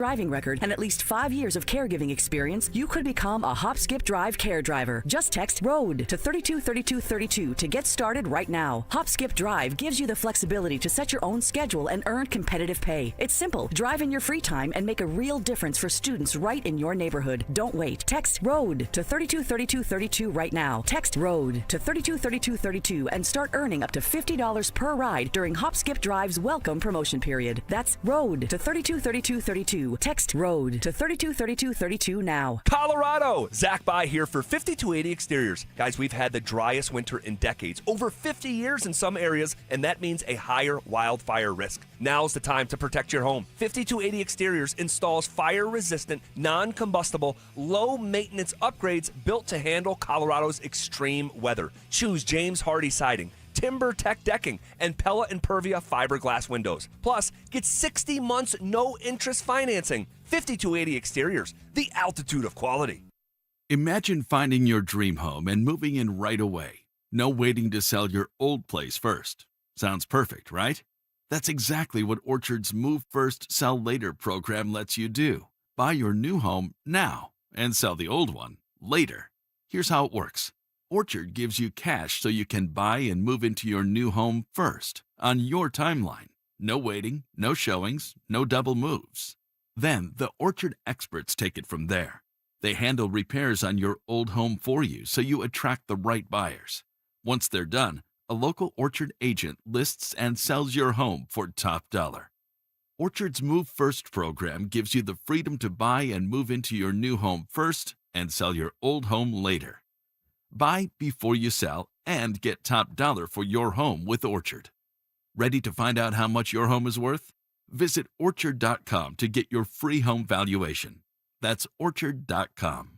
driving record and at least 5 years of caregiving experience, you could become a Hop Skip Drive care driver. Just text ROAD to 323232 to get started right now. Hop Skip Drive gives you the flexibility to set your own schedule and earn competitive pay. It's simple. Drive in your free time and make a real difference for students right in your neighborhood. Don't wait. Text ROAD to 323232 right now. Text ROAD to 323232 and start earning up to $50 per ride during Hop Skip Drive's welcome promotion period. That's ROAD to 323232. Text ROAD to 323232 now. Colorado! Zach By here for 5280 Exteriors. Guys, we've had the driest winter in decades, over 50 years in some areas, and that means a higher wildfire risk. Now's the time to protect your home. 5280 Exteriors installs fire-resistant, non-combustible, low-maintenance upgrades built to handle Colorado's extreme weather. Choose James Hardy siding, Timber Tech decking, and Pella Impervia fiberglass windows. Plus, get 60 months no-interest financing. 5280 Exteriors, the altitude of quality. Imagine finding your dream home and moving in right away. No waiting to sell your old place first. Sounds perfect, right? That's exactly what Orchard's Move First, Sell Later program lets you do. Buy your new home now and sell the old one later. Here's how it works. Orchard gives you cash so you can buy and move into your new home first, on your timeline. No waiting, no showings, no double moves. Then the Orchard experts take it from there. They handle repairs on your old home for you so you attract the right buyers. Once they're done, a local Orchard agent lists and sells your home for top dollar. Orchard's Move First program gives you the freedom to buy and move into your new home first and sell your old home later. Buy before you sell and get top dollar for your home with Orchard. Ready to find out how much your home is worth? Visit Orchard.com to get your free home valuation. That's Orchard.com.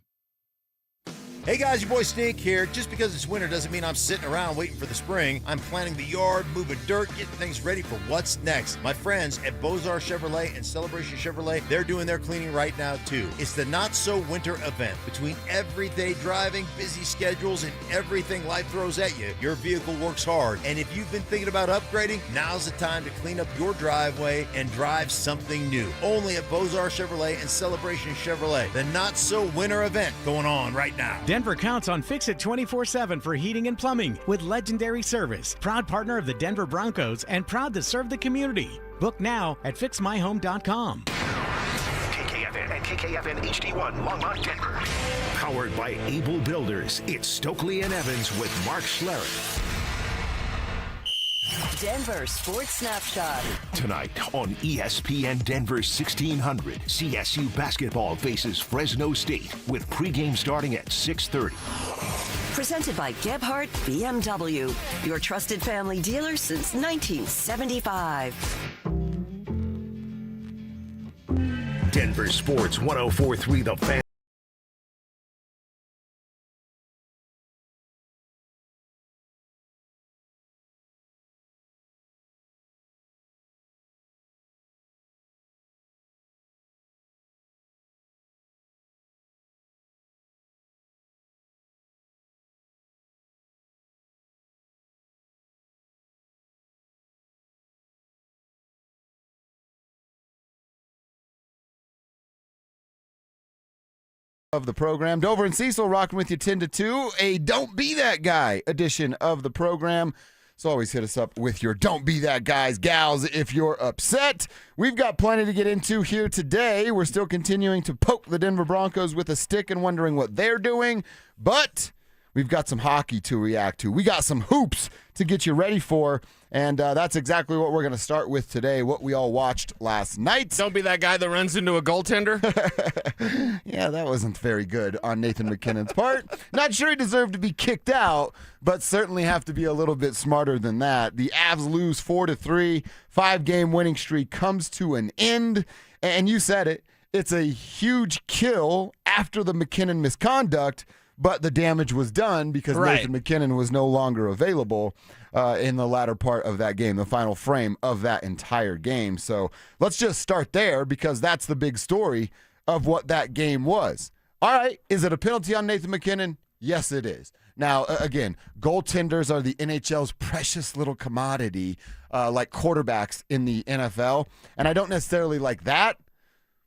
Hey guys, your boy Snake here. Just because it's winter doesn't mean I'm sitting around waiting for the spring. I'm planting the yard, moving dirt, getting things ready for what's next. My friends at Beaux-Arts Chevrolet and Celebration Chevrolet, they're doing their cleaning right now too. It's the Not So Winter event. Between everyday driving, busy schedules, and everything life throws at you, your vehicle works hard. And if you've been thinking about upgrading, now's the time to clean up your driveway and drive something new. Only at Beaux-Arts Chevrolet and Celebration Chevrolet. The Not So Winter event going on right now. Denver counts on Fix-It 24/7 for heating and plumbing with legendary service. Proud partner of the Denver Broncos and proud to serve the community. Book now at fixmyhome.com. KKFN and KKFN HD1 Longmont, Denver. Powered by Able Builders, it's Stokely and Evans with Mark Schlereth. Denver Sports Snapshot. Tonight on ESPN Denver 1600, CSU basketball faces Fresno State with pregame starting at 6:30. Presented by Gebhardt BMW, your trusted family dealer since 1975. Denver Sports 104.3 The Fan. Of the program. Dover and Cecil rocking with you 10 to 2, a Don't Be That Guy edition of the program. So always hit us up with your Don't Be That Guys, gals, if you're upset. We've got plenty to get into here today. We're still continuing to poke the Denver Broncos with a stick and wondering what they're doing, but we've got some hockey to react to. We got some hoops to get you ready for, and that's exactly what we're going to start with today, what we all watched last night. Don't be that guy that runs into a goaltender. Yeah, that wasn't very good on Nathan McKinnon's part. Not sure he deserved to be kicked out, but certainly have to be a little bit smarter than that. The Avs lose 4-3. 5-game winning streak comes to an end, and you said it. It's a huge kill after the McKinnon misconduct, but the damage was done because Nathan McKinnon was no longer available in the latter part of that game, the final frame of that entire game. So let's just start there because that's the big story of what that game was. All right, is it a penalty on Nathan McKinnon? Yes, it is. Now, again, goaltenders are the NHL's precious little commodity, like quarterbacks in the NFL, and I don't necessarily like that.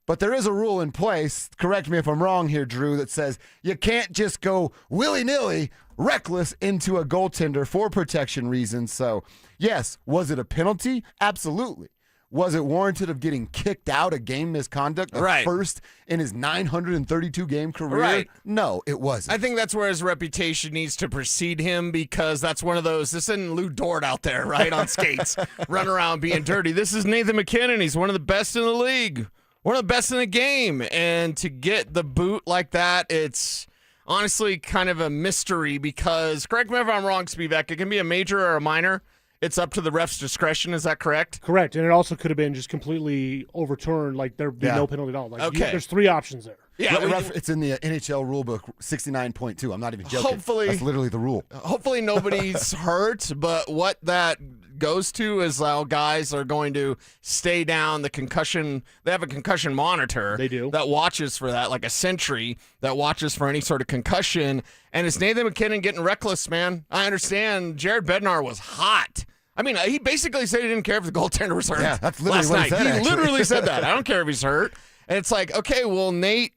But there is a rule in place, correct me if I'm wrong here, Drew, that says you can't just go willy-nilly, reckless into a goaltender for protection reasons. So, yes, was it a penalty? Absolutely. Was it warranted of getting kicked out, a game misconduct, the first in his 932-game career? Right. No, it wasn't. I think that's where his reputation needs to precede him, because that's one of those, this isn't Lou Dort out there, right, on skates, running around being dirty. This is Nathan MacKinnon. He's one of the best in the league, one of the best in the game. And to get the boot like that, it's honestly kind of a mystery because, correct me if I'm wrong, Spivak, it can be a major or a minor. It's up to the ref's discretion. Is that correct? Correct. And it also could have been just completely overturned, like there'd be no penalty at all. Like, there's three options there. Yeah, it's in the NHL rulebook 69.2. I'm not even joking. Hopefully, that's literally the rule. Hopefully nobody's hurt, but what that goes to is how guys are going to stay down the concussion. They have a concussion monitor. They do. That watches for that, like a sentry that watches for any sort of concussion. And it's Nathan MacKinnon getting reckless, man. I understand Jared Bednar was hot. I mean, he basically said he didn't care if the goaltender was hurt. Yeah, that's literally what he said. He literally said that. I don't care if he's hurt. And it's like, okay, well, Nate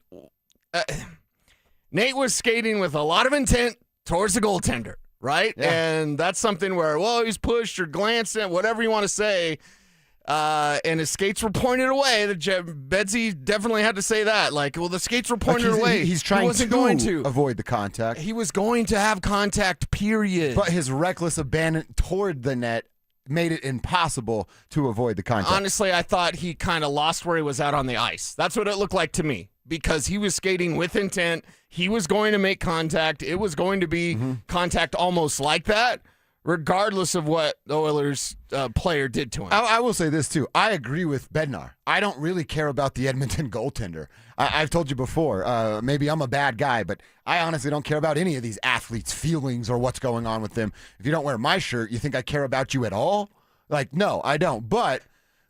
was skating with a lot of intent towards the goaltender, right? Yeah. And that's something where, well, he's pushed or glanced at, whatever you want to say, and his skates were pointed away. Bedsy definitely had to say that. Like, well, the skates were pointed away. He's trying to avoid the contact. He was going to have contact, period. But his reckless abandon toward the net made it impossible to avoid the contact. Honestly, I thought he kind of lost where he was at on the ice. That's what it looked like to me, because he was skating with intent. He was going to make contact. It was going to be contact almost like that, regardless of what the Oilers player did to him. I will say this, too. I agree with Bednar. I don't really care about the Edmonton goaltender. I've told you before, maybe I'm a bad guy, but I honestly don't care about any of these athletes' feelings or what's going on with them. If you don't wear my shirt, you think I care about you at all? Like, no, I don't. But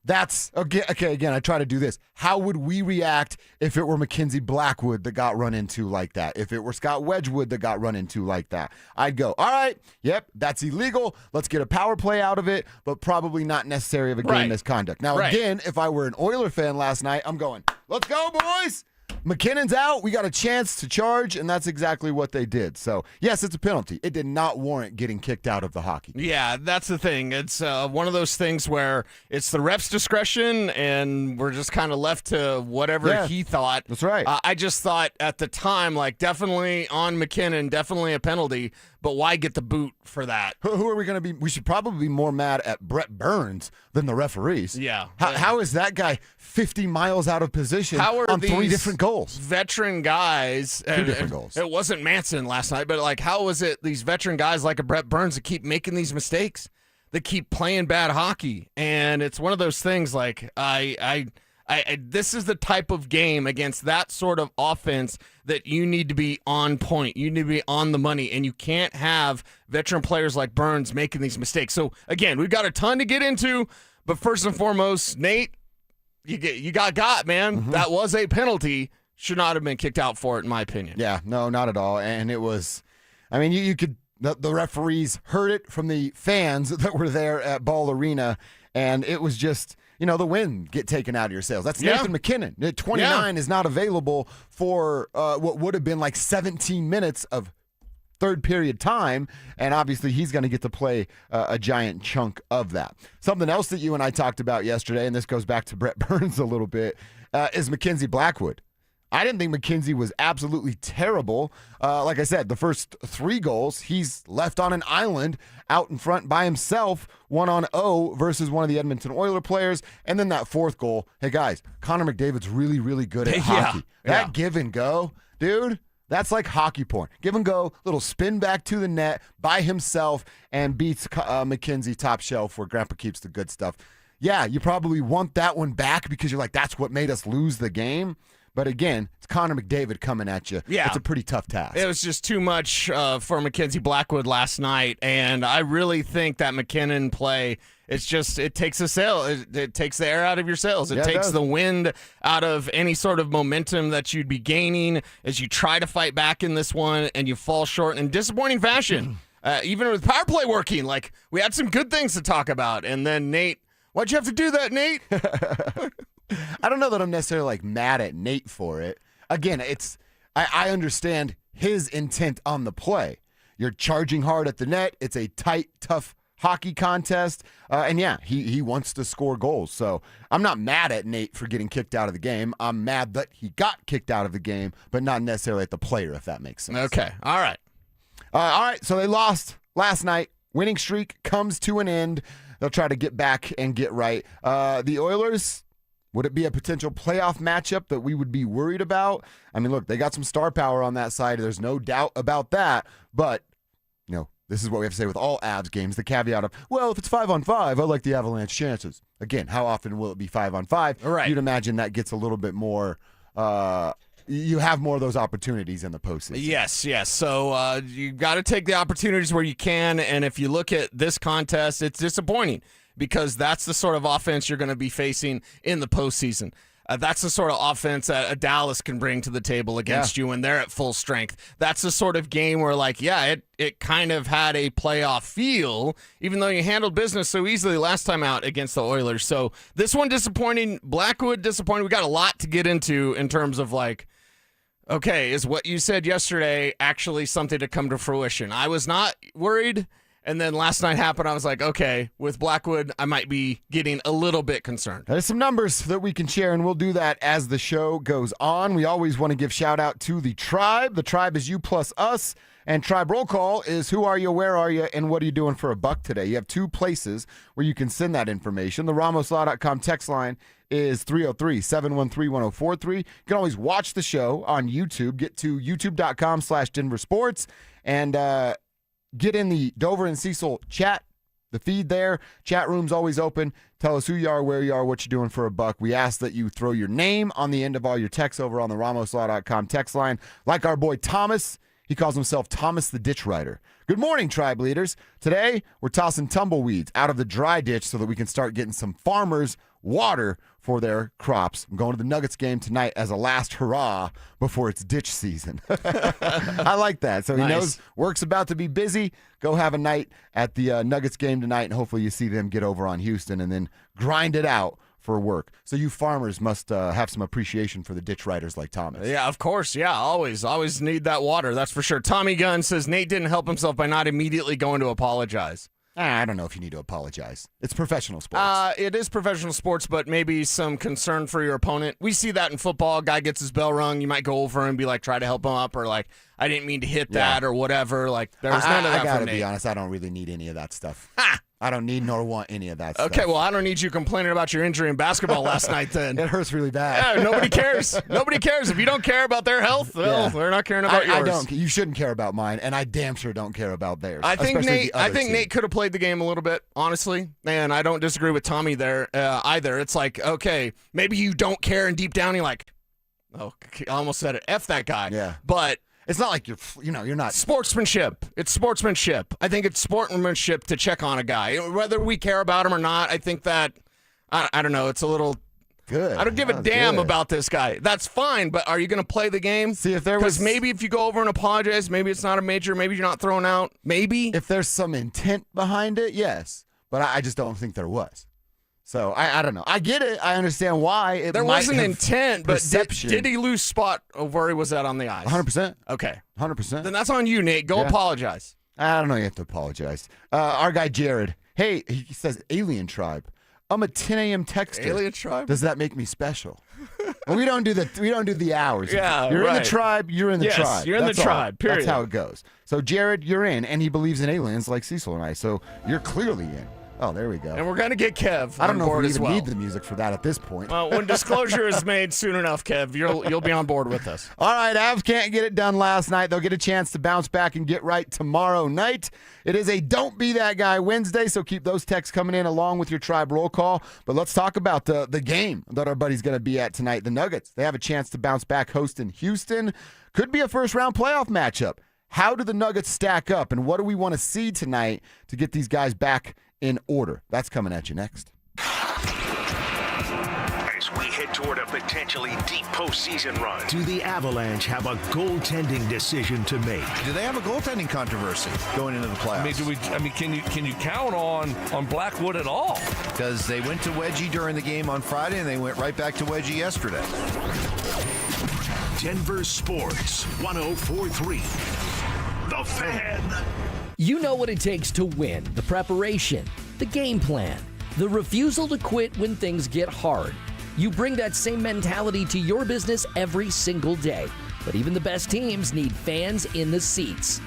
that's, okay, again, I try to do this. How would we react if it were Mackenzie Blackwood that got run into like that? If it were Scott Wedgwood that got run into like that? I'd go, all right, yep, that's illegal. Let's get a power play out of it, but probably not necessary of a game misconduct. Now, again, if I were an Oiler fan last night, I'm going, let's go, boys. McKinnon's out. We got a chance to charge, and that's exactly what they did. So, yes, it's a penalty. It did not warrant getting kicked out of the hockey. Yeah, that's the thing. It's one of those things where it's the ref's discretion, and we're just kind of left to whatever he thought. That's right. I just thought at the time, like, definitely on MacKinnon, definitely a penalty, but why get the boot for that? Who are we going to be? We should probably be more mad at Brett Burns than the referees. Yeah. How is that guy 50 miles out of position on three different goals? Veteran guys. Two different goals. It wasn't Manson last night, but, like, how is it these veteran guys like a Brett Burns that keep making these mistakes, that keep playing bad hockey? And it's one of those things, like, this is the type of game against that sort of offense that you need to be on point. You need to be on the money, and you can't have veteran players like Burns making these mistakes. So, again, we've got a ton to get into, but first and foremost, Nate, you got, man. Mm-hmm. That was a penalty. Should not have been kicked out for it, in my opinion. Yeah, no, not at all. And it was, I mean, you could, the referees heard it from the fans that were there at Ball Arena, and it was just, the wind get taken out of your sails. That's Nathan MacKinnon. 29 is not available for what would have been like 17 minutes of third period time, and obviously he's going to get to play a giant chunk of that. Something else that you and I talked about yesterday, and this goes back to Brett Burns a little bit, is Mackenzie Blackwood. I didn't think McKenzie was absolutely terrible. Like I said, the first three goals, he's left on an island out in front by himself, 1-on-0 versus one of the Edmonton Oilers players. And then that fourth goal, hey guys, Connor McDavid's really, really good at hockey. That give and go, dude, that's like hockey porn. Give and go, little spin back to the net by himself and beats McKenzie top shelf where Grandpa keeps the good stuff. Yeah, you probably want that one back because you're like, that's what made us lose the game. But again, it's Connor McDavid coming at you. Yeah. It's a pretty tough task. It was just too much for Mackenzie Blackwood last night, and I really think that MacKinnon play, it takes it takes the air out of your sails. It takes the wind out of any sort of momentum that you'd be gaining as you try to fight back in this one, and you fall short in disappointing fashion. Even with power play working, like, we had some good things to talk about, and then Nate, why'd you have to do that, Nate? I don't know that I'm necessarily like mad at Nate for it. Again, I understand his intent on the play. You're charging hard at the net. It's a tight, tough hockey contest. And yeah, he wants to score goals. So I'm not mad at Nate for getting kicked out of the game. I'm mad that he got kicked out of the game, but not necessarily at the player, if that makes sense. Okay. All right. All right. So they lost last night. Winning streak comes to an end. They'll try to get back and get right. The Oilers, would it be a potential playoff matchup that we would be worried about? I mean, look, they got some star power on that side. There's no doubt about that. But, this is what we have to say with all Avs games. The caveat of, well, if it's 5-on-5, I like the Avalanche chances. Again, how often will it be 5-on-5? Right. You'd imagine that gets a little bit more you have more of those opportunities in the postseason. Yes. So you got to take the opportunities where you can. And if you look at this contest, it's disappointing because that's the sort of offense you're going to be facing in the postseason. That's the sort of offense that a Dallas can bring to the table against you when they're at full strength. That's the sort of game where, it kind of had a playoff feel, even though you handled business so easily last time out against the Oilers. So this one disappointing. Blackwood disappointing. We got a lot to get into in terms of okay, is what you said yesterday actually something to come to fruition? I was not worried. And then last night happened. I was like, okay, with Blackwood, I might be getting a little bit concerned. There's some numbers that we can share, and we'll do that as the show goes on. We always want to give shout out to the Tribe. The Tribe is you plus us. And Tribe Roll Call is who are you, where are you, and what are you doing for $1 today? You have two places where you can send that information. The RamosLaw.com text line is 303-713-1043. You can always watch the show on YouTube. Get to youtube.com/DenverSports and get in the Dover and Cecil chat, the feed there. Chat room's always open. Tell us who you are, where you are, what you're doing for $1. We ask that you throw your name on the end of all your texts over on the RamosLaw.com text line. Like our boy Thomas, he calls himself Thomas the Ditch Rider. Good morning, Tribe leaders. Today, we're tossing tumbleweeds out of the dry ditch so that we can start getting some farmers water for their crops. I'm going to the Nuggets game tonight as a last hurrah before it's ditch season. I like that. So he knows work's about to be busy. Go have a night at the Nuggets game tonight, and hopefully you see them get over on Houston and then grind it out for work. So you farmers must have some appreciation for the ditch riders like Thomas. Yeah, of course. Yeah, always need that water. That's for sure. Tommy Gunn says Nate didn't help himself by not immediately going to apologize. I don't know if you need to apologize. It's professional sports. It is professional sports, but maybe some concern for your opponent. We see that in football. Guy gets his bell rung. You might go over and be like, try to help him up, or I didn't mean to hit that, or whatever. There's none of that. I gotta be honest. I don't really need any of that stuff. I don't need nor want any of that stuff. Okay, well, I don't need you complaining about your injury in basketball last night then. It hurts really bad. Yeah, nobody cares. Nobody cares. If you don't care about their health, they're not caring about yours. I don't. You shouldn't care about mine, and I damn sure don't care about theirs. I think Nate could have played the game a little bit, honestly, and I don't disagree with Tommy there either. It's okay, maybe you don't care, and deep down you're like, oh, I almost said it, F that guy. Yeah. But it's not like you're not. Sportsmanship. It's sportsmanship. I think it's sportsmanship to check on a guy. Whether we care about him or not, I think that, I don't know, it's a little. Good. I don't give a damn about this guy. That's fine, but are you going to play the game? See, if there was. Because maybe if you go over and apologize, maybe it's not a major, maybe you're not thrown out. Maybe. If there's some intent behind it, yes. But I just don't think there was. So, I don't know. I get it. I understand why. There wasn't intent, but did he lose spot of where he was at on the ice? 100%. Okay. 100%. Then that's on you, Nate. Go apologize. I don't know. You have to apologize. Our guy, Jared. Hey, he says, Alien Tribe. I'm a 10 a.m. texter. Alien Tribe? Does that make me special? Well, we don't do the hours. Yeah, you're in the tribe. You're in the tribe. You're in the tribe. Period. That's how it goes. So, Jared, you're in, and he believes in aliens like Cecil and I. So you're clearly in. Oh, there we go. And we're going to get Kev. I don't know if we even need the music for that at this point. Well, when disclosure is made soon enough, Kev, you'll be on board with us. All right, Avs can't get it done last night. They'll get a chance to bounce back and get right tomorrow night. It is a Don't Be That Guy Wednesday, so keep those texts coming in along with your Tribe roll call. But let's talk about the game that our buddy's going to be at tonight. The Nuggets, they have a chance to bounce back hosting Houston. Could be a first-round playoff matchup. How do the Nuggets stack up, and what do we want to see tonight to get these guys back in order? That's coming at you next. As we head toward a potentially deep postseason run. Do the Avalanche have a goaltending decision to make? Do they have a goaltending controversy going into the playoffs? Can you count on Blackwood at all? Because they went to Wedgie during the game on Friday, and they went right back to Wedgie yesterday. Denver Sports 104.3. The Fan. You know what it takes to win: the preparation, the game plan, the refusal to quit when things get hard. You bring that same mentality to your business every single day. But even the best teams need fans in the seats.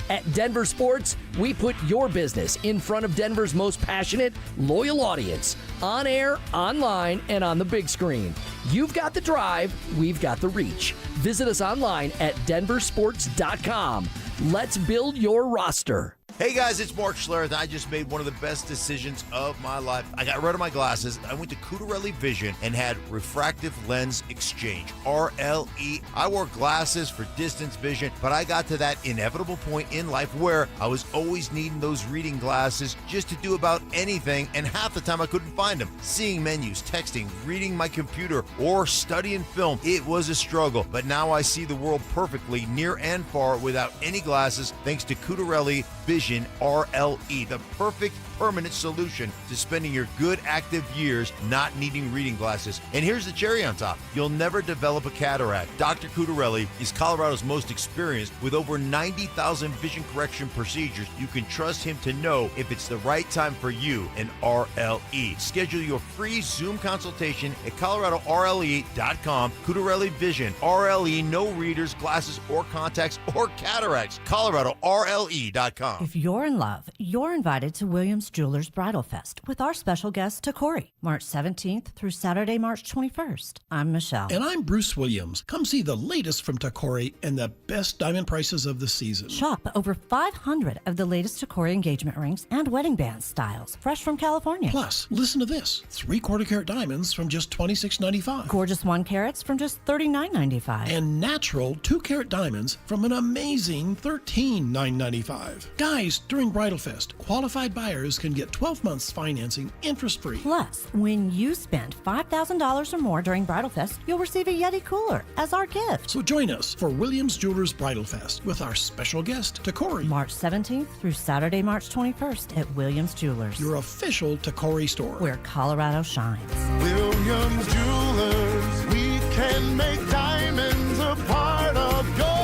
At Denver Sports, we put your business in front of Denver's most passionate, loyal audience, on air, online, and on the big screen. You've got the drive, we've got the reach. Visit us online at DenverSports.com. Let's build your roster. Hey guys, it's Mark Schlereth. I just made one of the best decisions of my life. I got rid of my glasses. I went to Cutarelli Vision and had refractive lens exchange, RLE. I wore glasses for distance vision, but I got to that inevitable point in life where I was always needing those reading glasses just to do about anything, and half the time I couldn't find them. Seeing menus, texting, reading my computer, or studying film, it was a struggle. But now I see the world perfectly, near and far, without any glasses, thanks to Cutarelli Vision RLE, the perfect permanent solution to spending your good active years not needing reading glasses. And here's the cherry on top: you'll never develop a cataract. Dr. Cutarelli is Colorado's most experienced with over 90,000 vision correction procedures. You can trust him to know if it's the right time for you and RLE. Schedule your free Zoom consultation at coloradorle.com. Cutarelli Vision RLE, no readers, glasses, or contacts, or cataracts. coloradorle.com. If you're in love, you're invited to Williams Jewelers Bridal Fest with our special guest, Takori, March 17th through Saturday, March 21st. I'm Michelle. And I'm Bruce Williams. Come see the latest from Takori and the best diamond prices of the season. Shop over 500 of the latest Takori engagement rings and wedding band styles, fresh from California. Plus, listen to this: 3/4 carat diamonds from just $26.95. Gorgeous 1 carats from just $39.95. And natural 2 carat diamonds from an amazing $13,995. Guys, during Bridal Fest, qualified buyers can get 12 months financing interest-free. Plus, when you spend $5,000 or more during Bridal Fest, you'll receive a Yeti cooler as our gift. So join us for Williams Jewelers Bridal Fest with our special guest, Takori. March 17th through Saturday, March 21st at Williams Jewelers, your official Takori store, where Colorado shines. Williams Jewelers, we can make diamonds a part of your life.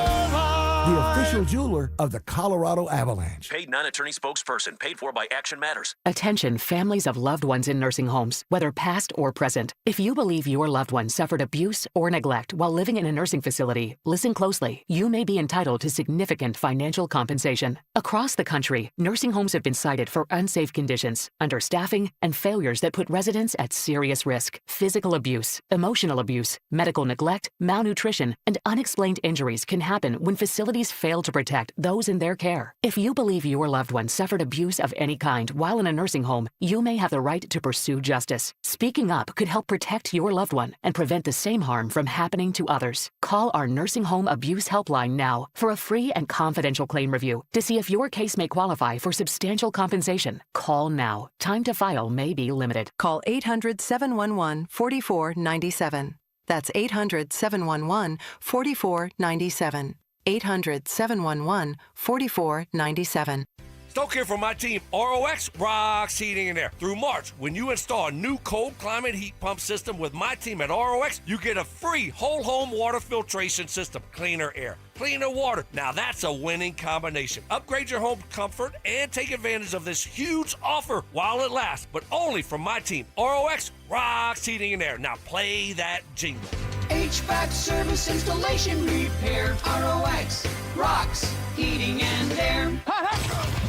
The official jeweler of the Colorado Avalanche. Paid non-attorney spokesperson. Paid for by Action Matters. Attention families of loved ones in nursing homes, whether past or present. If you believe your loved one suffered abuse or neglect while living in a nursing facility, listen closely. You may be entitled to significant financial compensation. Across the country, nursing homes have been cited for unsafe conditions, understaffing, and failures that put residents at serious risk. Physical abuse, emotional abuse, medical neglect, malnutrition, and unexplained injuries can happen when facilities fail to protect those in their care. If you believe your loved one suffered abuse of any kind while in a nursing home, you may have the right to pursue justice. Speaking up could help protect your loved one and prevent the same harm from happening to others. Call our Nursing Home Abuse Helpline now for a free and confidential claim review to see if your case may qualify for substantial compensation. Call now. Time to file may be limited. Call 800-711-4497. That's 800-711-4497. 800-711-4497. Stoke here for my team. ROX rocks heating in there. Through March, when you install a new cold climate heat pump system with my team at ROX, you get a free whole home water filtration system. Cleaner air, cleaner water. Now that's a winning combination. Upgrade your home comfort and take advantage of this huge offer while it lasts, but only from my team. ROX rocks heating in there. Now play that jingle. HVAC service, installation, repair. ROX rocks heating and air.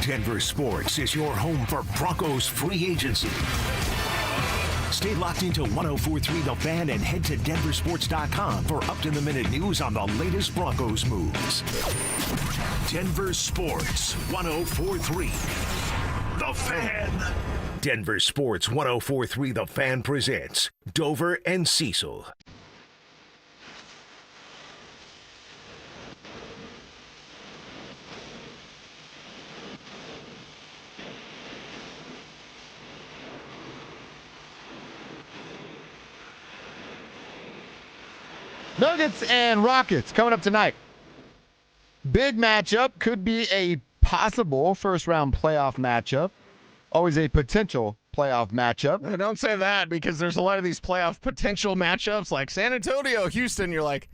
Denver Sports is your home for Broncos free agency. Stay locked into 104.3 The Fan and head to DenverSports.com for up-to-the-minute news on the latest Broncos moves. Denver Sports 104.3 The Fan. Denver Sports 104.3 The Fan presents Dover and Cecil. Nuggets and Rockets coming up tonight. Big matchup. Could be a possible first-round playoff matchup. Always a potential playoff matchup. Don't say that, because there's a lot of these playoff potential matchups like San Antonio, Houston. You're like,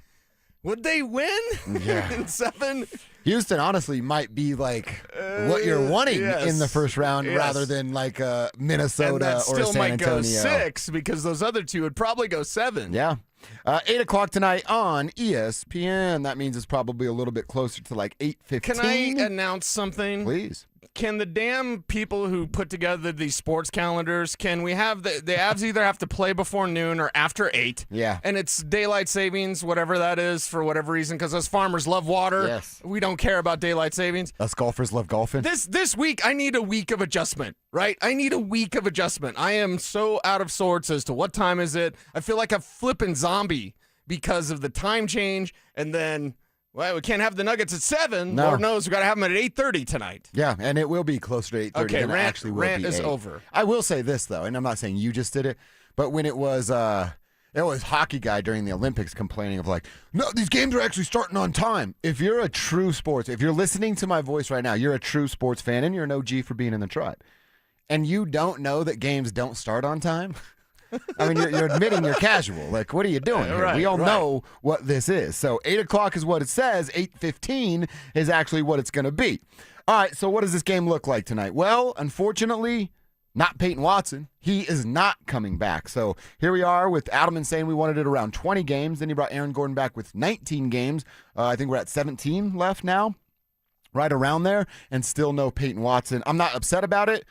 would they win in 7? Houston, honestly, might be like what you're wanting in the first round rather than like Minnesota and that or still San might Antonio. go 6 because those other two would probably go 7. Yeah. 8 o'clock tonight on ESPN. That means it's probably a little bit closer to like 8:15. Can I announce something? Please. Can the damn people who put together these sports calendars, can we have the Avs either have to play before noon or after 8? Yeah. And it's daylight savings, whatever that is, for whatever reason, because us farmers love water. Yes. We don't care about daylight savings. Us golfers love golfing. This week, I need a week of adjustment, right? I need a week of adjustment. I am so out of sorts as to what time is it. I feel like a flipping zombie because of the time change, and then... Well, we can't have the Nuggets at 7. No. Lord knows we got to have them at 8:30 tonight. Yeah, and it will be closer to 8:30 Okay, than it actually will rant be is 8. over. I will say this, though, and I'm not saying you just did it, but when it was hockey guy during the Olympics complaining of like, no, these games are actually starting on time. If you're a true if you're listening to my voice right now, you're a true sports fan, and you're an OG for being in the tribe, and you don't know that games don't start on time, I mean, you're admitting you're casual. Like, what are you doing here? We all know what this is. So 8 o'clock is what it says. 8:15 is actually what it's going to be. All right, so what does this game look like tonight? Well, unfortunately, not Payton Watson. He is not coming back. So here we are with Adelman saying we wanted it around 20 games. Then he brought Aaron Gordon back with 19 games. I think we're at 17 left now, right around there, and still no Payton Watson. I'm not upset about it.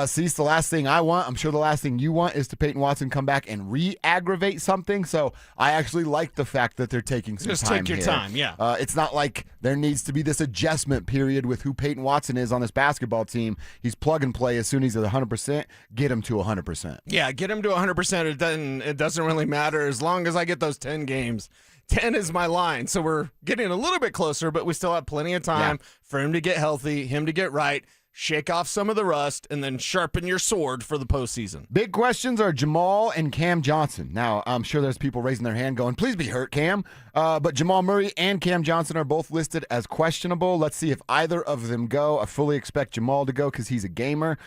Cecil, the last thing I want, I'm sure the last thing you want, is to Payton Watson come back and re-aggravate something. So I actually like the fact that they're taking some Just time take your here. time, yeah. It's not like there needs to be this adjustment period with who Payton Watson is on this basketball team. He's plug and play. As soon as he's at 100%, get him to 100%. Yeah, get him to 100%. It doesn't really matter as long as I get those 10 games. 10 is my line. So we're getting a little bit closer, but we still have plenty of time for him to get healthy, him to get right, shake off some of the rust, and then sharpen your sword for the postseason. Big questions are Jamal and Cam Johnson. Now, I'm sure there's people raising their hand going, please be hurt, Cam. But Jamal Murray and Cam Johnson are both listed as questionable. Let's see if either of them go. I fully expect Jamal to go because he's a gamer.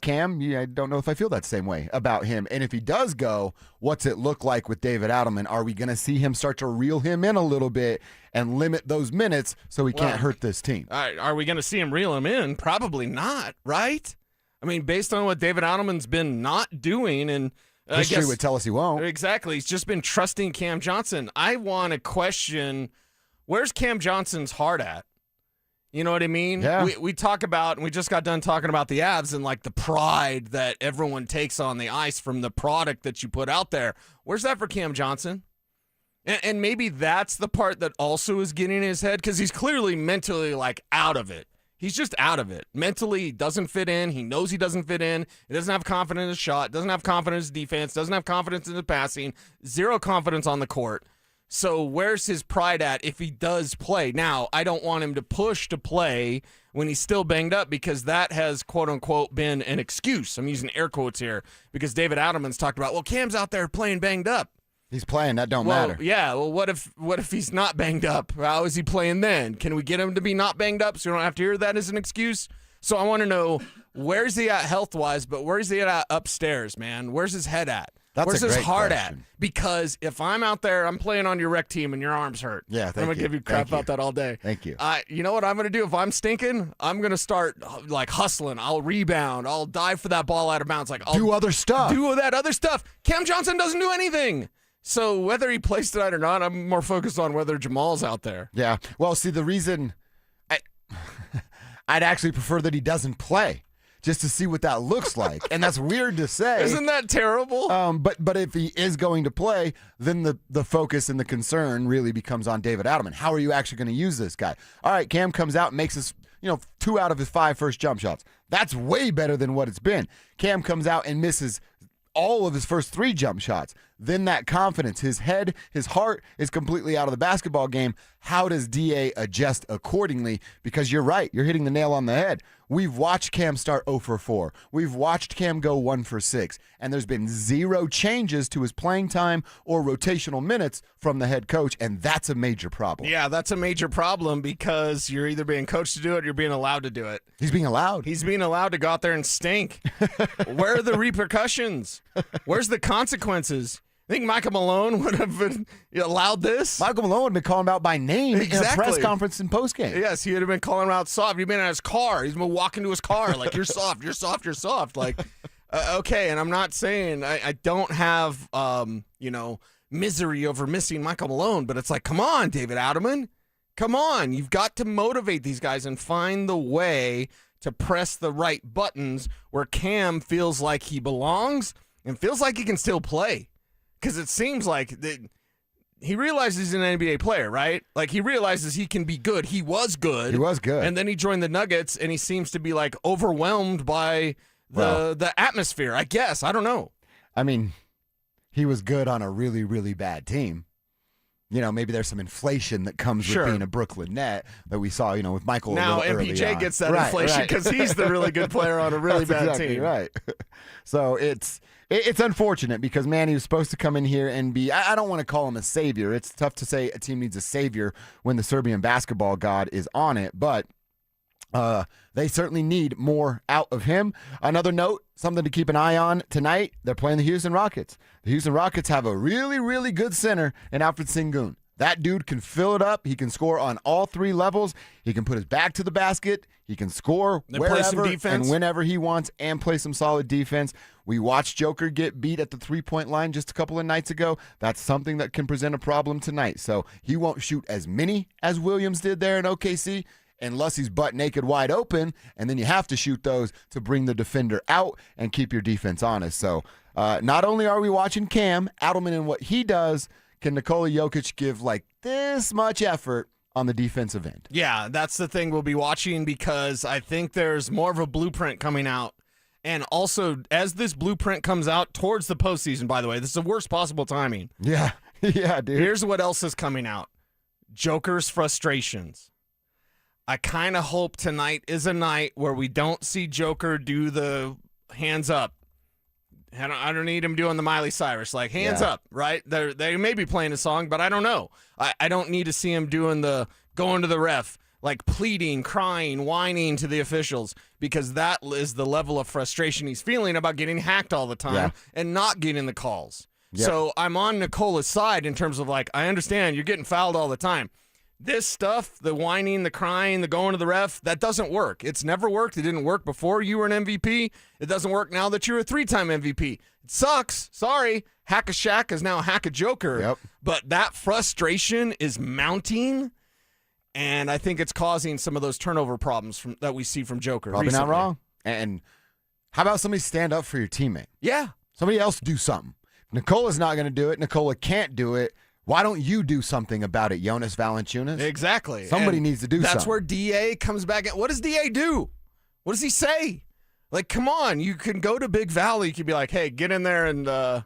Cam, I don't know if I feel that same way about him. And if he does go, what's it look like with David Adelman? Are we going to see him start to reel him in a little bit and limit those minutes so he can't hurt this team? Are we going to see him reel him in? Probably not, right? I mean, based on what David Adelman's been not doing, and history would tell us he won't. Exactly. He's just been trusting Cam Johnson. I want to question, where's Cam Johnson's heart at? You know what I mean? Yeah. We talk about, and we just got done talking about the Avs and like the pride that everyone takes on the ice from the product that you put out there. Where's that for Cam Johnson? And maybe that's the part that also is getting in his head, because he's clearly mentally like out of it. He's just out of it. Mentally, he doesn't fit in. He knows he doesn't fit in. He doesn't have confidence in his shot, doesn't have confidence in defense, doesn't have confidence in the passing, zero confidence on the court. So where's his pride at if he does play? Now, I don't want him to push to play when he's still banged up, because that has, quote-unquote, been an excuse. I'm using air quotes here because David Adelman's talked about, well, Cam's out there playing banged up. He's playing. That don't matter. Yeah. Well, what if he's not banged up? How is he playing then? Can we get him to be not banged up so you don't have to hear that as an excuse? So I want to know, where's he at health-wise, but where's he at upstairs, man? Where's his head at? Where's his heart at? Because if I'm out there, I'm playing on your rec team and your arm's hurt. Yeah, I'm going to give you crap about that all day. Thank you. You know what I'm going to do if I'm stinking? I'm going to start like hustling. I'll rebound. I'll dive for that ball out of bounds. Like, I'll do other stuff. Do that other stuff. Cam Johnson doesn't do anything. So whether he plays tonight or not, I'm more focused on whether Jamal's out there. Yeah. Well, see, the reason I'd actually prefer that he doesn't play, just to see what that looks like. And that's weird to say. Isn't that terrible? But if he is going to play, then the focus and the concern really becomes on David Adelman. How are you actually going to use this guy? All right, Cam comes out and makes us 2 out of his 5 first jump shots. That's way better than what it's been. Cam comes out and misses all of his first 3 jump shots. then that confidence, his head, his heart is completely out of the basketball game. How does DA adjust accordingly? Because you're right. You're hitting the nail on the head. We've watched Cam start 0 for 4. We've watched Cam go 1 for 6. And there's been 0 changes to his playing time or rotational minutes from the head coach, and that's a major problem. Yeah, that's a major problem because you're either being coached to do it or you're being allowed to do it. He's being allowed. He's being allowed to go out there and stink. Where are the repercussions? Where's the consequences? I think Michael Malone would have been allowed this. Michael Malone would have been calling him out by name in a press conference and postgame. Yes, he would have been calling him out soft. He'd been in his car. He's been walking to his car like, you're soft, you're soft, you're soft. Like, okay, and I'm not saying I don't have, misery over missing Michael Malone, but it's like, come on, David Adelman. Come on. You've got to motivate these guys and find the way to press the right buttons where Cam feels like he belongs and feels like he can still play. Because it seems like he realizes he's an NBA player, right? Like, he realizes he can be good. He was good. He was good. And then he joined the Nuggets, and he seems to be, like, overwhelmed by the atmosphere, I guess. I don't know. I mean, he was good on a really, really bad team. Maybe there's some inflation that comes with being a Brooklyn Net that we saw, with Michael now a little early MPJ on. gets that inflation because he's the really good player on a really bad exactly team. Right. So it's unfortunate because, man, he was supposed to come in here and be, I don't want to call him a savior. It's tough to say a team needs a savior when the Serbian basketball god is on it, but they certainly need more out of him. Another note, something to keep an eye on tonight, they're playing the Houston Rockets. The Houston Rockets have a really, really good center in Alfred Sengun. That dude can fill it up. He can score on all 3 levels. He can put his back to the basket. He can score wherever and whenever he wants and play some solid defense. We watched Joker get beat at the 3-point line just a couple of nights ago. That's something that can present a problem tonight. So he won't shoot as many as Williams did there in OKC unless he's butt naked wide open, and then you have to shoot those to bring the defender out and keep your defense honest. So not only are we watching Cam, Adelman and what he does, can Nikola Jokic give like this much effort on the defensive end? Yeah, that's the thing we'll be watching because I think there's more of a blueprint coming out. And also, as this blueprint comes out towards the postseason, by the way, this is the worst possible timing. Yeah, yeah, dude. Here's what else is coming out. Joker's frustrations. I kind of hope tonight is a night where we don't see Joker do the hands up. I don't need him doing the Miley Cyrus, like hands up, right? They may be playing a song, but I don't know. I don't need to see him doing the going to the ref, like pleading, crying, whining to the officials, because that is the level of frustration he's feeling about getting hacked all the time and not getting the calls. Yep. So I'm on Nikola's side in terms of like, I understand you're getting fouled all the time. This stuff, the whining, the crying, the going to the ref, that doesn't work. It's never worked. It didn't work before you were an MVP. It doesn't work now that you're a 3-time MVP. It sucks. Sorry. Hack-a-Shaq is now Hack-a-Joker. Yep. But that frustration is mounting, and I think it's causing some of those turnover problems that we see from Joker Probably recently. not wrong. And how about somebody stand up for your teammate? Yeah. Somebody else do something. If Nikola's not going to do it. Nikola can't do it. Why don't you do something about it, Jonas Valanciunas? Exactly. Somebody needs to do something. That's where DA comes back in. What does DA do? What does he say? Like, come on. You can go to Big Valley. You can be like, hey, get in there and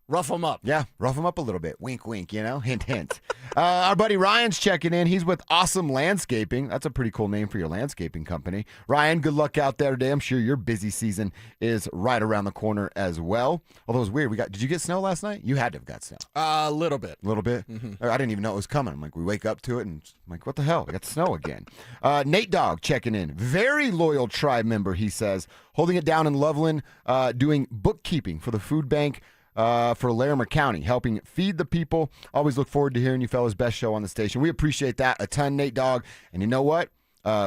rough them up. Yeah, rough them up a little bit. Wink, wink, hint, hint. Our buddy Ryan's checking in. He's with Awesome Landscaping. That's a pretty cool name for your landscaping company. Ryan, good luck out there today. I'm sure your busy season is right around the corner as well. Although it was weird. Did you get snow last night? You had to have got snow. A little bit. A little bit? Mm-hmm. I didn't even know it was coming. I'm like, we wake up to it, and I'm like, what the hell? We got snow again. Nate Dogg checking in. Very loyal tribe member, he says. Holding it down in Loveland, doing bookkeeping for the food bank for Larimer County, helping feed the people. Always look forward to hearing you fellas' best show on the station. We appreciate that a ton, Nate Dogg. And you know what?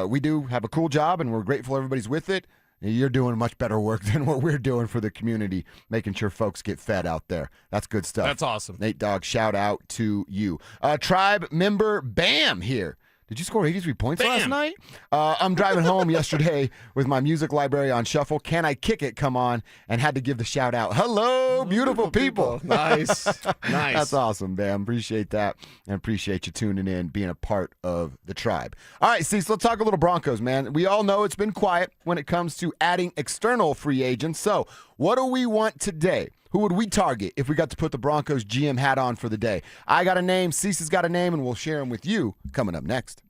We do have a cool job, and we're grateful everybody's with it. You're doing much better work than what we're doing for the community, making sure folks get fed out there. That's good stuff. That's awesome. Nate Dogg, shout out to you. Tribe member Bam here. Did you score 83 points last night? I'm driving home yesterday with my music library on shuffle. Can I Kick It? Come on. And had to give the shout out. Hello, beautiful people. Nice. Nice. That's awesome, Bam. Appreciate that. And appreciate you tuning in, being a part of the tribe. All right, Cecil, let's talk a little Broncos, man. We all know it's been quiet when it comes to adding external free agents. So what do we want today? Who would we target if we got to put the Broncos GM hat on for the day? I got a name, Cecil's got a name, and we'll share them with you coming up next.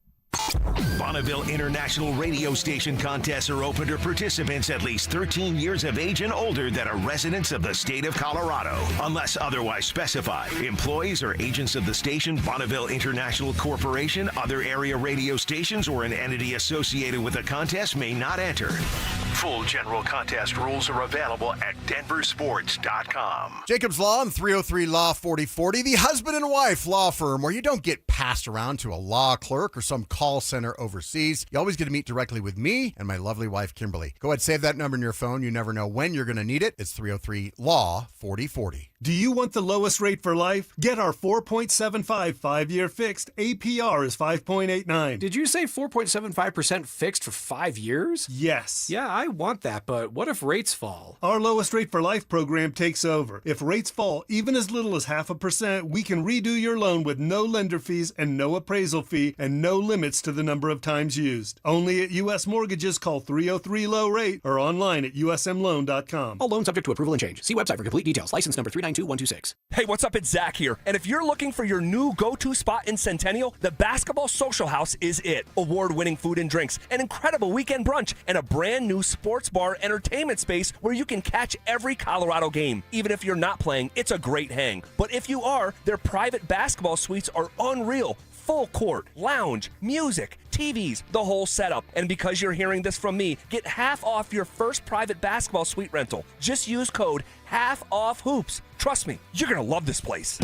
Bonneville International Radio Station contests are open to participants at least 13 years of age and older that are residents of the state of Colorado. Unless otherwise specified, employees or agents of the station, Bonneville International Corporation, other area radio stations, or an entity associated with the contest may not enter. Full general contest rules are available at DenverSports.com. Jacob's Law and 303 Law 4040, the husband and wife law firm where you don't get passed around to a law clerk or some call center overseas. You always get to meet directly with me and my lovely wife, Kimberly. Go ahead, save that number in your phone. You never know when you're going to need it. It's 303 Law 4040. Do you want the lowest rate for life? Get our 4.75 5-year fixed. APR is 5.89. Did you say 4.75% fixed for 5 years? Yes. Yeah, I want that, but what if rates fall? Our lowest rate for life program takes over. If rates fall even as little as 0.5%, we can redo your loan with no lender fees and no appraisal fee and no limits to the number of times used. Only at U.S. Mortgages. Call 303-LOW-RATE or online at usmloan.com. All loans subject to approval and change. See website for complete details. License number 392126. Hey, what's up? It's Zach here. And if you're looking for your new go-to spot in Centennial, the Basketball Social House is it. Award-winning food and drinks, an incredible weekend brunch, and a brand new sports bar entertainment space where you can catch every Colorado game. Even if you're not playing, it's a great hang. But if you are, their private basketball suites are unreal. Full court, lounge, music, TVs, the whole setup. And because you're hearing this from me, get half off your first private basketball suite rental. Just use code HALFOFFHOOPS. Trust me, you're going to love this place.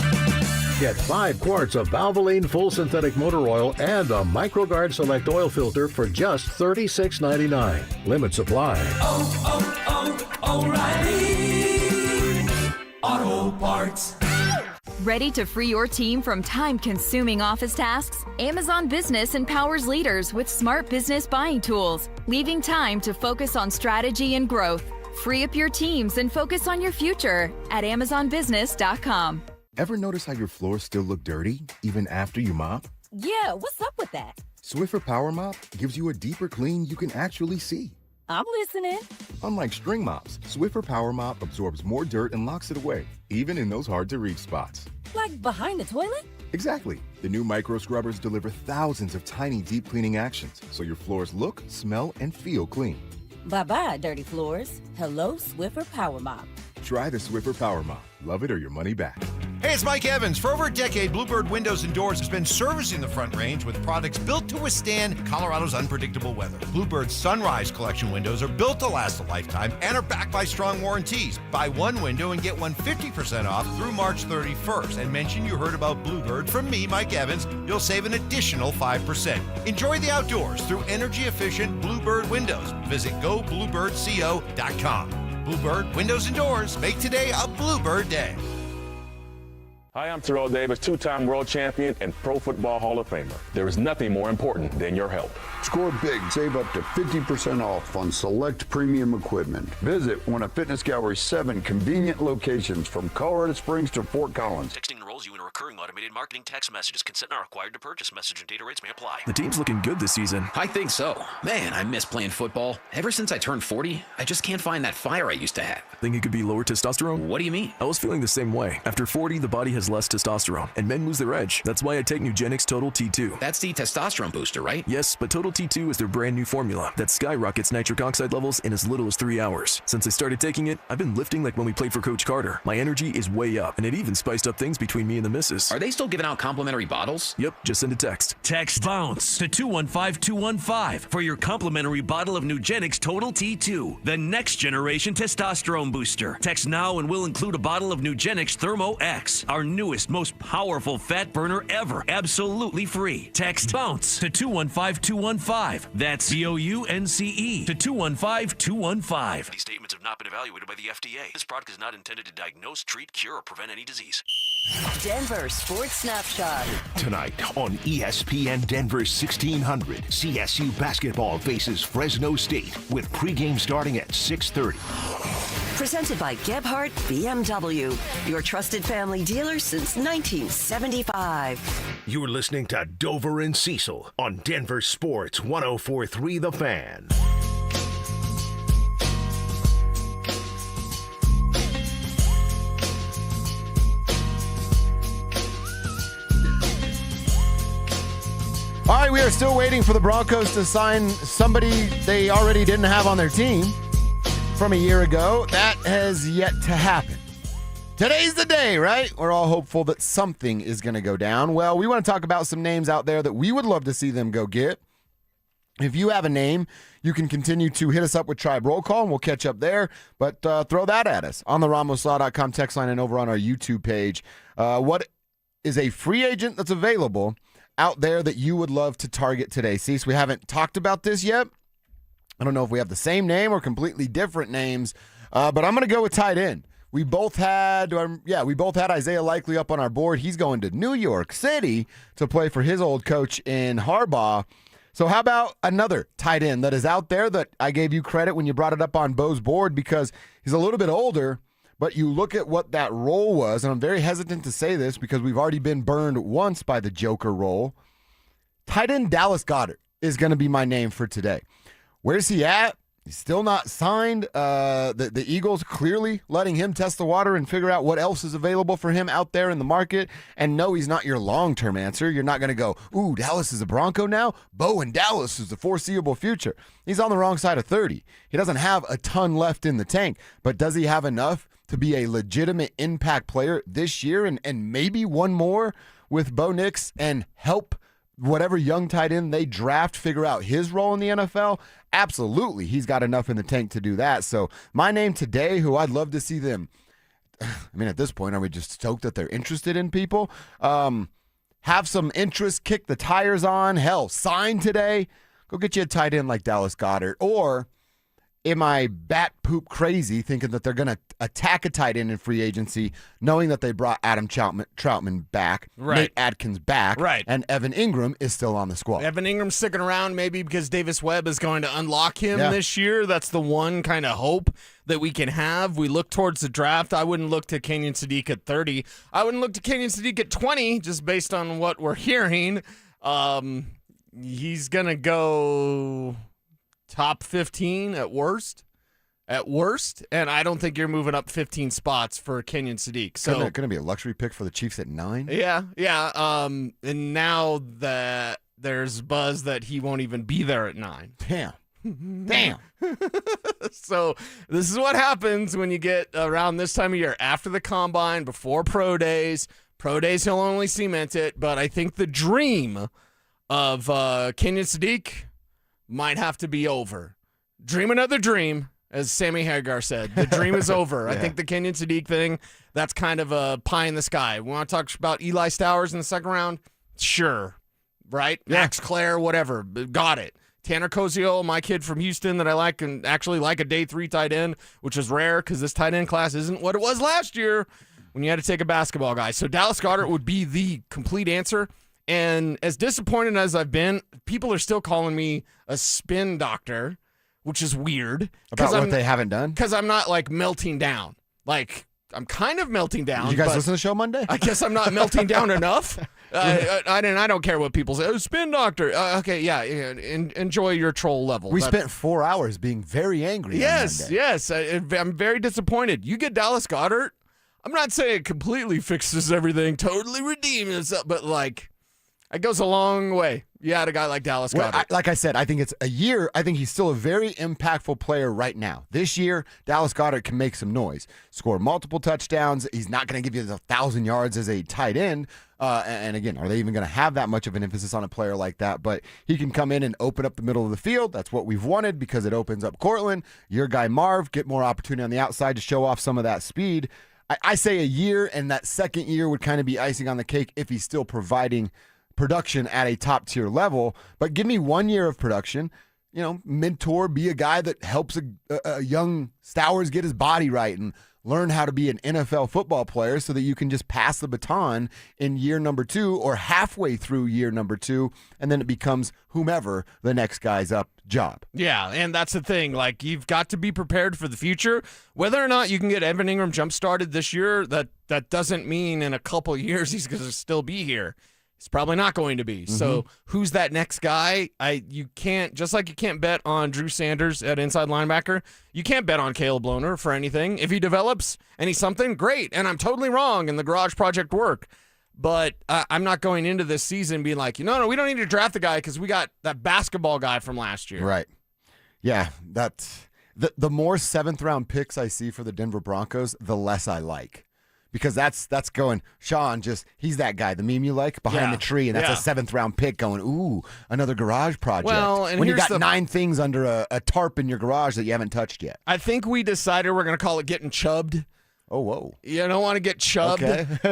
Get 5 quarts of Valvoline full synthetic motor oil and a MicroGuard Select oil filter for just $36.99. Limit supply. O'Reilly Auto Parts. Ready to free your team from time-consuming office tasks? Amazon Business empowers leaders with smart business buying tools, leaving time to focus on strategy and growth. Free up your teams and focus on your future at AmazonBusiness.com. Ever notice how your floors still look dirty, even after you mop? Yeah, what's up with that? Swiffer Power Mop gives you a deeper clean you can actually see. I'm listening. Unlike string mops, Swiffer Power Mop absorbs more dirt and locks it away, even in those hard-to-reach spots. Like behind the toilet? Exactly. The new micro scrubbers deliver thousands of tiny deep cleaning actions, so your floors look, smell, and feel clean. Bye-bye, dirty floors. Hello, Swiffer Power Mop. Try the Swiffer Power Mop. Love it or your money back. Hey, it's Mike Evans. For over a decade, Bluebird Windows and Doors has been servicing the Front Range with products built to withstand Colorado's unpredictable weather. Bluebird's Sunrise Collection windows are built to last a lifetime and are backed by strong warranties. Buy one window and get one 50% off through March 31st. And mention you heard about Bluebird from me, Mike Evans. You'll save an additional 5%. Enjoy the outdoors through energy-efficient Bluebird windows. Visit GoBluebirdCO.com. Bluebird Windows and Doors. Make today a Bluebird day. Hi, I'm Terrell Davis, two-time world champion and Pro Football Hall of Famer. There is nothing more important than your help. Score big. Save up to 50% off on select premium equipment. Visit one of Fitness Gallery's 7 convenient locations from Colorado Springs to Fort Collins. Texting enrolls you in a recurring automated marketing text messages. Consent not required to purchase. Message and data rates may apply. The team's looking good this season. I think so. Man, I miss playing football. Ever since I turned 40, I just can't find that fire I used to have. Think it could be lower testosterone? What do you mean? I was feeling the same way. After 40, the body has less testosterone, and men lose their edge. That's why I take Nugenix Total T2. That's the testosterone booster, right? Yes, but Total T2 is their brand new formula that skyrockets nitric oxide levels in as little as 3 hours. Since I started taking it, I've been lifting like when we played for Coach Carter. My energy is way up, and it even spiced up things between me and the missus. Are they still giving out complimentary bottles? Yep, just send a text. Text BOUNCE to 215215 for your complimentary bottle of Nugenix Total T2, the next generation testosterone booster. Text now and we'll include a bottle of Nugenix Thermo X, our newest, most powerful fat burner ever, absolutely free. Text BOUNCE to 215215. That's BOUNCE to 215215. These statements have not been evaluated by the FDA. This product is not intended to diagnose, treat, cure, or prevent any disease. Denver Sports Snapshot. Tonight on ESPN Denver 1600, CSU basketball faces Fresno State with pregame starting at 6:30. Presented by Gebhardt BMW, your trusted family dealer since 1975. You're listening to Dover and Cecil on Denver Sports 104.3 The Fan. All right, we are still waiting for the Broncos to sign somebody they already didn't have on their team from a year ago. That has yet to happen. Today's the day, right? We're all hopeful that something is going to go down. Well, we want to talk about some names out there that we would love to see them go get. If you have a name, you can continue to hit us up with Tribe Roll Call, and we'll catch up there. But throw that at us on the RamosLaw.com text line and over on our YouTube page. What is a free agent that's available out there that you would love to target today? Cecil, we haven't talked about this yet. I don't know if we have the same name or completely different names, but I'm going to go with tight end. We both had Isaiah Likely up on our board. He's going to New York City to play for his old coach in Harbaugh. So how about another tight end that is out there that I gave you credit when you brought it up on Bo's board because he's a little bit older, but you look at what that role was, and I'm very hesitant to say this because we've already been burned once by the Joker role. Tight end Dallas Goedert is going to be my name for today. Where's he at? He's still not signed. The Eagles clearly letting him test the water and figure out what else is available for him out there in the market. And no, he's not your long-term answer. You're not going to go, ooh, Dallas is a Bronco now? Bo in Dallas is the foreseeable future. He's on the wrong side of 30. He doesn't have a ton left in the tank, but does he have enough to be a legitimate impact player this year and maybe one more with Bo Nix and help whatever young tight end they draft figure out his role in the NFL? Absolutely. He's got enough in the tank to do that. So my name today, who I'd love to see them, I mean, at this point, are we just stoked that they're interested in people? Have some interest, kick the tires on, hell, sign today. Go get you a tight end like Dallas Goedert. Or am I bat poop crazy thinking that they're going to attack a tight end in free agency, knowing that they brought Adam Troutman back, right, Nate Adkins back, right, and Evan Ingram is still on the squad? Evan Ingram's sticking around maybe because Davis Webb is going to unlock him Yeah. this year. That's the one kind of hope that we can have. We look towards the draft. I wouldn't look to Kenyon Sadiq at 30. I wouldn't look to Kenyon Sadiq at 20 just based on what we're hearing. He's going to go top 15 at worst. And I don't think you're moving up 15 spots for Kenyon Sadiq. So going to be a luxury pick for the Chiefs at 9? Yeah. And now that there's buzz that he won't even be there at 9. Damn. So this is what happens when you get around this time of year, after the combine, before pro days. Pro days, he'll only cement it. But I think the dream of Kenyon Sadiq might have to be over. Dream another dream, as Sammy Hagar said. The dream is over. Yeah. I think the Kenyon Sadiq thing, that's kind of a pie in the sky. We want to talk about Eli Stowers in the second round? Sure. Right? Yeah. Max Clare, whatever. Got it. Tanner Koziol, my kid from Houston that I like and actually like a day 3 tight end, which is rare because this tight end class isn't what it was last year when you had to take a basketball guy. So Dallas Goedert would be the complete answer. And as disappointed as I've been, people are still calling me a spin doctor, which is weird. About what they haven't done? Because I'm not, like, melting down. Like, I'm kind of melting down. Did you guys listen to the show Monday? I guess I'm not melting down enough. I don't care what people say. Oh, spin doctor. Okay, yeah. Enjoy your troll level. We spent 4 hours being very angry. Yes. I'm very disappointed. You get Dallas Goedert. I'm not saying it completely fixes everything, totally redeems itself, but, like, it goes a long way. You had a guy like Dallas Goedert. Well, like I said, I think it's a year. I think he's still a very impactful player right now. This year, Dallas Goedert can make some noise, score multiple touchdowns. He's not going to give you 1,000 yards as a tight end. And again, are they even going to have that much of an emphasis on a player like that? But he can come in and open up the middle of the field. That's what we've wanted because it opens up Cortland. Your guy Marv, get more opportunity on the outside to show off some of that speed. I say a year, and that second year would kind of be icing on the cake if he's still providing production at a top tier level. But give me 1 year of production, mentor, be a guy that helps a young Stowers get his body right and learn how to be an NFL football player so that you can just pass the baton in year number 2 or halfway through year number 2, and then it becomes whomever the next guy's up job. Yeah, and that's the thing. Like, you've got to be prepared for the future. Whether or not you can get Evan Ingram jump-started this year, that doesn't mean in a couple years he's going to still be here. It's probably not going to be. So who's that next guy? You can't, just like you can't bet on Drew Sanders at inside linebacker, you can't bet on Caleb Lohner for anything. If he develops and he's something, great. And I'm totally wrong and the garage project work. But I'm not going into this season being like, no, we don't need to draft the guy because we got that basketball guy from last year. Right. Yeah, that's the more 7th-round picks I see for the Denver Broncos, the less I like. Because that's going, Sean, he's that guy, the meme you like, behind the tree, and that's a 7th-round pick going, ooh, another garage project. Well, and when you got 9 things under a tarp in your garage that you haven't touched yet. I think we decided we're going to call it getting chubbed. Oh, whoa. You don't want to get chubbed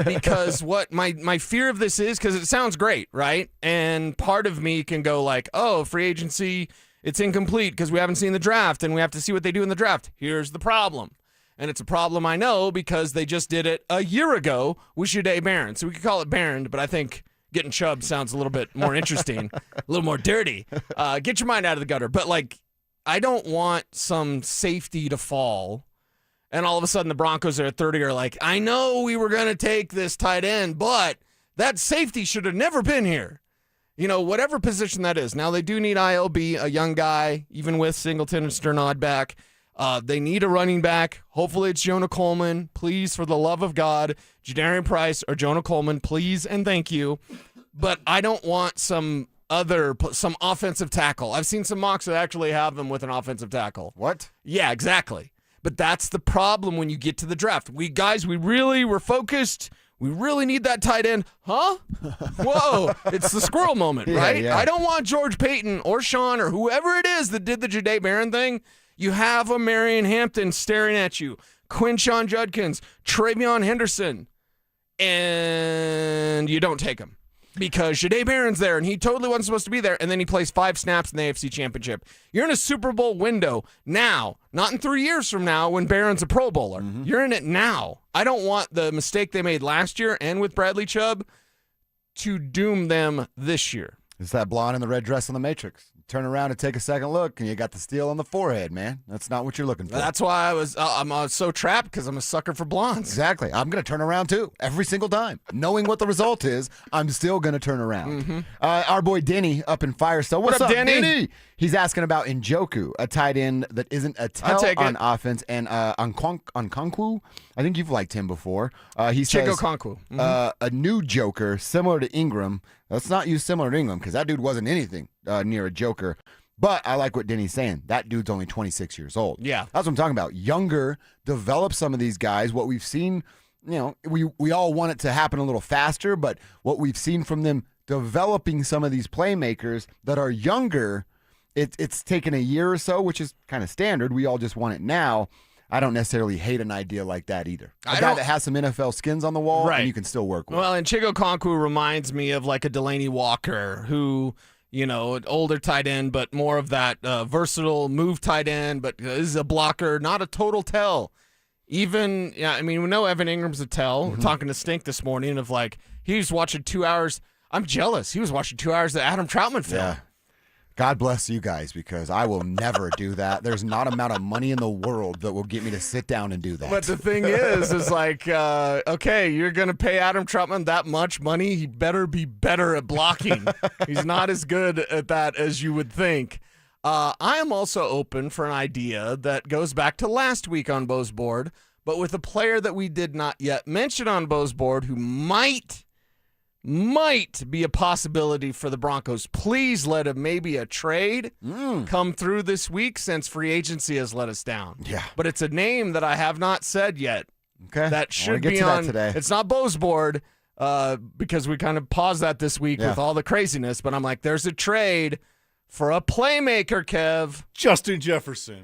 because what my fear of this is, because it sounds great, right? And part of me can go like, oh, free agency, it's incomplete because we haven't seen the draft and we have to see what they do in the draft. Here's the problem. And it's a problem I know because they just did it a year ago with Jahdae Barron. So we could call it Barron, but I think getting chubbed sounds a little bit more interesting, a little more dirty. Get your mind out of the gutter. But, I don't want some safety to fall. And all of a sudden the Broncos are at 30 are like, I know we were going to take this tight end, but that safety should have never been here. Whatever position that is. Now they do need ILB, a young guy, even with Singleton and Sternod back. They need a running back. Hopefully it's Jonah Coleman. Please, for the love of God, Jadarian Price or Jonah Coleman, please and thank you. But I don't want some offensive tackle. I've seen some mocks that actually have them with an offensive tackle. What? Yeah, exactly. But that's the problem when you get to the draft. We're focused. We really need that tight end. Huh? Whoa. It's the squirrel moment, right? Yeah. I don't want George Payton or Sean or whoever it is that did the Jahdae Barron thing. You have a Marion Hampton staring at you, Quinshon Judkins, Travion Henderson, and you don't take him. Because Jahdae Barron's there, and he totally wasn't supposed to be there, and then he plays 5 snaps in the AFC Championship. You're in a Super Bowl window now, not in 3 years from now when Barron's a Pro Bowler. Mm-hmm. You're in it now. I don't want the mistake they made last year and with Bradley Chubb to doom them this year. It's that blonde in the red dress on the Matrix. Turn around and take a second look, and you got the steel on the forehead, man. That's not what you're looking for. That's why I'm so trapped, because I'm a sucker for blondes. Exactly. I'm going to turn around, too, every single time. Knowing what the result is, I'm still going to turn around. Mm-hmm. Our boy Denny up in Firestone. What's up, Denny? He's asking about Njoku, a tight end that isn't a tell on offense, and Okonkwo. I think you've liked him before. He says Okonkwo. A new Joker, similar to Ingram. Let's not use similar to Ingram, because that dude wasn't anything near a Joker. But I like what Denny's saying. That dude's only 26 years old. Yeah. That's what I'm talking about. Younger, develop some of these guys. What we've seen, we all want it to happen a little faster, but what we've seen from them developing some of these playmakers that are younger, it's taken a year or so, which is kind of standard. We all just want it now. I don't necessarily hate an idea like that either. A guy that has some NFL skins on the wall and you can still work with. Well, and Okonkwo reminds me of like a Delaney Walker who, an older tight end, but more of that versatile move tight end, but is a blocker, not a total tell. We know Evan Ingram's a tell. Mm-hmm. We're talking to Stink this morning of he was watching 2 hours. I'm jealous. He was watching 2 hours of Adam Troutman film. Yeah. God bless you guys, because I will never do that. There's not an amount of money in the world that will get me to sit down and do that. But the thing is okay, you're going to pay Adam Troutman that much money. He better be better at blocking. He's not as good at that as you would think. I am also open for an idea that goes back to last week on Bo's board, but with a player that we did not yet mention on Bo's board who might be a possibility for the Broncos. Please let maybe a trade come through this week, since free agency has let us down. Yeah. But it's a name that I have not said yet. Okay. That should be on today. It's not Bo's board because we kind of paused that this week with all the craziness, but I'm like, there's a trade for a playmaker, Kev. Justin Jefferson.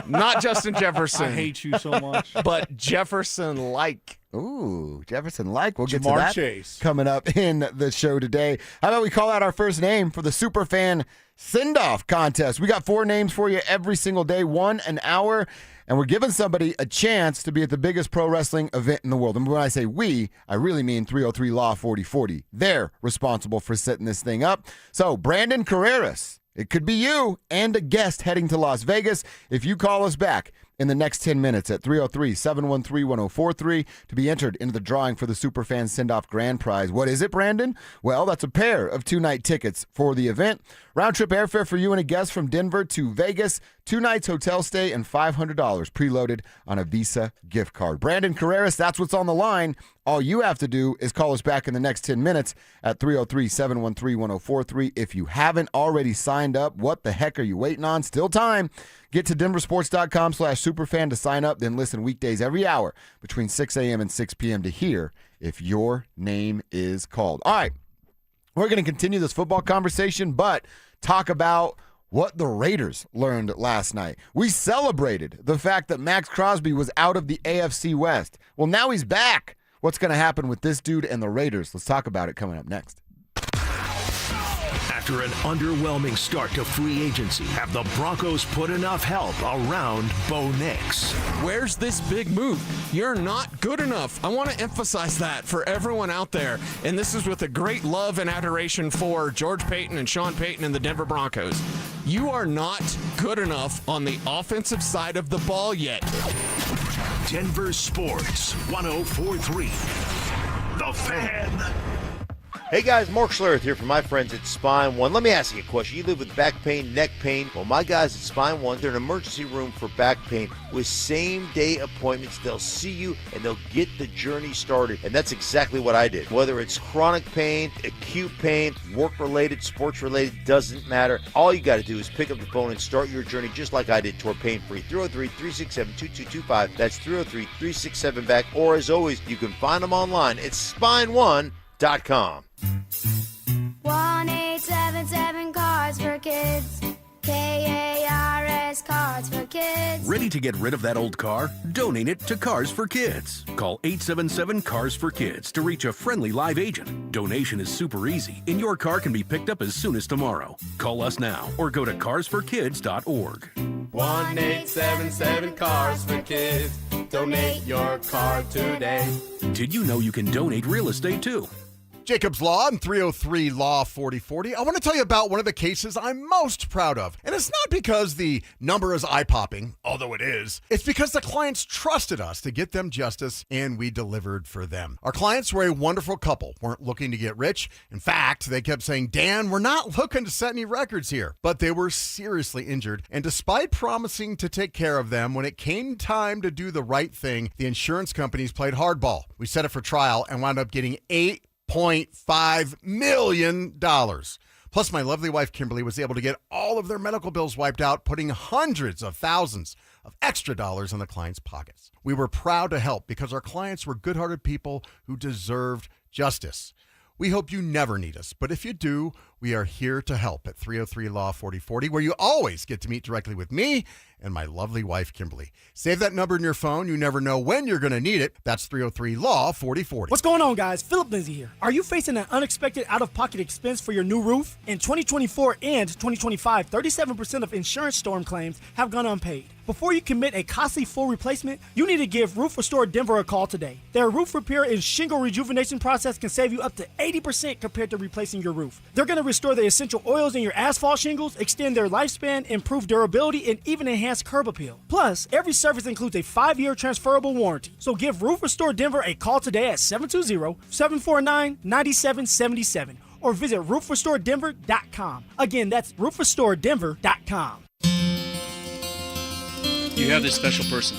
Not Justin Jefferson. I hate you so much. But Jefferson-like. Ooh, Jefferson-like. We'll get Jamar to that Chase coming up in the show today. How about we call out our first name for the Superfan Send-Off Contest? We got 4 names for you every single day, 1 an hour, and we're giving somebody a chance to be at the biggest pro wrestling event in the world. And when I say we, I really mean 303 Law 4040. They're responsible for setting this thing up. So, Brandon Carreras, it could be you and a guest heading to Las Vegas. If you call us back in the next 10 minutes at 303-713-1043 to be entered into the drawing for the Superfan Send-Off Grand Prize. What is it, Brandon? Well, that's a pair of 2-night tickets for the event. Round-trip airfare for you and a guest from Denver to Vegas. 2 nights hotel stay and $500 preloaded on a Visa gift card. Brandon Carreras, that's what's on the line. All you have to do is call us back in the next 10 minutes at 303-713-1043. If you haven't already signed up, what the heck are you waiting on? Still time. Get to DenverSports.com/superfan to sign up, then listen weekdays every hour between 6 a.m. and 6 p.m. to hear if your name is called. All right, we're going to continue this football conversation, but talk about what the Raiders learned last night. We celebrated the fact that Max Crosby was out of the AFC West. Well, now he's back. What's going to happen with this dude and the Raiders? Let's talk about it coming up next. After an underwhelming start to free agency, have the Broncos put enough help around Bo Nix? Where's this big move? You're not good enough. I want to emphasize that for everyone out there. And this is with a great love and adoration for George Payton and Sean Payton and the Denver Broncos. You are not good enough on the offensive side of the ball yet. Denver Sports 104.3. The Fan. Hey guys, Mark Schlereth here from my friends at Spine One. Let me ask you a question. You live with back pain, neck pain? Well, my guys at Spine One, they're an emergency room for back pain with same-day appointments. They'll see you and they'll get the journey started. And that's exactly what I did. Whether it's chronic pain, acute pain, work-related, sports-related, doesn't matter. All you got to do is pick up the phone and start your journey just like I did toward pain-free. 303-367-2225. That's 303-367-BACK. Or as always, you can find them online at spineone.com. 1-877 Cars for Kids. KARS Cars for Kids. Ready to get rid of that old car? Donate it to Cars for Kids. Call 877 Cars for Kids to reach a friendly live agent. Donation is super easy, and your car can be picked up as soon as tomorrow. Call us now or go to carsforkids.org. 1-877 Cars for Kids. Donate your car today. Did you know you can donate real estate too? Jacob's Law and 303 Law 4040. I want to tell you about one of the cases I'm most proud of. And it's not because the number is eye-popping, although it is. It's because the clients trusted us to get them justice, and we delivered for them. Our clients were a wonderful couple, weren't looking to get rich. In fact, they kept saying, Dan, we're not looking to set any records here. But they were seriously injured, and despite promising to take care of them, when it came time to do the right thing, the insurance companies played hardball. We set it for trial and wound up getting $8.5 million. Plus, my lovely wife, Kimberly, was able to get all of their medical bills wiped out, putting hundreds of thousands of extra dollars in the clients' pockets. We were proud to help because our clients were good-hearted people who deserved justice. We hope you never need us, but if you do, we are here to help at 303 Law 4040, where you always get to meet directly with me and my lovely wife, Kimberly. Save that number in your phone. You never know when you're going to need it. That's 303 Law 4040. What's going on, guys? Philip Lindsay here. Are you facing an unexpected out-of-pocket expense for your new roof? In 2024 and 2025, 37% of insurance storm claims have gone unpaid. Before you commit a costly full replacement, you need to give Roof Restore Denver a call today. Their roof repair and shingle rejuvenation process can save you up to 80% compared to replacing your roof. They're going to restore the essential oils in your asphalt shingles, extend their lifespan, improve durability, and even enhance curb appeal. Plus, every service includes a 5-year transferable warranty. So give Roof Restore Denver a call today at 720-749-9777 or visit roofrestoredenver.com. Again, that's roofrestoredenver.com. You have this special person.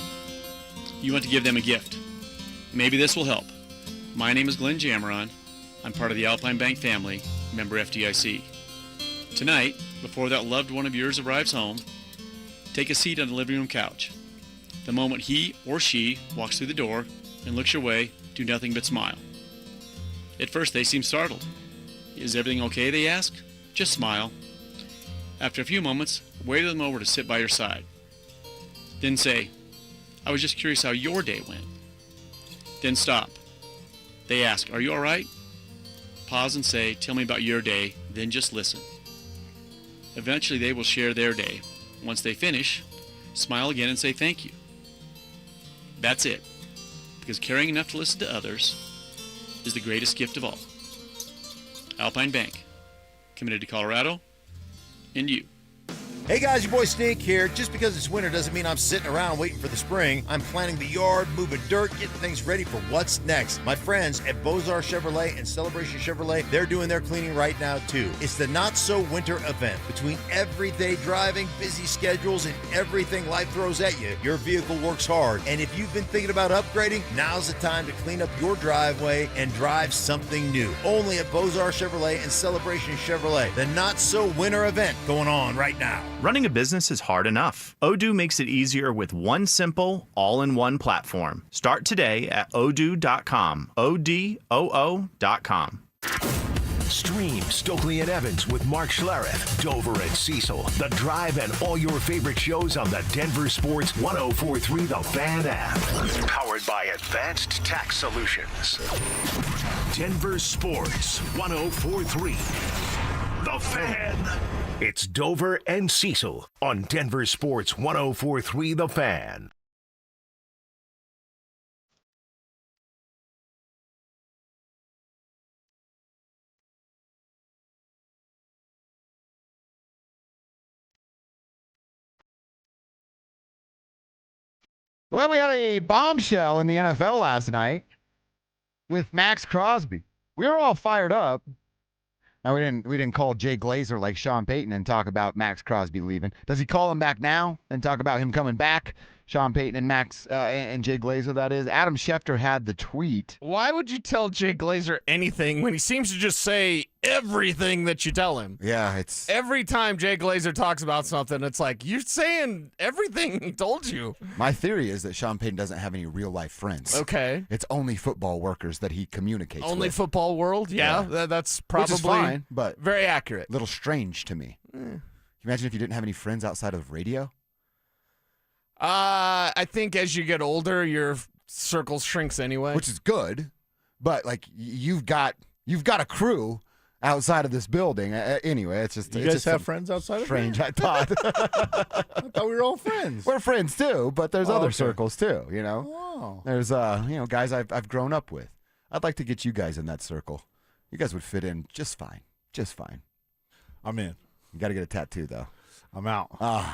You want to give them a gift. Maybe this will help. My name is Glenn Jameron. I'm part of the Alpine Bank family, member FDIC. Tonight, before that loved one of yours arrives home, take a seat on the living room couch. The moment he or she walks through the door and looks your way, do nothing but smile. At first, they seem startled. Is everything okay, they ask? Just smile. After a few moments, wave them over to sit by your side. Then say, I was just curious how your day went. Then stop. They ask, are you all right? Pause and say, tell me about your day, then just listen. Eventually they will share their day. Once they finish, smile again and say thank you. That's it. Because caring enough to listen to others is the greatest gift of all. Alpine Bank, committed to Colorado and you. Hey guys, your boy Stink here. Just because it's winter doesn't mean I'm sitting around waiting for the spring. I'm planning the yard, moving dirt, getting things ready for what's next. My friends at Bozar Chevrolet and Celebration Chevrolet, they're doing their cleaning right now too. It's the Not So Winter event. Between everyday driving, busy schedules, and everything life throws at you, your vehicle works hard. And if you've been thinking about upgrading, now's the time to clean up your driveway and drive something new. Only at Bozar Chevrolet and Celebration Chevrolet. The Not So Winter event going on right now. Running a business is hard enough. Odoo makes it easier with one simple, all-in-one platform. Start today at odoo.com. ODOO.com. Stream Stokely and Evans with Mark Schlereth, Dover and Cecil, The Drive, and all your favorite shows on the Denver Sports 104.3 The Fan app. Powered by Advanced Tax Solutions. Denver Sports 104.3 The Fan. It's Dover and Cecil on Denver Sports 104.3 The Fan. Well, we had a bombshell in the NFL last night with Max Crosby. We were all fired up. Now, we didn't call Jay Glazer like Sean Payton and talk about Max Crosby leaving. Does he call him back now and talk about him coming back? Sean Payton and Max and Jay Glazer, that is. Adam Schefter had the tweet. Why would you tell Jay Glazer anything when he seems to just say everything that you tell him? Yeah, it's... Every time Jay Glazer talks about something, it's like, you're saying everything he told you. My theory is that Sean Payton doesn't have any real-life friends. Okay. It's only football workers that he communicates with. Only football world? Yeah. That's probably Which is fine, but very accurate. A little strange to me. Can you imagine if you didn't have any friends outside of radio? I think as you get older, your circle shrinks anyway. Which is good, but like you've got a crew outside of this building. Anyway, it's just you guys have friends outside strange, of strange, I thought. I thought we were all friends. We're friends too, but there's other okay. circles too, you know. Oh. There's guys I've grown up with. I'd like to get you guys in that circle. You guys would fit in just fine. Just fine. I'm in. You got to get a tattoo though. I'm out.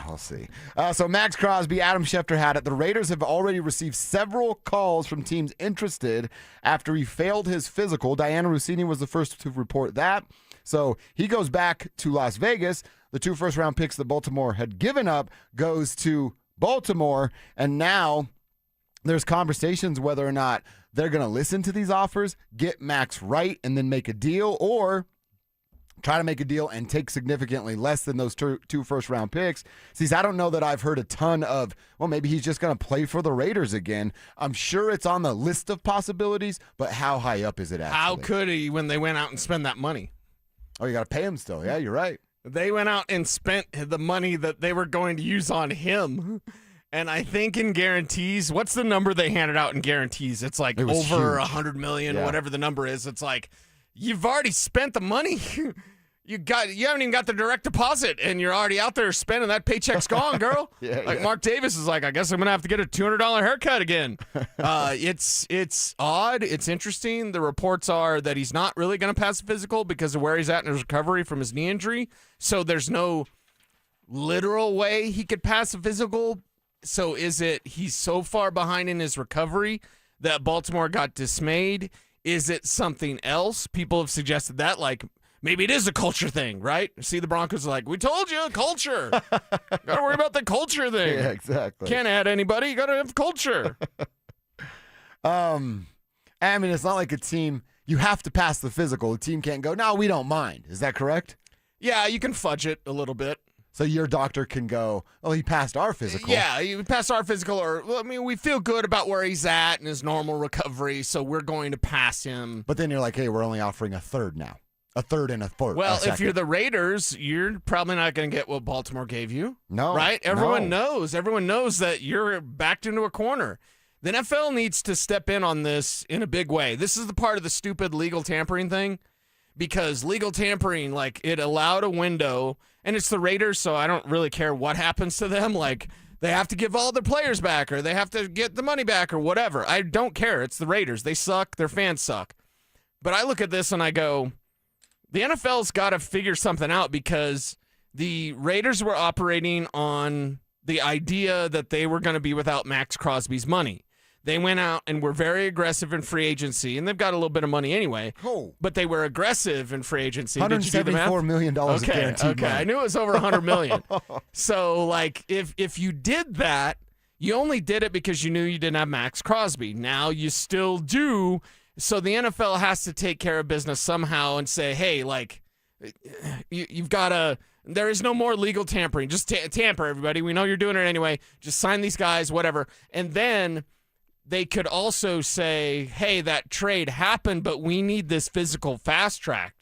We'll see. So Max Crosby, Adam Schefter had it. The Raiders have already received several calls from teams interested after he failed his physical. Diana Rossini was the first to report that. So he goes back to Las Vegas. The 2 first-round picks that Baltimore had given up goes to Baltimore. And now there's conversations whether or not they're going to listen to these offers, get Max right, and then make a deal, or try to make a deal and take significantly less than those 2 first-round picks. See, I don't know that I've heard a ton of, well, maybe he's just going to play for the Raiders again. I'm sure it's on the list of possibilities, but how high up is it actually? How could he when they went out and spent that money? Oh, you got to pay him still. Yeah, you're right. They went out and spent the money that they were going to use on him. And I think in guarantees, what's the number they handed out in guarantees? It's like over $100 million, whatever the number is. It's like, you've already spent the money. You haven't even got the direct deposit, and you're already out there spending. That paycheck's gone, girl. Mark Davis is like, I guess I'm gonna have to get a $200 haircut again. It's odd. It's interesting. The reports are that he's not really gonna pass the physical because of where he's at in his recovery from his knee injury. So there's no literal way he could pass a physical. So is it he's so far behind in his recovery that Baltimore got dismayed? Is it something else? People have suggested that, like, maybe it is a culture thing, right? See, the Broncos are like, we told you, culture. Got to worry about the culture thing. Yeah, exactly. Can't add anybody. You got to have culture. I mean, it's not like a team, you have to pass the physical. The team can't go, no, we don't mind. Is that correct? Yeah, you can fudge it a little bit. So your doctor can go, oh, he passed our physical. Yeah, he passed our physical, or, well, I mean, we feel good about where he's at in his normal recovery, so we're going to pass him. But then you're like, hey, we're only offering a third now. A third and a fourth. Well, if you're the Raiders, you're probably not going to get what Baltimore gave you. No. Right? Everyone knows. Everyone knows that you're backed into a corner. The NFL needs to step in on this in a big way. This is the part of the stupid legal tampering thing, because legal tampering, like, it allowed a window, and it's the Raiders, so I don't really care what happens to them. Like, they have to give all their players back, or they have to get the money back, or whatever. I don't care. It's the Raiders. They suck. Their fans suck. But I look at this and I go, the NFL's got to figure something out, because the Raiders were operating on the idea that they were going to be without Max Crosby's money. They went out and were very aggressive in free agency, and they've got a little bit of money anyway. But they were aggressive in free agency. $174 million of guaranteed money. I knew it was over $100 million. So, like, if you did that, you only did it because you knew you didn't have Max Crosby. Now you still do. So the NFL has to take care of business somehow and say, hey, like, you've got to. There is no more legal tampering. Just tamper, everybody. We know you're doing it anyway. Just sign these guys, whatever. And then they could also say, hey, that trade happened, but we need this physical fast track.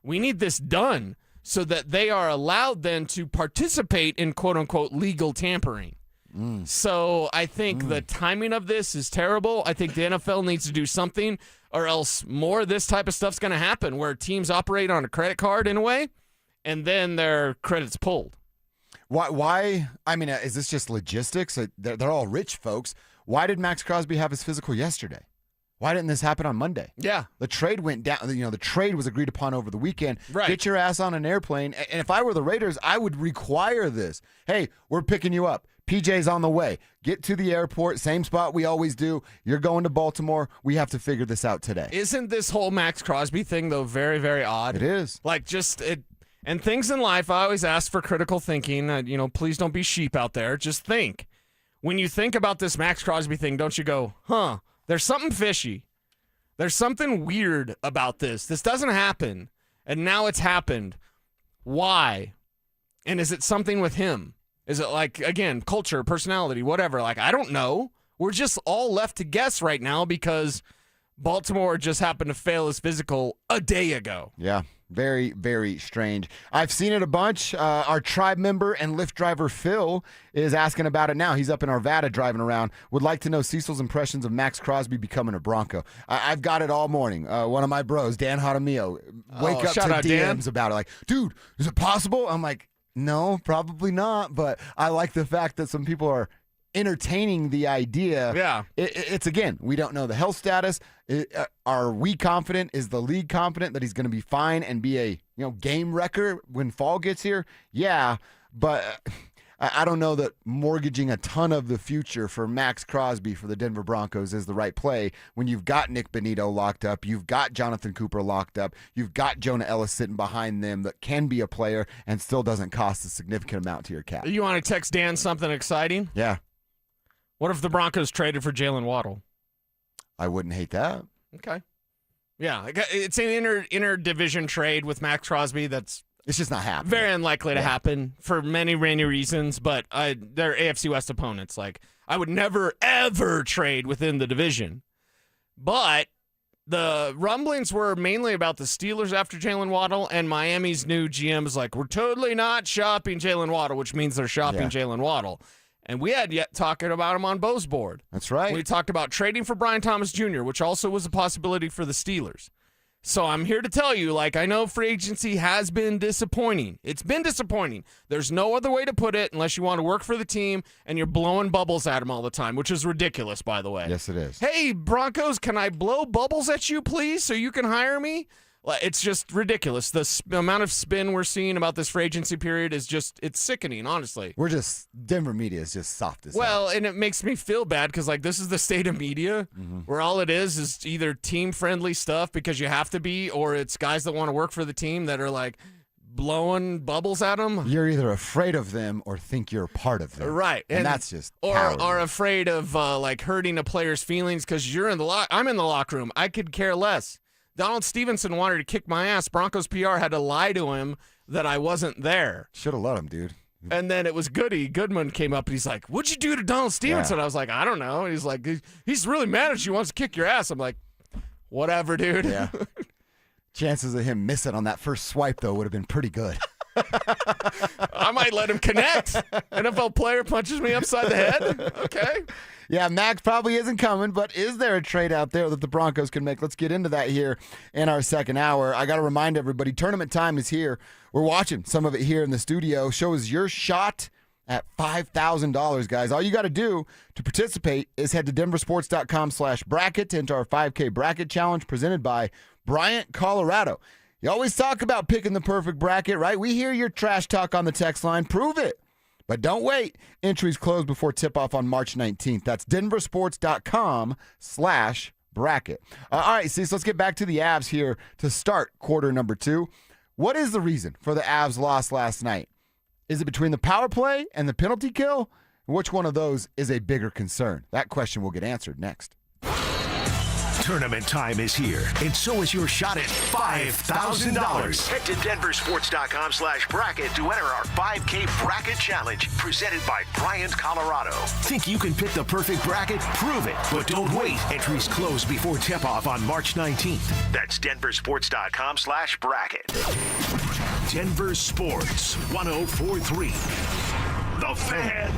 We need this done so that they are allowed then to participate in quote-unquote legal tampering. So I think the timing of this is terrible. I think the NFL needs to do something, or else more of this type of stuff's going to happen where teams operate on a credit card in a way, and then their credit's pulled. Why? I mean, is this just logistics? They're all rich folks. Why did Max Crosby have his physical yesterday? Why didn't this happen on Monday? Yeah. The trade went down. The trade was agreed upon over the weekend. Right. Get your ass on an airplane. And if I were the Raiders, I would require this. Hey, we're picking you up. PJ's on the way. Get to the airport, same spot we always do. You're going to Baltimore. We have to figure this out today. Isn't this whole Max Crosby thing, though, very, very odd? It is. Like, just it. And things in life, I always ask for critical thinking. Please don't be sheep out there. Just think. When you think about this Max Crosby thing, don't you go, there's something fishy. There's something weird about this. This doesn't happen, and now it's happened. Why? And is it something with him? Is it like, again, culture, personality, whatever? Like, I don't know. We're just all left to guess right now because Baltimore just happened to fail his physical a day ago. Yeah, very, very strange. I've seen it a bunch. Our tribe member and Lyft driver Phil is asking about it now. He's up in Arvada driving around. Would like to know Cecil's impressions of Max Crosby becoming a Bronco. I've got it all morning. One of my bros, Dan Jaramillo, wake up to DMs about it. Like, dude, is it possible? I'm like, no, probably not. But I like the fact that some people are entertaining the idea. Yeah. It's again, we don't know the health status. Are we confident? Is the league confident that he's going to be fine and be a game wrecker when fall gets here? Yeah, but I don't know that mortgaging a ton of the future for Max Crosby for the Denver Broncos is the right play when you've got Nick Bonito locked up, you've got Jonathan Cooper locked up, you've got Jonah Ellis sitting behind them that can be a player and still doesn't cost a significant amount to your cap. You want to text Dan something exciting? Yeah. What if the Broncos traded for Jalen Waddle? I wouldn't hate that. Okay. Yeah, it's an inter-division trade with Max Crosby it's just not happening. Very unlikely to happen for many reasons, but they're AFC West opponents. Like, I would never, ever trade within the division. But the rumblings were mainly about the Steelers after Jalen Waddle, and Miami's new GM is like, we're totally not shopping Jalen Waddle, which means they're shopping Jalen Waddle. And we had yet talking about him on Bo's board. That's right. We talked about trading for Brian Thomas Jr., which also was a possibility for the Steelers. So I'm here to tell you, like, I know free agency has been disappointing. It's been disappointing. There's no other way to put it unless you want to work for the team and you're blowing bubbles at them all the time, which is ridiculous, by the way. Yes, it is. Hey, Broncos, can I blow bubbles at you, please, so you can hire me? It's just ridiculous. The amount of spin we're seeing about this free agency period is it's sickening, honestly. Denver media is just soft as hell. And it makes me feel bad because, like, this is the state of media where all it is either team-friendly stuff because you have to be, or it's guys that want to work for the team that are, like, blowing bubbles at them. You're either afraid of them or think you're a part of them. Right. And that's just Or are afraid of, like, hurting a player's feelings because you're in the I'm in the locker room. I could care less. Donald Stevenson wanted to kick my ass. Broncos PR had to lie to him that I wasn't there. Should have let him, dude. And then it was Goodman came up and he's like, what'd you do to Donald Stevenson? Yeah. I was like, I don't know. And he's like, he's really mad at you, wants to kick your ass. I'm like, whatever, dude. Yeah. Chances of him missing on that first swipe, though, would have been pretty good. I might let him connect. NFL player punches me upside the head. Okay. Yeah, Max probably isn't coming, but is there a trade out there that the Broncos can make? Let's get into that here in our second hour. I got to remind everybody, tournament time is here. We're watching some of it here in the studio. Show us your shot at $5,000, guys. All you got to do to participate is head to DenverSports.com/bracket to enter our 5K bracket challenge presented by Bryant, Colorado. You always talk about picking the perfect bracket, right? We hear your trash talk on the text line. Prove it. But don't wait. Entries close before tip-off on March 19th. That's DenverSports.com/bracket. All right, Cecil, let's get back to the Avs here to start quarter number 2. What is the reason for the Avs' loss last night? Is it between the power play and the penalty kill? Which one of those is a bigger concern? That question will get answered next. Tournament time is here, and so is your shot at $5,000. Head to DenverSports.com/bracket to enter our 5K Bracket Challenge, presented by Bryant, Colorado. Think you can pick the perfect bracket? Prove it, but don't wait. Entries close before tip-off on March 19th. That's DenverSports.com/bracket. Denver Sports 104.3. The Fan.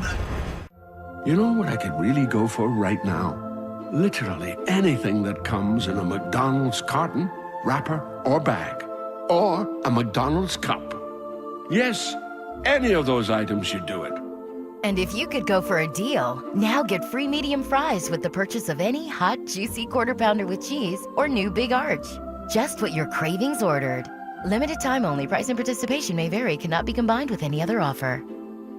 You know what I could really go for right now? Literally anything that comes in a McDonald's carton, wrapper, or bag. Or a McDonald's cup. Yes, any of those items should do it. And if you could go for a deal, now get free medium fries with the purchase of any hot, juicy Quarter Pounder with cheese or new Big Arch. Just what your cravings ordered. Limited time only. Price and participation may vary. Cannot be combined with any other offer.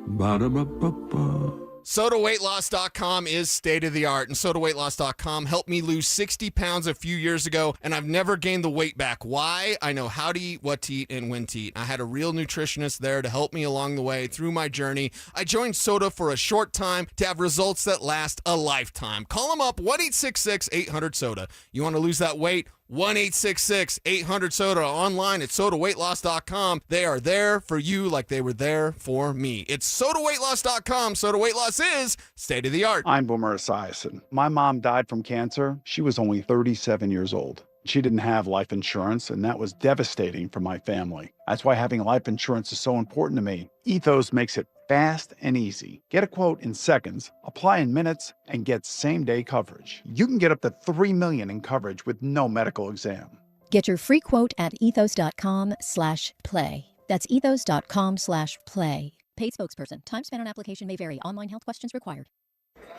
Ba-da-ba-ba-ba. SodaWeightLoss.com is state-of-the-art, and SodaWeightLoss.com helped me lose 60 pounds a few years ago, and I've never gained the weight back. Why? I know how to eat, what to eat, and when to eat. I had a real nutritionist there to help me along the way through my journey. I joined Soda for a short time to have results that last a lifetime. Call them up, 1-866-800-SODA. You want to lose that weight? 1-866-800-SODA. Online at SodaWeightLoss.com. They are there for you like they were there for me. It's SodaWeightLoss.com. Soda Weight Loss is state-of-the-art. I'm Boomer Esiason. My mom died from cancer. She was only 37 years old. She didn't have life insurance, and that was devastating for my family. That's why having life insurance is so important to me. Ethos makes it fast and easy. Get a quote in seconds, apply in minutes, and get same-day coverage. You can get up to $3 million in coverage with no medical exam. Get your free quote at ethos.com/play. That's ethos.com/play. Paid spokesperson. Time spent on application may vary. Online health questions required.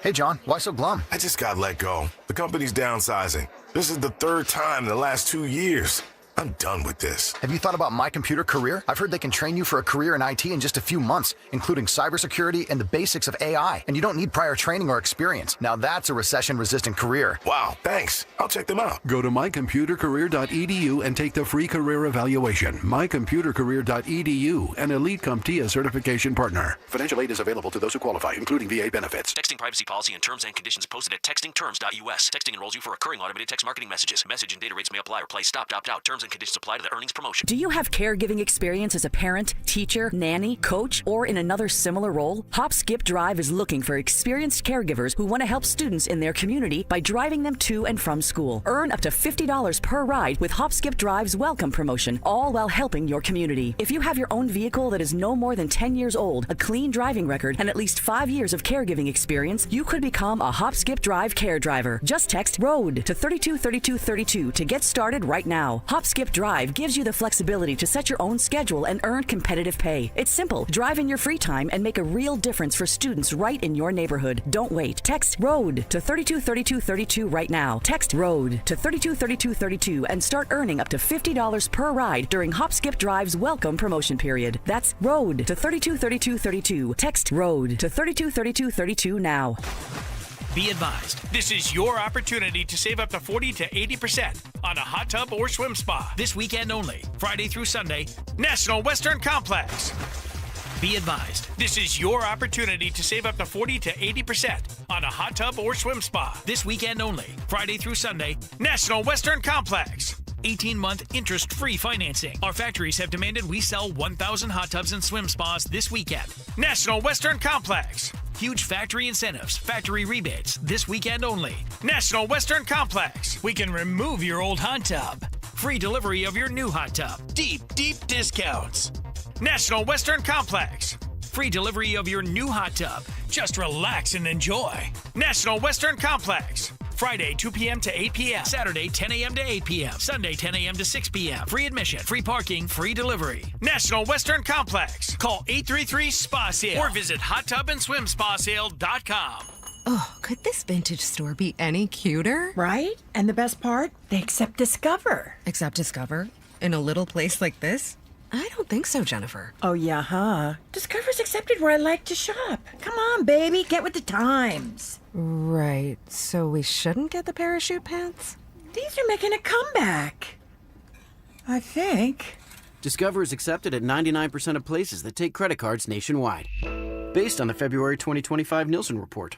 Hey, John, why so glum? I just got let go. The company's downsizing. This is the third time in the last 2 years. I'm done with this. Have you thought about My Computer Career? I've heard they can train you for a career in IT in just a few months, including cybersecurity and the basics of AI. And you don't need prior training or experience. Now that's a recession-resistant career. Wow, thanks. I'll check them out. Go to mycomputercareer.edu and take the free career evaluation. mycomputercareer.edu, an Elite CompTIA certification partner. Financial aid is available to those who qualify, including VA benefits. Texting privacy policy and terms and conditions posted at textingterms.us. Texting enrolls you for recurring automated text marketing messages. Message and data rates may apply. Replace stop, opt out. Terms and conditions apply to the earnings promotion. Do you have caregiving experience as a parent, teacher, nanny, coach, or in another similar role? Hop Skip Drive is looking for experienced caregivers who want to help students in their community by driving them to and from school. Earn up to $50 per ride with Hop Skip Drive's welcome promotion, all while helping your community. If you have your own vehicle that is no more than 10 years old, a clean driving record, and at least 5 years of caregiving experience, you could become a Hop Skip Drive care driver. Just text ROAD to 323232 to get started right now. Hop Skip Drive gives you the flexibility to set your own schedule and earn competitive pay. It's simple. Drive in your free time and make a real difference for students right in your neighborhood. Don't wait. Text ROAD to 323232 right now. Text ROAD to 323232 and start earning up to $50 per ride during Hop Skip Drive's welcome promotion period. That's ROAD to 323232. Text ROAD to 323232 now. Be advised, this is your opportunity to save up to 40 to 80% on a hot tub or swim spa. This weekend only, Friday through Sunday, National Western Complex. Be advised, this is your opportunity to save up to 40 to 80% on a hot tub or swim spa. This weekend only, Friday through Sunday, National Western Complex. 18-month interest-free financing. Our factories have demanded we sell 1,000 hot tubs and swim spas this weekend. National Western Complex. Huge factory incentives, factory rebates, this weekend only. National Western Complex. We can remove your old hot tub. Free delivery of your new hot tub. Deep, deep discounts. National Western Complex. Free delivery of your new hot tub. Just relax and enjoy. National Western Complex. Friday, 2 p.m. to 8 p.m. Saturday, 10 a.m. to 8 p.m. Sunday, 10 a.m. to 6 p.m. Free admission, free parking, free delivery. National Western Complex. Call 833-SPA-SALE or visit hottubandSwimSpaSale.com. Oh, could this vintage store be any cuter? Right? And the best part? They accept Discover. Accept Discover? In a little place like this? I don't think so, Jennifer. Oh, yeah, huh? Discover's accepted where I like to shop. Come on, baby, get with the times. Right, so we shouldn't get the parachute pants? These are making a comeback. I think. Discover is accepted at 99% of places that take credit cards nationwide. Based on the February 2025 Nielsen report.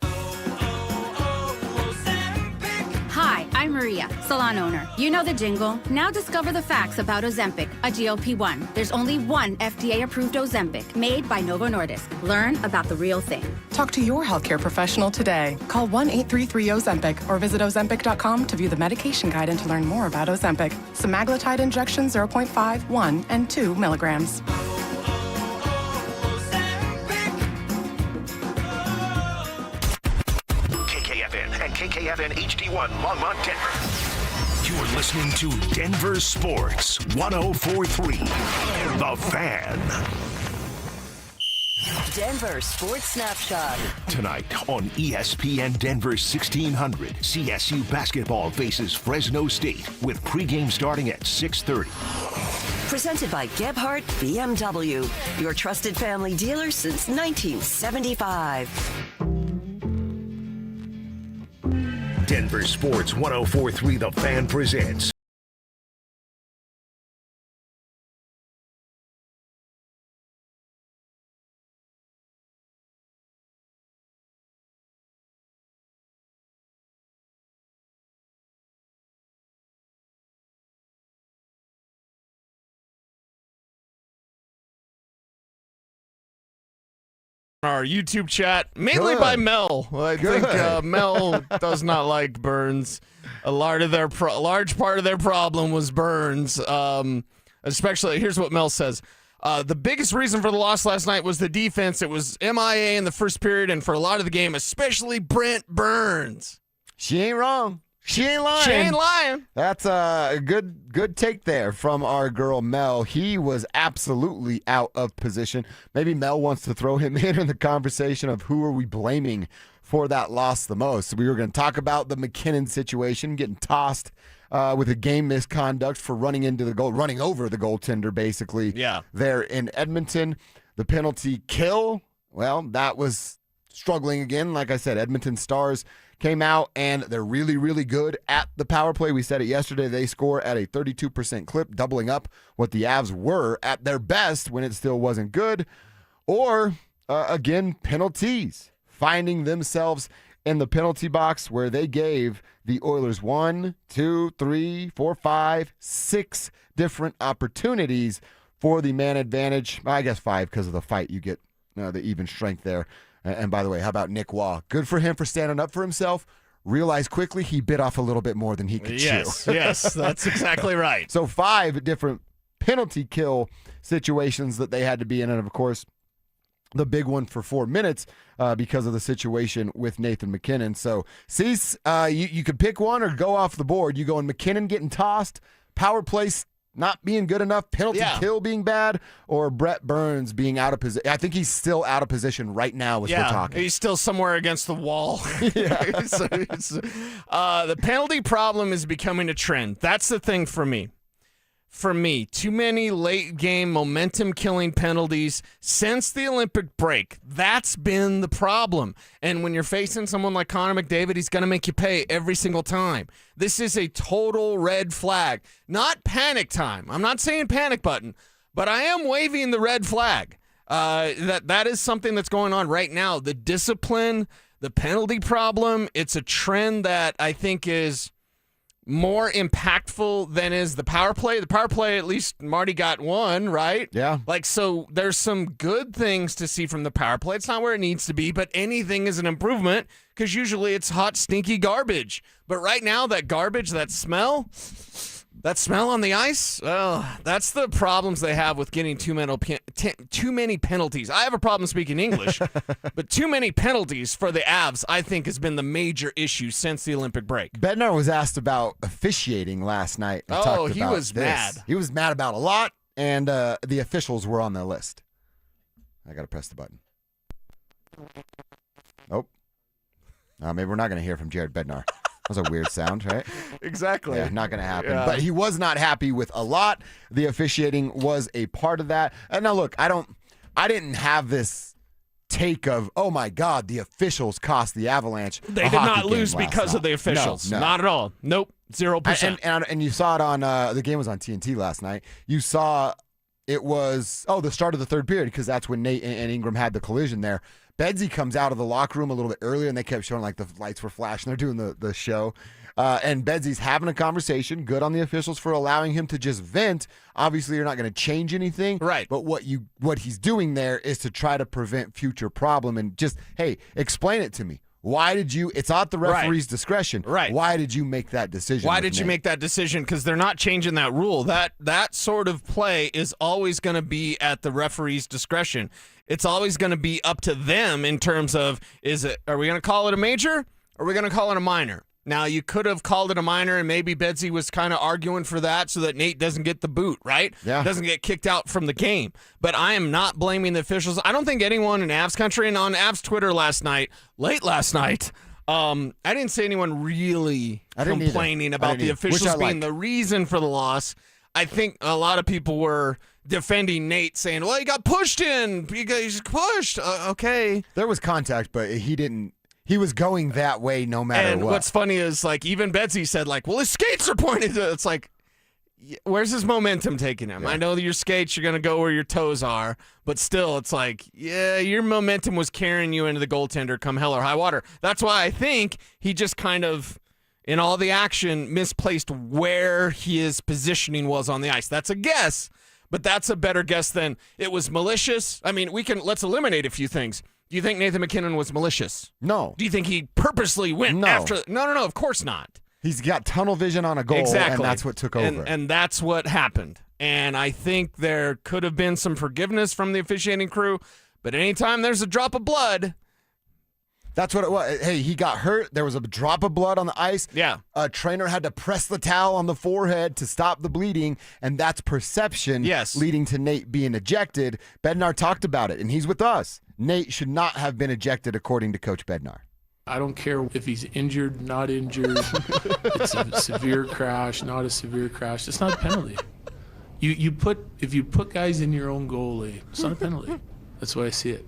Hi, I'm Maria, salon owner. You know the jingle. Now discover the facts about Ozempic, a GLP-1. There's only one FDA-approved Ozempic, made by Novo Nordisk. Learn about the real thing. Talk to your healthcare professional today. Call 1-833-OZEMPIC or visit Ozempic.com to view the medication guide and to learn more about Ozempic. Semaglutide injection 0.5, 1, and 2 milligrams. And KKFN HD1 Longmont, Denver. You're listening to Denver Sports 104.3. The Fan. Denver Sports Snapshot. Tonight on ESPN Denver 1600, CSU basketball faces Fresno State with pregame starting at 6:30. Presented by Gebhardt BMW, your trusted family dealer since 1975. Denver Sports 104.3 The Fan presents our YouTube chat, mainly by Mel. I think Mel does not like Burns. A large part of their problem was Burns. Especially, here's what Mel says. The biggest reason for the loss last night was the defense. It was MIA in the first period and for a lot of the game, especially Brent Burns. She ain't wrong. She ain't lying. She ain't lying. That's a good take there from our girl Mel. He was absolutely out of position. Maybe Mel wants to throw him in the conversation of who are we blaming for that loss the most. We were going to talk about the McKinnon situation, getting tossed with a game misconduct for running over the goaltender, basically. Yeah. There in Edmonton. The penalty kill, well, that was struggling again. Like I said, Edmonton Stars came out, and they're really, really good at the power play. We said it yesterday. They score at a 32% clip, doubling up what the Avs were at their best when it still wasn't good. Or, again, penalties, finding themselves in the penalty box where they gave the Oilers 1, 2, 3, 4, 5, 6 different opportunities for the man advantage. I guess 5 because of the fight. You get the even strength there. And by the way, how about Nick Waugh? Good for him for standing up for himself. Realized quickly he bit off a little bit more than he could chew. Yes, that's exactly right. So 5 different penalty kill situations that they had to be in. And, of course, the big one for 4 minutes because of the situation with Nathan McKinnon. So, Cecil, you could pick one or go off the board. You go in McKinnon getting tossed, power play not being good enough, penalty kill being bad, or Brett Burns being out of position. I think he's still out of position right now as we're talking. He's still somewhere against the wall. The penalty problem is becoming a trend. That's the thing for me. For me, too many late-game momentum-killing penalties since the Olympic break. That's been the problem. And when you're facing someone like Connor McDavid, he's going to make you pay every single time. This is a total red flag. Not panic time. I'm not saying panic button, but I am waving the red flag. That is something that's going on right now. The discipline, the penalty problem, it's a trend that I think is more impactful than is the power play. The power play, at least Marty got one, right? Yeah. So there's some good things to see from the power play. It's not where it needs to be, but anything is an improvement because usually it's hot, stinky garbage. But right now, that garbage, that smell on the ice, that's the problems they have with getting too many penalties. I have a problem speaking English, but too many penalties for the Avs, I think, has been the major issue since the Olympic break. Bednar was asked about officiating last night. He was mad. He was mad about a lot, and the officials were on the list. I got to press the button. Nope. Maybe we're not going to hear from Jared Bednar. That was a weird sound, right? Exactly. Yeah, not going to happen. Yeah. But he was not happy with a lot. The officiating was a part of that. And now, look, I didn't have this take of, oh, my God, the officials cost the Avalanche They did not lose because of the officials. No. Not at all. Nope. 0%. And you saw it on the game was on TNT last night. You saw it was the start of the third period because that's when Nate and Ingram had the collision there. Bedsy comes out of the locker room a little bit earlier, and they kept showing like the lights were flashing. They're doing the show. And Bedsy's having a conversation. Good on the officials for allowing him to just vent. Obviously, you're not going to change anything. Right. But what he's doing there is to try to prevent future problem and just, hey, explain it to me. Why did you? It's at the referee's discretion. Right. Why did you make that decision? Why did you make that decision? Because they're not changing that rule. That sort of play is always going to be at the referee's discretion. It's always going to be up to them in terms of, are we going to call it a major or are we going to call it a minor? Now, you could have called it a minor, and maybe Bedsy was kind of arguing for that so that Nate doesn't get the boot, right? Yeah. Doesn't get kicked out from the game. But I am not blaming the officials. I don't think anyone in Avs country and on Avs Twitter late last night, I didn't see anyone really complaining about the officials being the reason for the loss. I think a lot of people were defending Nate, saying, well, he got pushed in. He's pushed. Okay. There was contact, but he didn't. He was going that way no matter and what. What's funny is, like, even Bedsy said, like, well, his skates are pointed to. It's like, where's his momentum taking him? Yeah. I know that your skates are going to go where your toes are, but still, it's like, yeah, your momentum was carrying you into the goaltender come hell or high water. That's why I think he just kind of, in all the action, misplaced where his positioning was on the ice. That's a guess, but that's a better guess than it was malicious. I mean, let's eliminate a few things. Do you think Nathan MacKinnon was malicious? No. Do you think he purposely went after? No, of course not. He's got tunnel vision on a goal, exactly. and that's what took over. And that's what happened. And I think there could have been some forgiveness from the officiating crew, but anytime there's a drop of blood, that's what it was. Hey, he got hurt. There was a drop of blood on the ice. Yeah. A trainer had to press the towel on the forehead to stop the bleeding, and that's perception leading to Nate being ejected. Bednar talked about it, and he's with us. Nate should not have been ejected, according to Coach Bednar. I don't care if he's injured, not injured. It's a severe crash, not a severe crash. It's not a penalty. If you put guys in your own goalie, it's not a penalty. That's the way I see it.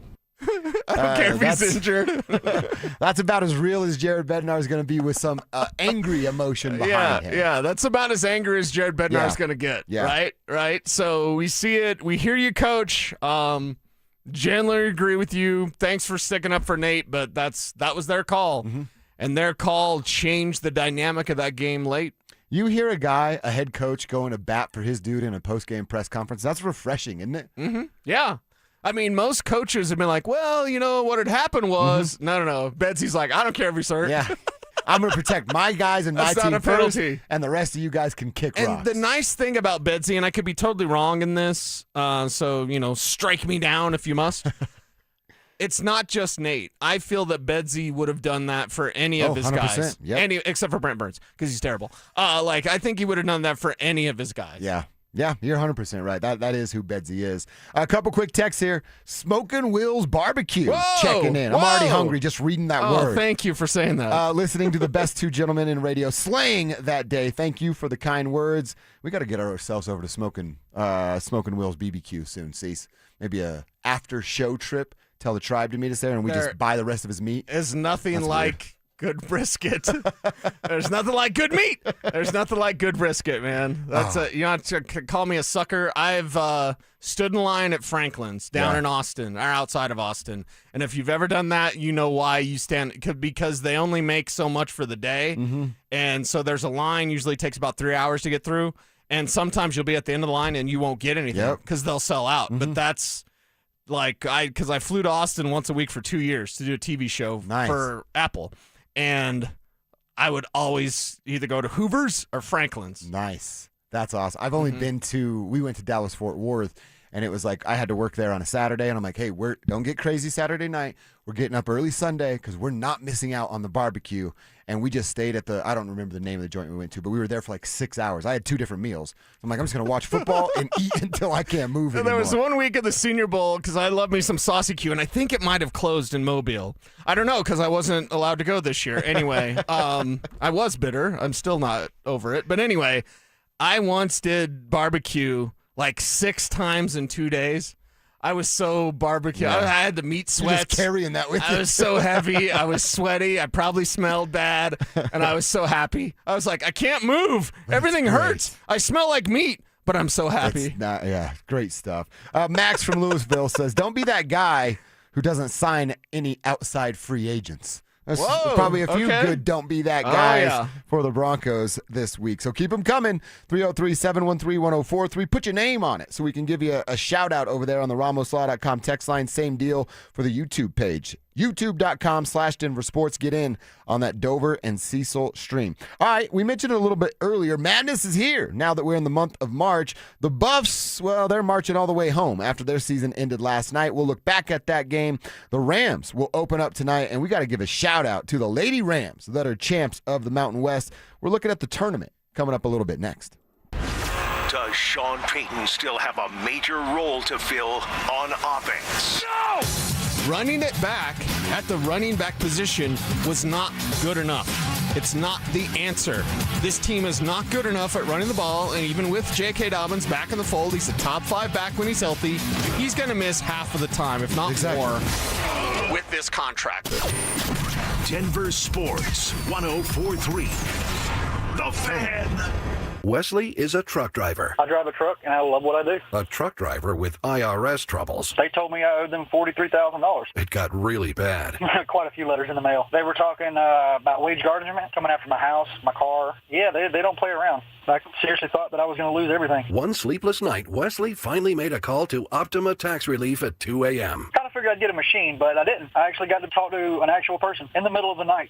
I don't care if he's injured. That's about as real as Jared Bednar is going to be with some angry emotion behind him. Yeah, that's about as angry as Jared Bednar is going to get. Yeah. Right. So we see it. We hear you, Coach. Generally agree with you. Thanks for sticking up for Nate, but that was their call, and their call changed the dynamic of that game late. You hear a head coach, going to bat for his dude in a post-game press conference. That's refreshing, isn't it? Mm-hmm. Yeah. I mean, most coaches have been like, well, you know, what had happened was, no. Bedsy's like, I don't care if he's hurt. Yeah. I'm going to protect my guys and my That's team not a first, penalty. and the rest of you guys can kick And rocks. the nice thing about Bedsy, and I could be totally wrong in this, so, strike me down if you must. It's not just Nate. I feel that Bedsy would have done that for any of his 100%. guys. Yep. Except for Brent Burns, because he's terrible. I think he would have done that for any of his guys. Yeah, you're 100% right. That is who Bedsy is. A couple quick texts here. Smokin' Will's Barbecue checking in. I'm already hungry just reading that word. Thank you for saying that. Listening to the best two gentlemen in radio slaying that day. Thank you for the kind words. We got to get ourselves over to Smokin' Will's BBQ soon, Cease. Maybe a after show trip. Tell the tribe to meet us there, and we just buy the rest of his meat. Is nothing That's like weird. good brisket. There's nothing like good meat. There's nothing like good brisket, man. That's you want to call me a sucker? I've stood in line at Franklin's down in Austin or outside of Austin, and if you've ever done that, you know why you stand, because they only make so much for the day, and so there's a line. Usually takes about 3 hours to get through, and sometimes you'll be at the end of the line and you won't get anything because they'll sell out. But that's because I flew to Austin once a week for 2 years to do a TV show for Apple. And I would always either go to Hoover's or Franklin's. Nice. That's awesome. I've only been we went to Dallas-Fort Worth, and it was like I had to work there on a Saturday, and I'm like, hey, don't get crazy Saturday night. We're getting up early Sunday because we're not missing out on the barbecue. and we just stayed at I don't remember the name of the joint we went to, but we were there for like 6 hours. I had 2 different meals. I'm like, I'm just going to watch football and eat until I can't move anymore. There was one week at the Senior Bowl because I love me some Saucy Q, and I think it might have closed in Mobile. I don't know because I wasn't allowed to go this year. Anyway, I was bitter. I'm still not over it. But anyway, I once did barbecue like 6 times in 2 days. I was so barbecue. Yeah. I had the meat You're sweats. just carrying that with you. I was so heavy. I was sweaty. I probably smelled bad, and I was so happy. I was like, I can't move. Everything hurts. I smell like meat, but I'm so happy. Great stuff. Max from Louisville says, don't be that guy who doesn't sign any outside free agents. There's probably a few good don't be that guys for the Broncos this week. So keep them coming. 303-713-1043. Put your name on it so we can give you a shout out over there on the RamosLaw.com text line. Same deal for the YouTube page. YouTube.com/DenverSports. Get in on that Dover and Cecil stream. All right, we mentioned it a little bit earlier. Madness is here now that we're in the month of March. The Buffs, well, they're marching all the way home after their season ended last night. We'll look back at that game. The Rams will open up tonight, and we got to give a shout out to the Lady Rams that are champs of the Mountain West. We're looking at the tournament coming up a little bit next. Does Sean Payton still have a major role to fill on offense? No! Running it back at the running back position was not good enough. It's not the answer. This team is not good enough at running the ball, and even with J.K. Dobbins back in the fold, he's a top 5 back when he's healthy. He's going to miss half of the time, if not more, with this contract. Denver Sports 104.3. The Fan. Wesley is a truck driver. I drive a truck, and I love what I do. A truck driver with IRS troubles. They told me I owed them $43,000. It got really bad. Quite a few letters in the mail. They were talking about wage garnishment coming after my house, my car. Yeah, they don't play around. I seriously thought that I was going to lose everything. One sleepless night, Wesley finally made a call to Optima Tax Relief at 2 a.m. Kind of figured I'd get a machine, but I didn't. I actually got to talk to an actual person in the middle of the night.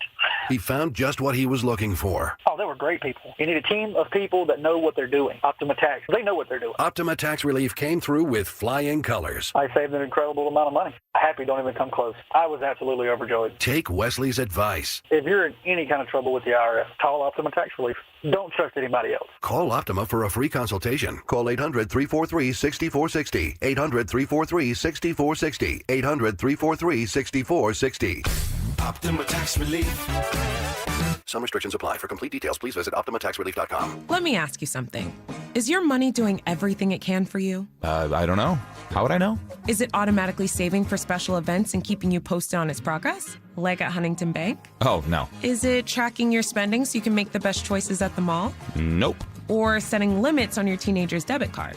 He found just what he was looking for. Oh, they were great people. You need a team of people that know what they're doing. Optima Tax, they know what they're doing. Optima Tax Relief came through with flying colors. I saved an incredible amount of money. Happy don't even come close. I was absolutely overjoyed. Take Wesley's advice. If you're in any kind of trouble with the IRS, call Optima Tax Relief. Don't trust anybody else. Call Optima for a free consultation. Call 800-343-6460. 800-343-6460. 800-343-6460. Optima Tax Relief. Some restrictions apply. For complete details, please visit OptimaTaxRelief.com. Let me ask you something. Is your money doing everything it can for you? I don't know. How would I know? Is it automatically saving for special events and keeping you posted on its progress? Like at Huntington Bank? Oh, no. Is it tracking your spending so you can make the best choices at the mall? Nope. Or setting limits on your teenager's debit card?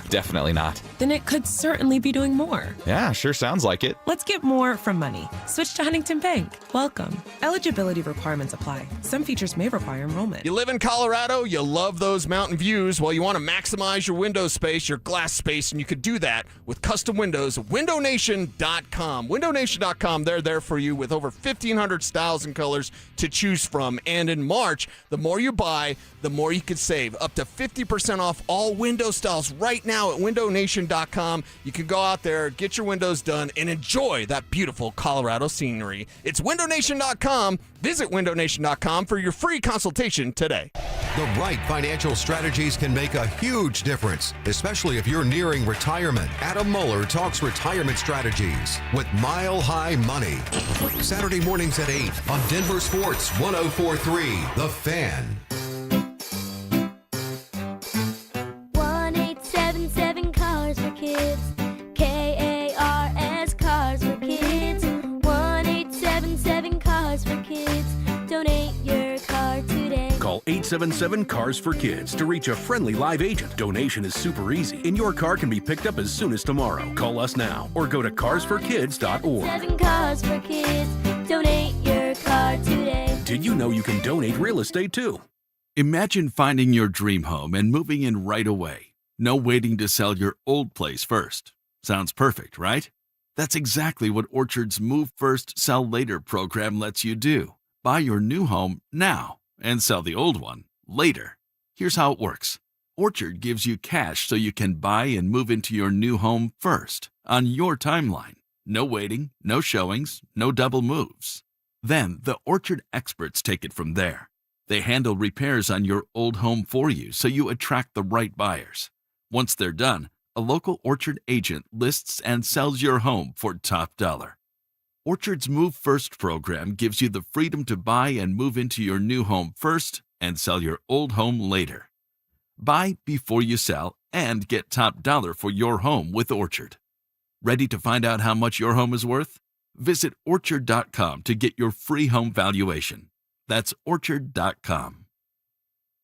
Definitely not. Then it could certainly be doing more. Yeah, sure sounds like it. Let's get more from money. Switch to Huntington Bank. Welcome. Eligibility requirements apply. Some features may require enrollment. You live in Colorado, you love those mountain views. Well, you want to maximize your window space, your glass space, and you could do that with custom windows. WindowNation.com. WindowNation.com, they're there for you with over 1,500 styles and colors to choose from. And in March, the more you buy, the more you could save. Up to 50% off all window styles right now at WindowNation.com. You can go out there, get your windows done, and enjoy that beautiful Colorado scenery. It's WindowNation.com. Visit WindowNation.com for your free consultation today. The right financial strategies can make a huge difference, especially if you're nearing retirement. Adam Mueller talks retirement strategies with Mile High Money. Saturday mornings at 8 on Denver Sports 104.3 The Fan. 1-877 Cars for Kids. KARS Cars for Kids. 1-877 Cars for Kids. Donate your car today. Call 877 Cars for Kids to reach a friendly live agent. Donation is super easy, and your car can be picked up as soon as tomorrow. Call us now or go to carsforkids.org. 7 Cars for Kids. Donate your car today. Did you know you can donate real estate too? Imagine finding your dream home and moving in right away. No waiting to sell your old place first. Sounds perfect, right? That's exactly what Orchard's Move First, Sell Later program lets you do. Buy your new home now and sell the old one later. Here's how it works. Orchard gives you cash so you can buy and move into your new home first on your timeline. No waiting, no showings, no double moves. Then the Orchard experts take it from there. They handle repairs on your old home for you so you attract the right buyers. Once they're done, a local Orchard agent lists and sells your home for top dollar. Orchard's Move First program gives you the freedom to buy and move into your new home first and sell your old home later. Buy before you sell and get top dollar for your home with Orchard. Ready to find out how much your home is worth? Visit Orchard.com to get your free home valuation. That's Orchard.com.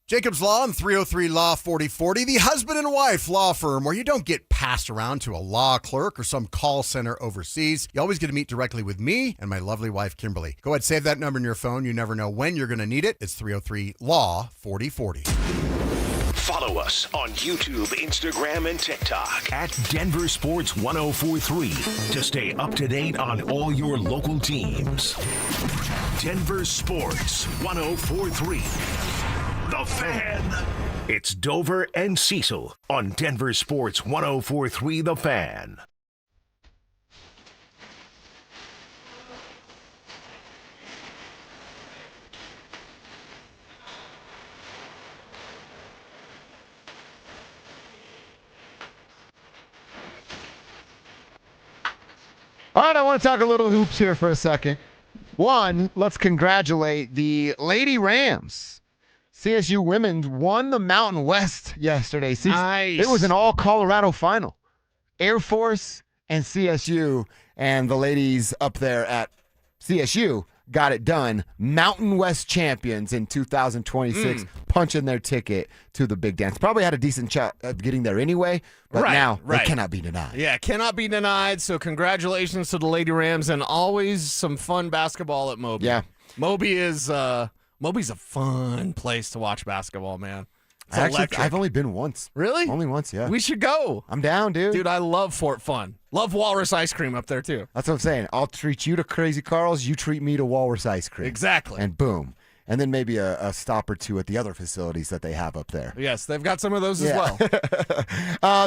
Jacob's Law and 303 Law 4040, the husband and wife law firm where you don't get passed around to a law clerk or some call center overseas. You always get to meet directly with me and my lovely wife, Kimberly. Go ahead, save that number in your phone. You never know when you're going to need it. It's 303 Law 4040. Follow us on YouTube, Instagram, and TikTok at Denver Sports 1043 to stay up to date on all your local teams. Denver Sports 1043. The Fan. It's Dover and Cecil on Denver Sports 1043 The Fan. All right, I want to talk a little hoops here for a second. One, let's congratulate the Lady Rams. CSU women won the Mountain West yesterday. Nice. It was an all-Colorado final. Air Force and CSU, and the ladies up there at CSU got it done. Mountain West champions in 2026, punching their ticket to the big dance. Probably had a decent shot at getting there anyway, but now they cannot be denied. Yeah, cannot be denied. So congratulations to the Lady Rams, and always some fun basketball at Moby. Yeah. Moby's a fun place to watch basketball, man. It's electric. I've only been once. Really? Only once, yeah. We should go. I'm down, dude. Dude, I love Fort Fun. Love Walrus ice cream up there, too. That's what I'm saying. I'll treat you to Crazy Carl's, you treat me to Walrus ice cream. Exactly. And boom. And then maybe a stop or two at the other facilities that they have up there. Yes, they've got some of those as well.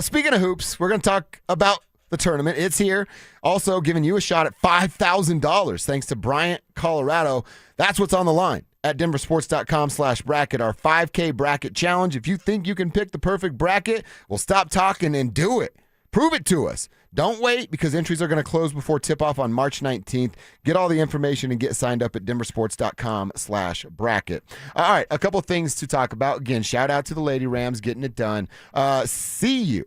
Speaking of hoops, we're going to talk about the tournament. It's here. Also giving you a shot at $5,000 thanks to Bryant, Colorado. That's what's on the line at DenverSports.com/bracket, our 5K bracket challenge. If you think you can pick the perfect bracket, well, stop talking and do it. Prove it to us. Don't wait, because entries are going to close before tip-off on March 19th. Get all the information and get signed up at DenverSports.com/bracket. All right, a couple things to talk about. Again, shout out to the Lady Rams getting it done. CU.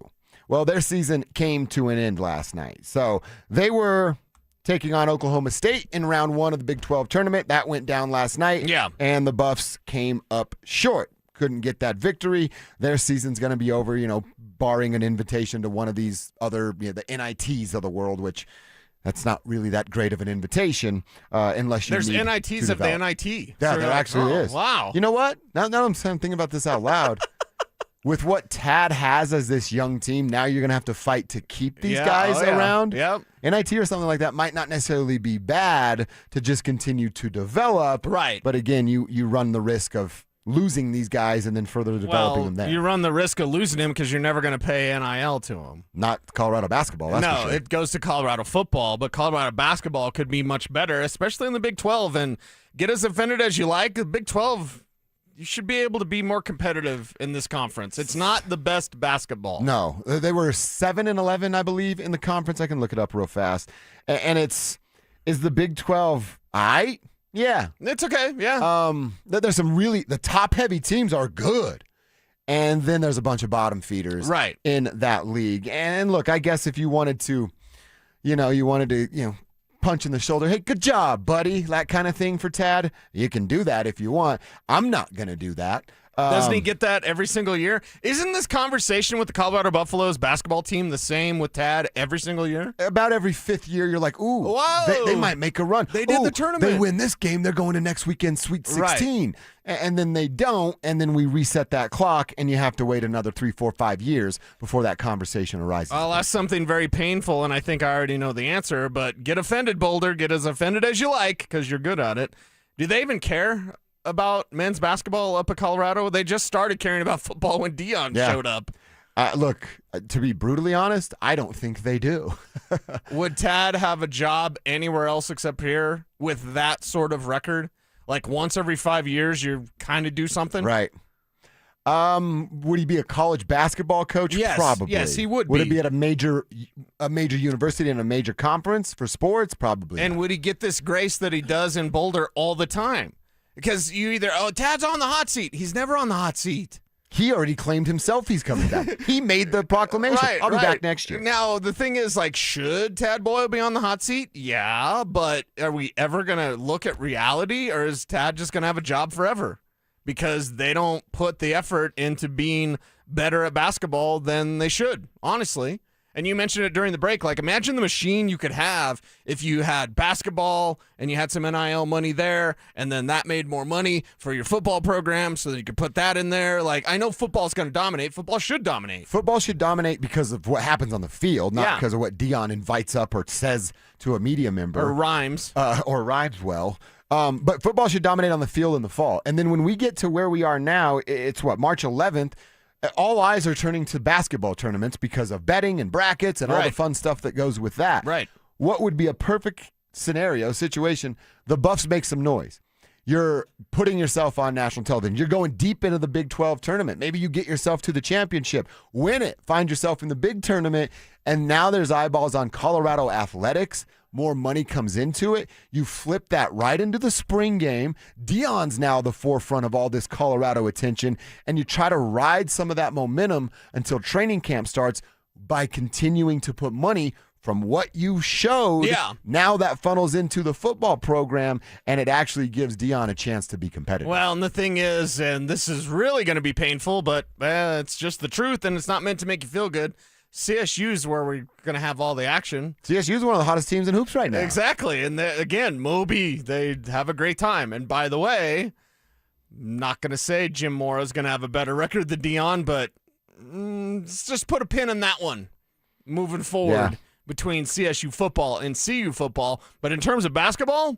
Well, their season came to an end last night. So they were taking on Oklahoma State in round one of the Big 12 tournament. That went down last night. Yeah. And the Buffs came up short. Couldn't get that victory. Their season's going to be over, barring an invitation to one of these other, the NITs of the world, which that's not really that great of an invitation unless you There's need NITs to of the develop. NIT. Yeah, So there you're actually like, is. Wow. You know what? Now I'm thinking about this out loud. With what Tad has as this young team, now you're going to have to fight to keep these guys around. Yep. NIT or something like that might not necessarily be bad to just continue to develop. Right. But again, you run the risk of losing these guys and then further developing them there. You run the risk of losing them because you're never going to pay NIL to them. Not Colorado basketball, that's No, for sure. it goes to Colorado football, but Colorado basketball could be much better, especially in the Big 12. And get as offended as you like, the Big 12, you should be able to be more competitive in this conference. It's not the best basketball. No, they were 7-11, I believe, in the conference. I can look it up real fast. And is the Big 12 all right? Yeah. It's okay, yeah. There's some the top-heavy teams are good. And then there's a bunch of bottom feeders in that league. And look, I guess if you wanted to, punch in the shoulder, hey, good job, buddy, that kind of thing for Tad, you can do that if you want. I'm not going to do that. Doesn't he get that every single year? Isn't this conversation with the Colorado Buffaloes basketball team the same with Tad every single year? About every fifth year, you're like, ooh, whoa, they might make a run. They did the tournament. They win this game, they're going to next weekend Sweet 16. And then they don't, and then we reset that clock, and you have to wait another 3, 4, 5 years before that conversation arises. I'll ask something very painful, and I think I already know the answer, but get offended, Boulder. Get as offended as you like, because you're good at it. Do they even care about men's basketball up at Colorado? They just started caring about football when Dion showed up. Look, to be brutally honest, I don't think they do. Would Tad have a job anywhere else except here with that sort of record? Like once every 5 years, you kind of do something? Right. Would he be a college basketball coach? Yes. Probably. Yes, he would Would be. it be at a major university and a major conference for sports? Probably. And would he get this grace that he does in Boulder all the time? Because you either, Tad's on the hot seat. He's never on the hot seat. He already claimed himself he's coming back. He made the proclamation. I'll be back next year. Now, the thing is, like, should Tad Boyle be on the hot seat? Yeah, but are we ever going to look at reality, or is Tad just going to have a job forever? Because they don't put the effort into being better at basketball than they should, honestly. And you mentioned it during the break. Like, imagine the machine you could have if you had basketball and you had some NIL money there, and then that made more money for your football program so that you could put that in there. Like, I know football's going to dominate. Football should dominate. Football should dominate because of what happens on the field, not because of what Dion invites up or says to a media member. Or rhymes. Or rhymes well. But football should dominate on the field in the fall. And then when we get to where we are now, it's March 11th. All eyes are turning to basketball tournaments because of betting and brackets and all the fun stuff that goes with that. Right. What would be a perfect situation? The Buffs make some noise. You're putting yourself on national television. You're going deep into the Big 12 tournament. Maybe you get yourself to the championship, win it, find yourself in the big tournament, and now there's eyeballs on Colorado athletics. More money comes into it. You flip that right into the spring game. Dion's now the forefront of all this Colorado attention, and you try to ride some of that momentum until training camp starts by continuing to put money from what you showed. Yeah. Now that funnels into the football program, and it actually gives Dion a chance to be competitive. Well, and the thing is, and this is really going to be painful, but it's just the truth, and it's not meant to make you feel good. CSU's where we're going to have all the action. CSU's one of the hottest teams in hoops right now. Exactly. And again, Moby, they have a great time. And by the way, I'm not going to say Jim Mora's going to have a better record than Dion, but let's just put a pin in that one moving forward between CSU football and CU football. But in terms of basketball,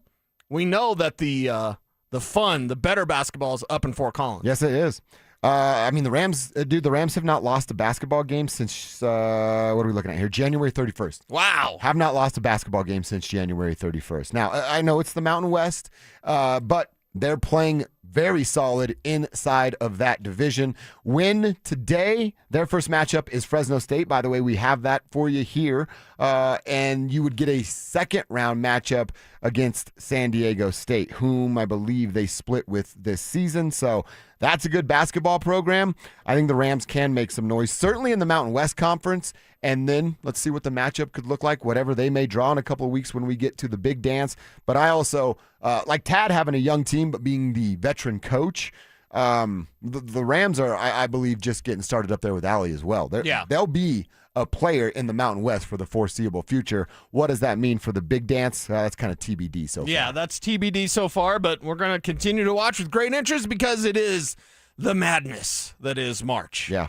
we know that the better basketball is up in Fort Collins. Yes, it is. The Rams have not lost a basketball game since, what are we looking at here? January 31st. Wow. Have not lost a basketball game since January 31st. Now, I know it's the Mountain West, but they're playing very solid inside of that division. Win today. Their first matchup is Fresno State. By the way, we have that for you here. And you would get a second-round matchup against San Diego State, whom I believe they split with this season. So that's a good basketball program. I think the Rams can make some noise, certainly in the Mountain West Conference. And then let's see what the matchup could look like, whatever they may draw in a couple of weeks when we get to the big dance. But I also, like Tad having a young team, but being the veteran coach, the Rams are, I believe, just getting started up there with Allie as well. They'll be a player in the Mountain West for the foreseeable future. What does that mean for the big dance? That's kind of TBD so far. Yeah, that's TBD so far, but we're going to continue to watch with great interest because it is the madness that is March. Yeah.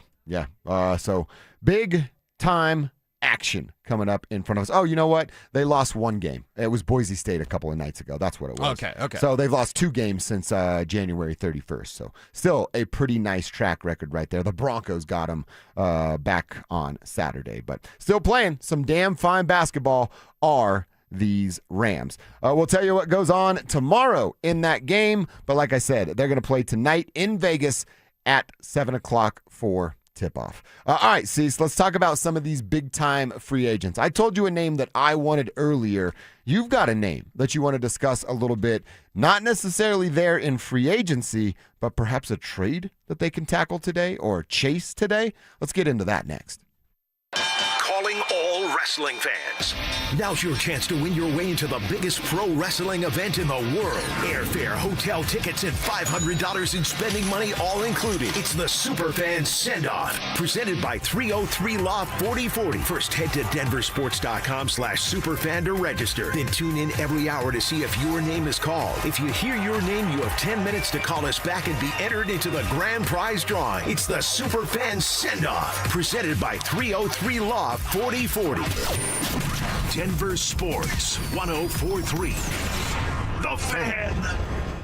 So big time action coming up in front of us. Oh, you know what? They lost one game. It was Boise State a couple of nights ago. That's what it was. Okay. So they've lost 2 games since January 31st. So still a pretty nice track record right there. The Broncos got them back on Saturday, but still playing some damn fine basketball are these Rams. We'll tell you what goes on tomorrow in that game, but like I said, they're going to play tonight in Vegas at 7 o'clock for tip-off. All right, Cecil, let's talk about some of these big-time free agents. I told you a name that I wanted earlier. You've got a name that you want to discuss a little bit, not necessarily there in free agency, but perhaps a trade that they can tackle today or chase today. Let's get into that next. Calling all wrestling fans. Now's your chance to win your way into the biggest pro wrestling event in the world. Airfare, hotel tickets, and $500 in spending money all included. It's the Superfan Send-Off, presented by 303 Law 4040. First, head to DenverSports.com/Superfan to register. Then tune in every hour to see if your name is called. If you hear your name, you have 10 minutes to call us back and be entered into the grand prize drawing. It's the Superfan Send-Off, presented by 303 Law 4040. Denver Sports 104.3. The Fan.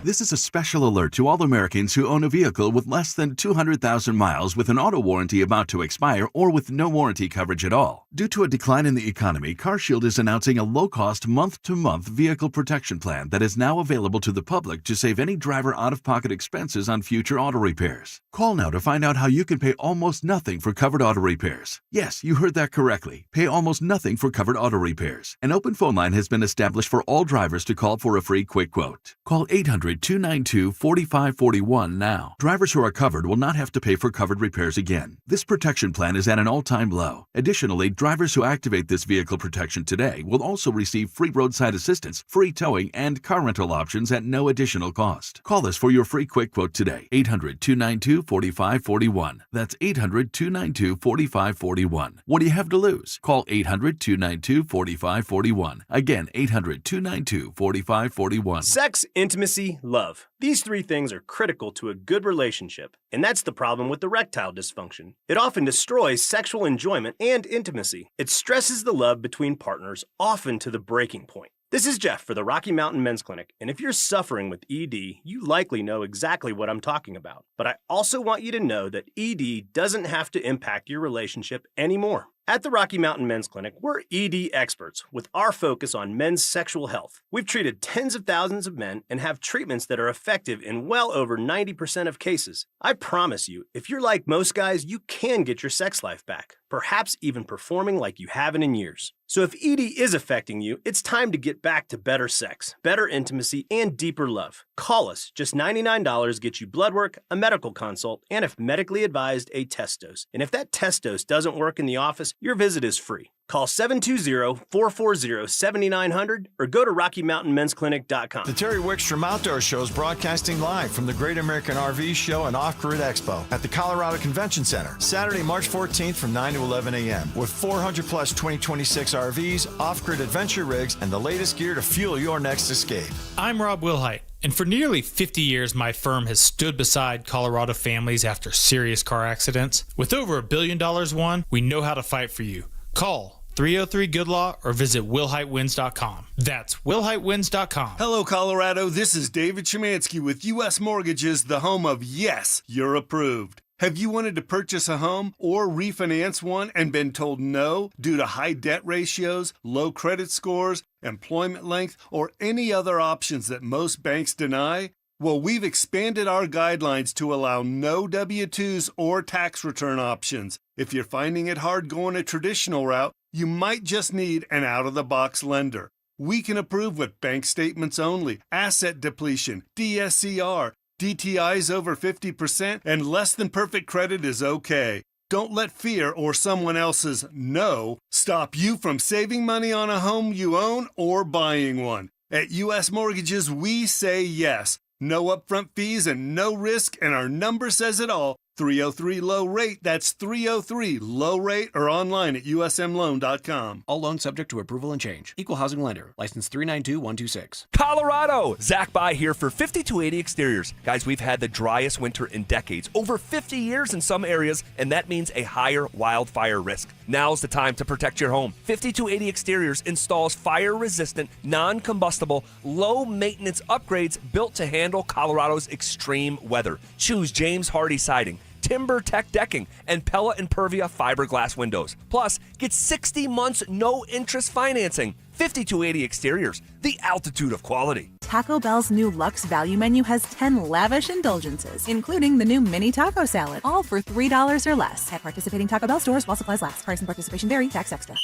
This is a special alert to all Americans who own a vehicle with less than 200,000 miles with an auto warranty about to expire or with no warranty coverage at all. Due to a decline in the economy, CarShield is announcing a low-cost month-to-month vehicle protection plan that is now available to the public to save any driver out-of-pocket expenses on future auto repairs. Call now to find out how you can pay almost nothing for covered auto repairs. Yes, you heard that correctly. Pay almost nothing for covered auto repairs. An open phone line has been established for all drivers to call for a free quick quote. Call 800-292-4541 now. Drivers who are covered will not have to pay for covered repairs again. This protection plan is at an all-time low. Additionally, drivers who activate this vehicle protection today will also receive free roadside assistance, free towing, and car rental options at no additional cost. Call us for your free quick quote today. 800-292-4541. That's 800-292-4541. What do you have to lose? Call 800-292-4541. Again, 800-292-4541. Sex, intimacy, love. These three things are critical to a good relationship, and that's the problem with erectile dysfunction. It often destroys sexual enjoyment and intimacy. It stresses the love between partners, often to the breaking point. This is Jeff for the Rocky Mountain Men's Clinic, and if you're suffering with ED, you likely know exactly what I'm talking about. But I also want you to know that ED doesn't have to impact your relationship anymore. At the Rocky Mountain Men's Clinic, we're ED experts with our focus on men's sexual health. We've treated tens of thousands of men and have treatments that are effective in well over 90% of cases. I promise you, if you're like most guys, you can get your sex life back, perhaps even performing like you haven't in years. So if ED is affecting you, it's time to get back to better sex, better intimacy, and deeper love. Call us. Just $99 gets you blood work, a medical consult, and if medically advised, a test dose. And if that test dose doesn't work in the office, your visit is free. Call 720-440-7900 or go to RockyMountainMen'sClinic.com. The Terry Wickstrom Outdoor Show is broadcasting live from the Great American RV Show and Off-Grid Expo at the Colorado Convention Center, Saturday, March 14th from 9 to 11 a.m. with 400 plus 2026 RVs, off-grid adventure rigs, and the latest gear to fuel your next escape. I'm Rob Wilhite, and for nearly 50 years, my firm has stood beside Colorado families after serious car accidents. With over $1 billion won, we know how to fight for you. Call 303-GOOD-LAW or visit WillHiteWins.com. That's WillHiteWins.com. Hello, Colorado. This is David Szymanski with U.S. Mortgages, the home of Yes, You're Approved. Have you wanted to purchase a home or refinance one and been told no due to high debt ratios, low credit scores, employment length, or any other options that most banks deny? Well, we've expanded our guidelines to allow no W-2s or tax return options. If you're finding it hard going a traditional route, you might just need an out-of-the-box lender. We can approve with bank statements only, asset depletion, DSCR, DTIs over 50%, and less than perfect credit is okay. Don't let fear or someone else's no stop you from saving money on a home you own or buying one. At U.S. Mortgages, we say yes. No upfront fees and no risk, and our number says it all. 303-LOW-RATE. That's 303-LOW-RATE or online at usmloan.com. All loans subject to approval and change. Equal housing lender. License 392126. Colorado! Zach By here for 5280 Exteriors. Guys, we've had the driest winter in decades, over 50 years in some areas, and that means a higher wildfire risk. Now's the time to protect your home. 5280 Exteriors installs fire-resistant, non-combustible, low-maintenance upgrades built to handle Colorado's extreme weather. Choose James Hardy Siding, Timber Tech decking, and Pella Impervia fiberglass windows. Plus, get 60 months no-interest financing. 5280 Exteriors, the altitude of quality. Taco Bell's new Luxe Value Menu has 10 lavish indulgences, including the new mini taco salad, all for $3 or less at participating Taco Bell stores while supplies last. Price and participation vary. Tax extra.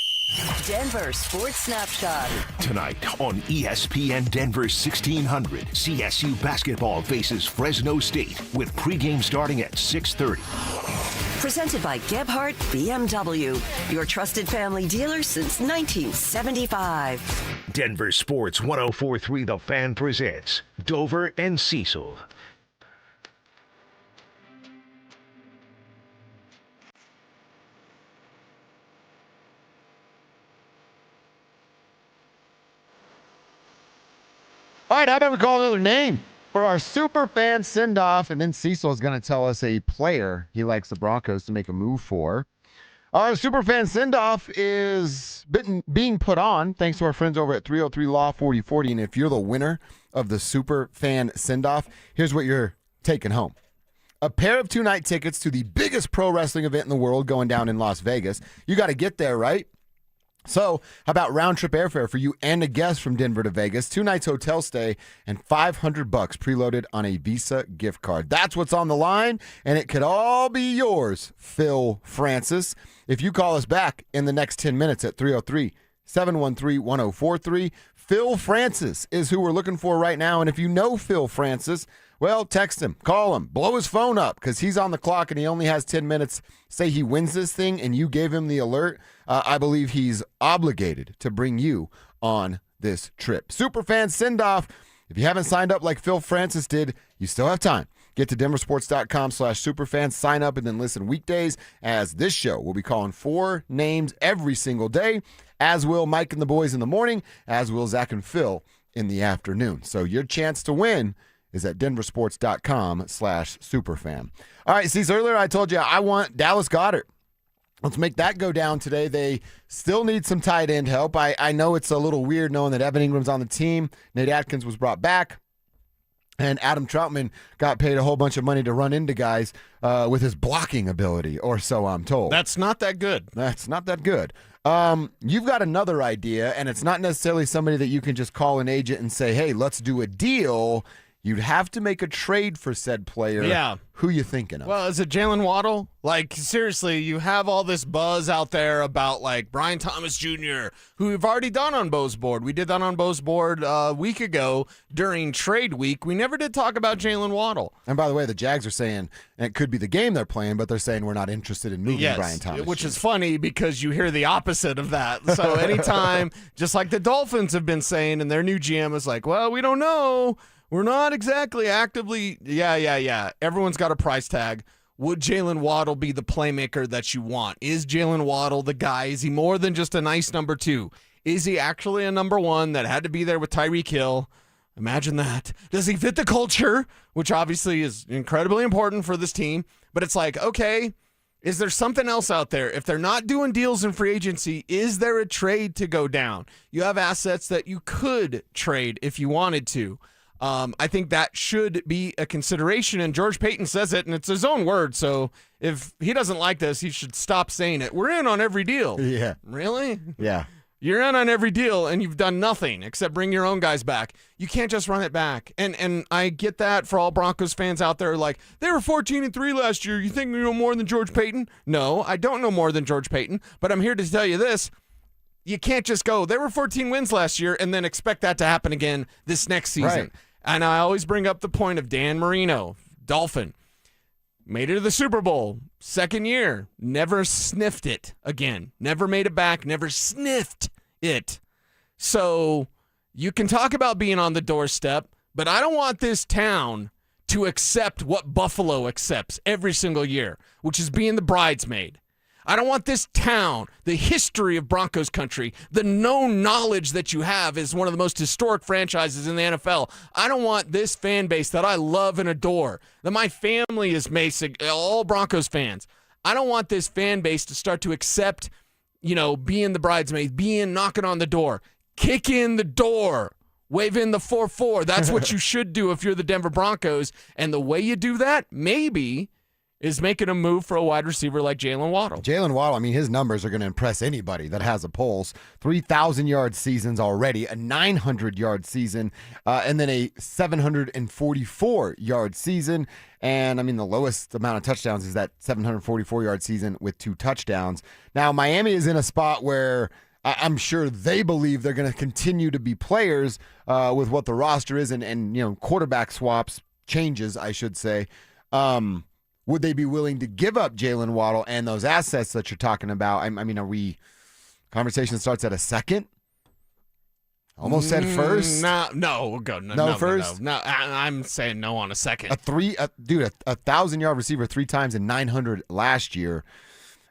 Denver Sports Snapshot. Tonight on ESPN Denver 1600, CSU basketball faces Fresno State with pregame starting at 6:30. Presented by Gebhardt BMW, your trusted family dealer since 1975. Denver Sports 104.3 The Fan presents Dover and Cecil. All right, how about we call another name for our super fan send-off, and then Cecil is going to tell us a player he likes the Broncos to make a move for. Our super fan send-off is being put on thanks to our friends over at 303 Law 4040, and if you're the winner of the super fan send-off, here's what you're taking home. A pair of 2-night tickets to the biggest pro wrestling event in the world going down in Las Vegas. You got to get there, right? So, how about round-trip airfare for you and a guest from Denver to Vegas, 2 nights hotel stay, and $500 preloaded on a Visa gift card. That's what's on the line, and it could all be yours, Phil Francis. If you call us back in the next 10 minutes at 303-713-1043, Phil Francis is who we're looking for right now. And if you know Phil Francis, well, text him, call him, blow his phone up because he's on the clock and he only has 10 minutes. Say he wins this thing and you gave him the alert. I believe he's obligated to bring you on this trip. Superfan send-off. If you haven't signed up like Phil Francis did, you still have time. Get to DenverSports.com/superfans, sign up, and then listen weekdays as this show will be calling 4 names every single day, as will Mike and the boys in the morning, as will Zach and Phil in the afternoon. So your chance to win is at DenverSports.com/superfan. All right, see, earlier I told you I want Dallas Goedert. Let's make that go down today. They still need some tight end help. I know it's a little weird knowing that Evan Ingram's on the team. Nate Atkins was brought back. And Adam Troutman got paid a whole bunch of money to run into guys with his blocking ability, or so I'm told. That's not that good. That's not that good. You've got another idea, and it's not necessarily somebody that you can just call an agent and say, hey, let's do a deal. You'd have to make a trade for said player. Yeah. Who you thinking of? Well, is it Jalen Waddle? Like, seriously, you have all this buzz out there about, like, Brian Thomas Jr., who we've already done on Bo's board. We did that on Bo's board a week ago during trade week. We never did talk about Jalen Waddle. And by the way, the Jags are saying, and it could be the game they're playing, but they're saying we're not interested in moving Brian Thomas. Which is funny because you hear the opposite of that. So anytime, just like the Dolphins have been saying, and their new GM is like, well, we don't know. We're not exactly actively, yeah. Everyone's got a price tag. Would Jalen Waddle be the playmaker that you want? Is Jalen Waddle the guy? Is he more than just a nice number 2? Is he actually a number 1 that had to be there with Tyreek Hill? Imagine that. Does he fit the culture, which obviously is incredibly important for this team? But it's like, okay, is there something else out there? If they're not doing deals in free agency, is there a trade to go down? You have assets that you could trade if you wanted to. I think that should be a consideration, and George Payton says it, and it's his own word, so if he doesn't like this, he should stop saying it. We're in on every deal. Yeah. Really? Yeah. You're in on every deal, and you've done nothing except bring your own guys back. You can't just run it back. And I get that for all Broncos fans out there, like, they were 14-3 last year. You think you know more than George Payton? No, I don't know more than George Payton, but I'm here to tell you this. You can't just go, they were 14 wins last year, and then expect that to happen again this next season. Right. And I always bring up the point of Dan Marino, Dolphin. Made it to the Super Bowl, second year, never sniffed it again. Never made it back, never sniffed it. So you can talk about being on the doorstep, but I don't want this town to accept what Buffalo accepts every single year, which is being the bridesmaid. I don't want this town, the history of Broncos country, the known knowledge that you have as one of the most historic franchises in the NFL. I don't want this fan base that I love and adore, that my family is all Broncos fans. I don't want this fan base to start to accept, being the bridesmaid, knocking on the door, kick in the door, wave in the 4-4. That's what you should do if you're the Denver Broncos. And the way you do that, maybe, is making a move for a wide receiver like Jalen Waddle. Jalen Waddle, his numbers are going to impress anybody that has a pulse. 3,000-yard seasons already, a 900-yard season, and then a 744-yard season. And, the lowest amount of touchdowns is that 744-yard season with 2 touchdowns. Now, Miami is in a spot where I'm sure they believe they're going to continue to be players with what the roster is and quarterback swaps, changes, I should say. Would they be willing to give up Jalen Waddle and those assets that you're talking about? Are we conversation starts at a second? Almost said first. No, we'll go. No, first. No, I'm saying no on a second. A 1,000-yard receiver 3 times and 900 last year.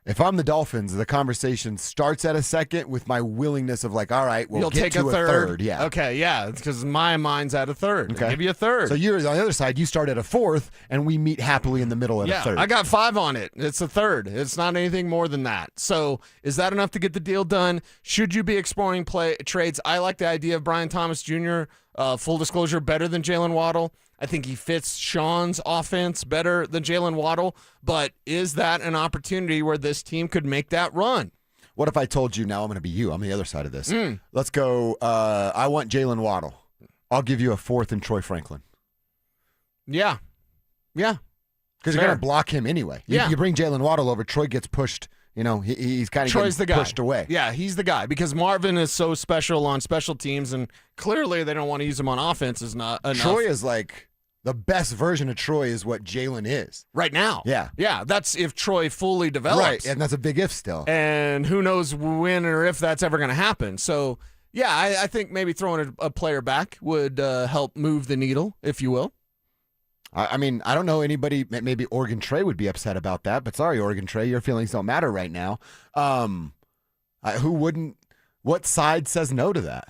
If I'm the Dolphins, the conversation starts at a second with my willingness of all right, we'll get to a third. Yeah. Okay, yeah, it's because my mind's at a third. Okay. I'll give you a third. So you're on the other side, you start at a 4th, and we meet happily in the middle at a third. I got 5 on it. It's a third. It's not anything more than that. So is that enough to get the deal done? Should you be exploring trades? I like the idea of Brian Thomas Jr. Full disclosure, better than Jalen Waddle. I think he fits Sean's offense better than Jalen Waddle. But is that an opportunity where this team could make that run? What if I told you now I'm going to be you? I'm the other side of this. Let's go. I want Jalen Waddle. I'll give you a 4th and Troy Franklin. Yeah. Yeah. Because you're going to block him anyway. You bring Jalen Waddle over, Troy gets pushed. He's kind of getting pushed away. Yeah, he's the guy because Marvin is so special on special teams, and clearly they don't want to use him on offense. Is not enough. Troy is like the best version of Troy is what Jalen is right now. Yeah. Yeah, that's if Troy fully develops. Right, and that's a big if still. And who knows when or if that's ever going to happen. So, yeah, I think maybe throwing a player back would help move the needle, if you will. I mean, I don't know anybody, maybe Oregon Trey would be upset about that, but sorry, Oregon Trey, your feelings don't matter right now. Who wouldn't, what side says no to that?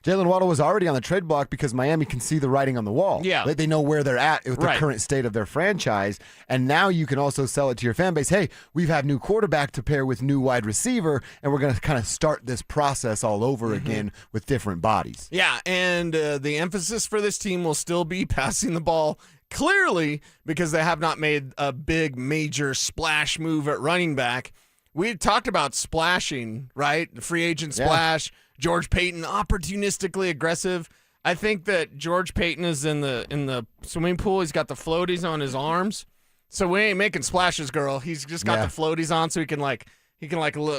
Jalen Waddle was already on the trade block because Miami can see the writing on the wall. Yeah. They know where they're at with the current state of their franchise, and now you can also sell it to your fan base. Hey, we've had new quarterback to pair with new wide receiver, and we're going to kind of start this process all over again with different bodies. Yeah, and the emphasis for this team will still be passing the ball. Clearly, because they have not made a big, major splash move at running back. We talked about splashing, right? The free agent splash. George Payton, opportunistically aggressive. I think that George Payton is in the swimming pool. He's got the floaties on his arms. So we ain't making splashes, girl. He's just got the floaties on so he can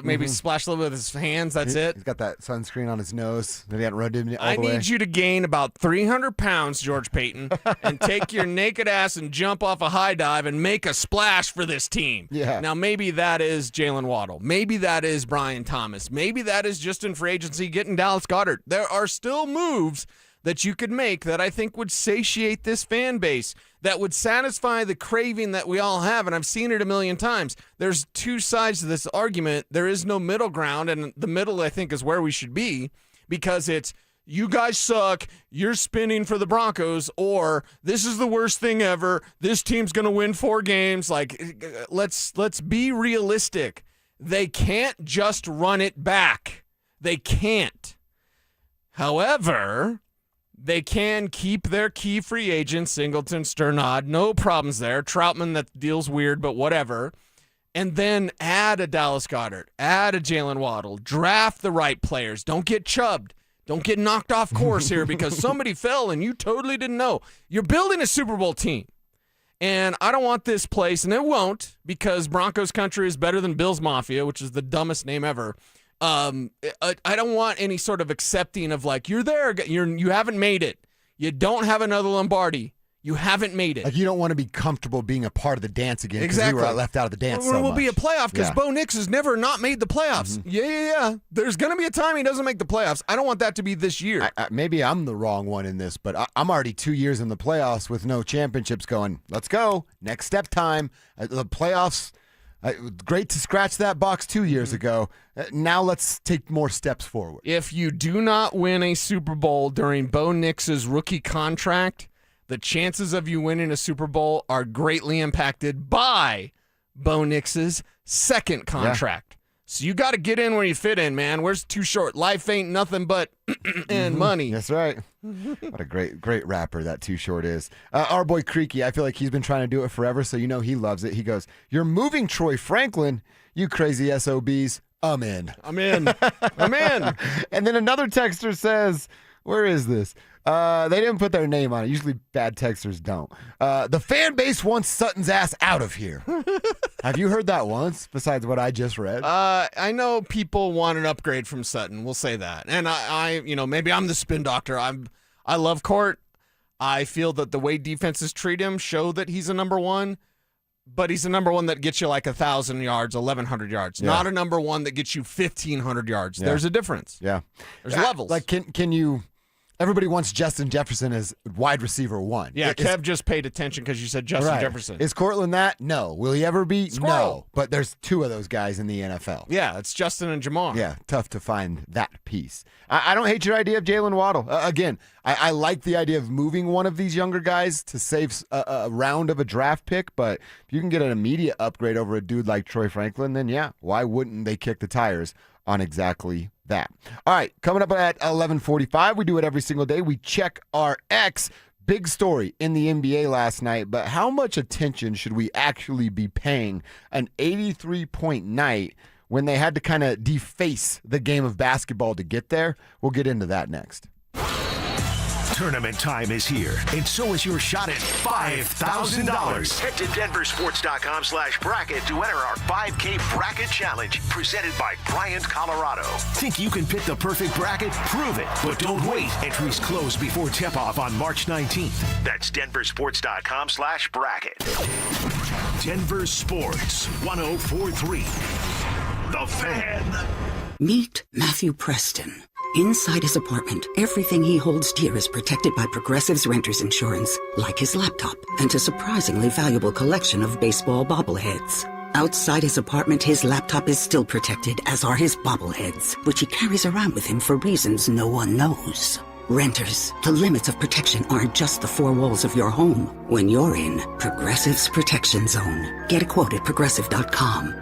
maybe splash a little bit with his hands. That's it. He's got that sunscreen on his nose. Maybe hadn't rubbed him all I the way. need you to gain about 300 pounds, George Payton, and take your naked ass and jump off a high dive and make a splash for this team. Yeah. Now, maybe that is Jalen Waddle. Maybe that is Brian Thomas. Maybe that is just in free agency getting Dallas Goedert. There are still moves that you could make that I think would satiate this fan base, that would satisfy the craving that we all have, and I've seen it a million times. There's two sides to this argument. There is no middle ground, and the middle, I think, is where we should be, because it's, you guys suck, you're spinning for the Broncos, or this is the worst thing ever, this team's going to win 4 games. Like, let's be realistic. They can't just run it back. They can't. However, they can keep their key free agents, Singleton, Sternad, no problems there. Troutman, that deal's weird, but whatever. And then add a Dallas Goedert, add a Jalen Waddle, draft the right players. Don't get chubbed. Don't get knocked off course here because somebody fell and you totally didn't know. You're building a Super Bowl team. And I don't want this place, and it won't, because Broncos country is better than Bills Mafia, which is the dumbest name ever. I don't want any sort of accepting of like, you're there, you haven't made it. You don't have another Lombardi. You haven't made it. Like, you don't want to be comfortable being a part of the dance again because Exactly. you were left out of the dance so We'll much. be a playoff because Bo Nix has never not made the playoffs. Yeah. There's going to be a time he doesn't make the playoffs. I don't want that to be this year. Maybe I'm the wrong one in this, but I'm already 2 years in the playoffs with no championships going, let's go. Next step time. The playoffs... great to scratch that box 2 years ago. Now let's take more steps forward. If you do not win a Super Bowl during Bo Nix's rookie contract, the chances of you winning a Super Bowl are greatly impacted by Bo Nix's second contract. So you got to get in where you fit in, man. Where's Too Short? Life ain't nothing but and money. That's right. What a great rapper that Too Short is. Our boy Creaky, I feel like he's been trying to do it forever, so you know he loves it. He goes, "You're moving Troy Franklin, you crazy SOBs. I'm in." I'm in. And then another texter says, where is this? They didn't put their name on it. Usually bad texters don't. The fan base wants Sutton's ass out of here. Have you heard that once, besides what I just read? I know people want an upgrade from Sutton. We'll say that. And I maybe I'm the spin doctor. I love Court. I feel that the way defenses treat him show that he's a number one, but he's a number one that gets you like 1,000 yards, 1,100 yards, not a number one that gets you 1,500 yards. Yeah. There's a difference. Yeah. There's levels. Like, can you... Everybody wants Justin Jefferson as wide receiver 1. Yeah, Kev just paid attention because you said Justin Jefferson. Is Cortland that? No. Will he ever be? Squirrel. No. But there's 2 of those guys in the NFL. Yeah, it's Justin and Jamar. Yeah, tough to find that piece. I don't hate your idea of Jalen Waddle. Again, I like the idea of moving one of these younger guys to save a round of a draft pick, but if you can get an immediate upgrade over a dude like Troy Franklin, then yeah, why wouldn't they kick the tires on exactly that. All right, coming up at 11:45, we do it every single day. We check our X. Big story in the NBA last night, but how much attention should we actually be paying an 83-point night when they had to kind of deface the game of basketball to get there? We'll get into that next. Tournament time is here, and so is your shot at $5,000. Head to DenverSports.com/bracket to enter our 5K Bracket Challenge, presented by Bryant, Colorado. Think you can pick the perfect bracket? Prove it, but don't wait. Entries close before tip-off on March 19th. That's DenverSports.com/bracket. Denver Sports 104.3. The Fan. Meet Matthew Preston. Inside his apartment, everything he holds dear is protected by Progressive's renter's insurance, like his laptop and a surprisingly valuable collection of baseball bobbleheads. Outside his apartment, his laptop is still protected, as are his bobbleheads, which he carries around with him for reasons no one knows. Renters, the limits of protection aren't just the four walls of your home. When you're in Progressive's Protection Zone, get a quote at Progressive.com.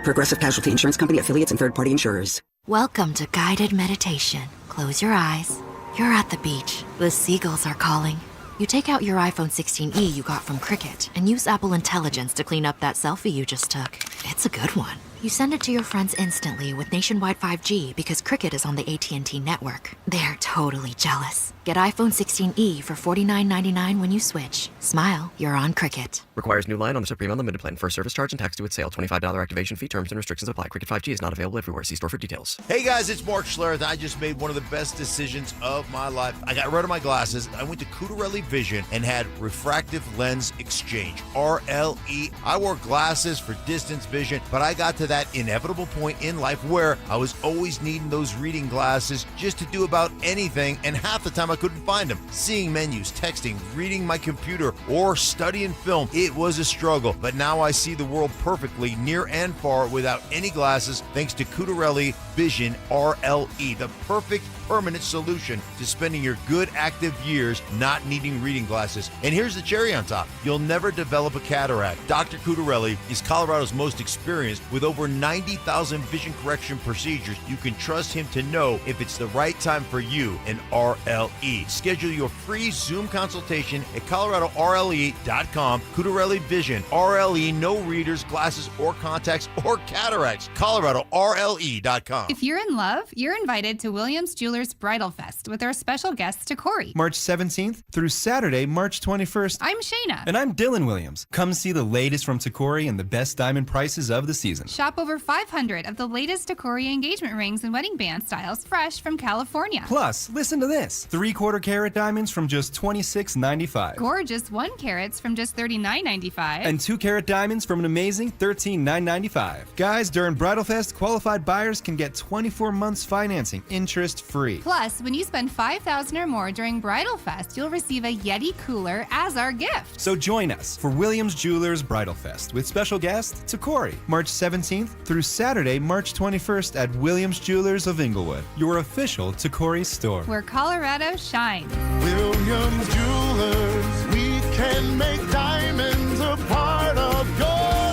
Progressive Casualty Insurance Company, affiliates, and third-party insurers. Welcome to guided meditation. Close your eyes. You're at the beach. The seagulls are calling. You take out your iPhone 16e you got from Cricket and use Apple Intelligence to clean up that selfie you just took. It's a good one. You send it to your friends instantly with nationwide 5G because Cricket is on the AT&T network. They're totally jealous. Get iPhone 16e for $49.99 when you switch. Smile, you're on Cricket. Requires new line on the Supreme Unlimited plan. First service charge and tax due at sale. $25 activation fee. Terms and restrictions apply. Cricket 5G is not available everywhere. See store for details. Hey guys, it's Mark Schlereth. I just made one of the best decisions of my life. I got rid of my glasses. I went to Cutarelli Vision and had refractive lens exchange, RLE. I wore glasses for distance vision, but I got to that inevitable point in life where I was always needing those reading glasses just to do about anything, and half the time I couldn't find them. Seeing menus, texting, reading my computer, or studying film, it was a struggle. But now I see the world perfectly, near and far, without any glasses, thanks to Cutarelli Vision RLE, the perfect permanent solution to spending your good active years not needing reading glasses. And here's the cherry on top. You'll never develop a cataract. Dr. Cutarelli is Colorado's most experienced with over 90,000 vision correction procedures. You can trust him to know if it's the right time for you and RLE. Schedule your free Zoom consultation at ColoradoRLE.com. Cutarelli Vision, RLE, no readers, glasses, or contacts, or cataracts. ColoradoRLE.com. If you're in love, you're invited to Williams Jewelers Bridal Fest with our special guest, Takori. March 17th through Saturday, March 21st. I'm Shayna. And I'm Dylan Williams. Come see the latest from Takori and the best diamond prices of the season. Shop over 500 of the latest Takori engagement rings and wedding band styles fresh from California. Plus, listen to this. 3/4 carat diamonds from just $26.95. Gorgeous 1 carats from just $39.95. And 2 carat diamonds from an amazing $13,995. Guys, during Bridal Fest, qualified buyers can get 24 months financing, interest-free. Plus, when you spend $5,000 or more during Bridal Fest, you'll receive a Yeti cooler as our gift. So join us for Williams Jewelers Bridal Fest with special guest Takori, March 17th through Saturday, March 21st at Williams Jewelers of Inglewood, your official Takori store. Where Colorado shines. Williams Jewelers, we can make diamonds a part of your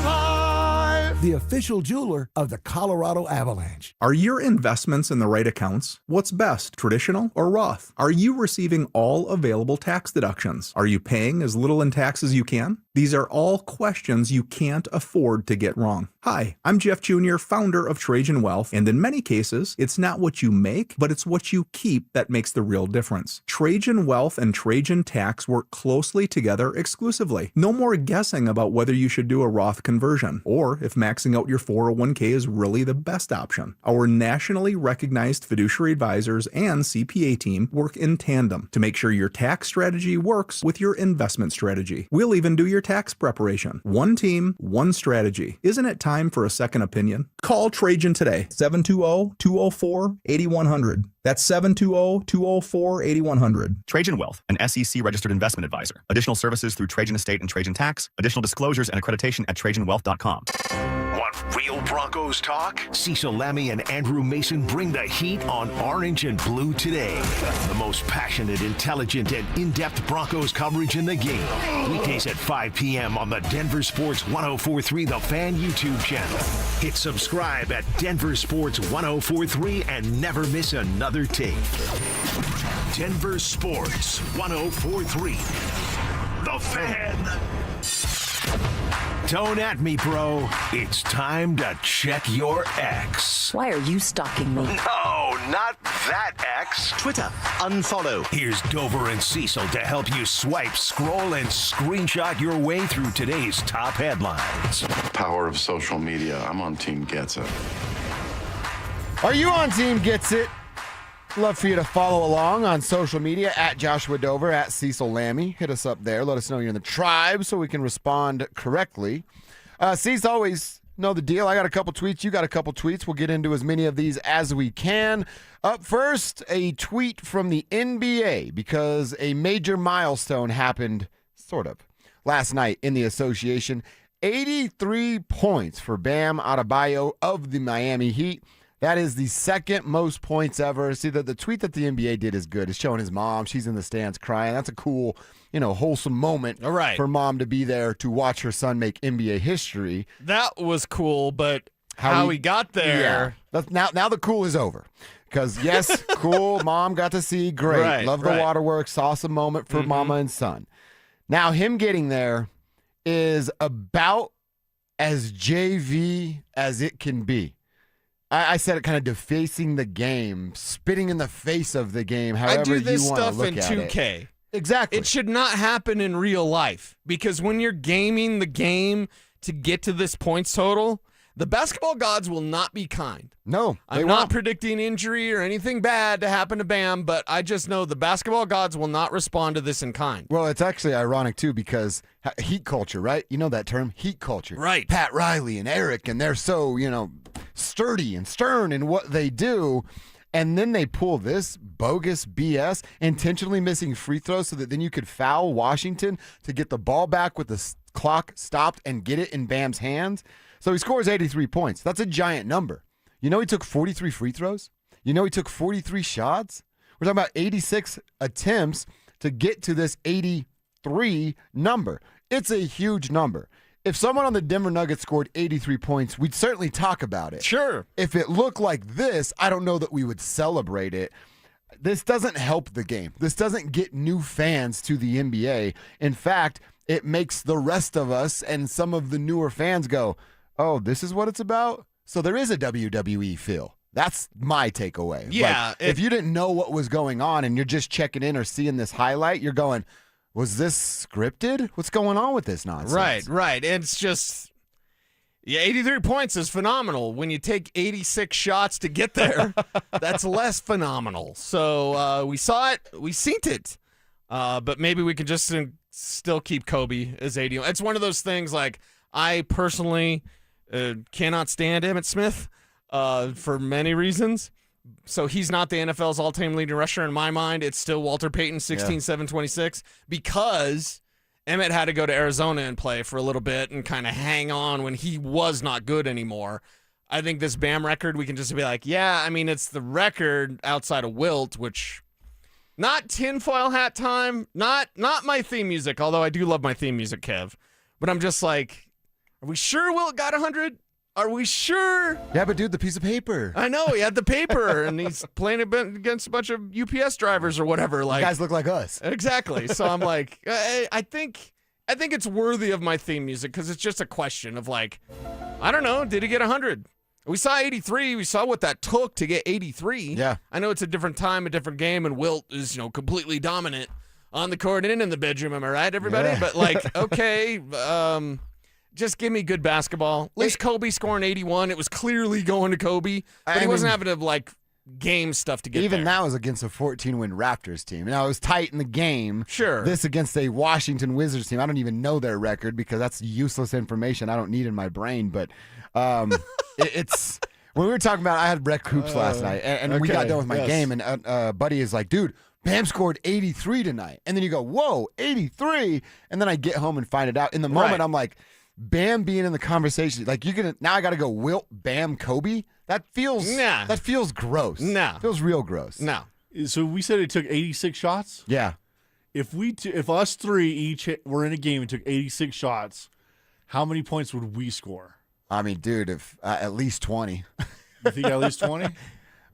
life. The official jeweler of the Colorado Avalanche. Are your investments in the right accounts? What's best, traditional or Roth? Are you receiving all available tax deductions? Are you paying as little in tax as you can? These are all questions you can't afford to get wrong. Hi, I'm Jeff Jr., founder of Trajan Wealth, and in many cases, it's not what you make, but it's what you keep that makes the real difference. Trajan Wealth and Trajan Tax work closely together exclusively. No more guessing about whether you should do a Roth conversion, or if maxing out your 401k is really the best option. Our nationally recognized fiduciary advisors and CPA team work in tandem to make sure your tax strategy works with your investment strategy. We'll even do your tax preparation. One team, one strategy. Isn't it time for a second opinion? Call Trajan today, 720-204-8100. That's 720-204-8100. Trajan Wealth, an SEC registered investment advisor. Additional services through Trajan Estate and Trajan Tax. Additional disclosures and accreditation at TrajanWealth.com. Want Real Broncos talk? Cecil Lammy and Andrew Mason bring the heat on Orange and Blue today. The most passionate, intelligent, and in-depth Broncos coverage in the game. Weekdays at 5 p.m. on the Denver Sports 104.3 The Fan YouTube channel. Hit subscribe at Denver Sports 104.3 and never miss another take. Denver Sports 104.3 The Fan. Don't at me, bro. It's time to check your ex. Why are you stalking me? No, not that ex. Twitter, unfollow. Here's Dover and Cecil to help you swipe, scroll, and screenshot your way through today's top headlines. Power of social media. I'm on Team Gets It. Are you on Team Gets It? Love for you to follow along on social media at Joshua Dover, at Cecil Lammy. Hit us up there. Let us know you're in the tribe so we can respond correctly. Cecil, always know the deal. I got a couple tweets. You got a couple tweets. We'll get into as many of these as we can. Up first, a tweet from the NBA because a major milestone happened, sort of, last night in the association. 83 points for Bam Adebayo of the Miami Heat. That is the second most points ever. See, the tweet that the NBA did is good. It's showing his mom. She's in the stands crying. That's a cool, wholesome moment for mom to be there to watch her son make NBA history. That was cool, but how he got there. Yeah. Now the cool is over. Because, yes, cool, mom got to see, great. Love the waterworks, awesome moment for mama and son. Now him getting there is about as JV as it can be. I said it kind of defacing the game, spitting in the face of the game, however you want to look at it. I do this stuff in 2K. Exactly. It should not happen in real life because when you're gaming the game to get to this points total, the basketball gods will not be kind. No, I'm not predicting injury or anything bad to happen to Bam, but I just know the basketball gods will not respond to this in kind. Well, it's actually ironic, too, because heat culture, right? You know that term, heat culture. Right. Pat Riley and Eric, and they're so, sturdy and stern in what they do. And then they pull this bogus BS, intentionally missing free throws so that then you could foul Washington to get the ball back with the clock stopped and get it in Bam's hands. So he scores 83 points. That's a giant number. He took 43 free throws? He took 43 shots? We're talking about 86 attempts to get to this 83 number. It's a huge number. If someone on the Denver Nuggets scored 83 points, we'd certainly talk about it. Sure. If it looked like this, I don't know that we would celebrate it. This doesn't help the game. This doesn't get new fans to the NBA. In fact, it makes the rest of us and some of the newer fans go, oh, this is what it's about? So there is a WWE feel. That's my takeaway. Yeah. If you didn't know what was going on and you're just checking in or seeing this highlight, you're going, was this scripted? What's going on with this nonsense? Right. It's just, 83 points is phenomenal. When you take 86 shots to get there, that's less phenomenal. So we saw it. We seen it. But maybe we can just still keep Kobe as 80. It's one of those things like I personally cannot stand Emmitt Smith for many reasons. So he's not the NFL's all-time leading rusher in my mind. It's still Walter Payton, 16-7-26, because Emmett had to go to Arizona and play for a little bit and kind of hang on when he was not good anymore. I think this Bam record, we can just be like, it's the record outside of Wilt, which not tinfoil hat time, not my theme music, although I do love my theme music, Kev. But I'm just like, are we sure Wilt got 100? Are we sure? Yeah, but dude, the piece of paper. I know, he had the paper, and he's playing against a bunch of UPS drivers or whatever. Like, guys look like us. Exactly. So I'm like, I think it's worthy of my theme music because it's just a question of like, I don't know, did he get 100? We saw 83. We saw what that took to get 83. Yeah. I know it's a different time, a different game, and Wilt is, completely dominant on the court and in the bedroom. Am I right, everybody? Yeah. But like, okay, just give me good basketball. At least Kobe scoring 81. It was clearly going to Kobe, but he wasn't having to like game stuff to get even there. that was against a 14-win Raptors team. Now, it was tight in the game. Sure. This against a Washington Wizards team. I don't even know their record because that's useless information I don't need in my brain. But it's when we were talking about, I had Breck Hoops last night, and we got done with my game, and Buddy is like, dude, Bam scored 83 tonight. And then you go, whoa, 83? And then I get home and find it out. In the moment, I'm like, Bam being in the conversation, like now I got to go Wilt, Bam, Kobe. That feels gross. No. Feels real gross. No. So we said it took 86 shots? Yeah. If us three each were in a game and took 86 shots, how many points would we score? I mean, dude, if at least 20. You think at least 20?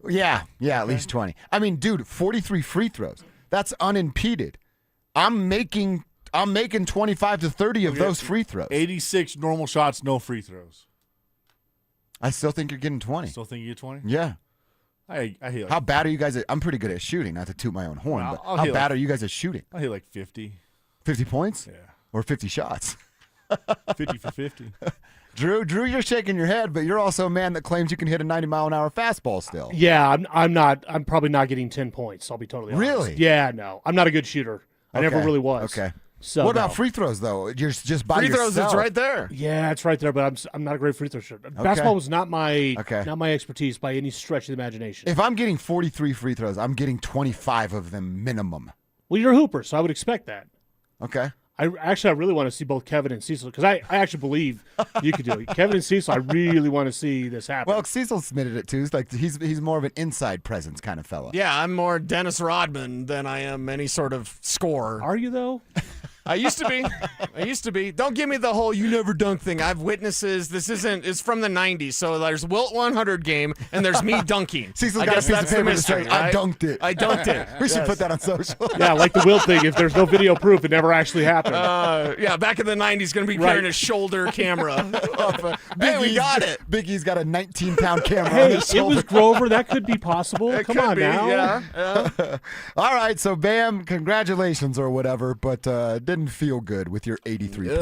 Yeah, at least 20. I mean, dude, 43 free throws. That's unimpeded. I'm making 25 to 30 of those free throws. 86 normal shots, no free throws. I still think you're getting 20. Still think you get 20? Yeah. I hit like, how bad are you guys I'm pretty good at shooting, not to toot my own horn, but how bad are you guys at shooting? I hit like 50. 50 points? Yeah. Or 50 shots? 50 for 50. Drew, you're shaking your head, but you're also a man that claims you can hit a 90-mile-an-hour fastball still. Yeah, I'm not. I'm probably not getting 10 points. I'll be totally honest. Really? Yeah, no. I'm not a good shooter. I never really was. Okay. So what about free throws, though? You're just by free yourself. throws, it's right there. Yeah, it's right there, but I'm not a great free throw shooter. Basketball was not my expertise by any stretch of the imagination. If I'm getting 43 free throws, I'm getting 25 of them minimum. Well, you're a hooper, so I would expect that. Okay. I really want to see both Kevin and Cecil because I actually believe you could do it. Kevin and Cecil, I really want to see this happen. Well, Cecil submitted it too. He's more of an inside presence kind of fella. Yeah, I'm more Dennis Rodman than I am any sort of scorer. Are you though? I used to be. Don't give me the whole you never dunk thing. I have witnesses. It's from the 90s. So there's Wilt 100 game, and there's me dunking. Cecil's got a piece of paper to say, I dunked it. I dunked it. We should put that on social. Yeah, like the Wilt thing. If there's no video proof, it never actually happened. Yeah, back in the 90s, going to be carrying a shoulder camera. Hey, we got it. Big E's got a 19-pound camera Hey, on his shoulder. it was Grover. That could be possible. Come on now. Yeah. All right, so Bam, congratulations or whatever, but didn't feel good with your 83 points.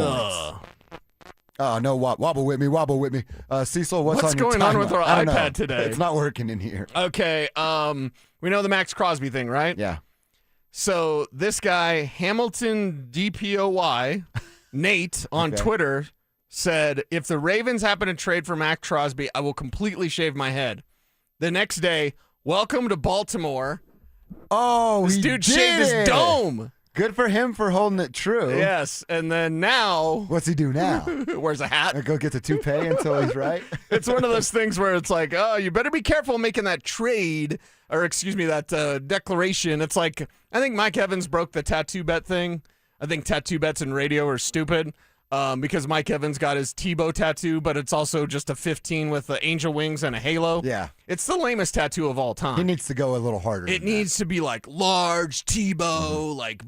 Oh, no, wobble with me. Cecil, what's on your going on with our timeline? I don't iPad know. today? It's not working in here. Okay, we know the Max Crosby thing, right? Yeah. So this guy, Hamilton DPOY, Nate on Twitter, said, if the Ravens happen to trade for Max Crosby, I will completely shave my head. The next day, welcome to Baltimore. Oh, this dude shaved his dome. Good for him for holding it true. Yes, and then now... What's he do now? Wears a hat. Go get the toupee until he's right? It's one of those things where it's like, oh, you better be careful making that trade, or excuse me, that declaration. It's like, I think Mike Evans broke the tattoo bet thing. I think tattoo bets in radio are stupid because Mike Evans got his Tebow tattoo, but it's also just a 15 with the angel wings and a halo. Yeah. It's the lamest tattoo of all time. He needs to go a little harder. It needs to be like large Tebow, like,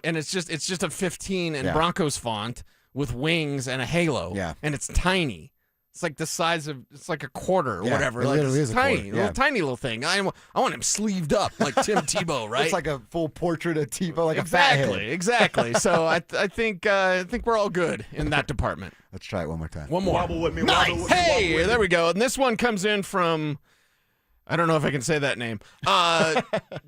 and it's just a 15 in Broncos font with wings and a halo. Yeah. And it's tiny. It's like the size of, it's like a quarter or whatever. It Like literally it's is a tiny, quarter. Yeah. tiny little thing. I want him sleeved up like Tim Tebow, right? It's like a full portrait of Tebow, like a fat head. Exactly. So I think we're all good in that department. Let's try it one more time. One more. Wobble with me. Nice. Wobble with me, Hey, wobble with there me. we go. And this one comes in from, I don't know if I can say that name.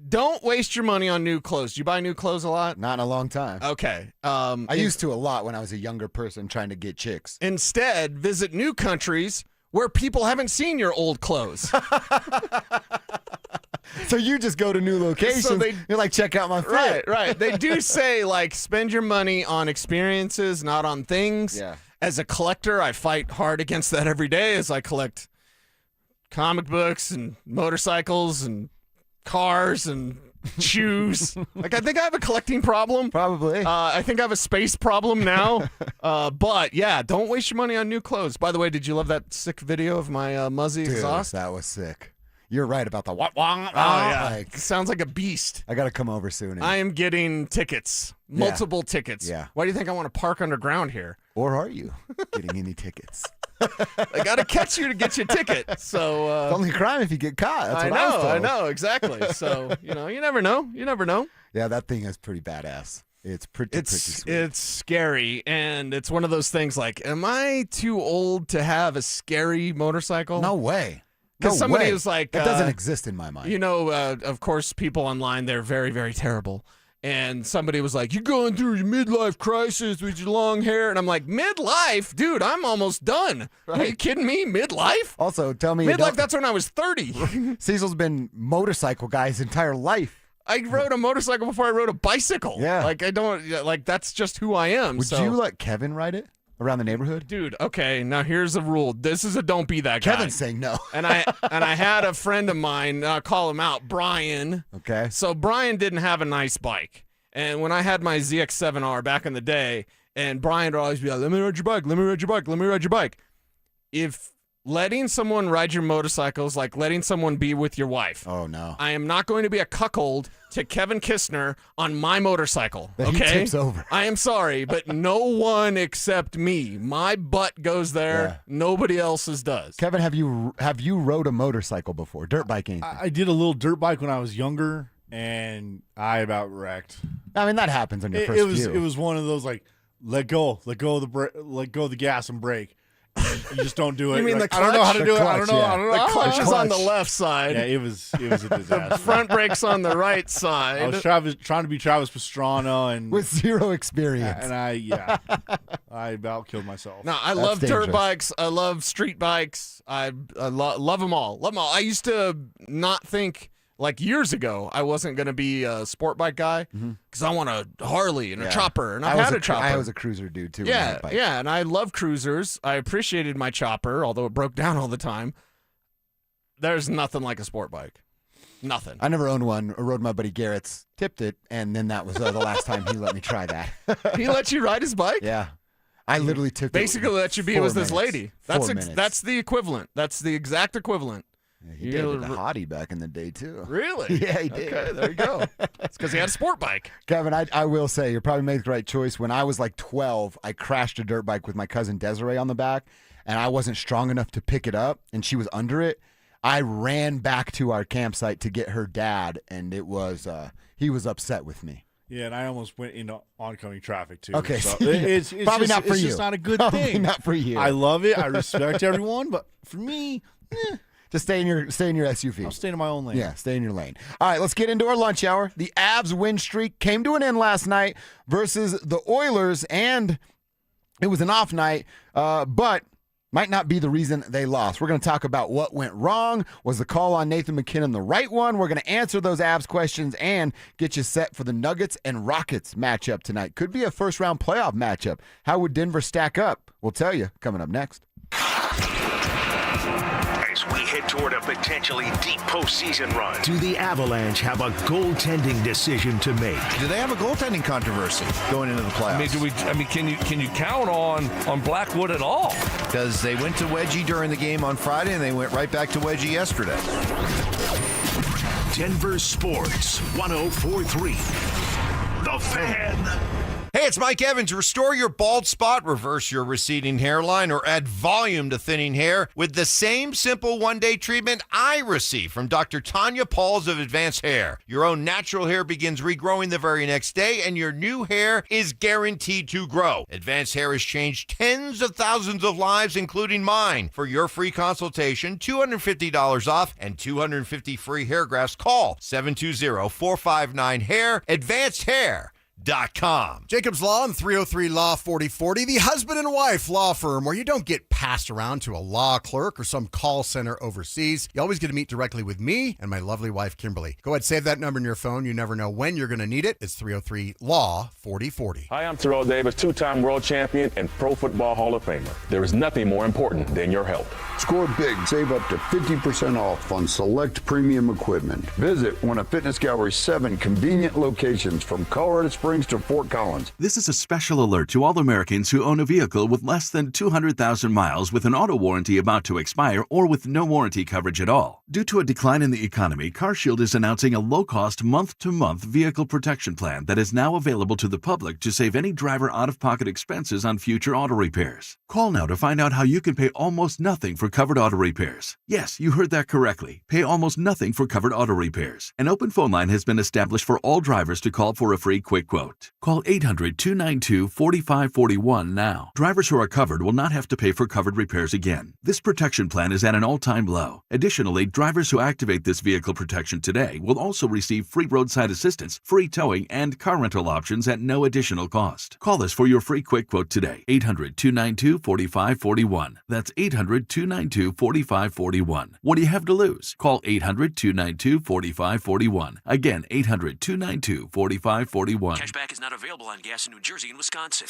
Don't waste your money on new clothes. Do you buy new clothes a lot? Not in a long time. Okay. I used to a lot when I was a younger person trying to get chicks. Instead, visit new countries where people haven't seen your old clothes. So you just go to new locations. You're like, check out my fit. Right. They do say, like, spend your money on experiences, not on things. Yeah. As a collector, I fight hard against that every day as I collect comic books and motorcycles and cars and shoes. Like, I think I have a collecting problem. Probably. I think I have a space problem now. But, yeah, don't waste your money on new clothes. By the way, did you love that sick video of my Muzzy exhaust? That was sick. You're right about the wah. Oh, yeah. Like, sounds like a beast. I got to come over soon. I am getting tickets. Multiple tickets. Yeah. Why do you think I want to park underground here? Or are you getting any tickets? I got to catch you to get your ticket. So it's only a crime if you get caught. That's I what I was told. know, exactly. So, you never know. You never know. Yeah, that thing is pretty badass. It's pretty sweet. It's scary, and it's one of those things like, am I too old to have a scary motorcycle? No way. Because somebody was like... That doesn't exist in my mind. Of course, people online, they're very, very terrible. And somebody was like, you're going through your midlife crisis with your long hair. And I'm like, midlife? Dude, I'm almost done. Right. Are you kidding me? Midlife? Also, tell me... Midlife, that's when I was 30. Cecil's been motorcycle guy his entire life. I rode a motorcycle before I rode a bicycle. Yeah. Like, I don't... Like, that's just who I am. Would you let Kevin ride it? around the neighborhood? Dude, okay, now here's a rule. This is a don't be that guy. Kevin's saying no. And I had a friend of mine call him out, Brian. Okay. So Brian didn't have a nice bike. And when I had my ZX7R back in the day, and Brian would always be like, let me ride your bike, let me ride your bike, let me ride your bike. If letting someone ride your motorcycle is like letting someone be with your wife. Oh, no. I am not going to be a cuckold to Kevin Kistner on my motorcycle, That he okay? tips over. I am sorry, but no one except me. My butt goes there. Yeah. Nobody else's does. Kevin, have you rode a motorcycle before? Dirt bike, anything? I did a little dirt bike when I was younger, and I about wrecked. I mean, that happens on your first few. It was one of those like let go of the gas and brake. You just don't do it. You mean like, the I don't know how clutch? to do it. Clutch, I don't know. yeah. I don't know. The clutch is on the clutch. left side. Yeah, it was a disaster. Front brake's on the right side. I was trying to be Travis Pastrana and With zero experience. and I about killed myself. No, I That's love dirt dangerous. bikes. I love street bikes. I love them all. Love them all. I used to not think, like years ago, I wasn't going to be a sport bike guy because I want a Harley and a chopper, and I've had a chopper. I was a cruiser dude, too. when I Yeah, had bikes. yeah, and I love cruisers. I appreciated my chopper, although it broke down all the time. There's nothing like a sport bike. Nothing. I never owned one. I rode my buddy Garrett's, tipped it, and then that was the last time he let me try that. He let you ride his bike? Yeah. I literally took Basically let you be 4 with this minutes. lady. 4 minutes. That's the equivalent. That's the exact equivalent. He did with the hottie back in the day, too. Really? Yeah, he did. Okay, there you go. It's because he had a sport bike. Kevin, I will say, you're probably making the right choice. When I was like 12, I crashed a dirt bike with my cousin Desiree on the back, and I wasn't strong enough to pick it up, and she was under it. I ran back to our campsite to get her dad, and it was he was upset with me. Yeah, and I almost went into oncoming traffic too. Okay, so so it's probably just, not for it's you. just not a good Probably thing. not for you. I love it. I respect everyone, but for me, Just stay in your SUV. I'm staying in my own lane. Yeah, stay in your lane. All right, let's get into our lunch hour. The Avs win streak came to an end last night versus the Oilers, and it was an off night, but might not be the reason they lost. We're going to talk about what went wrong. Was the call on Nathan McKinnon the right one? We're going to answer those Avs questions and get you set for the Nuggets and Rockets matchup tonight. Could be a first-round playoff matchup. How would Denver stack up? We'll tell you coming up next. As we head toward a potentially deep postseason run, Do the Avalanche have a goaltending decision to make? Do they have a goaltending controversy going into the playoffs? Can you count on Blackwood at all? Because they went to Wedgie during the game on Friday, and they went right back to Wedgie yesterday. Denver Sports 104.3. The Fan. Hey, it's Mike Evans. Restore your bald spot, reverse your receding hairline, or add volume to thinning hair with the same simple one-day treatment I receive from Dr. Tanya Pauls of Advanced Hair. Your own natural hair begins regrowing the very next day, and your new hair is guaranteed to grow. Advanced Hair has changed tens of thousands of lives, including mine. For your free consultation, $250 off and 250 free hair grafts. Call 720-459-HAIR. AdvancedHair.com. Jacobs Law and 303 Law 4040, the husband and wife law firm where you don't get passed around to a law clerk or some call center overseas. You always get to meet directly with me and my lovely wife, Kimberly. Go ahead, save that number in your phone. You never know when you're going to need it. It's 303 Law 4040. Hi, I'm Terrell Davis, two-time world champion and Pro Football Hall of Famer. There is nothing more important than your health. Score big. Save up to 50% off on select premium equipment. Visit one of Fitness Gallery's 7 convenient locations from Colorado Springs to Fort Collins. This is a special alert to all Americans who own a vehicle with less than 200,000 miles with an auto warranty about to expire or with no warranty coverage at all. Due to a decline in the economy, CarShield is announcing a low-cost month-to-month vehicle protection plan that is now available to the public to save any driver out-of-pocket expenses on future auto repairs. Call now to find out how you can pay almost nothing for covered auto repairs. Yes, you heard that correctly. Pay almost nothing for covered auto repairs. An open phone line has been established for all drivers to call for a free quick quote. Call 800-292-4541 now. Drivers who are covered will not have to pay for covered repairs again. This protection plan is at an all-time low. Additionally, drivers who activate this vehicle protection today will also receive free roadside assistance, free towing, and car rental options at no additional cost. Call us for your free quick quote today. 800-292-4541. That's 800-292-4541. What do you have to lose? Call 800-292-4541. Again, 800-292-4541. Cashback is not available on gas in New Jersey and Wisconsin.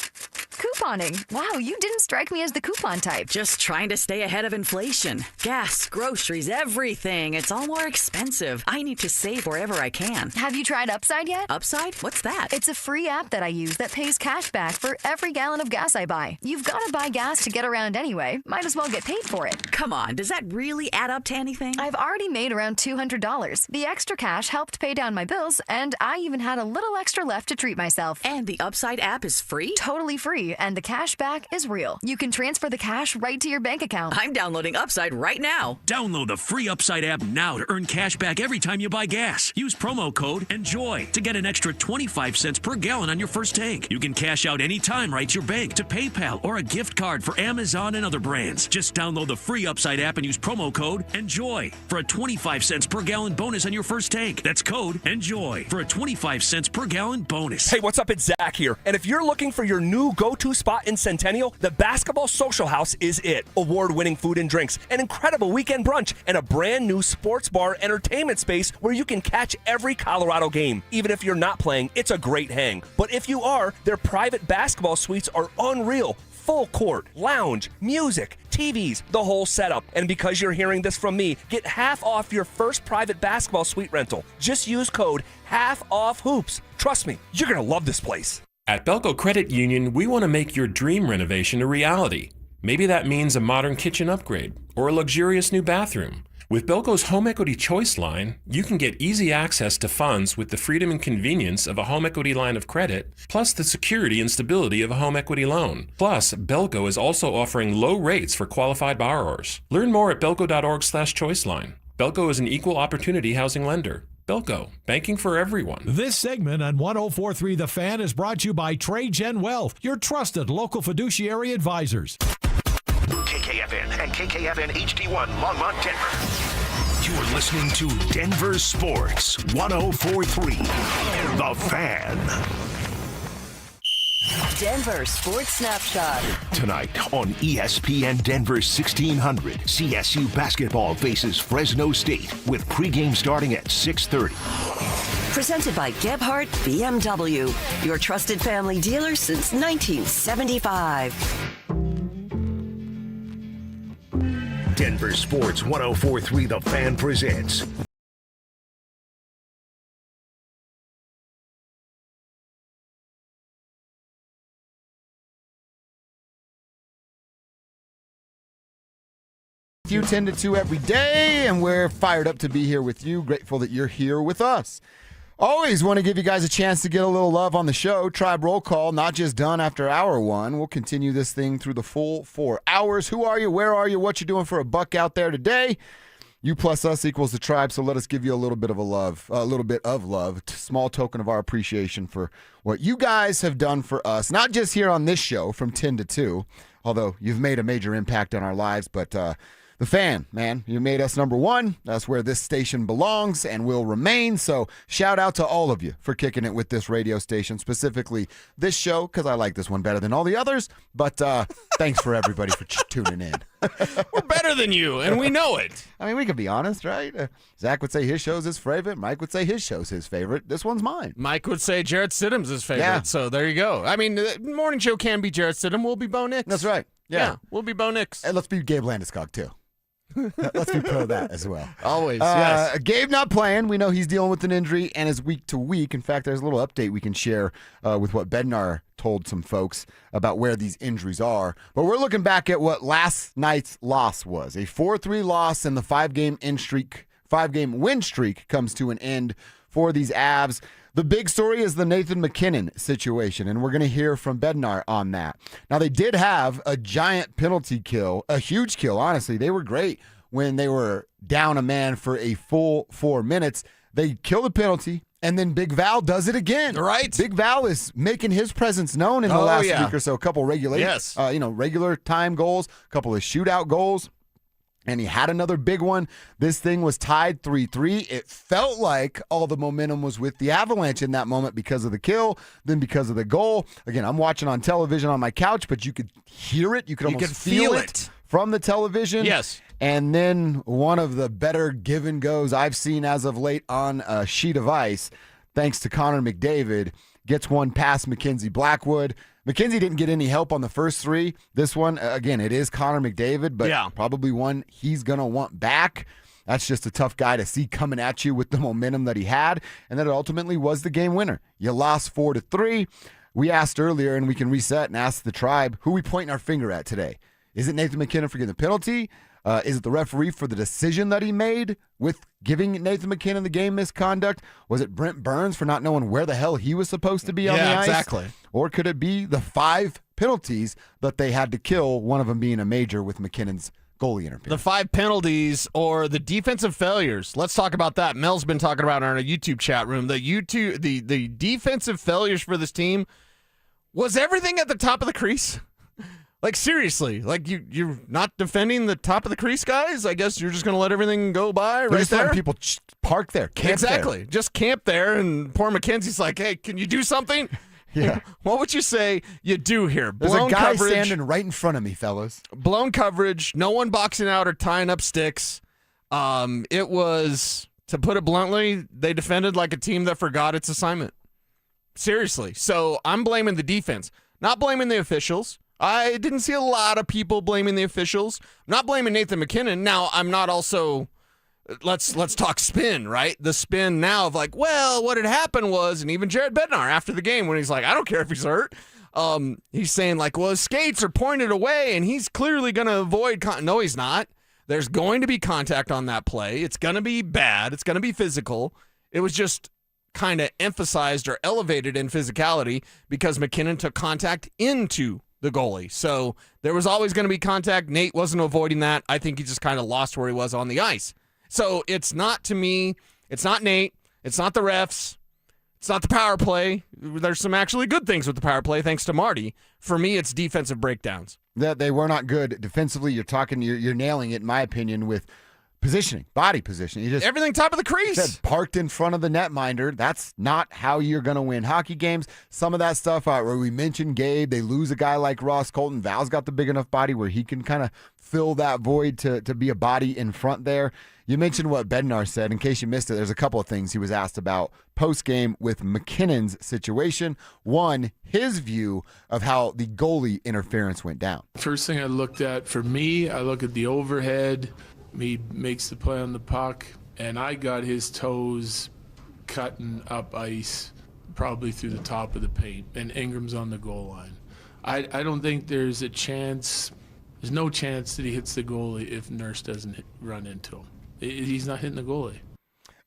Couponing. Wow, you didn't strike me as the coupon type. Just trying to stay ahead of inflation. Gas, groceries, everything. It's all more expensive. I need to save wherever I can. Have you tried Upside yet? Upside? What's that? It's a free app that I use that pays cash back for every gallon of gas I buy. You've got to buy gas to get around anyway. Might as well get paid for it. Come on, does that really add up to anything? I've already made around $200. The extra cash helped pay down my bills, and I even had a little extra left to treat myself. And the Upside app is free? Totally free, and the cash back is real. You can transfer the cash right to your bank account. I'm downloading Upside right now. Download the free Upside app now to earn cash back every time you buy gas. Use promo code ENJOY to get an extra 25 cents per gallon on your first tank. You can cash out anytime right to your bank, to PayPal, or a gift card for Amazon and other brands. Just download the free Upside app and use promo code ENJOY for a 25 cents per gallon bonus on your first tank. That's code ENJOY for a 25 cents per gallon bonus. Hey, what's up? It's Zach here. And if you're looking for your new go-to spot in Centennial, the Basketball Social House is it. Award-winning food and drinks, an incredible weekend brunch, and a brand new sports bar entertainment space where you can catch every Colorado game. Even if you're not playing, it's a great hang. But if you are, their private basketball suites are unreal. Full court, lounge, music, TVs, the whole setup. And because you're hearing this from me, get half off your first private basketball suite rental. Just use code HALFOFFHOOPS. Trust me, you're going to love this place. At Belco Credit Union, we want to make your dream renovation a reality. Maybe that means a modern kitchen upgrade or a luxurious new bathroom. With Belco's Home Equity Choice line, you can get easy access to funds with the freedom and convenience of a home equity line of credit, plus the security and stability of a home equity loan. Plus, Belco is also offering low rates for qualified borrowers. Learn more at belco.org/choiceline. Belco is an equal opportunity housing lender. Belco, banking for everyone. This segment on 104.3 The Fan is brought to you by TradeGen Wealth, your trusted local fiduciary advisors. KKFN and KKFN HD1 Longmont, Denver. You're listening to Denver Sports 104.3 The Fan. Denver Sports Snapshot. Tonight on ESPN Denver 1600, CSU basketball faces Fresno State with pregame starting at 6:30. Presented by Gebhardt BMW, your trusted family dealer since 1975. Denver Sports 104.3 The Fan presents You 10 to 2 every day, and we're fired up to be here with you. Grateful that you're here with us. Always want to give you guys a chance to get a little love on the show. Tribe Roll Call, not just done after hour one. We'll continue this thing through the full 4 hours. Who are you? Where are you? What you doing for a buck out there today? You plus us equals the tribe, so let us give you a little bit of love, small token of our appreciation for what you guys have done for us, not just here on this show from 10 to 2, although you've made a major impact on our lives, but the Fan, man, you made us number one. That's where this station belongs and will remain. So shout out to all of you for kicking it with this radio station, specifically this show, because I like this one better than all the others. But thanks for everybody for tuning in. We're better than you, and we know it. I mean, we can be honest, right? Zach would say his show's his favorite. Mike would say his show's his favorite. This one's mine. Mike would say Jarrett Stidham's his favorite. Yeah. So there you go. I mean, the morning show can be Jarrett Stidham. We'll be Bo Nix. That's right. Yeah, we'll be Bo Nix. And let's be Gabe Landeskog, too. Let's be pro that as well. Always, yes. Gabe not playing. We know he's dealing with an injury and is week to week. In fact, there's a little update we can share with what Bednar told some folks about where these injuries are. But we're looking back at what last night's loss was. A 4-3 loss, and the 5-game win streak comes to an end for these Avs. The big story is the Nathan MacKinnon situation, and we're going to hear from Bednar on that. Now, they did have a giant penalty kill, a huge kill, honestly. They were great when they were down a man for a full 4 minutes. They kill the penalty, and then Big Val does it again. Right. Big Val is making his presence known in the last week or so. A couple regular time goals, a couple of shootout goals. And he had another big one. This thing was tied 3-3. It felt like all the momentum was with the Avalanche in that moment because of the kill, then because of the goal. Again, I'm watching on television on my couch, but you could hear it. You could almost feel it from the television. Yes. And then one of the better give and goes I've seen as of late on a sheet of ice, thanks to Connor McDavid, gets one past Mackenzie Blackwood. McKenzie didn't get any help on the first 3. This one, again, it is Connor McDavid, but probably one he's going to want back. That's just a tough guy to see coming at you with the momentum that he had, and that it ultimately was the game winner. You lost 4-3. We asked earlier, and we can reset and ask the tribe, who we pointing our finger at today? Is it Nathan MacKinnon for getting the penalty? Is it the referee for the decision that he made with giving Nathan MacKinnon the game misconduct? Was it Brent Burns for not knowing where the hell he was supposed to be on the ice? Exactly. Or could it be the 5 penalties that they had to kill, one of them being a major with McKinnon's goalie interference? The 5 penalties or the defensive failures. Let's talk about that. Mel's been talking about it in our YouTube chat room. The defensive failures for this team was everything at the top of the crease. Like, seriously, like you're not defending the top of the crease, guys? I guess you're just going to let everything go by right there? People park there, camp exactly. there. Just camp there, and poor McKenzie's like, hey, can you do something? Yeah. What would you say you do here? There's a guy standing right in front of me, fellas. Blown coverage, no one boxing out or tying up sticks. It was, to put it bluntly, they defended like a team that forgot its assignment. Seriously. So I'm blaming the defense, not blaming the officials. I didn't see a lot of people blaming the officials. I'm not blaming Nathan MacKinnon. Now, I'm not also, let's talk spin, right? The spin now of like, well, what had happened was, and even Jared Bednar after the game when he's like, I don't care if he's hurt. He's saying like, well, his skates are pointed away and he's clearly going to avoid. No, he's not. There's going to be contact on that play. It's going to be bad. It's going to be physical. It was just kind of emphasized or elevated in physicality because MacKinnon took contact into the goalie. So there was always going to be contact. Nate wasn't avoiding that. I think he just kind of lost where he was on the ice. So it's not, to me, it's not Nate. It's not the refs. It's not the power play. There's some actually good things with the power play, thanks to Marty. For me, it's defensive breakdowns. That they were not good defensively. You're nailing it, in my opinion, with positioning, body positioning. You just everything top of the crease. Parked in front of the netminder. That's not how you're going to win hockey games. Some of that stuff where we mentioned Gabe, they lose a guy like Ross Colton. Val's got the big enough body where he can kind of fill that void to be a body in front there. You mentioned what Bednar said. In case you missed it, there's a couple of things he was asked about post-game with McKinnon's situation. One, his view of how the goalie interference went down. First thing I looked at, for me, I look at the overhead. He makes the play on the puck, and I got his toes cutting up ice probably through the top of the paint, and Ingram's on the goal line. I don't think there's a chance, there's no chance that he hits the goalie if Nurse doesn't run into him. He's not hitting the goalie.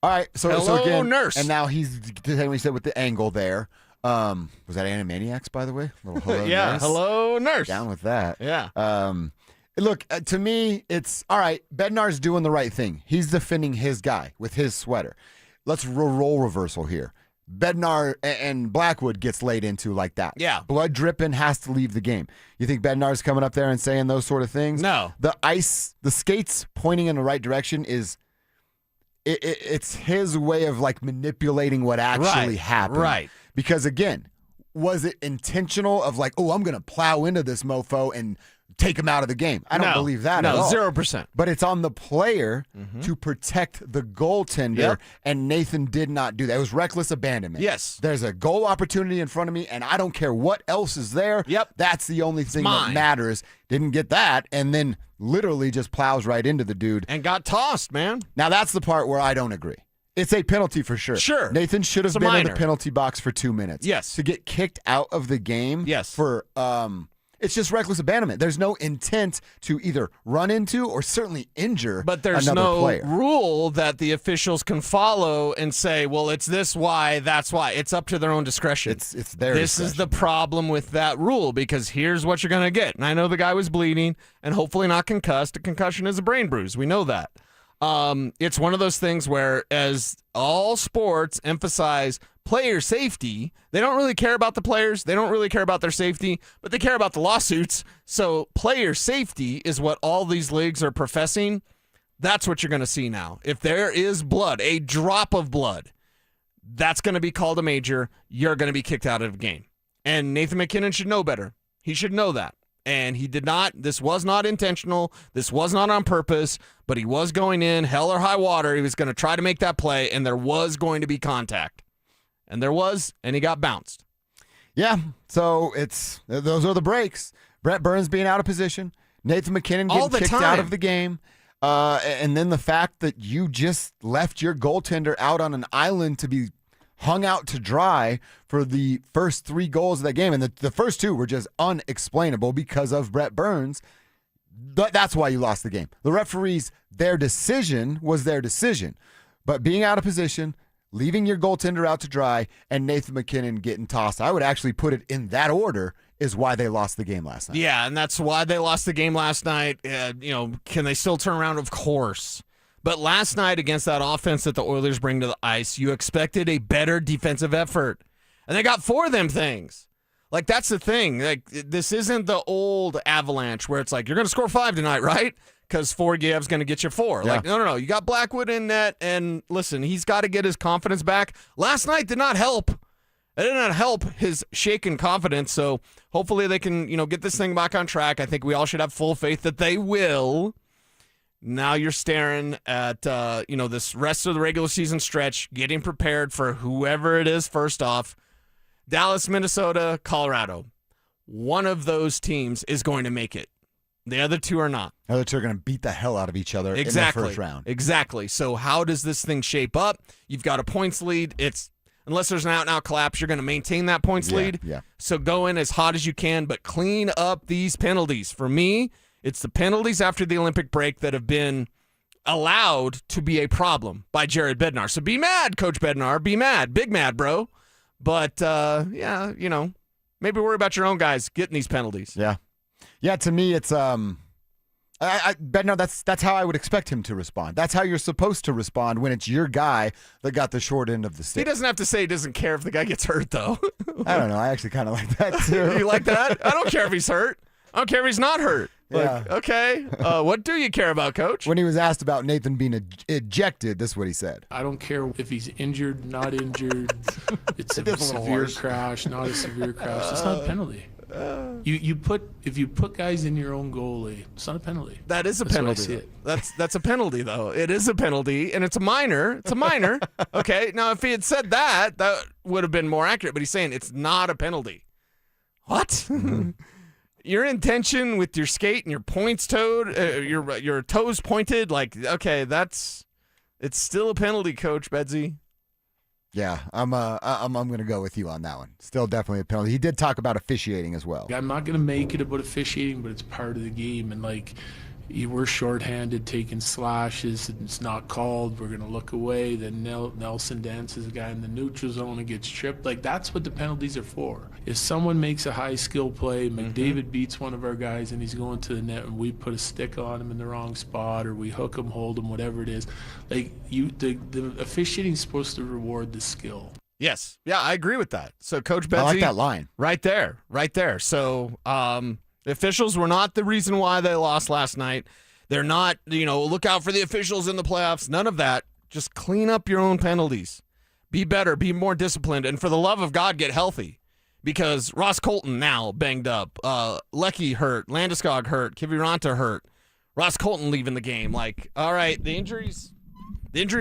All right, so Hello, again, Nurse. And now he's saying what he said with the angle there. Was that Animaniacs, by the way? Little hello, yeah, Nurse. hello, Nurse. Down with that. Yeah. Look, to me, it's all right. Bednar's doing the right thing. He's defending his guy with his sweater. Let's role reversal here. Bednar and Blackwood gets laid into like that. Yeah. Blood dripping, has to leave the game. You think Bednar's coming up there and saying those sort of things? No. The skates pointing in the right direction is it's his way of like manipulating what actually happened. Right. Because again, was it intentional of like, oh, I'm going to plow into this mofo and take him out of the game? I don't believe that at all. 0%. But it's on the player to protect the goaltender, and Nathan did not do that. It was reckless abandonment. Yes. There's a goal opportunity in front of me, and I don't care what else is there. Yep. That's the only thing that matters. Didn't get that, and then literally just plows right into the dude. And got tossed, man. Now, that's the part where I don't agree. It's a penalty for sure. Sure. Nathan should have been in the penalty box for 2 minutes. Yes. To get kicked out of the game. Yes. For it's just reckless abandonment. There's no intent to either run into or certainly injure But there's another no player. rule that the officials can follow and say, well, it's this why, that's why. It's up to their own discretion. It's their This discretion. is the problem with that rule, because here's what you're going to get. And I know the guy was bleeding and hopefully not concussed. A concussion is a brain bruise. We know that. It's one of those things where, as all sports emphasize player safety, they don't really care about the players. They don't really care about their safety, but they care about the lawsuits. So player safety is what all these leagues are professing. That's what you're going to see now. If there is blood, a drop of blood, that's going to be called a major. You're going to be kicked out of the game. And Nathan MacKinnon should know better. He should know that. And he did not. This was not intentional. This was not on purpose, but he was going in hell or high water. He was going to try to make that play, and there was going to be contact. And there was, and he got bounced. Yeah, so those are the breaks. Brett Burns being out of position, Nathan McKinnon getting kicked out of the game, and then the fact that you just left your goaltender out on an island to be hung out to dry for the first 3 goals of that game. And the first 2 were just unexplainable because of Brett Burns. That's why you lost the game. The referees, their decision was their decision. But being out of position, leaving your goaltender out to dry, and Nathan McKinnon getting tossed, I would actually put it in that order, is why they lost the game last night. Yeah, and that's why they lost the game last night. Can they still turn around? Of course. But last night against that offense that the Oilers bring to the ice, you expected a better defensive effort. And they got 4 of them things. Like, that's the thing. Like, this isn't the old Avalanche where it's like, you're going to score 5 tonight, right? Because Forgiev's going to get you 4. Yeah. Like, no. You got Blackwood in net, and listen, he's got to get his confidence back. Last night did not help. It did not help his shaken confidence, so hopefully they can, get this thing back on track. I think we all should have full faith that they will. Now you're staring at, this rest of the regular season stretch, getting prepared for whoever it is first off. Dallas, Minnesota, Colorado. One of those teams is going to make it. The other 2 are not. The other 2 are going to beat the hell out of each other in the first round. Exactly. So how does this thing shape up? You've got a points lead. Unless there's an out-and-out collapse, you're going to maintain that points lead. Yeah. So go in as hot as you can, but clean up these penalties. For me, it's the penalties after the Olympic break that have been allowed to be a problem by Jared Bednar. So be mad, Coach Bednar. Be mad. Big mad, bro. But, maybe worry about your own guys getting these penalties. Yeah. Yeah, to me, it's Bednar, that's how I would expect him to respond. That's how you're supposed to respond when it's your guy that got the short end of the stick. He doesn't have to say he doesn't care if the guy gets hurt, though. I don't know. I actually kind of like that, too. You like that? I don't care if he's hurt. I don't care if he's not hurt. Okay. What do you care about, Coach? When he was asked about Nathan being ejected, this is what he said. I don't care if he's injured, not injured. It's a severe crash, not a severe crash. It's not a penalty. If you put guys in your own goalie, it's not a penalty. That is a penalty. That's a penalty, though. It is a penalty, and it's a minor. It's a minor. Okay. Now, if he had said that would have been more accurate. But he's saying it's not a penalty. What? Mm-hmm. Your intention with your skate and your points toed, your toes pointed, it's still a penalty, Coach Bedsy. Yeah, I'm going to go with you on that one. Still definitely a penalty. He did talk about officiating as well. I'm not going to make it about officiating, but it's part of the game. And we're shorthanded, taking slashes, and it's not called. We're going to look away. Then Nelson dances a guy in the neutral zone and gets tripped. That's what the penalties are for. If someone makes a high skill play, McDavid beats one of our guys and he's going to the net, and we put a stick on him in the wrong spot, or we hook him, hold him, whatever it is. The officiating is supposed to reward the skill. Yes. Yeah, I agree with that. So, Coach Bedsy, I like that line. Right there. So, the officials were not the reason why they lost last night. They're not, look out for the officials in the playoffs. None of that. Just clean up your own penalties. Be better. Be more disciplined. And for the love of God, get healthy. Because Ross Colton now banged up. Lecky hurt. Landeskog hurt. Kiviranta hurt. Ross Colton leaving the game. All right, the injuries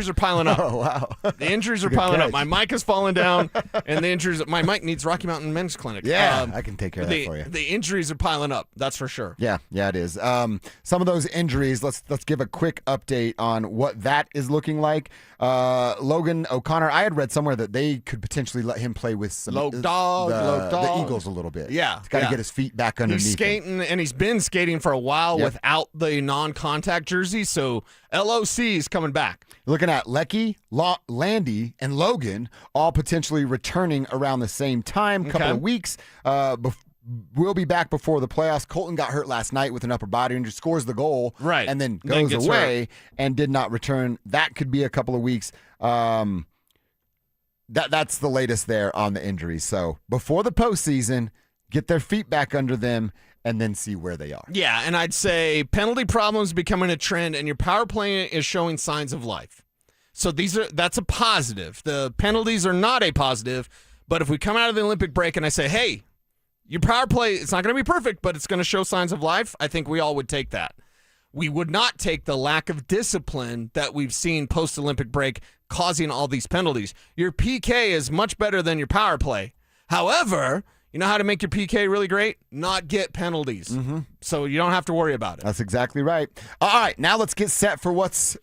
are piling up. Oh, wow. The injuries are piling up. My mic is falling down, and the injuries. My mic needs Rocky Mountain Men's Clinic. Yeah, I can take care of that for you. The injuries are piling up. That's for sure. Yeah, it is. Some of those injuries. Let's give a quick update on what that is looking like. Logan O'Connor. I had read somewhere that they could potentially let him play with some the Eagles a little bit. Yeah, he's got to get his feet back underneath. He's skating, and he's been skating for a while without the non-contact jersey. So LOC is coming back. You're looking at Lecky, Landy, and Logan all potentially returning around the same time, couple of weeks. We'll be back before the playoffs. Colton got hurt last night with an upper body injury, scores the goal, and then goes away and did not return. That could be a couple of weeks. That's the latest there on the injuries. So before the postseason, get their feet back under them and then see where they are. Yeah, and I'd say penalty problems becoming a trend, and your power play is showing signs of life. So that's a positive. The penalties are not a positive, but if we come out of the Olympic break and I say, hey, your power play, it's not going to be perfect, but it's going to show signs of life, I think we all would take that. We would not take the lack of discipline that we've seen post-Olympic break causing all these penalties. Your PK is much better than your power play. However, You know how to make your PK really great? Not get penalties. So you don't have to worry about it. That's exactly right. All right, now let's get set for what's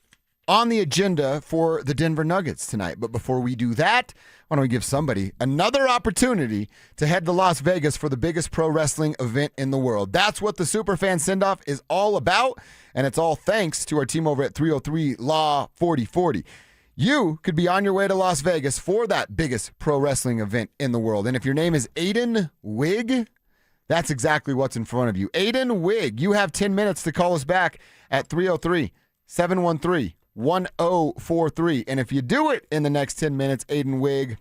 on the agenda for the Denver Nuggets tonight. But before we do that, why don't we give somebody another opportunity to head to Las Vegas for the biggest pro wrestling event in the world. That's what the Superfan Send-Off is all about, and it's all thanks to our team over at 303 Law 4040. You could be on your way to Las Vegas for that biggest pro wrestling event in the world. And if your name is Aiden Wig, that's exactly what's in front of you. Aiden Wig, you have 10 minutes to call us back at 303-713-1043. And if you do it in the next 10 minutes, Aiden Wig,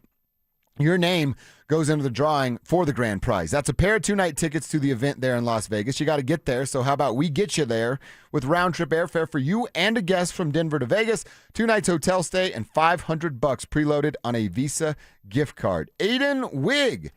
your name goes into the drawing for the grand prize. That's a pair of 2-night tickets to the event there in Las Vegas. You got to get there, so how about we get you there with round-trip airfare for you and a guest from Denver to Vegas, 2 nights hotel stay, and $500 preloaded on a Visa gift card. Aiden Wig,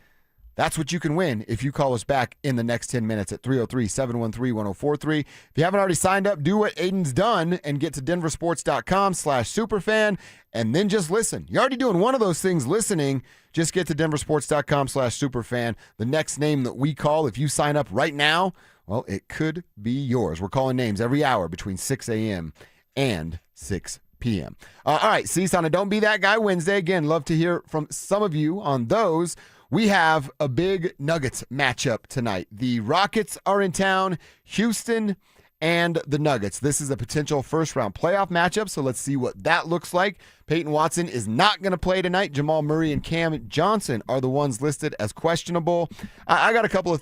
that's what you can win if you call us back in the next 10 minutes at 303-713-1043. If you haven't already signed up, do what Aiden's done and get to denversports.com/superfan and then just listen. You're already doing one of those things listening. Just get to denversports.com/superfan. The next name that we call, if you sign up right now, well, it could be yours. We're calling names every hour between 6 a.m. and 6 p.m. All right, Cecil, on a Don't Be That Guy Wednesday. Again, love to hear from some of you on those. We have a big Nuggets matchup tonight. The Rockets are in town, Houston and the Nuggets. This is a potential first-round playoff matchup, so let's see what that looks like. Peyton Watson is not going to play tonight. Jamal Murray and Cam Johnson are the ones listed as questionable. I got a couple of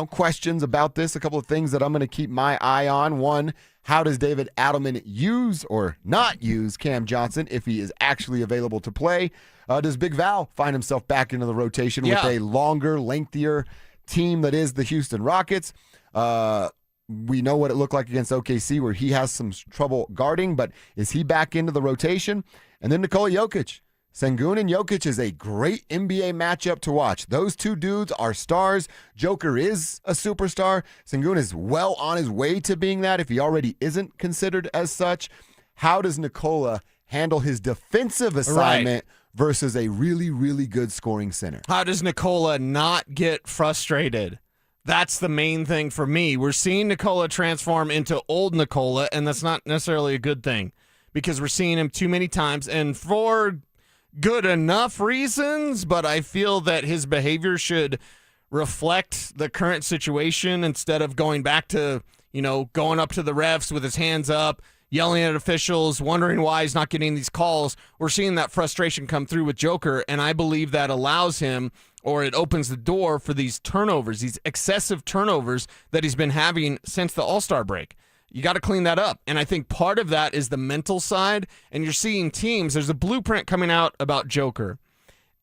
questions about this, a couple of things that I'm going to keep my eye on. One, how does David Adelman use or not use Cam Johnson if he is actually available to play? Does Big Val find himself back into the rotation with a longer, lengthier team that is the Houston Rockets? We know what it looked like against OKC where he has some trouble guarding, but is he back into the rotation? And then Nikola Jokic. Sengun and Jokic is a great NBA matchup to watch. Those two dudes are stars. Joker is a superstar. Sengun is well on his way to being that if he already isn't considered as such. How does Nikola handle his defensive assignment versus a really, really good scoring center? How does Nikola not get frustrated? That's the main thing for me. We're seeing Nikola transform into old Nikola, and that's not necessarily a good thing because we're seeing him too many times and for good enough reasons, but I feel that his behavior should reflect the current situation instead of going back to, going up to the refs with his hands up, yelling at officials, wondering why he's not getting these calls. We're seeing that frustration come through with Joker, and I believe that allows him, or it opens the door for these turnovers, these excessive turnovers that he's been having since the All-Star break. You got to clean that up. And I think part of that is the mental side. And you're seeing teams, there's a blueprint coming out about Joker.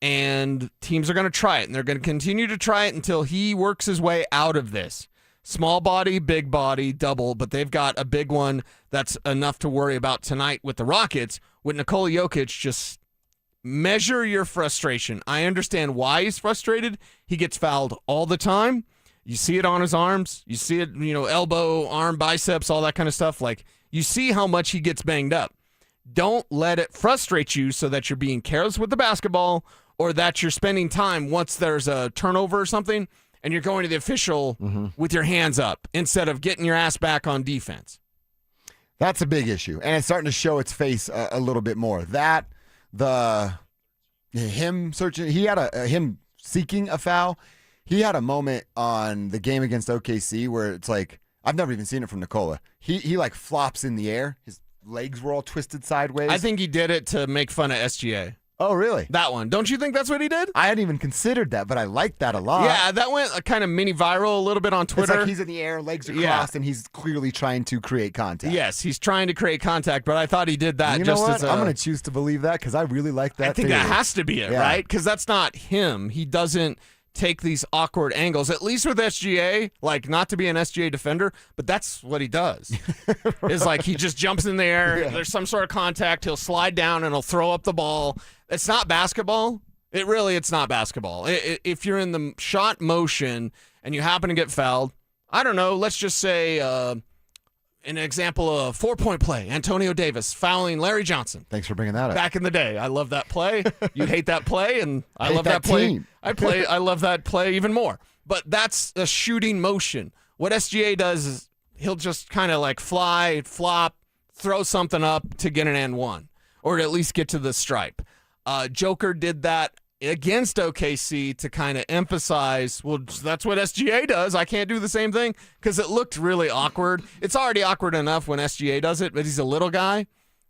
And teams are going to try it. And they're going to continue to try it until he works his way out of this. Small body, big body, double. But they've got a big one that's enough to worry about tonight with the Rockets. With Nikola Jokic, just measure your frustration. I understand why he's frustrated. He gets fouled all the time. You see it on his arms. You see it, elbow, arm, biceps, all that kind of stuff. Like, you see how much he gets banged up. Don't let it frustrate you so that you're being careless with the basketball or that you're spending time once there's a turnover or something and you're going to the official with your hands up instead of getting your ass back on defense. That's a big issue, and it's starting to show its face a little bit more. Him seeking a foul. He had a moment on the game against OKC where it's like, I've never even seen it from Nikola. He like flops in the air. His legs were all twisted sideways. I think he did it to make fun of SGA. Oh, really? That one. Don't you think that's what he did? I hadn't even considered that, but I liked that a lot. Yeah, that went kind of mini viral a little bit on Twitter. It's like he's in the air, legs are crossed, and he's clearly trying to create contact. Yes, he's trying to create contact, but I thought he did that you just know what? as a... I'm going to choose to believe that because I really like that I think theory. that has to be it, right? Because that's not him. He doesn't take these awkward angles, at least with SGA, like not to be an SGA defender, but that's what he does. Right. Is like he just jumps in the air, there's some sort of contact, he'll slide down and he'll throw up the ball. It's not basketball. It's not basketball. If you're in the shot motion and you happen to get fouled, I don't know, let's just say an example of 4-point play. Antonio Davis fouling Larry Johnson. Thanks for bringing that up. Back in the day. I love that play. You'd hate that play, and I Hate love that that play. team. I love that play even more. But that's a shooting motion. What SGA does is he'll just kind of like fly, flop, throw something up to get an and one, or to at least get to the stripe. Joker did that against OKC to kind of emphasize, well, that's what SGA does. I can't do the same thing, because it looked really awkward. It's already awkward enough when SGA does it, but he's a little guy.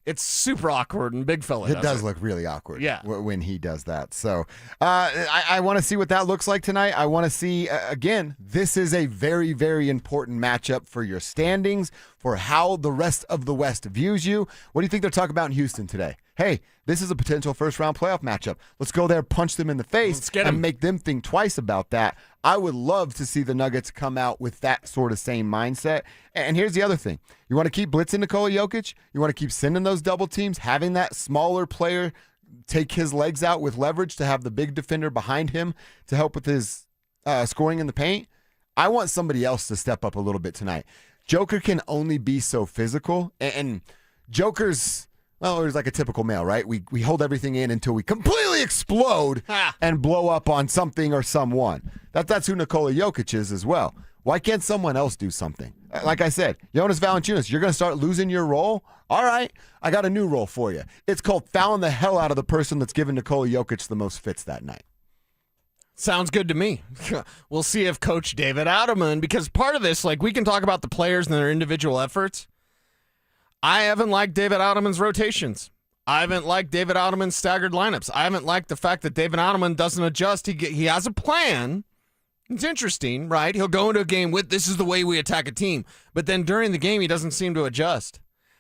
It's super awkward, and big fella It does look really awkward when he does that. So I want to see what that looks like tonight. I want to see, again, this is a very, very important matchup for your standings, for how the rest of the West views you. What do you think they're talking about in Houston today? Hey, this is a potential first-round playoff matchup. Let's go there, punch them in the face, and make them think twice about that. I would love to see the Nuggets come out with that sort of same mindset. And here's the other thing. You want to keep blitzing Nikola Jokic? You want to keep sending those double teams, having that smaller player take his legs out with leverage to have the big defender behind him to help with his scoring in the paint? I want somebody else to step up a little bit tonight. Joker can only be so physical, and Joker's... Well, he's like a typical male, right? We hold everything in until we completely explode and blow up on something or someone. That's who Nikola Jokic is as well. Why can't someone else do something? Like I said, Jonas Valanciunas, you're going to start losing your role? All right, I got a new role for you. It's called fouling the hell out of the person that's giving Nikola Jokic the most fits that night. Sounds good to me. We'll see if Coach David Adelman, because part of this, like, we can talk about the players and their individual efforts. I haven't liked David Adelman's rotations. I haven't liked David Adelman's staggered lineups. I haven't liked the fact that David Adelman doesn't adjust. He has a plan. It's interesting, right? He'll go into a game with, this is the way we attack a team. But then during the game, he doesn't seem to adjust.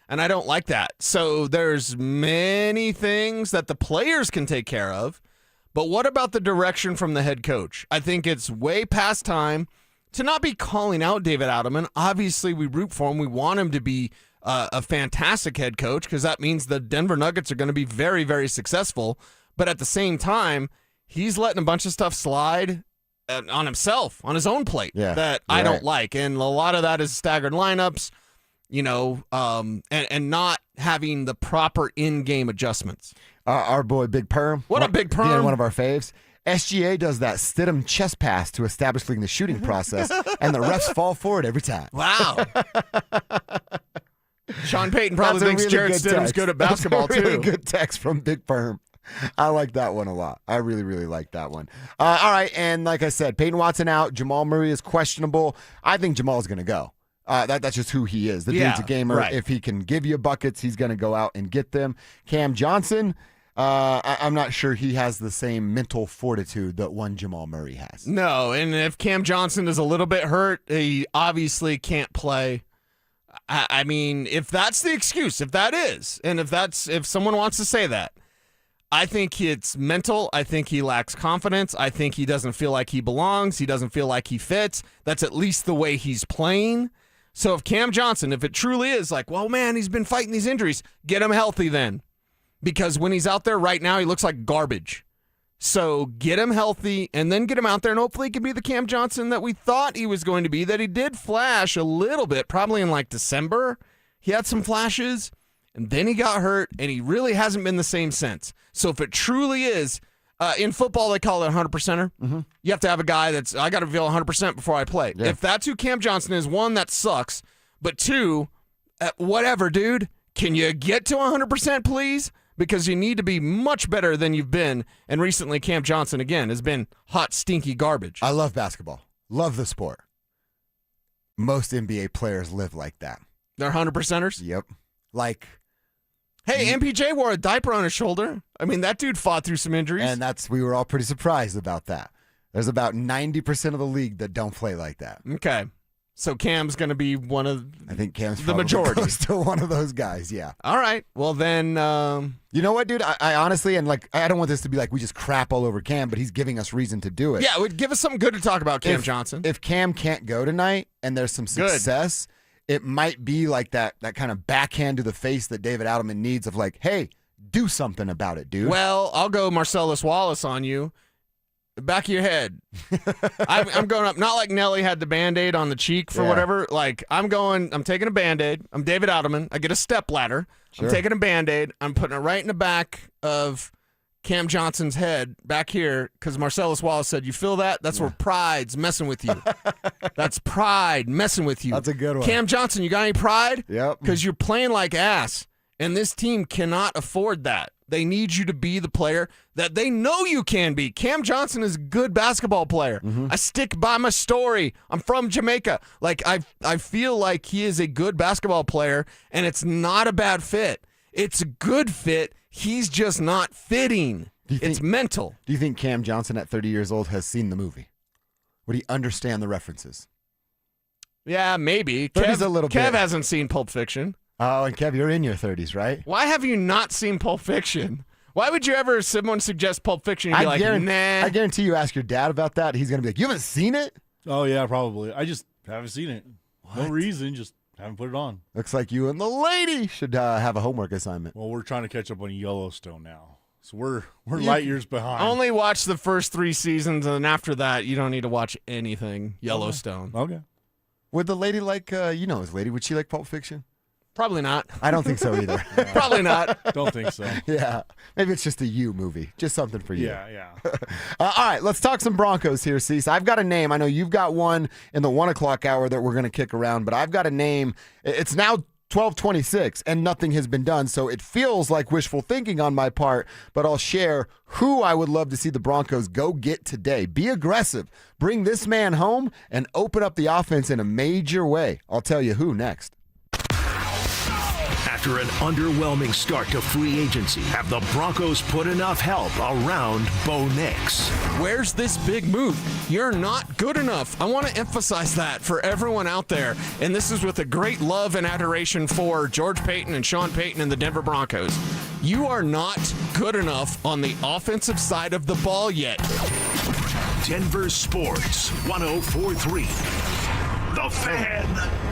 And I don't like that. So there's many things that the players can take care of. But what about the direction from the head coach? I think it's way past time to not be calling out David Adelman. Obviously, we root for him. We want him to be a fantastic head coach, because that means the Denver Nuggets are going to be very, very successful. But at the same time, he's letting a bunch of stuff slide on himself, on his own plate, that I don't like. And a lot of that is staggered lineups, and not having the proper in-game adjustments. Our boy Big Perm. What a Big Perm. Yeah, one of our faves. SGA does that Stidham chest pass to establishing the shooting process, and the refs fall for it every time. Wow. Sean Payton probably thinks Jared Stidham's good at basketball, That's a really too. good text from Big Perm. I like that one a lot. I really, really like that one. All right, and like I said, Peyton Watson out. Jamal Murray is questionable. I think Jamal's going to go. That's just who he is. The dude's a gamer. Right. If he can give you buckets, he's going to go out and get them. Cam Johnson, I'm not sure he has the same mental fortitude that one Jamal Murray has. No, and if Cam Johnson is a little bit hurt, he obviously can't play. I mean, if that's the excuse, if that is, and if someone wants to say that, I think it's mental. I think he lacks confidence. I think he doesn't feel like he belongs. He doesn't feel like he fits. That's at least the way he's playing. So if Cam Johnson, if it truly is like, well, man, he's been fighting these injuries, get him healthy then. Because when he's out there right now, he looks like garbage. So get him healthy and then get him out there, and hopefully he can be the Cam Johnson that we thought he was going to be, that he did flash a little bit, probably in like December. He had some flashes, and then he got hurt, and he really hasn't been the same since. So if it truly is, in football they call it a 100%er. Mm-hmm. You have to have a guy that's, I got to feel 100% before I play. Yeah. If that's who Cam Johnson is, one, that sucks. But two, whatever, dude, can you get to 100%, please? Because you need to be much better than you've been. And recently, Cam Johnson, again, has been hot, stinky garbage. I love basketball. Love the sport. Most NBA players live like that. They're 100%ers? Yep. Like, hey, MPJ wore a diaper on his shoulder. I mean, that dude fought through some injuries. And we were all pretty surprised about that. There's about 90% of the league that don't play like that. Okay. So Cam's going to be one of I think Cam's the probably majority. Close to one of those guys, yeah. All right. Well, then. You know what, dude? I honestly, and like, I don't want this to be like we just crap all over Cam, but he's giving us reason to do it. Yeah, it would give us something good to talk about, Cam Johnson. If Cam can't go tonight and there's some success, it might be like that kind of backhand to the face that David Adelman needs of like, hey, do something about it, dude. Well, I'll go Marcellus Wallace on you. back of your head. I'm going up, not like Nelly had the Band-Aid on the cheek for whatever. Like, I'm taking a Band-Aid. I'm David Ottoman. I get a step ladder. Sure. I'm taking a Band-Aid. I'm putting it right in the back of Cam Johnson's head back here because Marcellus Wallace said, you feel that? That's where pride's messing with you. That's pride messing with you. That's a good one. Cam Johnson, you got any pride? Yep. Because you're playing like ass, and this team cannot afford that. They need you to be the player that they know you can be. Cam Johnson is a good basketball player. Mm-hmm. I stick by my story. I'm from Jamaica. Like, I feel like he is a good basketball player, and it's not a bad fit. It's a good fit. He's just not fitting. It's mental. Do you think Cam Johnson at 30 years old has seen the movie? Would he understand the references? Yeah, maybe. Kev hasn't seen Pulp Fiction. Oh, and Kev, you're in your 30s, right? Why have you not seen Pulp Fiction? Why would you ever, someone suggest Pulp Fiction and be like, nah? I guarantee you ask your dad about that, he's going to be like, you haven't seen it? Oh, yeah, probably. I just haven't seen it. No reason, just haven't put it on. Looks like you and the lady should have a homework assignment. Well, we're trying to catch up on Yellowstone now. So we're light years behind. Only watch the first 3 seasons, and after that, you don't need to watch anything Yellowstone. Okay. Would the lady like, his lady, would she like Pulp Fiction? Probably not. I don't think so either. Probably not. Don't think so. Yeah. Maybe it's just a you movie. Just something for you. Yeah. All right, let's talk some Broncos here, Cecil. I've got a name. I know you've got one in the 1 o'clock hour that we're going to kick around, but I've got a name. It's now 12:26, and nothing has been done, so it feels like wishful thinking on my part, but I'll share who I would love to see the Broncos go get today. Be aggressive. Bring this man home and open up the offense in a major way. I'll tell you who next. After an underwhelming start to free agency, have the Broncos put enough help around Bo Nix? Where's this big move? You're not good enough. I want to emphasize that for everyone out there. And this is with a great love and adoration for George Payton and Sean Payton and the Denver Broncos. You are not good enough on the offensive side of the ball yet. Denver Sports 104.3. The Fan.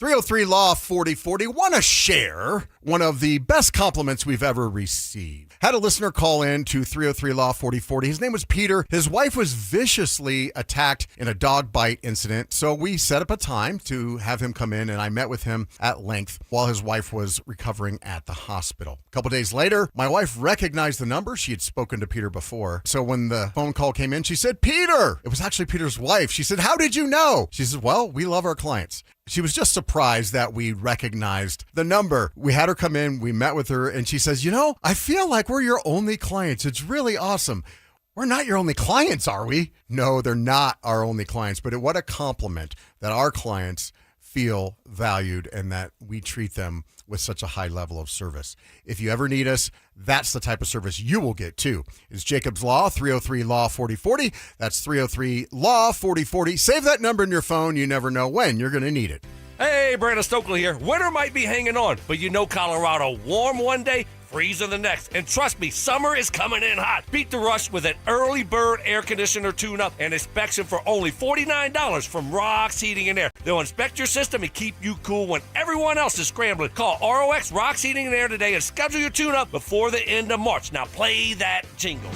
303 Law 4040. Want to share one of the best compliments we've ever received. Had a listener call in to 303 Law 4040. His name was Peter. His wife was viciously attacked in a dog bite incident. So we set up a time to have him come in, and I met with him at length while his wife was recovering at the hospital. A couple days later, my wife recognized the number. She had spoken to Peter before. So when the phone call came in, she said, Peter! It was actually Peter's wife. She said, how did you know? She said, well, we love our clients. She was just surprised that we recognized the number. We had her come in, we met with her, and she says, I feel like we're your only clients. It's really awesome. We're not your only clients, are we? No, they're not our only clients, but what a compliment that our clients feel valued and that we treat them with such a high level of service. If you ever need us, that's the type of service you will get too. It's Jacob's Law, 303 Law 4040. That's 303 Law 4040. Save that number in your phone. You never know when you're going to need it. Hey, Brandon Stokely here. Winter might be hanging on, but Colorado, warm one day, freeze the next. And trust me, summer is coming in hot. Beat the rush with an early bird air conditioner tune-up and inspection for only $49 from Rocks Heating and Air. They'll inspect your system and keep you cool when everyone else is scrambling. Call ROX Rocks Heating and Air today and schedule your tune-up before the end of March. Now play that jingle.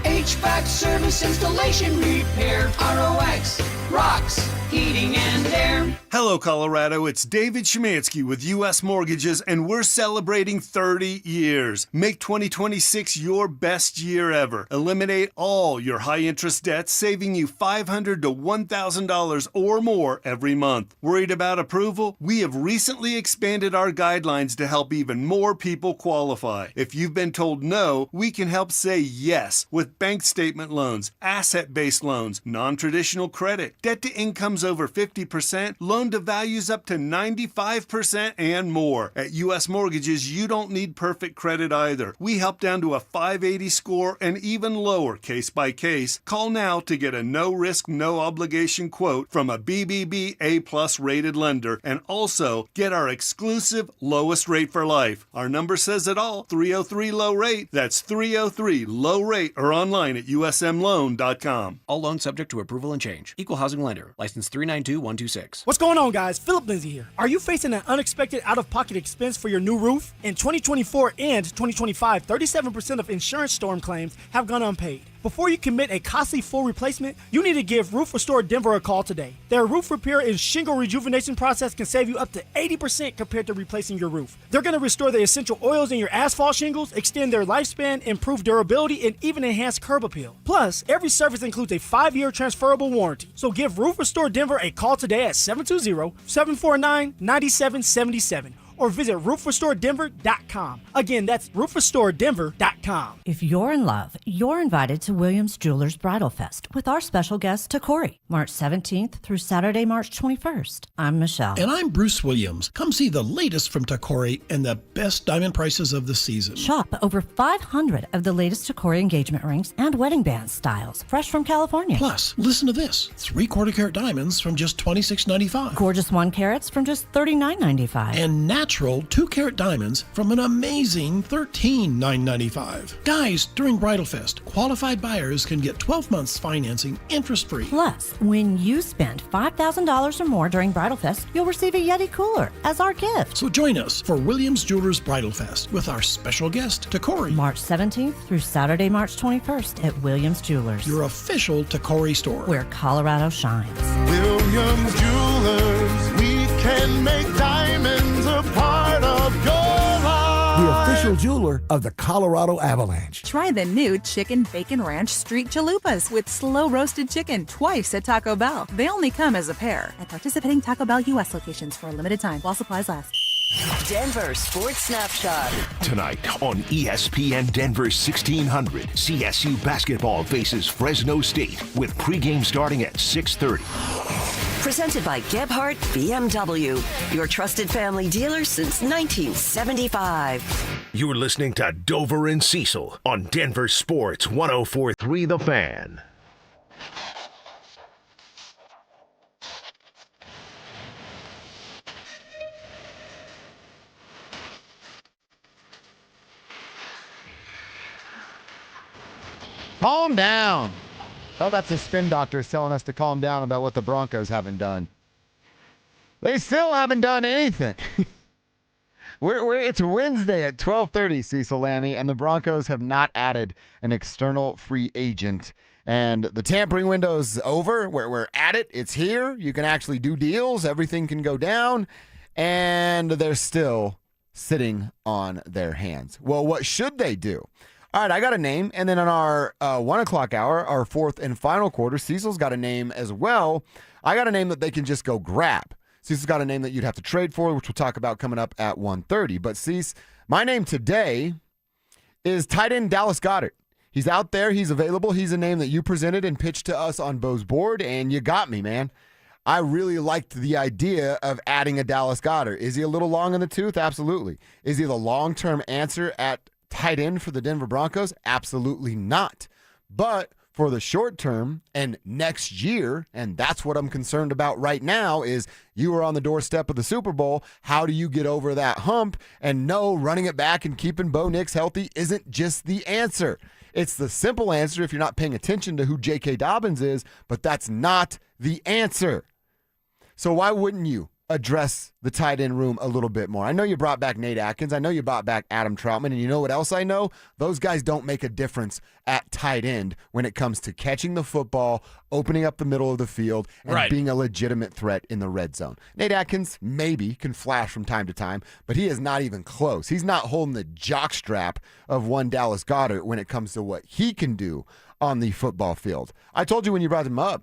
HVAC service, installation, repair. ROX Rocks Heating and Air. Hello, Colorado. It's David Shemansky with U.S. Mortgages, and we're celebrating 30 years. Make 2026 your best year ever. Eliminate all your high-interest debts, saving you $500 to $1,000 or more every month. Worried about approval? We have recently expanded our guidelines to help even more people qualify. If you've been told no, we can help say yes with bank statement loans, asset-based loans, non-traditional credit, debt to incomes over 50%, loan to values up to 95%, and more. At U.S. Mortgages, you don't need perfect credit either. We help down to a 580 score and even lower case by case. Call now to get a no-risk, no-obligation quote from a BBB A+ rated lender and also get our exclusive lowest rate for life. Our number says it all, 303 low rate. That's 303 low rate or online at usmloan.com. All loans subject to approval and change. Equal housing lender. License 392126. What's going on, guys? Philip Lindsay here. Are you facing an unexpected out-of-pocket expense for your new roof? In 2024 and 2025, 37% of insurance storm claims have gone unpaid. Before you commit a costly full replacement, you need to give Roof Restore Denver a call today. Their roof repair and shingle rejuvenation process can save you up to 80% compared to replacing your roof. They're going to restore the essential oils in your asphalt shingles, extend their lifespan, improve durability, and even enhance curb appeal. Plus, every service includes a 5-year transferable warranty. So give Roof Restore Denver a call today at 720-749-9777 or visit roofrestoredenver.com. Again, that's roofrestoredenver.com. If you're in love, you're invited to Williams Jewelers Bridal Fest with our special guest, Takori, March 17th through Saturday, March 21st. I'm Michelle. And I'm Bruce Williams. Come see the latest from Takori and the best diamond prices of the season. Shop over 500 of the latest Takori engagement rings and wedding band styles, fresh from California. Plus, listen to this. 3/4 carat diamonds from just $26.95. Gorgeous 1 carats from just $39.95. And natural 2-carat diamonds from an amazing $13,995. Guys, during Bridal Fest, qualified buyers can get 12 months financing interest-free. Plus, when you spend $5,000 or more during Bridal Fest, you'll receive a Yeti cooler as our gift. So join us for Williams Jewelers Bridal Fest with our special guest, Takori. March 17th through Saturday, March 21st at Williams Jewelers. Your official Takori store. Where Colorado shines. Williams Jewelers, we can make diamonds a part of your life. The official jeweler of the Colorado Avalanche. Try the new Chicken Bacon Ranch Street Chalupas with slow roasted chicken twice at Taco Bell. They only come as a pair at participating Taco Bell U.S. locations for a limited time while supplies last. Denver Sports Snapshot. Tonight on ESPN Denver 1600, CSU basketball faces Fresno State with pregame starting at 6:30. Presented by Gebhardt BMW, your trusted family dealer since 1975. You're listening to Dover and Cecil on Denver Sports 104.3 The Fan. Calm down. Oh, that's the spin doctor telling us to calm down about what the Broncos haven't done. They still haven't done anything. It's Wednesday at 12:30, Cecil Lammy, and the Broncos have not added an external free agent. And the tampering window is over. We're at it. It's here. You can actually do deals. Everything can go down. And they're still sitting on their hands. Well, what should they do? All right, I got a name, and then in our 1 o'clock hour, our fourth and final quarter, Cecil's got a name as well. I got a name that they can just go grab. Cecil's got a name that you'd have to trade for, which we'll talk about coming up at 1:30. But Cecil, my name today is tight end Dallas Goedert. He's out there. He's available. He's a name that you presented and pitched to us on Bo's board, and you got me, man. I really liked the idea of adding a Dallas Goedert. Is he a little long in the tooth? Absolutely. Is he the long-term answer at tight end for the Denver Broncos? Absolutely not. But for the short term and next year, and that's what I'm concerned about right now, is you are on the doorstep of the Super Bowl. How do you get over that hump? And no, running it back and keeping Bo Nix healthy isn't just the answer. It's the simple answer if you're not paying attention to who J.K. Dobbins is, but that's not the answer. So why wouldn't you address the tight end room a little bit more? I know you brought back Nate Atkins. I know you brought back Adam Troutman. And you know what else I know? Those guys don't make a difference at tight end when it comes to catching the football, opening up the middle of the field, and being a legitimate threat in the red zone. Nate Atkins maybe can flash from time to time, but he is not even close. He's not holding the jockstrap of one Dallas Goedert when it comes to what he can do on the football field. I told you when you brought him up,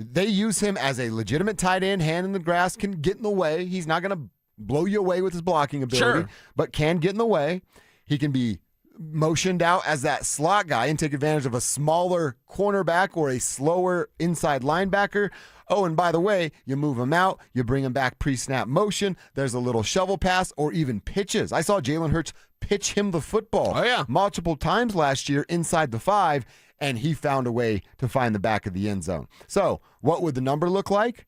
they use him as a legitimate tight end, hand in the grass, can get in the way. He's not going to blow you away with his blocking ability, but can get in the way. He can be motioned out as that slot guy and take advantage of a smaller cornerback or a slower inside linebacker. Oh, and by the way, you move him out, you bring him back pre-snap motion. There's a little shovel pass or even pitches. I saw Jalen Hurts pitch him the football multiple times last year inside the 5, and he found a way to find the back of the end zone. So what would the number look like?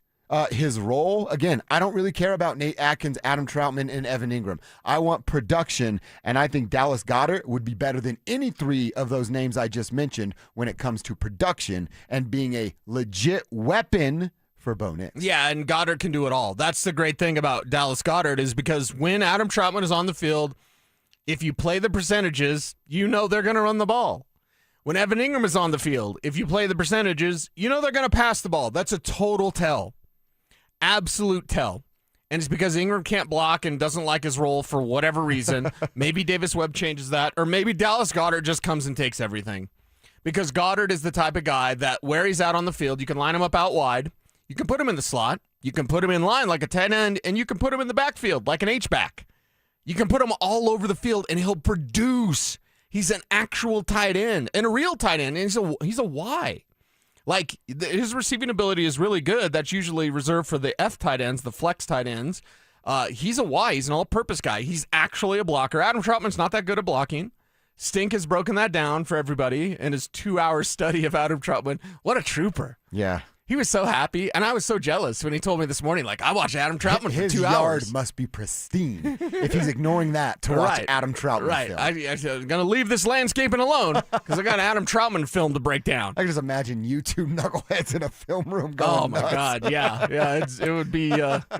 His role, again, I don't really care about Nate Atkins, Adam Troutman, and Evan Ingram. I want production, and I think Dallas Goedert would be better than any 3 of those names I just mentioned when it comes to production and being a legit weapon for Bo Nix. Yeah, and Goddard can do it all. That's the great thing about Dallas Goedert, is because when Adam Troutman is on the field, if you play the percentages, you know they're going to run the ball. When Evan Ingram is on the field, if you play the percentages, you know they're going to pass the ball. That's a total tell. Absolute tell. And it's because Ingram can't block and doesn't like his role for whatever reason. Maybe Davis Webb changes that, or maybe Dallas Goedert just comes and takes everything. Because Goddard is the type of guy that where he's out on the field, you can line him up out wide, you can put him in the slot, you can put him in line like a tight end, and you can put him in the backfield like an H-back. You can put him all over the field, and he'll produce. He's an actual tight end and a real tight end, and he's a Y. Like, his receiving ability is really good. That's usually reserved for the F tight ends, the flex tight ends. He's a Y. He's an all-purpose guy. He's actually a blocker. Adam Troutman's not that good at blocking. Stink has broken that down for everybody in his 2-hour study of Adam Troutman. What a trooper. Yeah. He was so happy, and I was so jealous when he told me this morning, like, I watched Adam Troutman for 2 hours. His yard must be pristine if he's ignoring that to watch Adam Troutman Right. film. I'm going to leave this landscaping alone because I got an Adam Troutman film to break down. I can just imagine you two knuckleheads in a film room going Oh, my nuts. God, yeah. It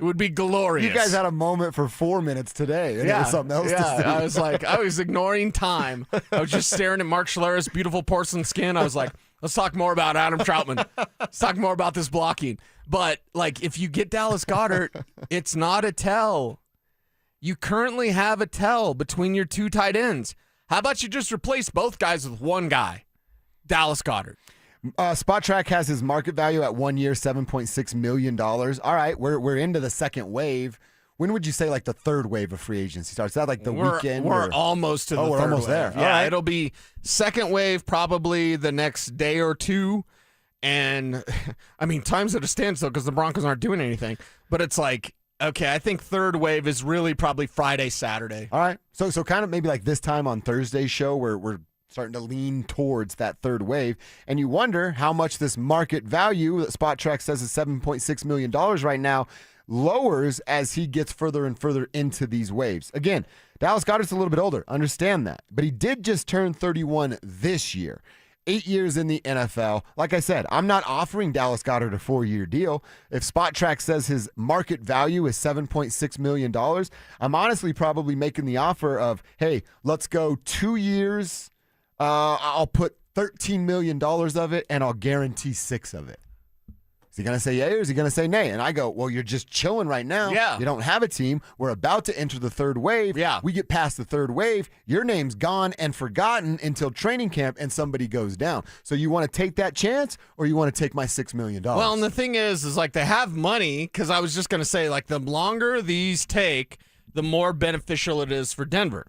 would be glorious. You guys had a moment for 4 minutes today, and it was something else to see. I was ignoring time. I was just staring at Mark Schlereth's beautiful porcelain skin. I was like, let's talk more about Adam Troutman. Let's talk more about this blocking. But, like, if you get Dallas Goedert, it's not a tell. You currently have a tell between your two tight ends. How about you just replace both guys with one guy, Dallas Goedert? Spot Track has his market value at 1 year, $7.6 million. All right, we're into the second wave. When would you say, like, the third wave of free agency starts? Is that like the weekend? We're almost to the third we're almost wave. there. Yeah, it'll be second wave probably the next day or two. And, I mean, time's at a standstill because the Broncos aren't doing anything. But it's like, okay, I think third wave is really probably Friday, Saturday. All right. So kind of maybe like this time on Thursday's show where we're starting to lean towards that third wave. And you wonder how much this market value that Spot Track says is $7.6 million right now lowers as he gets further and further into these waves. Again, Dallas Goedert's a little bit older. Understand that. But he did just turn 31 this year. 8 years in the NFL. Like I said, I'm not offering Dallas Goedert a 4-year deal. If Spot Track says his market value is $7.6 million, I'm honestly probably making the offer of, hey, let's go 2 years. I'll put $13 million of it, and I'll guarantee 6 of it. Is he going to say yay or is he going to say nay? And I go, well, you're just chilling right now. Yeah. You don't have a team. We're about to enter the third wave. Yeah. We get past the third wave. Your name's gone and forgotten until training camp and somebody goes down. So you want to take that chance or you want to take my $6 million? Well, and the thing is like they have money because I was just going to say, like, the longer these take, the more beneficial it is for Denver.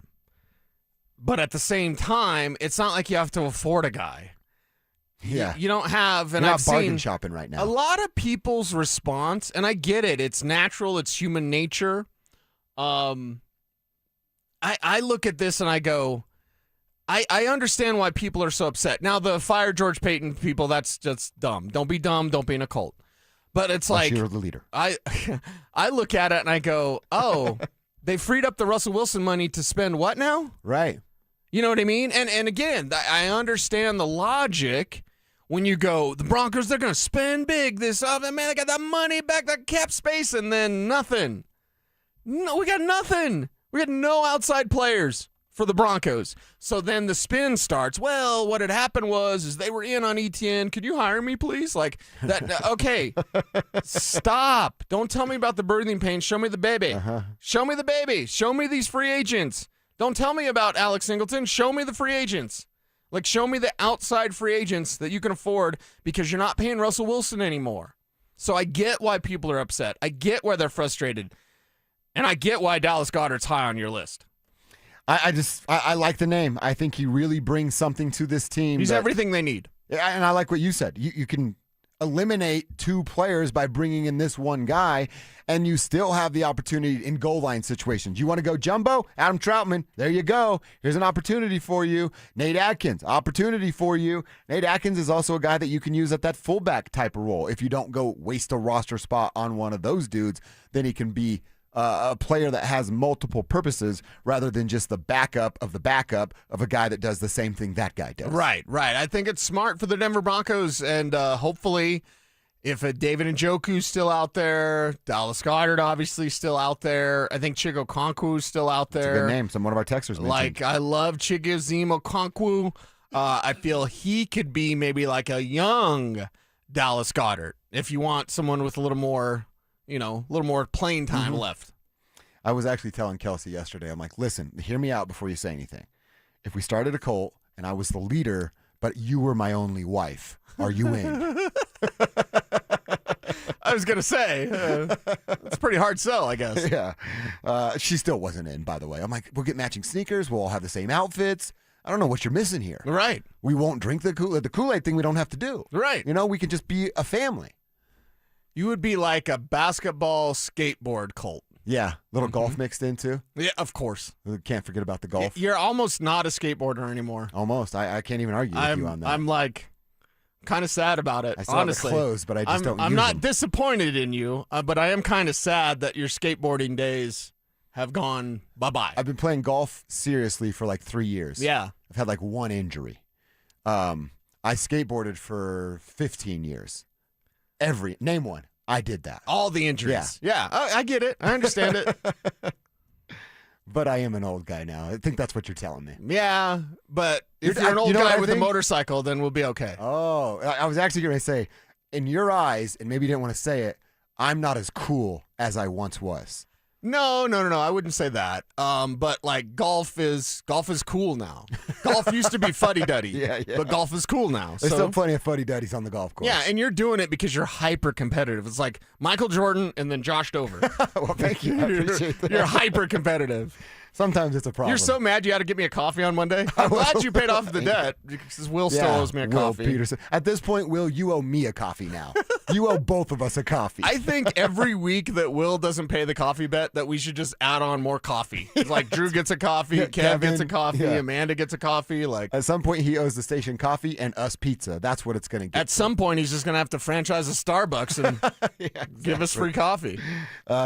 But at the same time, it's not like you have to afford a guy. Yeah. You don't have, and You're I've not bargain seen shopping right now. a lot of people's response, and I get it. It's natural. It's human nature. I look at this and I go, I understand why people are so upset. Now, the fire George Payton people, that's just dumb. Don't be dumb. Don't be in a cult. But it's Unless like you're the leader. I look at it and I go, oh, they freed up the Russell Wilson money to spend what now? Right. You know what I mean? And again, I understand the logic when you go, the Broncos, they're going to spend big this off. Man, they got that money back, that cap space, and then nothing. No, we got nothing. We got no outside players for the Broncos. So then the spin starts. Well, what had happened was they were in on ETN. Could you hire me, please? Like that. Okay, stop. Don't tell me about the birthing pains. Show me the baby. Show me the baby. Show me these free agents. Don't tell me about Alex Singleton. Show me the free agents. Like, show me the outside free agents that you can afford because you're not paying Russell Wilson anymore. So I get why people are upset. I get why they're frustrated. And I get why Dallas Goedert's high on your list. I like the name. I think he really brings something to this team. He's everything they need. And I like what you said. You can eliminate 2 players by bringing in this one guy, and you still have the opportunity in goal line situations. You want to go jumbo? Adam Troutman, there you go. Here's an opportunity for you. Nate Atkins, opportunity for you. Nate Atkins is also a guy that you can use at that fullback type of role. If you don't go waste a roster spot on one of those dudes, then he can be a player that has multiple purposes rather than just the backup of a guy that does the same thing that guy does. Right. I think it's smart for the Denver Broncos, and hopefully if David Njoku's still out there, Dallas Goedert obviously still out there. I think Chig Okonkwo's still out there. That's a good name. One of our texters mentioned. Like, I love Chigoziem Okonkwo. I feel he could be maybe like a young Dallas Goedert if you want someone with a little more, playing time left. I was actually telling Kelsey yesterday, I'm like, listen, hear me out before you say anything. If we started a cult and I was the leader, but you were my only wife, are you in? I was going to say, it's a pretty hard sell, I guess. Yeah. She still wasn't in, by the way. I'm like, we'll get matching sneakers. We'll all have the same outfits. I don't know what you're missing here. Right. We won't drink the Kool-Aid. The Kool-Aid thing we don't have to do. Right. We can just be a family. You would be like a basketball skateboard cult. Yeah. Little golf mixed in, too. Yeah, of course. We can't forget about the golf. You're almost not a skateboarder anymore. Almost. I can't even argue with you on that. I'm like kind of sad about it, I still honestly. have the clothes, but I just don't use I'm not them. disappointed in you, but I am kind of sad that your skateboarding days have gone bye-bye. I've been playing golf seriously for like 3 years. Yeah. I've had like one injury. I skateboarded for 15 years. Name one. I did that. All the injuries. Yeah. I get it. I understand it. But I am an old guy now. I think that's what you're telling me. Yeah, but if you're an old guy with a motorcycle, then we'll be okay. Oh, I was actually going to say, in your eyes, and maybe you didn't want to say it, I'm not as cool as I once was. No. I wouldn't say that. But like golf is cool now. Golf used to be fuddy-duddy. Yeah. But golf is cool now. There's still plenty of fuddy-duddies on the golf course. Yeah, and you're doing it because you're hyper-competitive. It's like Michael Jordan and then Josh Dover. Well, thank you. I appreciate that. You're hyper-competitive. Sometimes it's a problem. You're so mad you had to get me a coffee on Monday. I'm glad you paid off the debt because Will still owes me a coffee. Will Peterson. At this point, Will, you owe me a coffee now. You owe both of us a coffee. I think every week that Will doesn't pay the coffee bet that we should just add on more coffee. It's like Drew gets a coffee, Kev gets a coffee, Amanda gets a coffee. Like at some point, he owes the station coffee and us pizza. That's what it's going to get. At some point, he's just going to have to franchise a Starbucks and give us free coffee.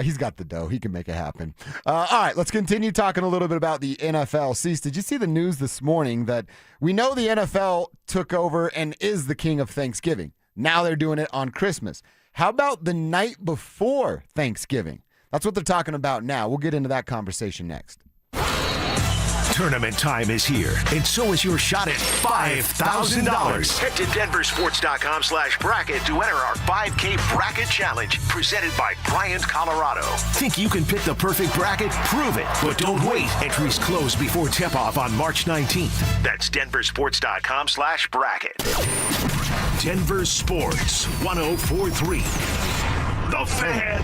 He's got the dough. He can make it happen. All right, let's continue talking a little bit about the NFL. Cease, did you see the news this morning that we know the NFL took over and is the king of Thanksgiving? Now they're doing it on Christmas. How about the night before Thanksgiving? That's what they're talking about now. We'll get into that conversation next. Tournament time is here, and so is your shot at $5,000. Head to DenverSports.com/bracket to enter our 5K Bracket Challenge, presented by Bryant, Colorado. Think you can pick the perfect bracket? Prove it, but don't wait. Entries close before tip-off on March 19th. That's DenverSports.com/bracket. Denver Sports 104.3. The Fan.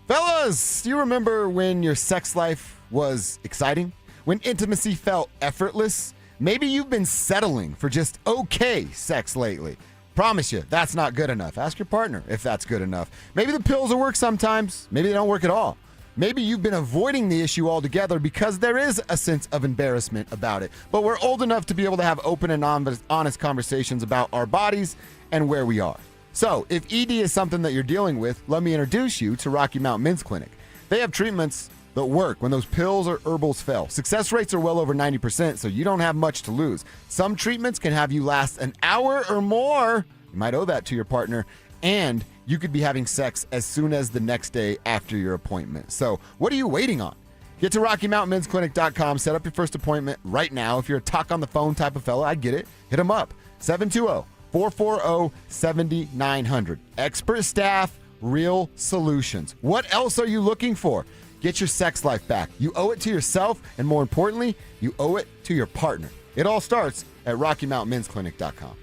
Fellas, do you remember when your sex life was exciting? When intimacy felt effortless? Maybe you've been settling for just okay sex lately. Promise you, that's not good enough. Ask your partner if that's good enough. Maybe the pills will work sometimes. Maybe they don't work at all. Maybe you've been avoiding the issue altogether because there is a sense of embarrassment about it. But we're old enough to be able to have open and honest conversations about our bodies and where we are. So, if ED is something that you're dealing with, let me introduce you to Rocky Mountain Men's Clinic. They have treatments that work when those pills or herbals fail. Success rates are well over 90%, so you don't have much to lose. Some treatments can have you last an hour or more. You might owe that to your partner, and you could be having sex as soon as the next day after your appointment. So what are you waiting on? Get to RockyMountainMen'sClinic.com. Set up your first appointment right now. If you're a talk on the phone type of fella, I get it. Hit them up. 720-440-7900. Expert staff, real solutions. What else are you looking for? Get your sex life back. You owe it to yourself, and more importantly, you owe it to your partner. It all starts at RockyMountainMen'sClinic.com.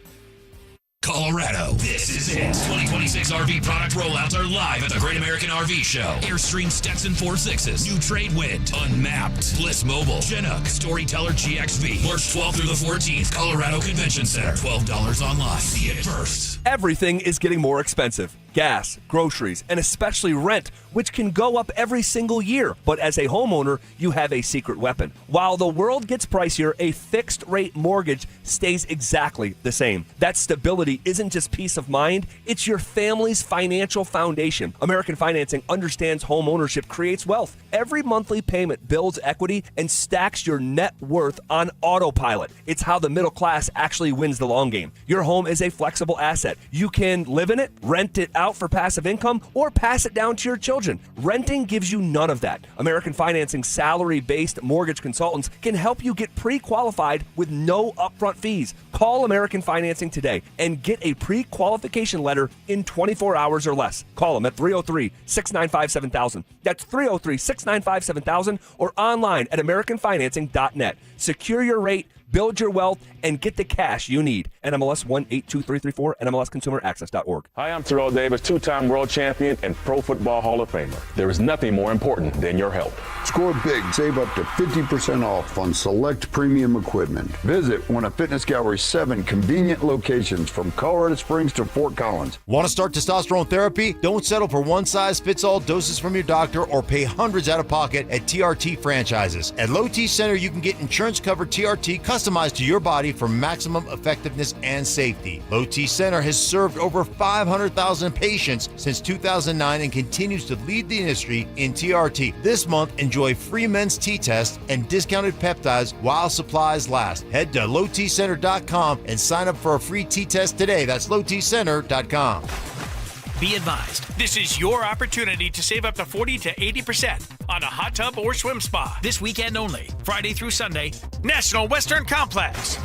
Colorado, this is it. 2026 RV product rollouts are live at the Great American RV Show. Airstream Stetson 4.6s, New Trade Wind, Unmapped, Bliss Mobile, Chinook, Storyteller GXV. March 12th through the 14th, Colorado Convention Center. $12 online. See it first. Everything is getting more expensive. Gas, groceries, and especially rent, which can go up every single year. But as a homeowner, you have a secret weapon. While the world gets pricier, a fixed-rate mortgage stays exactly the same. That stability isn't just peace of mind, it's your family's financial foundation. American Financing understands home ownership creates wealth. Every monthly payment builds equity and stacks your net worth on autopilot. It's how the middle class actually wins the long game. Your home is a flexible asset. You can live in it, rent it out, out for passive income or pass it down to your children. Renting gives you none of that. American Financing salary-based mortgage consultants can help you get pre-qualified with no upfront fees. Call American Financing today and get a pre-qualification letter in 24 hours or less. Call them at 303-695-7000. That's 303-695-7000 or online at AmericanFinancing.net. Secure your rate, build your wealth, and get the cash you need. NMLS 182334, NMLSConsumerAccess.org. Hi, I'm Terrell Davis, two-time world champion and Pro Football Hall of Famer. There is nothing more important than your health. Score big. Save up to 50% off on select premium equipment. Visit one of Fitness Gallery's 7 convenient locations from Colorado Springs to Fort Collins. Want to start testosterone therapy? Don't settle for one-size-fits-all doses from your doctor or pay hundreds out of pocket at TRT franchises. At Low T Center, you can get insurance-covered TRT customized to your body for maximum effectiveness and safety. Low T Center has served over 500,000 patients since 2009 and continues to lead the industry in TRT. This month, enjoy free men's T-test and discounted peptides while supplies last. Head to lowtcenter.com and sign up for a free T-test today. That's lowtcenter.com. Be advised, this is your opportunity to save up to 40 to 80% on a hot tub or swim spa. This weekend only, Friday through Sunday, National Western Complex.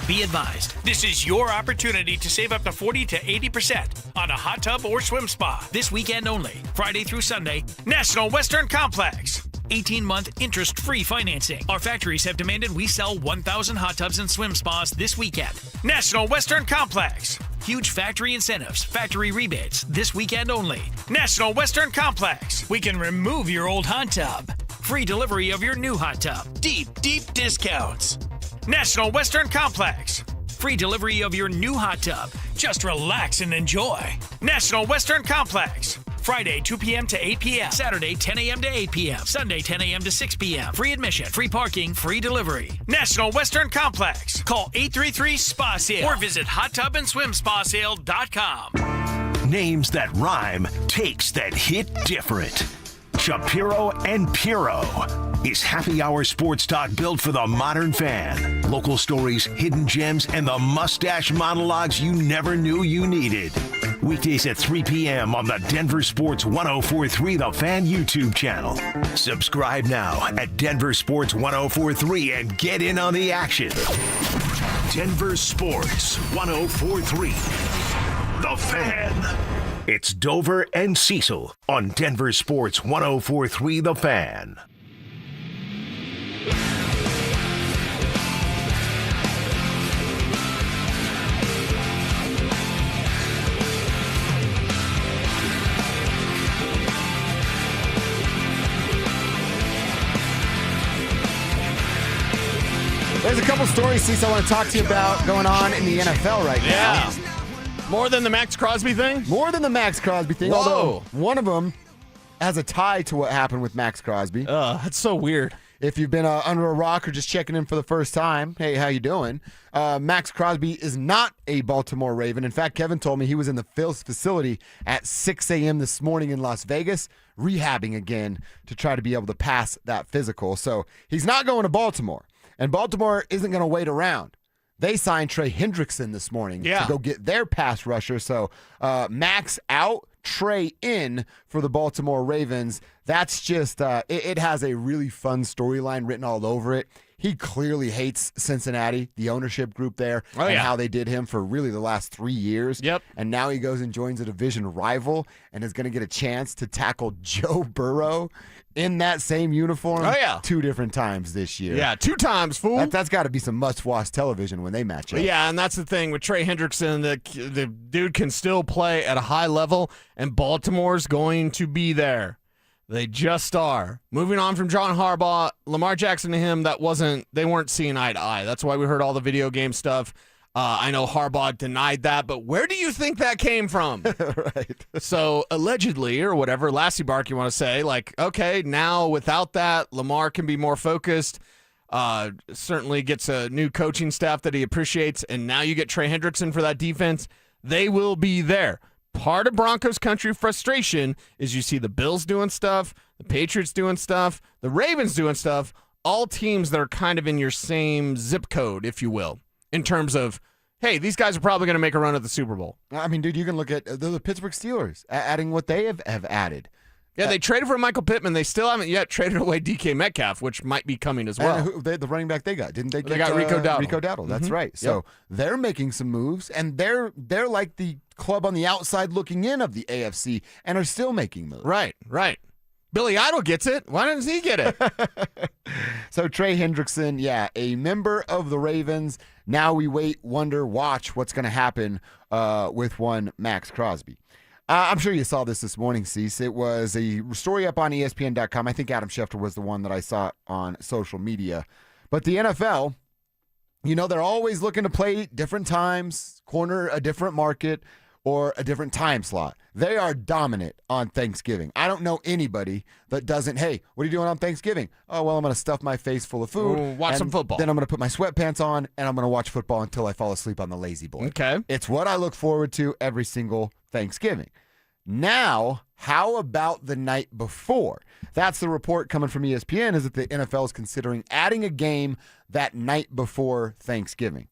Be advised, this is your opportunity to save up to 40 to 80% on a hot tub or swim spa. This weekend only, Friday through Sunday, National Western Complex. 18-month interest-free financing. Our factories have demanded we sell 1,000 hot tubs and swim spas this weekend. National Western Complex. Huge factory incentives, factory rebates, this weekend only. National Western Complex. We can remove your old hot tub. Free delivery of your new hot tub. Deep, deep discounts. National Western Complex. Free delivery of your new hot tub. Just relax and enjoy. National Western Complex. Friday, 2 p.m. to 8 p.m. Saturday, 10 a.m. to 8 p.m. Sunday, 10 a.m. to 6 p.m. Free admission, free parking, free delivery. National Western Complex. Call 833-SPA-SALE or visit hottubandSwimSpaSale.com. Names that rhyme, takes that hit different. Shapiro and Piro is happy hour sports talk built for the modern fan. Local stories, hidden gems, and the mustache monologues you never knew you needed. Weekdays at 3 p.m. on the Denver Sports 1043 The Fan YouTube channel. Subscribe now at Denver Sports 1043 and get in on the action. Denver Sports 1043 The Fan. It's Dover and Cecil on Denver Sports 1043 The Fan. There's a couple stories, Cecil, I want to talk to you about going on in the NFL right now. Yeah. More than the Max Crosby thing? More than the Max Crosby thing, although one of them has a tie to what happened with Max Crosby. That's so weird. If you've been under a rock or just checking in for the first time, hey, how you doing? Max Crosby is not a Baltimore Raven. In fact, Kevin told me he was in the Phil's facility at 6 a.m. this morning in Las Vegas, rehabbing again to try to be able to pass that physical. So he's not going to Baltimore, and Baltimore isn't going to wait around. They signed Trey Hendrickson this morning to go get their pass rusher. So Max out, Trey in for the Baltimore Ravens. That's just, it has a really fun storyline written all over it. He clearly hates Cincinnati, the ownership group there, and how they did him for really the last 3 years. Yep. And now he goes and joins a division rival and is going to get a chance to tackle Joe Burrow in that same uniform 2 different times this year. Yeah, 2 times, fool. That's got to be some must-watch television when they match up. Yeah, and that's the thing with Trey Hendrickson. The dude can still play at a high level, and Baltimore's going to be there. They just are. Moving on from John Harbaugh, Lamar Jackson to him, they weren't seeing eye to eye. That's why we heard all the video game stuff. I know Harbaugh denied that, but where do you think that came from? Right. So allegedly, or whatever, Lassie Bark you want to say, like, okay, now without that, Lamar can be more focused. Certainly gets a new coaching staff that he appreciates, and now you get Trey Hendrickson for that defense. They will be there. Part of Broncos country frustration is you see the Bills doing stuff, the Patriots doing stuff, the Ravens doing stuff, all teams that are kind of in your same zip code, if you will, in terms of hey, these guys are probably going to make a run at the Super Bowl. I mean, dude, you can look at the Pittsburgh Steelers adding what they have added. Yeah, they traded for Michael Pittman. They still haven't yet traded away DK Metcalf, which might be coming as well. The running back they got, didn't they? They got Rico Dowdle. Rico Dowdle, that's right. So they're making some moves, and they're like the club on the outside looking in of the AFC, and are still making moves. Right. Billy Idol gets it. Why doesn't he get it? So Trey Hendrickson, a member of the Ravens. Now we wait, wonder, watch what's going to happen with one Max Crosby. I'm sure you saw this morning, Cecil. It was a story up on ESPN.com. I think Adam Schefter was the one that I saw on social media. But the NFL, they're always looking to play different times, corner a different market, or a different time slot. They are dominant on Thanksgiving. I don't know anybody that doesn't, hey, what are you doing on Thanksgiving? Oh, well, I'm going to stuff my face full of food. Watch some football. Then I'm going to put my sweatpants on, and I'm going to watch football until I fall asleep on the lazy boy. Okay. It's what I look forward to every single Thanksgiving. Now, how about the night before? That's the report coming from ESPN, is that the NFL is considering adding a game that night before Thanksgiving.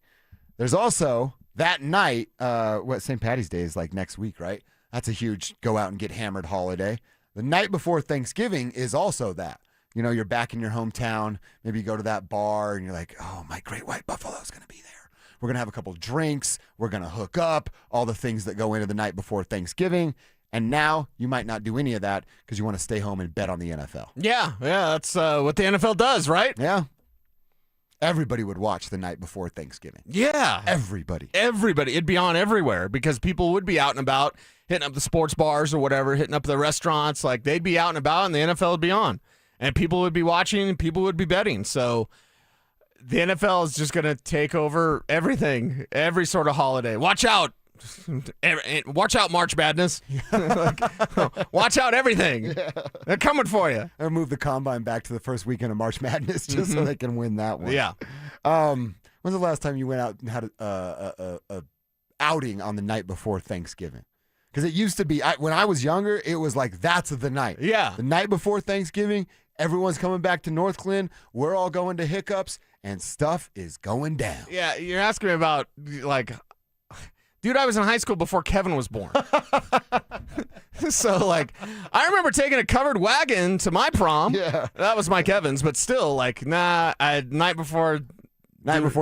There's also that night, St. Paddy's Day is like next week, right? That's a huge go out and get hammered holiday. The night before Thanksgiving is also that. You're back in your hometown. Maybe you go to that bar and you're like, oh, my great white buffalo is going to be there. We're going to have a couple of drinks. We're going to hook up, all the things that go into the night before Thanksgiving. And now you might not do any of that because you want to stay home and bet on the NFL. Yeah, that's what the NFL does, right? Yeah. Everybody would watch the night before Thanksgiving. Yeah. Everybody. It'd be on everywhere because people would be out and about, hitting up the sports bars or whatever, hitting up the restaurants. Like, they'd be out and about, and the NFL would be on. And people would be watching, and people would be betting. So the NFL is just going to take over everything, every sort of holiday. Watch out. Watch out, March Madness. Watch out, everything. Yeah. They're coming for you. Or move the combine back to the first weekend of March Madness just so they can win that one. Yeah. When's the last time you went out and had a outing on the night before Thanksgiving? Because it used to be, when I was younger, it was like, that's the night. Yeah. The night before Thanksgiving, everyone's coming back to North Glen. We're all going to Hiccups, and stuff is going down. Yeah, you're asking me about, like... Dude, I was in high school before Kevin was born. So, I remember taking a covered wagon to my prom. Yeah. That was Mike Evans, but still, night before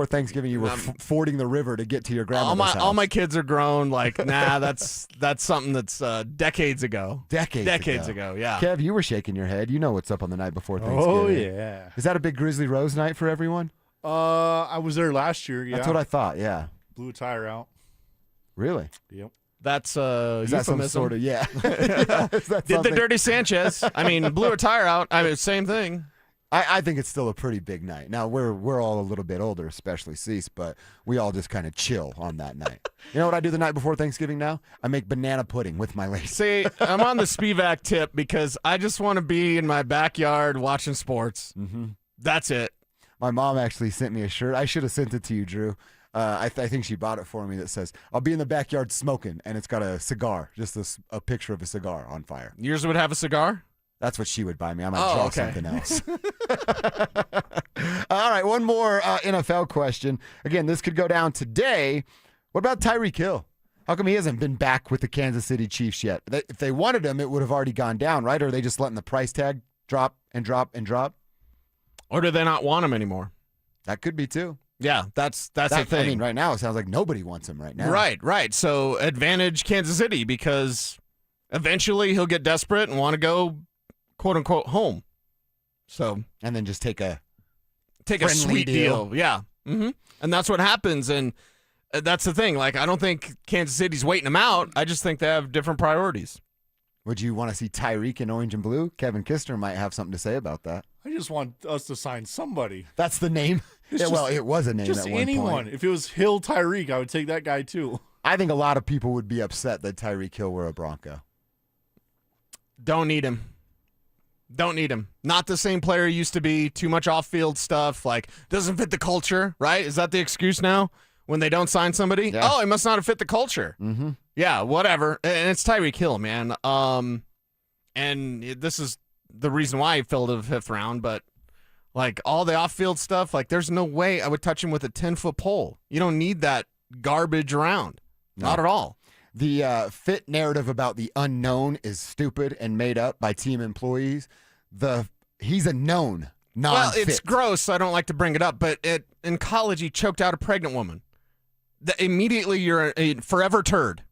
Thanksgiving, you were fording the river to get to your grandmother's house. All my kids are grown. That's something that's decades ago. Decades ago, yeah. Kev, you were shaking your head. You know what's up on the night before Thanksgiving. Oh, yeah. Is that a big Grizzly Rose night for everyone? I was there last year, yeah. That's what I thought, yeah. Blew a tire out. Really? Yep. That's is that some sort of, yeah. Did the Dirty Sanchez. I mean, blew a tire out. I mean, same thing. I think it's still a pretty big night. Now, we're all a little bit older, especially Cease, but we all just kind of chill on that night. You know what I do the night before Thanksgiving now? I make banana pudding with my lady. See, I'm on the Spivak tip because I just want to be in my backyard watching sports. Mm-hmm. That's it. My mom actually sent me a shirt. I should have sent it to you, Drew. I think she bought it for me that says, I'll be in the backyard smoking, and it's got a cigar, just a picture of a cigar on fire. Yours would have a cigar? That's what she would buy me. I might draw something else. All right, one more NFL question. Again, this could go down today. What about Tyreek Hill? How come he hasn't been back with the Kansas City Chiefs yet? If they wanted him, it would have already gone down, right? Or are they just letting the price tag drop and drop and drop? Or do they not want him anymore? That could be too. Yeah, that's the thing. I mean, right now it sounds like nobody wants him right now. Right. So advantage Kansas City because eventually he'll get desperate and want to go, quote unquote, home. So and then just take a sweet deal. Yeah, and that's what happens. And that's the thing. I don't think Kansas City's waiting him out. I just think they have different priorities. Would you want to see Tyreek in orange and blue? Kevin Kistner might have something to say about that. I just want us to sign somebody. That's the name? Yeah, well, it was a name at one point. Just anyone. If it was Hill Tyreek, I would take that guy too. I think a lot of people would be upset that Tyreek Hill were a Bronco. Don't need him. Not the same player he used to be. Too much off-field stuff. Doesn't fit the culture, right? Is that the excuse now when they don't sign somebody? Yeah. Oh, he must not have fit the culture. Mm-hmm. Yeah, whatever. And it's Tyreek Hill, man. And this is the reason why he fell to the fifth round, but all the off-field stuff, there's no way I would touch him with a 10-foot pole. You don't need that garbage around. No. Not at all. The fit narrative about the unknown is stupid and made up by team employees. He's a known non-fit. Well, it's gross, so I don't like to bring it up, but in college, he choked out a pregnant woman. Immediately, you're a forever turd.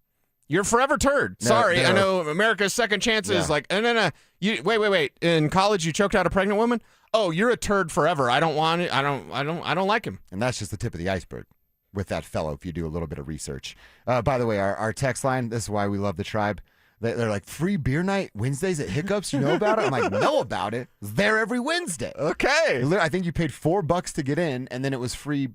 You're a forever turd. Sorry, I know America's second chances. Like, no. Wait. In college, you choked out a pregnant woman? Oh, you're a turd forever. I don't want it. I don't like him. And that's just the tip of the iceberg with that fellow, if you do a little bit of research. By the way, our text line, this is why we love the tribe. They're like, free beer night Wednesdays at Hiccups. You know about it? I'm like, know about it. It's there every Wednesday. Okay. I think you paid $4 to get in, and then it was free,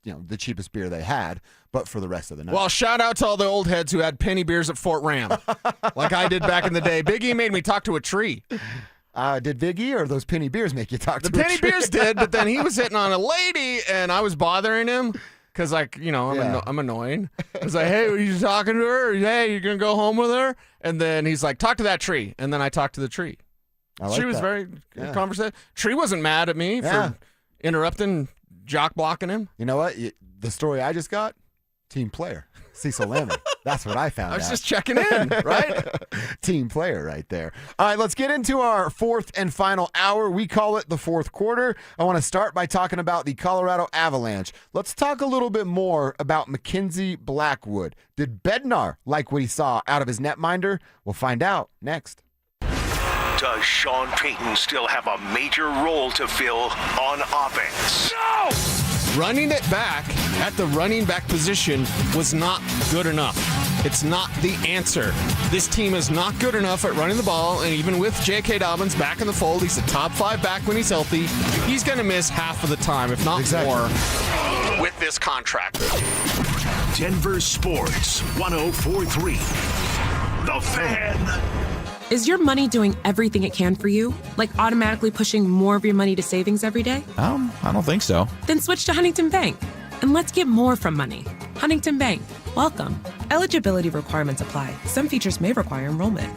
the cheapest beer they had, but for the rest of the night. Well, shout out to all the old heads who had penny beers at Fort Ram, like I did back in the day. Big E made me talk to a tree. Did Big E or those penny beers make you talk to a tree? The penny beers did, but then he was hitting on a lady, and I was bothering him. Because, I'm annoying. I was like, hey, were you talking to her? Hey, you going to go home with her? And then he's like, talk to that tree. And then I talked to the tree. She was very conversational. Tree wasn't mad at me for interrupting, jock blocking him. You know what? The story I just got, team player. Cecil Lemon. That's what I found out. I was just checking in, right? Team player right there. All right, let's get into our fourth and final hour. We call it the fourth quarter. I want to start by talking about the Colorado Avalanche. Let's talk a little bit more about Mackenzie Blackwood. Did Bednar like what he saw out of his netminder? We'll find out next. Does Sean Payton still have a major role to fill on offense? No! Running it back at the running back position was not good enough. It's not the answer. This team is not good enough at running the ball, and even with J.K. Dobbins back in the fold, he's a top 5 back when he's healthy. He's going to miss half of the time, if not more, with this contract. Denver Sports 104.3. The Fan. Is your money doing everything it can for you? Like automatically pushing more of your money to savings every day? I don't think so. Then switch to Huntington Bank and let's get more from money. Huntington Bank, welcome. Eligibility requirements apply. Some features may require enrollment.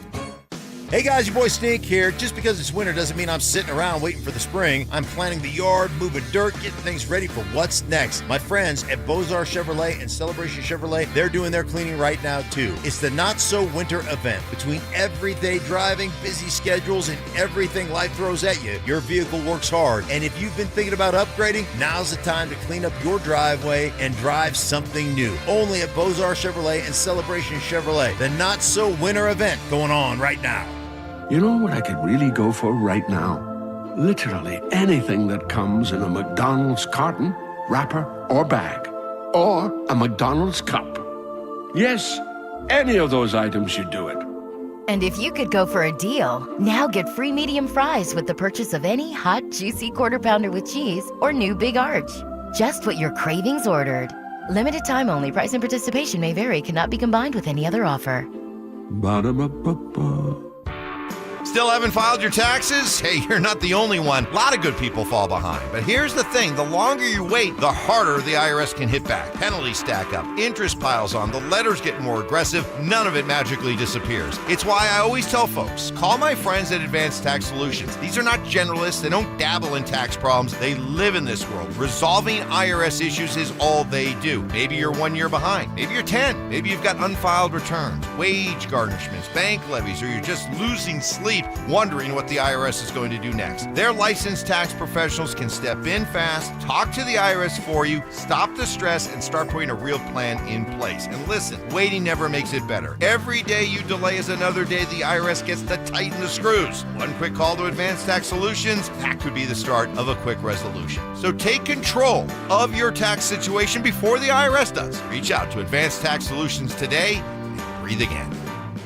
Hey guys, your boy Snake here. Just because it's winter doesn't mean I'm sitting around waiting for the spring. I'm planning the yard, moving dirt, getting things ready for what's next. My friends at Bozar Chevrolet and Celebration Chevrolet, they're doing their cleaning right now too. It's the Not So Winter event. Between everyday driving, busy schedules, and everything life throws at you, your vehicle works hard. And if you've been thinking about upgrading, now's the time to clean up your driveway and drive something new. Only at Bozar Chevrolet and Celebration Chevrolet. The Not So Winter event going on right now. You know what I could really go for right now? Literally anything that comes in a McDonald's carton, wrapper, or bag. Or a McDonald's cup. Yes, any of those items should do it. And if you could go for a deal, now get free medium fries with the purchase of any hot, juicy Quarter Pounder with cheese or new Big Arch. Just what your cravings ordered. Limited time only. Price and participation may vary. Cannot be combined with any other offer. Ba-da-ba-ba-ba. Still haven't filed your taxes? Hey, you're not the only one. A lot of good people fall behind. But here's the thing. The longer you wait, the harder the IRS can hit back. Penalties stack up. Interest piles on. The letters get more aggressive. None of it magically disappears. It's why I always tell folks, call my friends at Advanced Tax Solutions. These are not generalists. They don't dabble in tax problems. They live in this world. Resolving IRS issues is all they do. Maybe you're 1 year behind. Maybe you're 10. Maybe you've got unfiled returns, wage garnishments, bank levies, or you're just losing sleep wondering what the IRS is going to do next. Their licensed tax professionals can step in fast, talk to the IRS for you, stop the stress, and start putting a real plan in place. And listen, waiting never makes it better. Every day you delay is another day the IRS gets to tighten the screws. One quick call to Advanced Tax Solutions, that could be the start of a quick resolution. So take control of your tax situation before the IRS does. Reach out to Advanced Tax Solutions today and breathe again.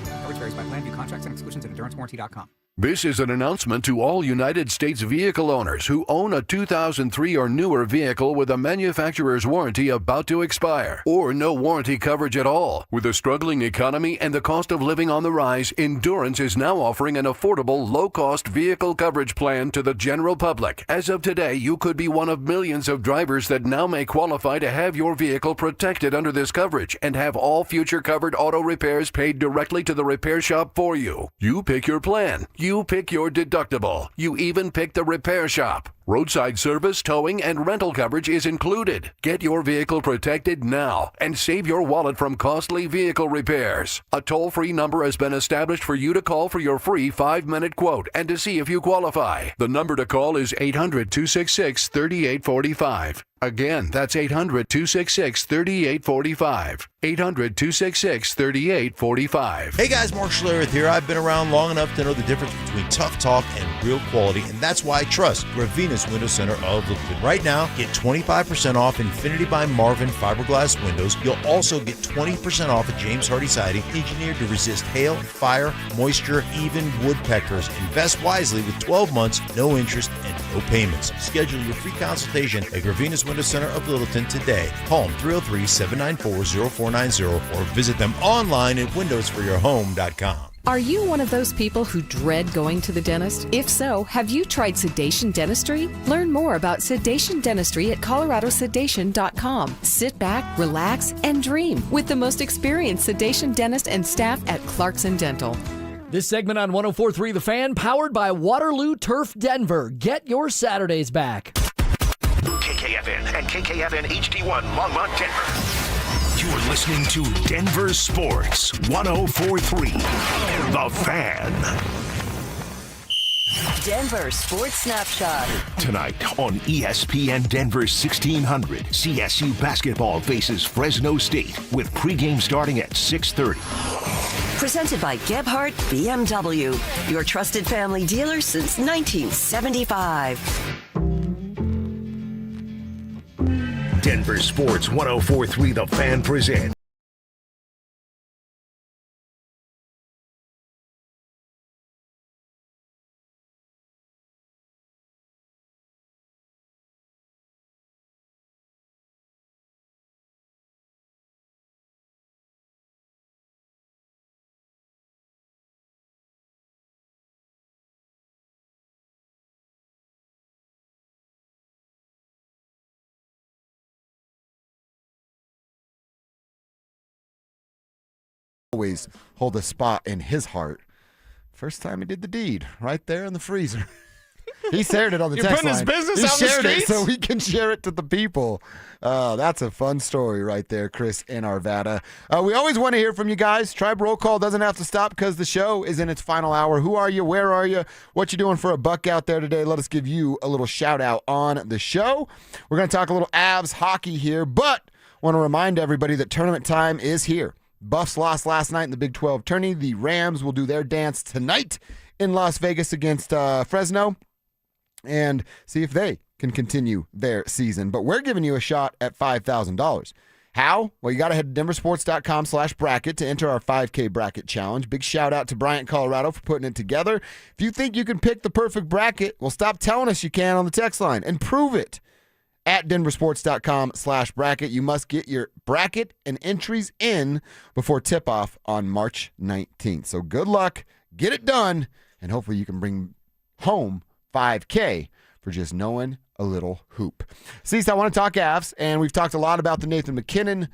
Coverage varies by plan, view contracts and exclusions at endurancewarranty.com. This is an announcement to all United States vehicle owners who own a 2003 or newer vehicle with a manufacturer's warranty about to expire, or no warranty coverage at all. With a struggling economy and the cost of living on the rise, Endurance is now offering an affordable, low-cost vehicle coverage plan to the general public. As of today, you could be one of millions of drivers that now may qualify to have your vehicle protected under this coverage and have all future covered auto repairs paid directly to the repair shop for you. You pick your plan. You pick your deductible. You even pick the repair shop. Roadside service, towing, and rental coverage is included. Get your vehicle protected now and save your wallet from costly vehicle repairs. A toll-free number has been established for you to call for your free 5-minute quote and to see if you qualify. The number to call is 800-266-3845. Again, that's 800-266-3845. 800-266-3845. Hey guys, Mark Schlereth here. I've been around long enough to know the difference between tough talk and real quality, and that's why I trust Ravenna's Window Center of Littleton. Right now, get 25% off Infinity by Marvin fiberglass windows. You'll also get 20% off at James Hardy Siding, engineered to resist hail, fire, moisture, even woodpeckers. Invest wisely with 12 months, no interest, and no payments. Schedule your free consultation at Ravenna's Window Center of Littleton today. Call them 303-794-0490 or visit them online at windowsforyourhome.com. Are you one of those people who dread going to the dentist? If so, have you tried sedation dentistry? Learn more about sedation dentistry at coloradosedation.com. Sit back, relax, and dream with the most experienced sedation dentist and staff at Clarkson Dental. This segment on 104.3 The Fan, powered by Waterloo Turf Denver. Get your Saturdays back. KKFN and KKFN HD1 Longmont, Denver. You're listening to Denver Sports 104.3 The Fan. Denver Sports Snapshot. Tonight on ESPN Denver 1600, CSU basketball faces Fresno State with pregame starting at 6:30. Presented by Gebhardt BMW, your trusted family dealer since 1975. Denver Sports 104.3 The Fan presents always hold a spot in his heart. First time he did the deed, right there in the freezer. He shared it on the text line. You're putting his business He out in the shared it streets? so we can share it to the people. That's a fun story right there, Chris in Arvada. We always want to hear from you guys. Tribe Roll Call doesn't have to stop because the show is in its final hour. Who are you? Where are you? What you doing for a buck out there today? Let us give you a little shout out on the show. We're going to talk a little Avs hockey here, but want to remind everybody that tournament time is here. Buffs lost last night in the Big 12 tourney. The Rams will do their dance tonight in Las Vegas against Fresno and see if they can continue their season. But we're giving you a shot at $5,000. How? Well, you got to head to DenverSports.com/bracket to enter our 5K bracket challenge. Big shout out to Bryant, Colorado for putting it together. If you think you can pick the perfect bracket, well, stop telling us you can on the text line and prove it. At DenverSports.com/bracket. You must get your bracket and entries in before tip-off on March 19th. So good luck, get it done, and hopefully you can bring home $5K for just knowing a little hoop. Cecil, I want to talk Avs, and we've talked a lot about the Nathan MacKinnon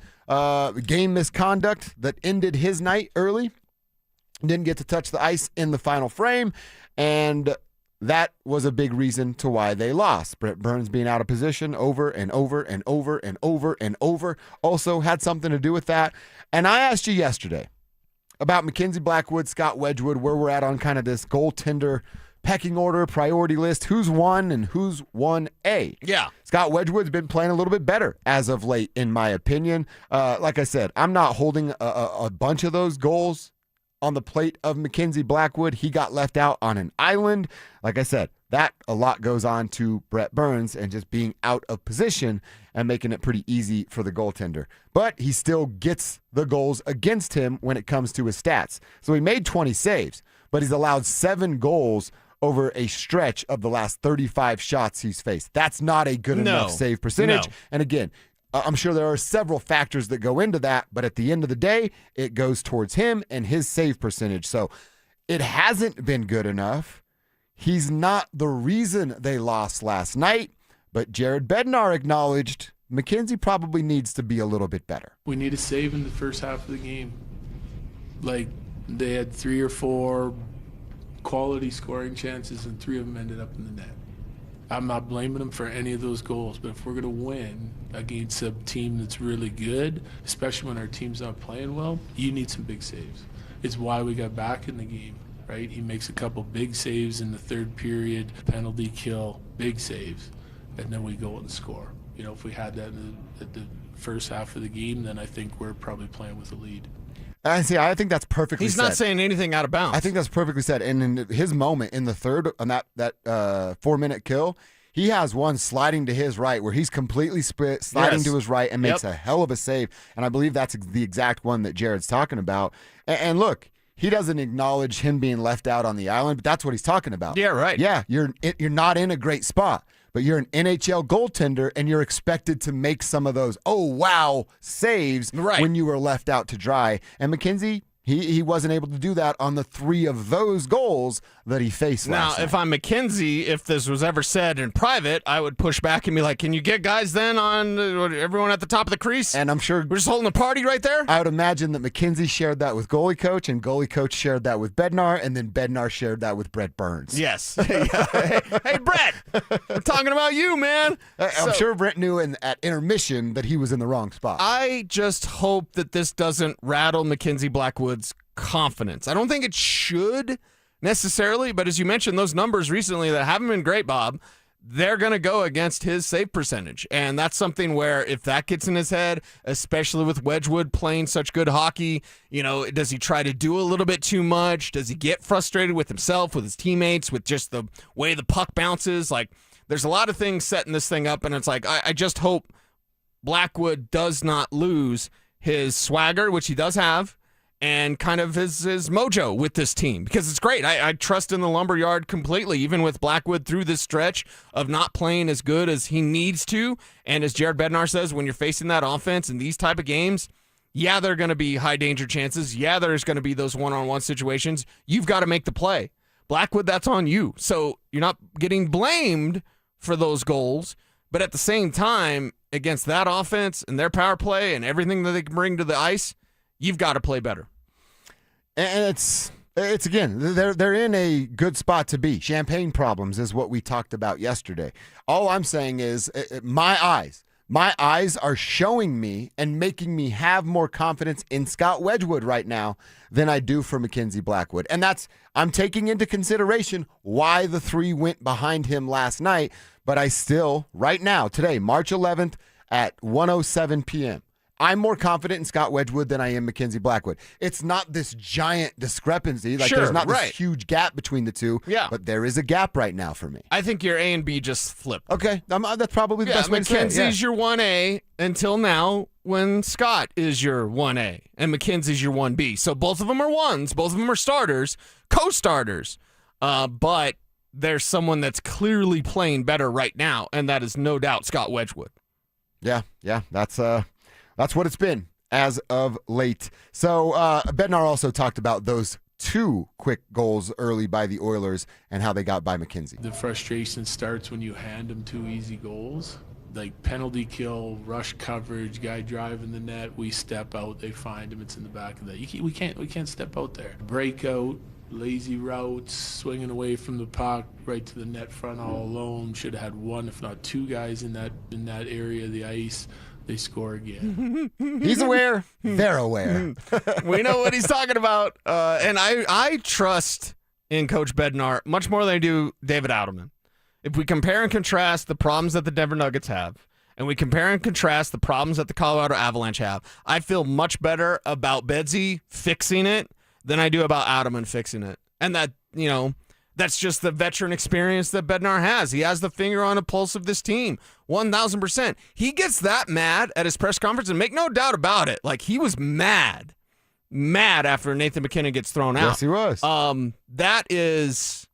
game misconduct that ended his night early. Didn't get to touch the ice in the final frame, and that was a big reason to why they lost. Brett Burns being out of position over and over and over and over and over also had something to do with that. And I asked you yesterday about Mackenzie Blackwood, Scott Wedgwood, where we're at on kind of this goaltender pecking order, priority list, who's one and who's 1A. Yeah. Scott Wedgwood's been playing a little bit better as of late, in my opinion. Like I said, I'm not holding a bunch of those goals on the plate of Mackenzie Blackwood. He got left out on an island. Like I said, that a lot goes on to Brett Burns and just being out of position and making it pretty easy for the goaltender. But he still gets the goals against him when it comes to his stats. So he made 20 saves, but he's allowed 7 goals over a stretch of the last 35 shots he's faced. That's not a good enough save percentage. No. And again, I'm sure there are several factors that go into that, but at the end of the day, it goes towards him and his save percentage. So it hasn't been good enough. He's not the reason they lost last night, but Jared Bednar acknowledged Mackenzie probably needs to be a little bit better. We need a save in the first half of the game. Like, they had 3 or 4 quality scoring chances, and 3 of them ended up in the net. I'm not blaming them for any of those goals, but if we're going to win against a team that's really good, especially when our team's not playing well, you need some big saves. It's why we got back in the game, right? He makes a couple big saves in the third period, penalty kill, big saves, and then we go and score. You know, if we had that at the first half of the game, then I think we're probably playing with a lead. I see. I think that's perfectly He's said. not saying anything out of bounds. I think that's perfectly said. And in his moment in the third, on that 4-minute kill, he has one sliding to his right where he's completely split, sliding to his right and makes a hell of a save. And I believe that's the exact one that Jared's talking about. And look, he doesn't acknowledge him being left out on the island, but that's what he's talking about. Yeah, right. Yeah, you're not in a great spot, but you're an NHL goaltender, and you're expected to make some of those, oh, wow, saves when you were left out to dry. And McKenzie, he wasn't able to do that on the 3 of those goals that he faced last night. Now, if I'm McKenzie, if this was ever said in private, I would push back and be like, can you get guys then on everyone at the top of the crease? And I'm sure we're just holding a party right there? I would imagine that McKenzie shared that with goalie coach, and goalie coach shared that with Bednar, and then Bednar shared that with Brett Burns. Yes. Hey, Brett, I'm talking about you, man. I'm sure Brett knew at intermission that he was in the wrong spot. I just hope that this doesn't rattle McKenzie Blackwood's confidence. I don't think it should necessarily, but as you mentioned, those numbers recently that haven't been great, Bob, they're going to go against his save percentage. And that's something where if that gets in his head, especially with Wedgwood playing such good hockey, you know, does he try to do a little bit too much? Does he get frustrated with himself, with his teammates, with just the way the puck bounces? Like, there's a lot of things setting this thing up, and it's like, I just hope Blackwood does not lose his swagger, which he does have, and kind of his mojo with this team, because it's great. I trust in the Lumberyard completely, even with Blackwood through this stretch of not playing as good as he needs to. And as Jared Bednar says, when you're facing that offense in these type of games, yeah, there are going to be high danger chances. Yeah, there's going to be those one-on-one situations. You've got to make the play. Blackwood, that's on you. So you're not getting blamed for those goals, but at the same time, against that offense and their power play and everything that they can bring to the ice, you've got to play better. And it's again, they're in a good spot to be. Champagne problems is what we talked about yesterday. All I'm saying is my eyes are showing me and making me have more confidence in Scott Wedgwood right now than I do for McKenzie Blackwood. And I'm taking into consideration why the 3 went behind him last night, but I still, right now, today, March 11th at 1:07 p.m., I'm more confident in Scott Wedgwood than I am McKenzie Blackwood. It's not this giant discrepancy. Like, there's not this huge gap between the two. Yeah. But there is a gap right now for me. I think your A and B just flipped. Okay. That's probably the best way to say it. McKenzie's your 1A until now when Scott is your 1A and McKenzie's your 1B. So both of them are ones. Both of them are starters, co-starters. But there's someone that's clearly playing better right now, and that is no doubt Scott Wedgwood. Yeah. That's what it's been as of late. So Bednar also talked about those 2 quick goals early by the Oilers and how they got by McKenzie. The frustration starts when you hand them 2 easy goals. Like penalty kill, rush coverage, guy driving the net, we step out, they find him, it's in the back of the net. We can't step out there. Breakout, lazy routes, swinging away from the puck right to the net front all alone. Should have had 1, if not 2 guys in that area of the ice. They score again. He's aware. They're aware. We know what he's talking about. And I trust in Coach Bednar much more than I do David Adelman. If we compare and contrast the problems that the Denver Nuggets have, and we compare and contrast the problems that the Colorado Avalanche have, I feel much better about Bedsy fixing it than I do about Adelman fixing it. And that, you know, that's just the veteran experience that Bednar has. He has the finger on the pulse of this team, 1,000%. He gets that mad at his press conference, and make no doubt about it. Like, he was mad after Nathan McKinnon gets thrown out. Yes, he was. That is,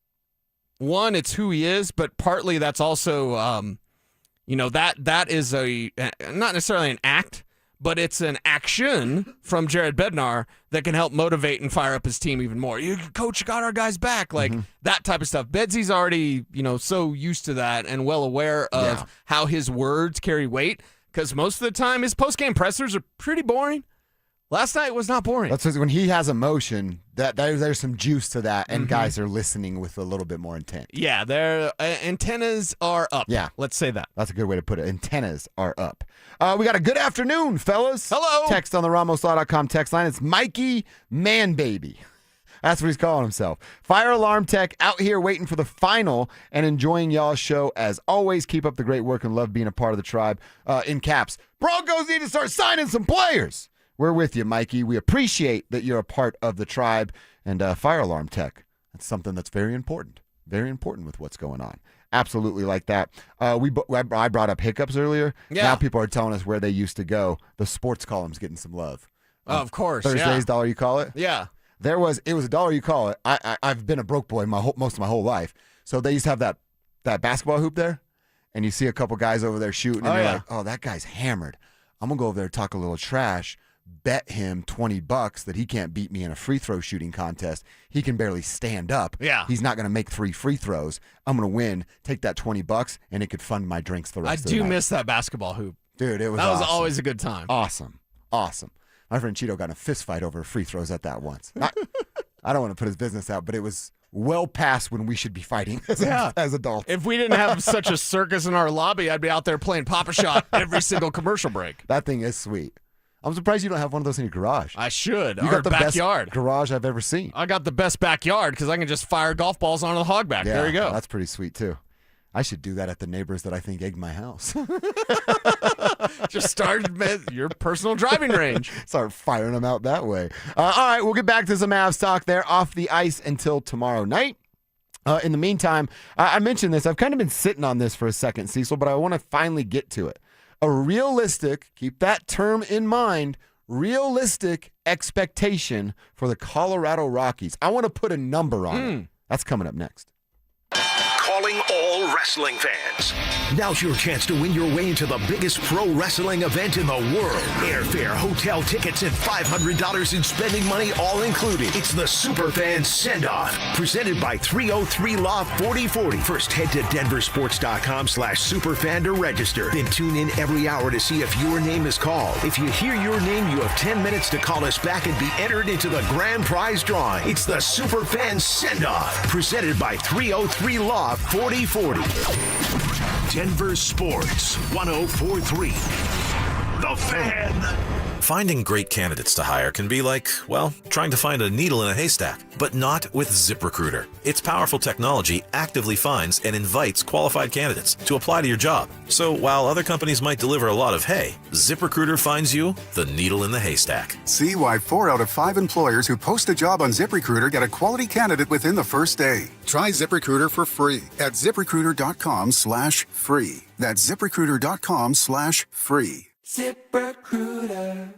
one, it's who he is, but partly that's also, that is not necessarily an act, but it's an action from Jared Bednar that can help motivate and fire up his team even more. Coach, got our guys back. Like, that type of stuff. Bedsy's already, so used to that and well aware of how his words carry weight, because most of the time his post-game pressers are pretty boring. Last night was not boring. That's when he has emotion. There's some juice to that, and guys are listening with a little bit more intent. Yeah, their antennas are up. Yeah, let's say that. That's a good way to put it. Antennas are up. We got a good afternoon, fellas. Hello. Text on the RamosLaw.com text line. It's Mikey Manbaby. That's what he's calling himself. Fire alarm tech out here waiting for the final and enjoying y'all's show as always. Keep up the great work and love being a part of the tribe. In caps, Broncos need to start signing some players. We're with you, Mikey. We appreciate that you're a part of the tribe. And fire alarm tech, that's something that's very important. Very important with what's going on. Absolutely like that. I brought up hiccups earlier. Yeah. Now people are telling us where they used to go. The sports column's getting some love. Of course, Thursday's Dollar You Call It? Yeah. It was a dollar you call it. I've been a broke boy most of my whole life. So they used to have that basketball hoop there, and you see a couple guys over there shooting, and you're like, oh, that guy's hammered. I'm gonna go over there and talk a little trash, bet him $20 that he can't beat me in a free throw shooting contest. He can barely stand up. Yeah. He's not gonna make 3 free throws. I'm gonna win, take that $20, and it could fund my drinks the rest of the night. I do miss that basketball hoop. Dude, it was That was awesome. always a good time. Awesome. My friend Cheeto got in a fist fight over free throws at that once. I don't want to put his business out, but it was well past when we should be fighting as adults. If we didn't have such a circus in our lobby, I'd be out there playing Papa Shot every single commercial break. That thing is sweet. I'm surprised you don't have one of those in your garage. I should. You Our got the backyard. best garage I've ever seen. I got the best backyard because I can just fire golf balls onto the hogback. Yeah, there you go. That's pretty sweet, too. I should do that at the neighbors that I think egged my house. Just start your personal driving range. Start firing them out that way. All right, we'll get back to some Avs talk there off the ice until tomorrow night. In the meantime, I mentioned this. I've kind of been sitting on this for a second, Cecil, but I want to finally get to it. A realistic, keep that term in mind, realistic expectation for the Colorado Rockies. I want to put a number on it. That's coming up next. Calling all wrestling fans. Now's your chance to win your way into the biggest pro wrestling event in the world. Airfare, hotel tickets, and $500 in spending money all included. It's the Superfan Send-Off, presented by 303 Law 4040. First, head to DenverSports.com/Superfan to register. Then tune in every hour to see if your name is called. If you hear your name, you have 10 minutes to call us back and be entered into the grand prize drawing. It's the Superfan Send-Off, presented by 303 Law 4040. Denver Sports 104.3. The Fan. Finding great candidates to hire can be like, well, trying to find a needle in a haystack, but not with ZipRecruiter. Its powerful technology actively finds and invites qualified candidates to apply to your job. So while other companies might deliver a lot of hay, ZipRecruiter finds you the needle in the haystack. See why 4 out of 5 employers who post a job on ZipRecruiter get a quality candidate within the first day. Try ZipRecruiter for free at ZipRecruiter.com/free. That's ZipRecruiter.com/free. ZipRecruiter.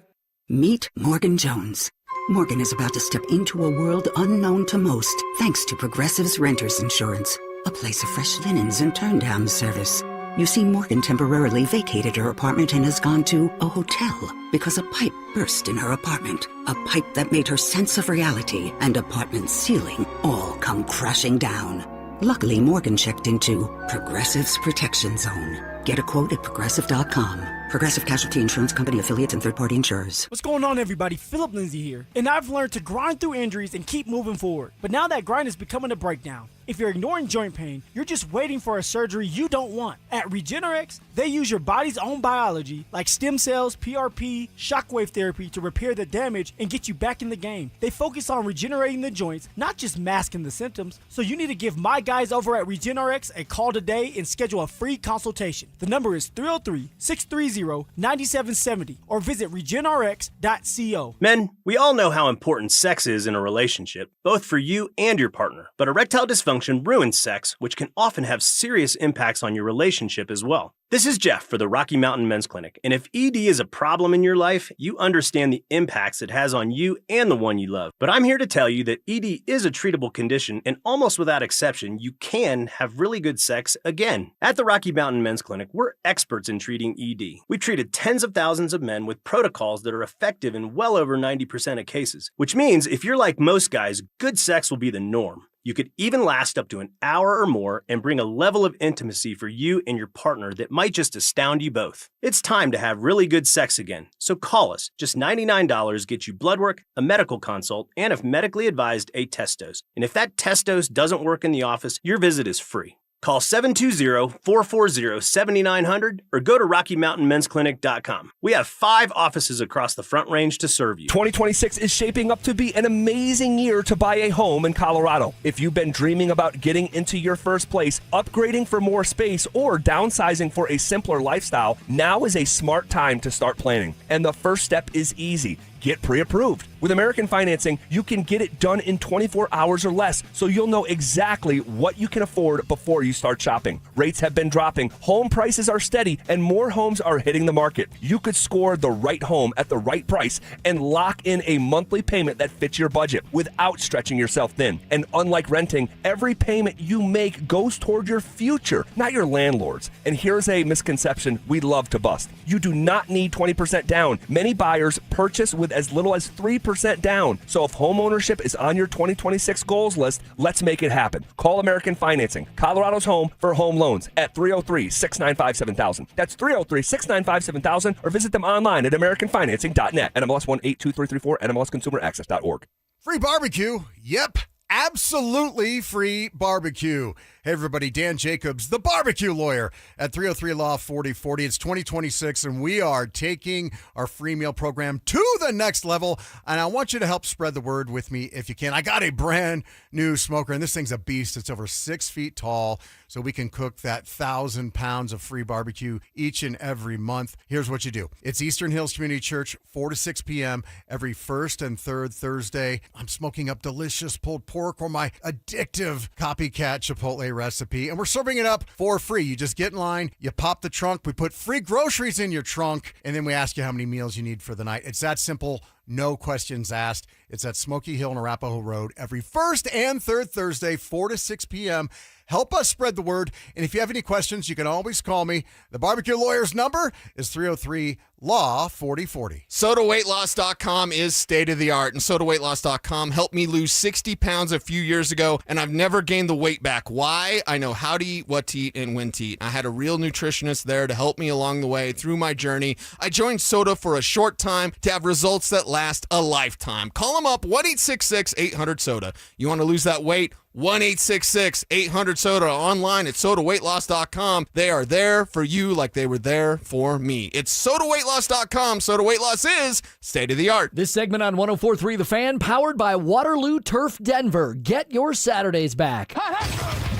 Meet Morgan Jones. Morgan is about to step into a world unknown to most, thanks to Progressive's Renters Insurance, a place of fresh linens and turn-down service. You see, Morgan temporarily vacated her apartment and has gone to a hotel because a pipe burst in her apartment. A pipe that made her sense of reality and apartment ceiling all come crashing down. Luckily, Morgan checked into Progressive's Protection Zone. Get a quote at Progressive.com. Progressive Casualty Insurance Company affiliates and third-party insurers. What's going on, everybody? Philip Lindsay here. And I've learned to grind through injuries and keep moving forward. But now that grind is becoming a breakdown. If you're ignoring joint pain, you're just waiting for a surgery you don't want. At Regenerex, they use your body's own biology, like stem cells, PRP, shockwave therapy, to repair the damage and get you back in the game. They focus on regenerating the joints, not just masking the symptoms. So you need to give my guys over at Regenerex a call today and schedule a free consultation. The number is 303-630-9770 or visit regenerex.co. Men, we all know how important sex is in a relationship, both for you and your partner. But erectile dysfunction ruins sex, which can often have serious impacts on your relationship as well. This is Jeff for the Rocky Mountain Men's Clinic, and if ED is a problem in your life, you understand the impacts it has on you and the one you love. But I'm here to tell you that ED is a treatable condition, and almost without exception, you can have really good sex again. At the Rocky Mountain Men's Clinic, we're experts in treating ED. We've treated tens of thousands of men with protocols that are effective in well over 90% of cases, which means if you're like most guys, good sex will be the norm. You could even last up to an hour or more and bring a level of intimacy for you and your partner that might just astound you both. It's time to have really good sex again, so call us. Just $99 gets you blood work, a medical consult, and if medically advised, a test dose. And if that test dose doesn't work in the office, your visit is free. Call 720-440-7900 or go to RockyMountainMen'sClinic.com. We have 5 offices across the Front Range to serve you. 2026 is shaping up to be an amazing year to buy a home in Colorado. If you've been dreaming about getting into your first place, upgrading for more space, or downsizing for a simpler lifestyle, now is a smart time to start planning. And the first step is easy. Get pre-approved. With American Financing, you can get it done in 24 hours or less, so you'll know exactly what you can afford before you start shopping. Rates have been dropping, home prices are steady, and more homes are hitting the market. You could score the right home at the right price and lock in a monthly payment that fits your budget without stretching yourself thin. And unlike renting, every payment you make goes toward your future, not your landlord's. And here's a misconception we love to bust. You do not need 20% down. Many buyers purchase with as little as 3% down. So if home ownership is on your 2026 goals list, let's make it happen. Call American Financing, Colorado's home for home loans, at 303-695-7000. That's 303-695-7000, or visit them online at AmericanFinancing.net. NMLS 182334, NMLSConsumerAccess.org. Free barbecue? Yep, absolutely free barbecue. Hey, everybody, Dan Jacobs, the barbecue lawyer at 303-LAW-4040. It's 2026, and we are taking our free meal program to the next level, and I want you to help spread the word with me if you can. I got a brand new smoker, and this thing's a beast. It's over 6 feet tall, so we can cook that 1,000 pounds of free barbecue each and every month. Here's what you do. It's Eastern Hills Community Church, 4 to 6 p.m. every first and third Thursday. I'm smoking up delicious pulled pork or my addictive copycat Chipotle recipe, and we're serving it up for free. You just get in line, you pop the trunk, we put free groceries in your trunk, and then we ask you how many meals you need for the night. It's that simple, no questions asked. It's at Smoky Hill and Arapahoe Road every first and third Thursday, 4 to 6 p.m. Help us spread the word, and if you have any questions, you can always call me. The barbecue lawyer's number is 303-LAW-4040. SodaWeightLoss.com is state-of-the-art, and SodaWeightLoss.com helped me lose 60 pounds a few years ago, and I've never gained the weight back. Why? I know how to eat, what to eat, and when to eat. I had a real nutritionist there to help me along the way through my journey. I joined Soda for a short time to have results that last a lifetime. Call them up, 1-866-800-SODA. You want to lose that weight? 1-866-800-SODA, online at SodaWeightLoss.com. They are there for you like they were there for me. It's SodaWeightLoss.com. Soda Weight Loss is state-of-the-art. This segment on 104.3 The Fan, powered by Waterloo Turf Denver. Get your Saturdays back.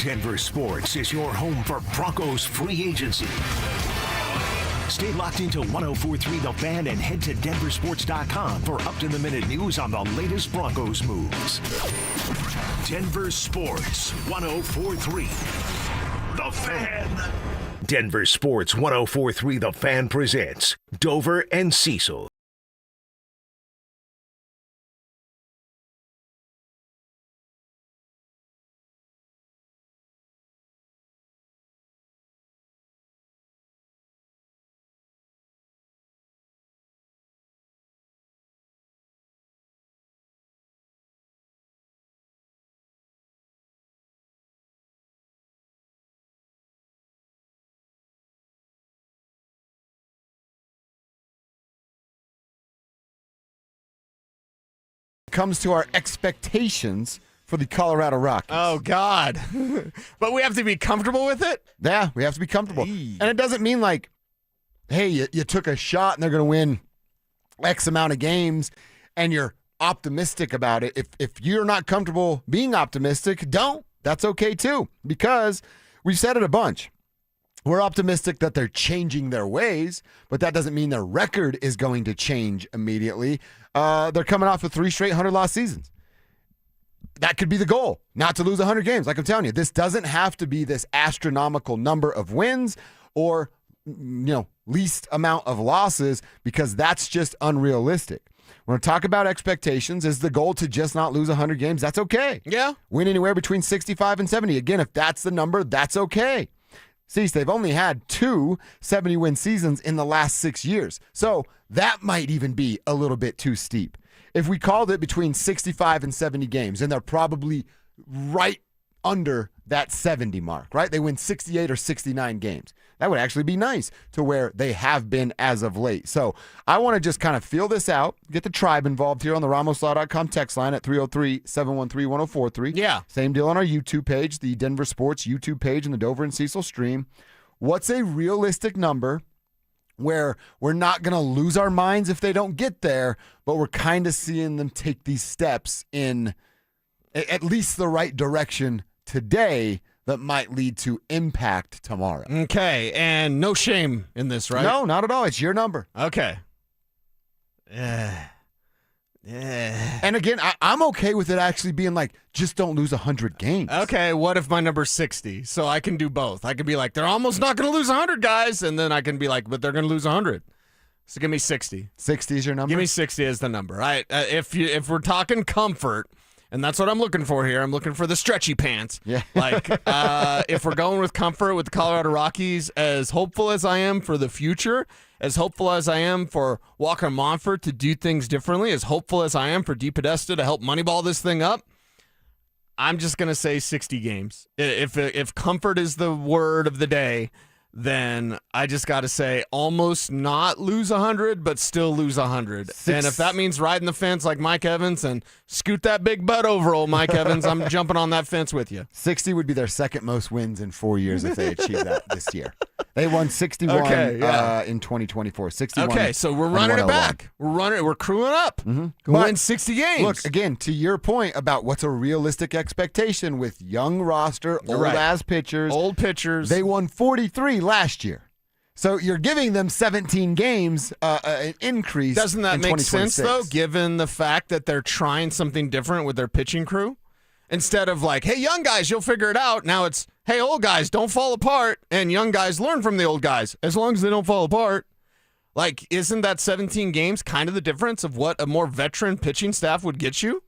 Denver Sports is your home for Broncos free agency. Stay locked into 104.3 The Fan and head to DenverSports.com for up-to-the-minute news on the latest Broncos moves. Denver Sports 104.3 The Fan. Denver Sports 104.3 The Fan presents Dover and Cecil. Comes to our expectations for the Colorado Rockies. Oh, God. But we have to be comfortable with it? Yeah, we have to be comfortable. And it doesn't mean like, hey, you took a shot and they're going to win X amount of games and you're optimistic about it. If you're not comfortable being optimistic, don't. That's okay too, because we've said it a bunch. We're optimistic that they're changing their ways, but that doesn't mean their record is going to change immediately. They're coming off of 3 straight 100-loss seasons. That could be the goal, not to lose 100 games. Like I'm telling you, this doesn't have to be this astronomical number of wins or, least amount of losses, because that's just unrealistic. When I talk about expectations, is the goal to just not lose 100 games? That's okay. Yeah. Win anywhere between 65 and 70. Again, if that's the number, that's okay. See, they've only had 2 70-win seasons in the last 6 years. So that might even be a little bit too steep. If we called it between 65 and 70 games, and they're probably right under that 70 mark, right? They win 68 or 69 games. That would actually be nice to where they have been as of late. So I want to just kind of feel this out, get the tribe involved here on the RamosLaw.com text line at 303-713-1043. Yeah. Same deal on our YouTube page, the Denver Sports YouTube page and the Dover and Cecil stream. What's a realistic number where we're not going to lose our minds if they don't get there, but we're kind of seeing them take these steps in at least the right direction today that might lead to impact tomorrow? Okay, and no shame in this, right? No, not at all. It's your number. Okay. And again, I'm okay with it actually being like, just don't lose 100 games. Okay, what if my number's 60? So I can do both. I can be like, they're almost not going to lose 100, guys. And then I can be like, but they're going to lose 100. So give me 60. 60 is your number? Give me 60 as the number. If we're talking comfort, and that's what I'm looking for here. I'm looking for the stretchy pants. Yeah. Like, if we're going with comfort with the Colorado Rockies, as hopeful as I am for the future, as hopeful as I am for Walker Monfort to do things differently, as hopeful as I am for DePodesta to help moneyball this thing up, I'm just going to say 60 games. If comfort is the word of the day, then I just got to say almost not lose 100, but still lose 100. And if that means riding the fence like Mike Evans and scoot that big butt over, old Mike Evans, I'm jumping on that fence with you. 60 would be their second most wins in 4 years if they achieve that this year. They won 61 in 2024. 61. Okay, so we're running it back. We're crewing up. Mm-hmm. Win 60 games. Look, again, to your point about what's a realistic expectation with young roster, old-ass pitchers. Old pitchers. They won 43 last year. So you're giving them 17 games an increase. Doesn't that in make sense, 2026. though, given the fact that they're trying something different with their pitching crew? Instead of like, hey, young guys, you'll figure it out. Now it's, hey, old guys, don't fall apart. And young guys learn from the old guys as long as they don't fall apart. Like, isn't that 17 games kind of the difference of what a more veteran pitching staff would get you?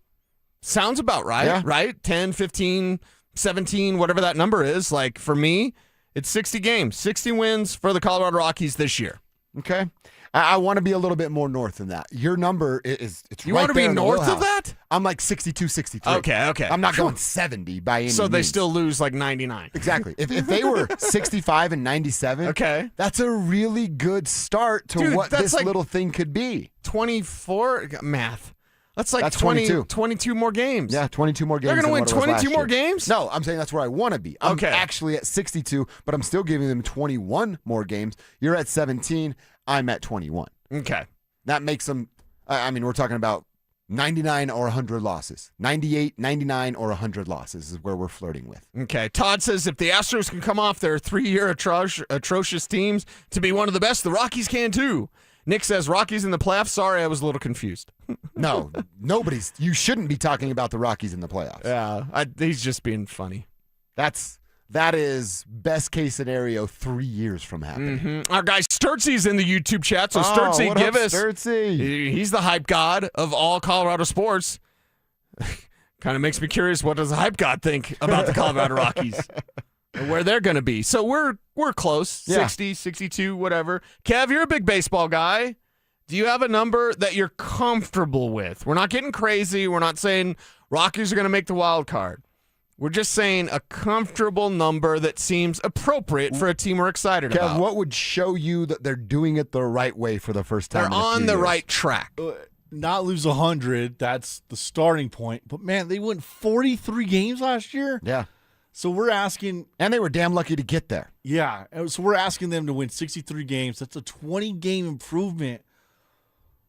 Sounds about right, right? 10, 15, 17, whatever that number is. Like, for me, it's 60 games, 60 wins for the Colorado Rockies this year. Okay. I want to be a little bit more north than that. Your number is it's you right want to there be in the north of wheelhouse. that? I'm like 62, 63. Okay. I'm not going 70 by any means. So they still lose like 99. Exactly. If they were 65 and 97, okay, that's a really good start to what this like little thing could be. 24 math. That's 22 more games. Yeah, 22 more games. They're going to win 22 more year. games? No, I'm saying that's where I want to be. I'm actually at 62, but I'm still giving them 21 more games. You're at 17. I'm at 21. Okay. That makes them, we're talking about 99 or 100 losses. 98, 99, or 100 losses is where we're flirting with. Okay. Todd says if the Astros can come off their 3-year atrocious teams to be one of the best, the Rockies can too. Nick says Rockies in the playoffs. Sorry, I was a little confused. No, you shouldn't be talking about the Rockies in the playoffs. Yeah, he's just being funny. That is best case scenario 3 years from happening. Mm-hmm. Our guy Sturtzy's in the YouTube chat. So Sturtzy, give us. Sturtzy? He's the hype god of all Colorado sports. Kind of makes me curious. What does the hype god think about the Colorado Rockies and where they're going to be? So we're close, 60, 62, whatever. Kev, you're a big baseball guy. Do you have a number that you're comfortable with? We're not getting crazy. We're not saying Rockies are going to make the wild card. We're just saying a comfortable number that seems appropriate for a team we're excited about. Kev, what would show you that they're doing it the right way for the first time? They're on the right track. Not lose 100, that's the starting point. But, man, they won 43 games last year. Yeah. So we're asking. And they were damn lucky to get there. Yeah. So we're asking them to win 63 games. That's a 20-game improvement.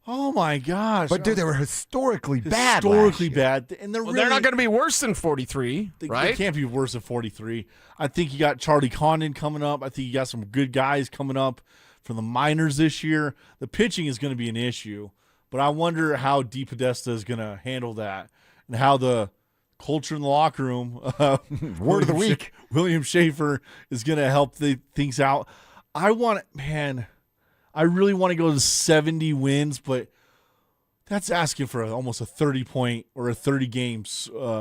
Oh, my gosh. But, dude, they were historically bad. And they're not going to be worse than 43, right? They can't be worse than 43. I think you got Charlie Condon coming up. I think you got some good guys coming up from the minors this year. The pitching is going to be an issue. But I wonder how DePodesta is going to handle that and how the culture in the locker room, word of the week, William Schaefer is going to help things out. I really want to go to 70 wins, but that's asking for almost a 30-point or a 30-game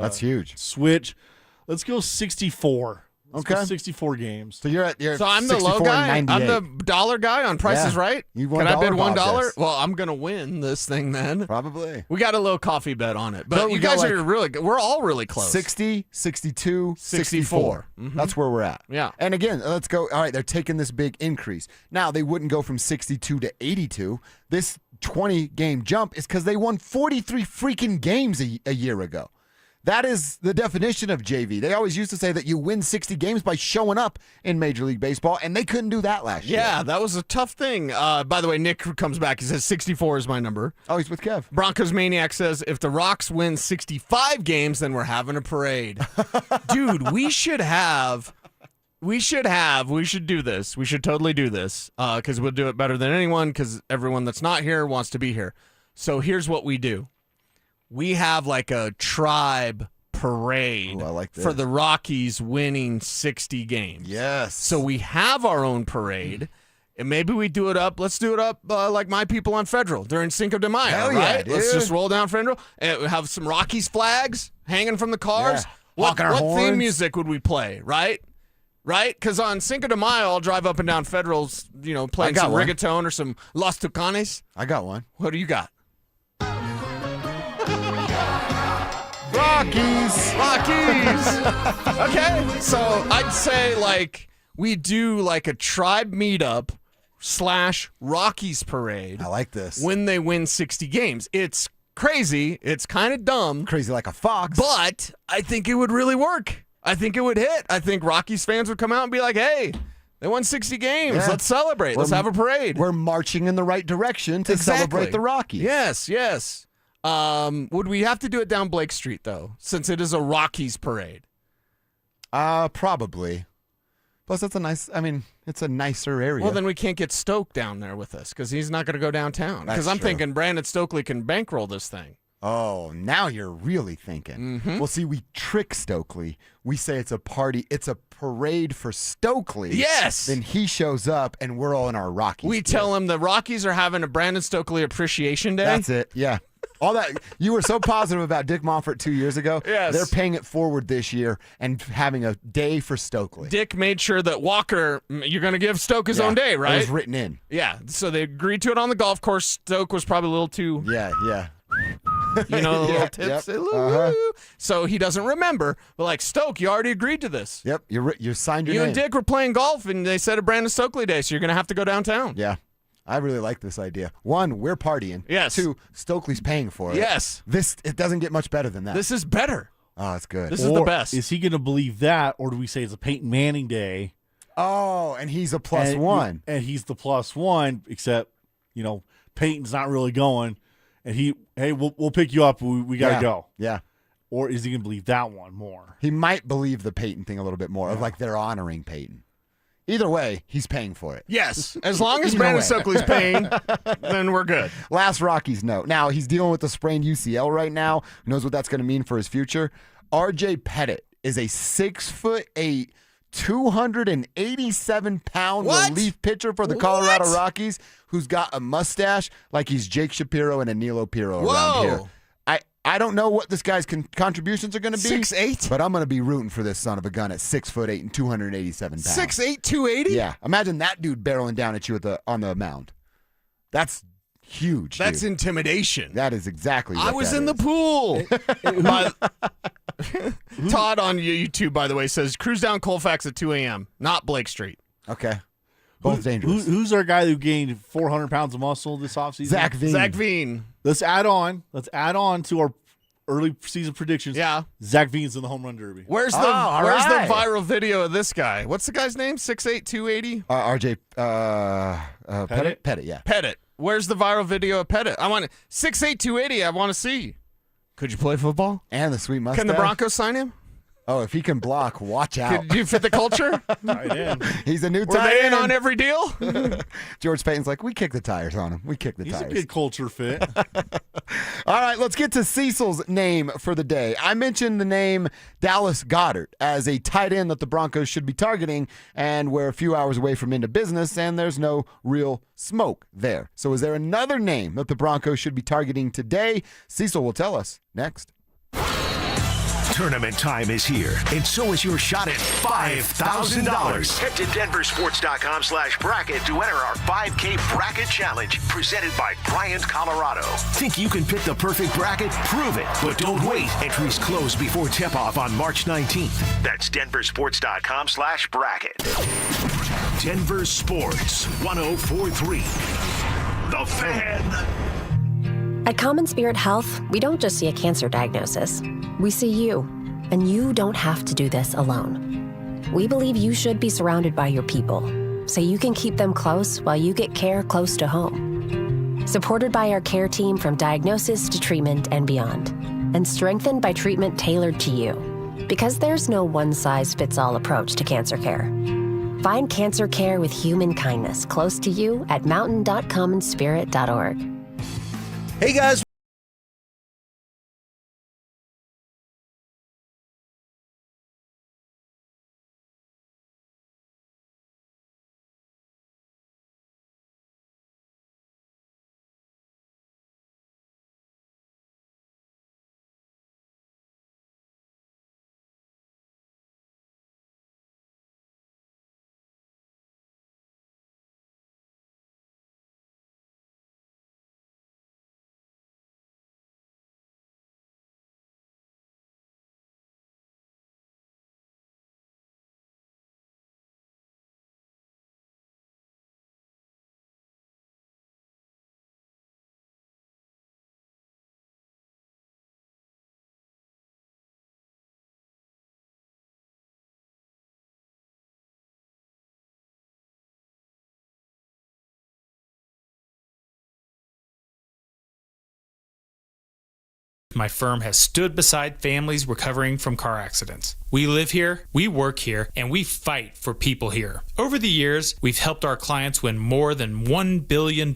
that's huge. Switch. Let's go 64. Okay. 64 games. So you're at So I'm the low guy. I'm the dollar guy on Price is Right. You Can I bid $1? Yes. Well, I'm gonna win this thing then. Probably. We got a little coffee bet on it, but So you we got guys like are really good. We're all really close. 60, 62, 64. 64. That's where we're at. Yeah. And again, let's go. All right, they're taking this big increase. Now, they wouldn't go from 62 to 82. This 20-game jump is because they won 43 freaking games a year ago. That is the definition of JV. They always used to say that you win 60 games by showing up in Major League Baseball, and they couldn't do that last year. Yeah, that was a tough thing. By the way, Nick comes back. He says 64 is my number. Oh, he's with Kev. Broncos Maniac says if the Rocks win 65 games, then we're having a parade. Dude, we should do this. We should totally do this because we'll do it better than anyone because everyone that's not here wants to be here. So here's what we do. We have like a tribe parade for the Rockies winning 60 games. Yes. So we have our own parade, and maybe we do it up. Let's do it up like my people on Federal during Cinco de Mayo, Hell yeah, right? dude. Let's just roll down Federal and have some Rockies flags hanging from the cars. Yeah. What theme music would we play, right? Right? Because on Cinco de Mayo, I'll drive up and down Federal's, playing some reggaeton or some Los Tucanes. I got one. What do you got? Rockies. Okay, so I'd say we do a tribe meetup / Rockies parade. I like this. When they win 60 games. It's crazy. It's kind of dumb. Crazy like a fox. But I think it would really work. I think it would hit. I think Rockies fans would come out and be like, hey, they won 60 games. Yeah. Let's celebrate. Let's have a parade. We're marching in the right direction to celebrate the Rockies. Yes. Would we have to do it down Blake Street, though, since it is a Rockies parade? Probably. Plus, it's a nicer area. Well, then we can't get Stoke down there with us because he's not going to go downtown. Because I'm thinking Brandon Stokely can bankroll this thing. Oh, now you're really thinking. Mm-hmm. Well, see, we trick Stokely. We say it's a party. It's a parade for Stokely. Yes. Then he shows up, and we're all in our Rockies. We tell him the Rockies are having a Brandon Stokely Appreciation Day. That's it, yeah. All that you were so positive about Dick Monfort 2 years ago. Yes. They're paying it forward this year and having a day for Stokely. Dick made sure that Walker, you're going to give Stoke his own day, right? It was written in. Yeah, so they agreed to it on the golf course. Stoke was probably a little too... Yeah. The little tips. So he doesn't remember. But Stoke, you already agreed to this. Yep, you signed your name. You and Dick were playing golf, and they said a Brandon Stokely Day, so you're going to have to go downtown. Yeah. I really like this idea. One, we're partying. Yes. Two, Stokely's paying for it. Yes. It doesn't get much better than that. This is better. Oh, it's good. This is the best. Is he going to believe that, or do we say it's a Peyton Manning Day? Oh, and he's a +1. And he's the +1, except, Peyton's not really going. And we'll pick you up. We got to go. Yeah. Or is he going to believe that one more? He might believe the Peyton thing a little bit more, of they're honoring Peyton. Either way, he's paying for it. Yes. As long as Brandon Stokely's paying, then we're good. Last Rockies note. Now, he's dealing with a sprained UCL right now. Knows what that's going to mean for his future. RJ Pettit is a 6'8", 287-pound relief pitcher for the Colorado Rockies who's got a mustache like he's Jake Shapiro and Anilo Piro around here. I don't know what this guy's contributions are going to be. 6'8"? But I'm going to be rooting for this son of a gun at 6'8" and 287 pounds. 6'8", 280? Yeah. Imagine that dude barreling down at you on the mound. That's huge. That's intimidation. That is exactly what I was that in is. the pool. Todd on YouTube, by the way, says cruise down Colfax at 2 a.m., not Blake Street. Okay. Both dangerous. Who's our guy who gained 400 pounds of muscle this offseason? Zach Veen. Zach Veen. Let's add on to our early season predictions. Yeah. Zach Veen's in the home run derby. Where's the viral video of this guy? What's the guy's name? 6'8", 280? RJ Pettit? Pettit, yeah. Pettit. Where's the viral video of Pettit? I want 6'8", 280. I want to see. Could you play football? And the sweet mustache. Can the Broncos sign him? Oh, if he can block, watch out. Could you fit the culture? He's a new Were tight they end. in on every deal? George Payton's like, we kick the tires on him. We kick the He's tires. a good culture fit. All right, let's get to Cecil's name for the day. I mentioned the name Dallas Goedert as a tight end that the Broncos should be targeting, and we're a few hours away from into business, and there's no real smoke there. So is there another name that the Broncos should be targeting today? Cecil will tell us next. Tournament time is here, and so is your shot at $5,000. Head to DenverSports.com/bracket to enter our 5K Bracket Challenge, presented by Bryant, Colorado. Think you can pick the perfect bracket? Prove it, but don't wait. Entries close before tip-off on March 19th. That's DenverSports.com/bracket. Denver Sports 104.3. The Fan. At Common Spirit Health, we don't just see a cancer diagnosis. We see you, and you don't have to do this alone. We believe you should be surrounded by your people, so you can keep them close while you get care close to home. Supported by our care team from diagnosis to treatment and beyond, and strengthened by treatment tailored to you. Because there's no one-size-fits-all approach to cancer care. Find cancer care with human kindness close to you at mountain.commonspirit.org. Hey guys. My firm has stood beside families recovering from car accidents. We live here, we work here, and we fight for people here. Over the years, we've helped our clients win more than $1 billion,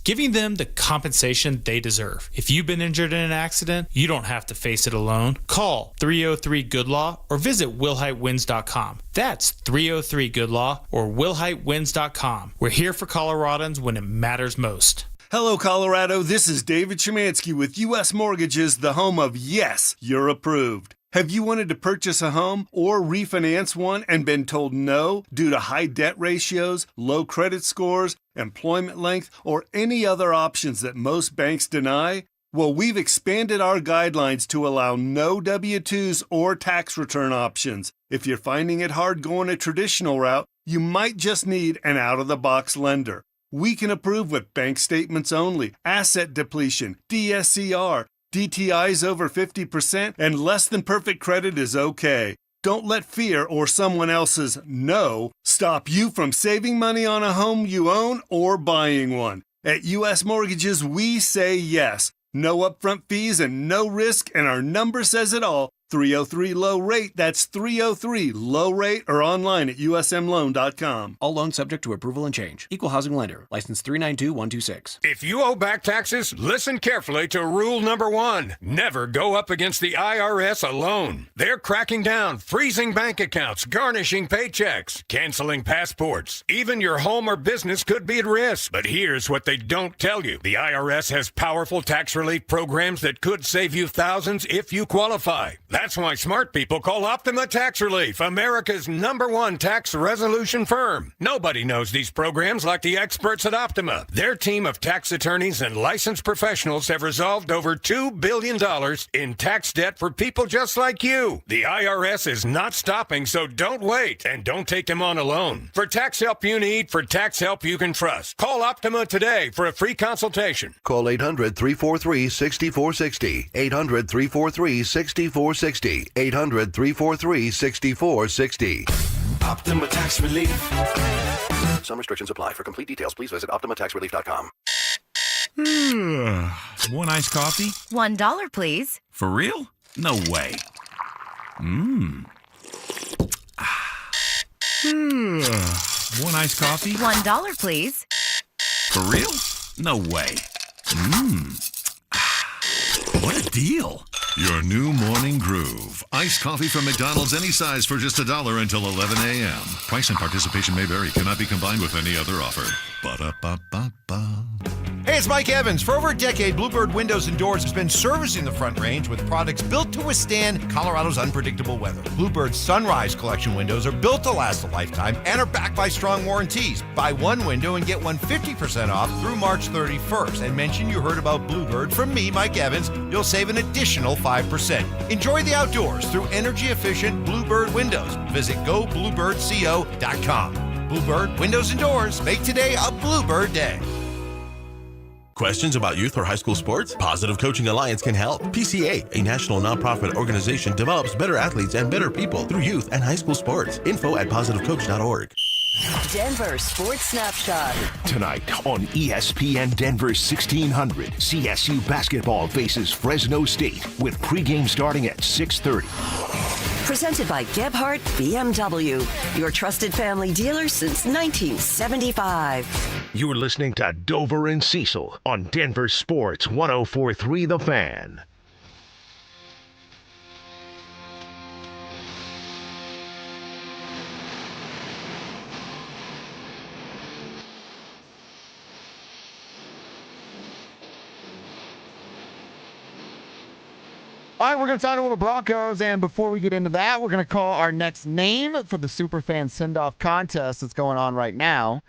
giving them the compensation they deserve. If you've been injured in an accident, you don't have to face it alone. Call 303-GOOD-LAW or visit willheightwins.com. That's 303-GOOD-LAW or willheightwins.com. We're here for Coloradans when it matters most. Hello, Colorado. This is David Szymanski with U.S. Mortgages, the home of Yes, You're Approved. Have you wanted to purchase a home or refinance one and been told no due to high debt ratios, low credit scores, employment length, or any other options that most banks deny? Well, we've expanded our guidelines to allow no W-2s or tax return options. If you're finding it hard going a traditional route, you might just need an out-of-the-box lender. We can approve with bank statements only, asset depletion, DSCR, DTIs over 50%, and less than perfect credit is okay. Don't let fear or someone else's no stop you from saving money on a home you own or buying one. At U.S. Mortgages, we say yes. No upfront fees and no risk, and our number says it all. 303-LOW-RATE. That's 303-LOW-RATE or online at usmloan.com. All loans subject to approval and change. Equal housing lender. License 392126. If you owe back taxes, listen carefully to rule number 1. Never go up against the IRS alone. They're cracking down, freezing bank accounts, garnishing paychecks, canceling passports. Even your home or business could be at risk. But here's what they don't tell you. The IRS has powerful tax relief programs that could save you thousands if you qualify. That's why smart people call Optima Tax Relief, America's #1 tax resolution firm. Nobody knows these programs like the experts at Optima. Their team of tax attorneys and licensed professionals have resolved over $2 billion in tax debt for people just like you. The IRS is not stopping, so don't wait, and don't take them on alone. For tax help you need, for tax help you can trust, call Optima today for a free consultation. Call 800-343-6460. 800-343-6460. 800-343-6460. Optima Tax Relief. Some restrictions apply. For complete details, please visit OptimaTaxRelief.com. One iced coffee? $1, please. For real? No way. One iced coffee? $1, please. For real? No way. What a deal. Your new morning groove. Iced coffee from McDonald's, any size for just $1 until 11 a.m. Price and participation may vary. Cannot be combined with any other offer. Ba-da-ba-ba-ba. Hey, it's Mike Evans. For over a decade, Bluebird Windows and Doors has been servicing the Front Range with products built to withstand Colorado's unpredictable weather. Bluebird's Sunrise Collection windows are built to last a lifetime and are backed by strong warranties. Buy one window and get one 50% off through March 31st. And mention you heard about Bluebird from me, Mike Evans. You'll save an additional 5%. Enjoy the outdoors through energy-efficient Bluebird windows. Visit gobluebirdco.com. Bluebird Windows and Doors. Make today a Bluebird day. Questions about youth or high school sports? Positive Coaching Alliance can help. PCA, a national nonprofit organization, develops better athletes and better people through youth and high school sports. Info at positivecoach.org. Denver Sports Snapshot. Tonight on ESPN Denver 1600, CSU basketball faces Fresno State with pregame starting at 6:30. Presented by Gebhardt BMW, your trusted family dealer since 1975. You're listening to Dover and Cecil on Denver Sports 104.3 The Fan. All right, we're going to talk a little Broncos, and before we get into that, we're going to call our next name for the Superfan Send-Off contest that's going on right now.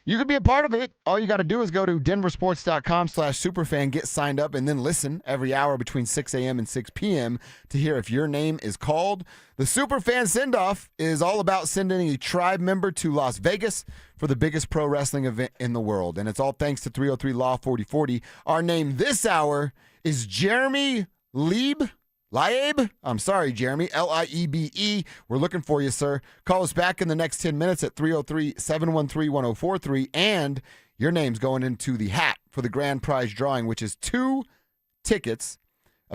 You can be a part of it. All you got to do is go to DenverSports.com/Superfan, get signed up, and then listen every hour between 6 a.m. and 6 p.m. to hear if your name is called. The Superfan Send-Off is all about sending a tribe member to Las Vegas for the biggest pro wrestling event in the world, and it's all thanks to 303 Law 4040. Our name this hour is Jeremy Liebe. I'm sorry, Jeremy, Liebe. We're looking for you, sir. Call us back in the next 10 minutes at 303-713-1043, and your name's going into the hat for the grand prize drawing, which is a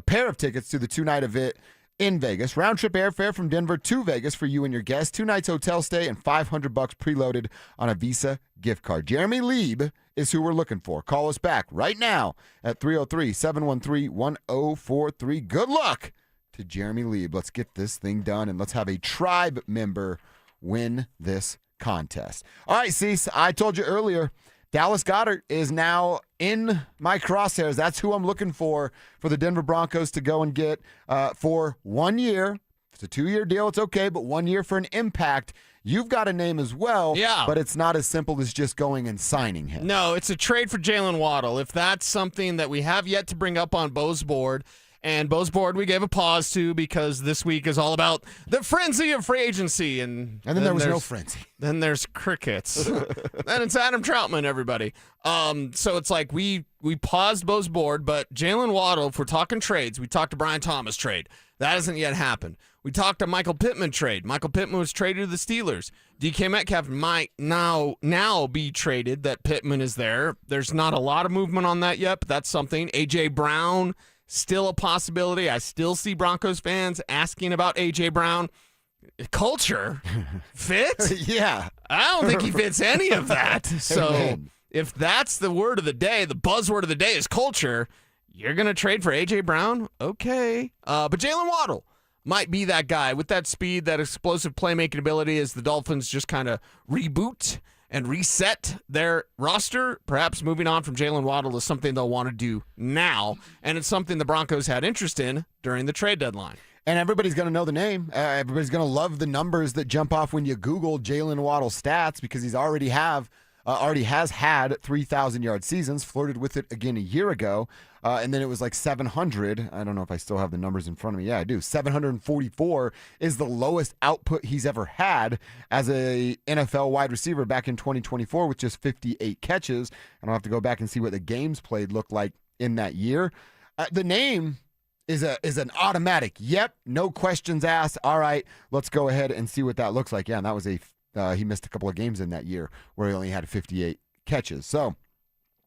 pair of tickets to the two-night event in Vegas. Round-trip airfare from Denver to Vegas for you and your guests, 2 nights hotel stay, and $500 preloaded on a Visa gift card. Jeremy Liebe is who we're looking for. Call us back right now at 303-713-1043. Good luck to Jeremy Liebe. Let's get this thing done, and let's have a tribe member win this contest. All right, Cease, I told you earlier, Dallas Goedert is now in my crosshairs. That's who I'm looking for the Denver Broncos to go and get for 1 year. If it's a 2-year deal, it's okay, but 1 year for an impact. You've got a name as well, but it's not as simple as just going and signing him. No, it's a trade for Jalen Waddle. If that's something that we have yet to bring up on Bo's board, and Bo's board we gave a pause to because this week is all about the frenzy of free agency. And then there was no frenzy. Then there's crickets. Then it's Adam Troutman, everybody. So it's like we paused Bo's board, but Jalen Waddle, if we're talking trades, we talked to Brian Thomas trade. That hasn't yet happened. We talked to Michael Pittman trade. Michael Pittman was traded to the Steelers. DK Metcalf might now be traded, that Pittman is there. There's not a lot of movement on that yet, but that's something. A.J. Brown, still a possibility. I still see Broncos fans asking about A.J. Brown. Culture? Fit? Yeah. I don't think he fits any of that. So if that's the word of the day, the buzzword of the day is culture, you're going to trade for A.J. Brown? Okay. But Jalen Waddle might be that guy with that speed, that explosive playmaking ability as the Dolphins just kind of reboot and reset their roster. Perhaps moving on from Jalen Waddle is something they'll want to do now, and it's something the Broncos had interest in during the trade deadline. And everybody's going to know the name. Everybody's going to love the numbers that jump off when you Google Jalen Waddle stats because he's already has had 3,000-yard seasons, flirted with it again a year ago, and then it was like 700. I don't know if I still have the numbers in front of me. Yeah, I do. 744 is the lowest output he's ever had as a NFL wide receiver back in 2024 with just 58 catches. I don't have to go back and see what the games played looked like in that year. The name is an automatic. Yep, no questions asked. All right, let's go ahead and see what that looks like. Yeah, and that was he missed a couple of games in that year where he only had 58 catches. So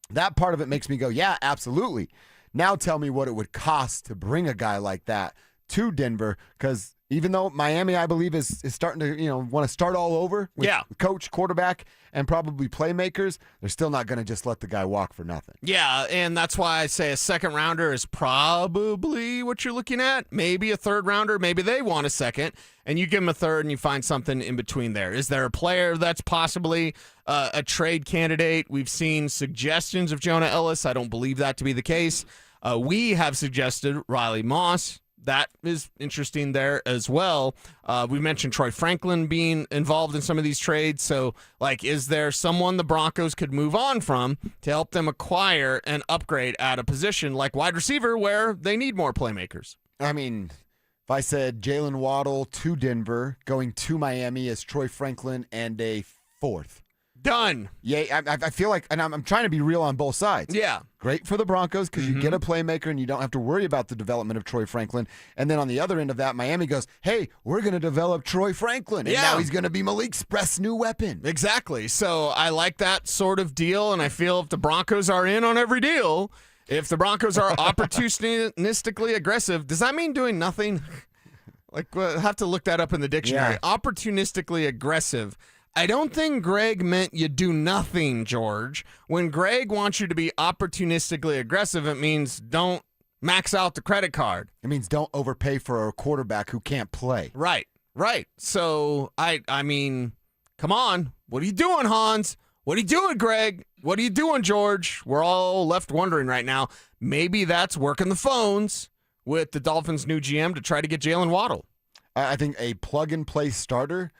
that part of it makes me go, yeah, absolutely. Now tell me what it would cost to bring a guy like that to Denver because, Even though Miami, I believe, is starting to want to start all over with coach, quarterback, and probably playmakers, they're still not going to just let the guy walk for nothing. Yeah, and that's why I say a second rounder is probably what you're looking at. Maybe a third rounder. Maybe they want a second, and you give them a third, and you find something in between there. Is there a player that's possibly a trade candidate? We've seen suggestions of Jonah Ellis. I don't believe that to be the case. We have suggested Riley Moss. That is interesting there as well. We mentioned Troy Franklin being involved in some of these trades. So, is there someone the Broncos could move on from to help them acquire and upgrade at a position like wide receiver where they need more playmakers? I mean, if I said Jalen Waddle to Denver, going to Miami as Troy Franklin and a fourth. Done. Yeah, I feel like, and I'm trying to be real on both sides. Yeah. Great for the Broncos because you get a playmaker and you don't have to worry about the development of Troy Franklin. And then on the other end of that, Miami goes, hey, we're going to develop Troy Franklin. And now he's going to be Malik's best new weapon. Exactly. So I like that sort of deal, and I feel if the Broncos are in on every deal, if the Broncos are opportunistically aggressive, does that mean doing nothing? We'll have to look that up in the dictionary. Yeah. Opportunistically aggressive. I don't think Greg meant you do nothing, George. When Greg wants you to be opportunistically aggressive, it means don't max out the credit card. It means don't overpay for a quarterback who can't play. Right. So, I mean, come on. What are you doing, Hans? What are you doing, Greg? What are you doing, George? We're all left wondering right now. Maybe that's working the phones with the Dolphins' new GM to try to get Jalen Waddle. I think a plug-and-play starter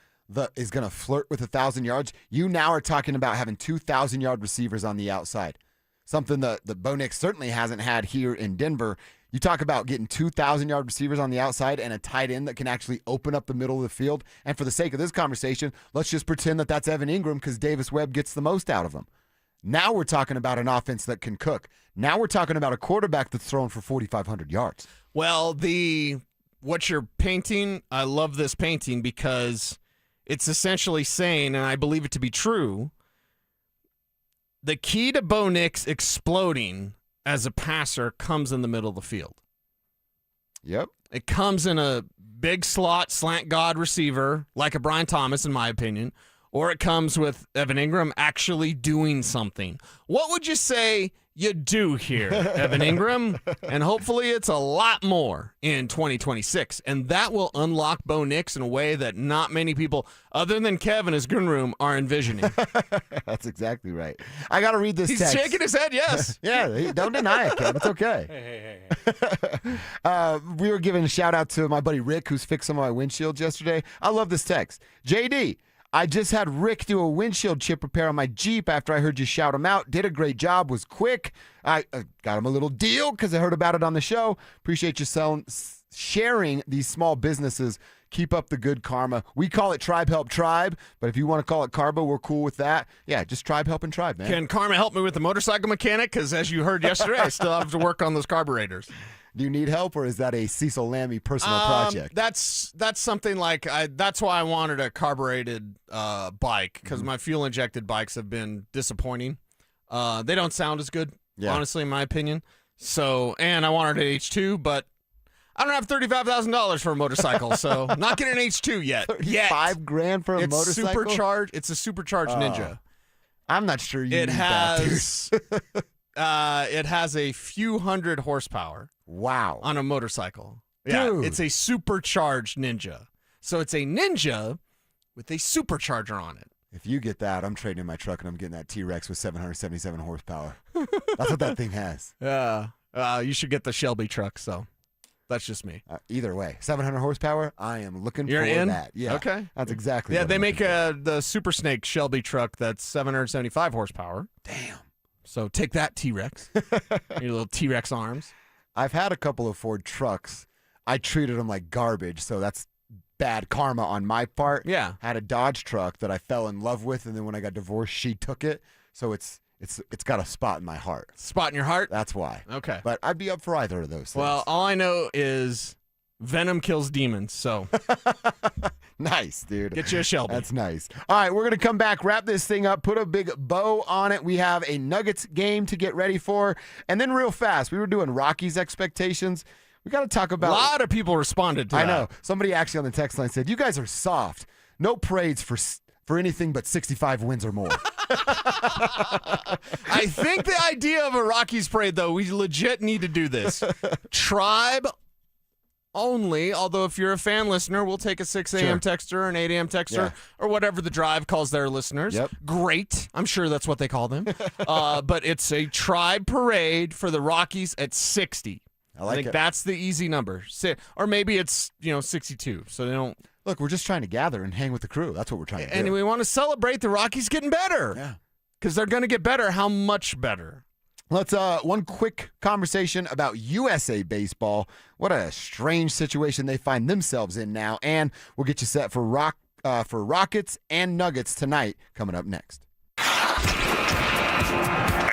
is going to flirt with 1,000 yards. You now are talking about having 2,000-yard receivers on the outside, something that Bo Nix certainly hasn't had here in Denver. You talk about getting 2,000-yard receivers on the outside and a tight end that can actually open up the middle of the field. And for the sake of this conversation, let's just pretend that that's Evan Ingram because Davis Webb gets the most out of him. Now we're talking about an offense that can cook. Now we're talking about a quarterback that's throwing for 4,500 yards. Well, what you're painting, I love this painting because it's essentially saying, and I believe it to be true, the key to Bo Nix exploding as a passer comes in the middle of the field. Yep. It comes in a big slot, slant god receiver, like a Brian Thomas, in my opinion, or it comes with Evan Ingram actually doing something. What would you say you do here, Evan Ingram? And hopefully it's a lot more in 2026. And that will unlock Bo Nix in a way that not many people, other than Kev and his goon room, are envisioning. That's exactly right. I got to read this He's text. shaking his head, yes. Yeah, don't deny it, Kev. It's okay. Hey. We were giving a shout-out to my buddy Rick, who's fixed some of my windshields yesterday. I love this text. JD, I just had Rick do a windshield chip repair on my Jeep after I heard you shout him out. Did a great job, was quick. I got him a little deal because I heard about it on the show. Appreciate you sharing these small businesses. Keep up the good karma. We call it Tribe Help Tribe, but if you want to call it Carbo, we're cool with that. Yeah, just Tribe Helping Tribe, man. Can Karma help me with the motorcycle mechanic? Because as you heard yesterday, I still have to work on those carburetors. Do you need help, or is that a Cecil Lammy personal project? That's something like that's why I wanted a carbureted bike, because my fuel-injected bikes have been disappointing. They don't sound as good, honestly, in my opinion. So, and I wanted an H2, but I don't have $35,000 for a motorcycle, so not getting an H2 yet. $5,000 for a motorcycle? Supercharged. It's a supercharged Ninja. I'm not sure you need that, dude. It has a few hundred horsepower. Wow. On a motorcycle. Yeah, Dude. it's a supercharged Ninja. So it's a Ninja with a supercharger on it. If you get that, I'm trading in my truck and I'm getting that T-Rex with 777 horsepower. That's what that thing has. Yeah. You should get the Shelby truck, so that's just me. Either way, 700 horsepower, I am looking You're for in? that. Yeah. Okay. That's exactly Yeah, what they I'm make looking the Super Snake Shelby truck that's 775 horsepower. Damn. So take that, T-Rex. Your little T-Rex arms. I've had a couple of Ford trucks. I treated them like garbage, so that's bad karma on my part. Yeah. Had a Dodge truck that I fell in love with, and then when I got divorced, she took it. So it's got a spot in my heart. Spot in your heart? That's why. Okay. But I'd be up for either of those things. Well, all I know is Venom kills demons, so. Nice, dude. Get you a Shelby. That's nice. All right, we're going to come back, wrap this thing up, put a big bow on it. We have a Nuggets game to get ready for. And then real fast, we were doing Rockies expectations. We got to talk about. A lot of people responded to that. I know. Somebody actually on the text line said, "You guys are soft. No parades for anything but 65 wins or more." I think the idea of a Rockies parade, though, we legit need to do this. Tribe only, although if you're a fan listener, we'll take a 6 a.m. texter, an 8 a.m. texter, or whatever the Drive calls their listeners. Yep. Great. I'm sure that's what they call them. But it's a Tribe parade for the Rockies at 60. I think that's the easy number. Or maybe it's 62, so they don't. Look, we're just trying to gather and hang with the crew. That's what we're trying to do. And we want to celebrate the Rockies getting better. Yeah. Because they're going to get better. How much better? Let's one quick conversation about USA baseball. What a strange situation they find themselves in now, and we'll get you set for Rockets and Nuggets tonight. Coming up next.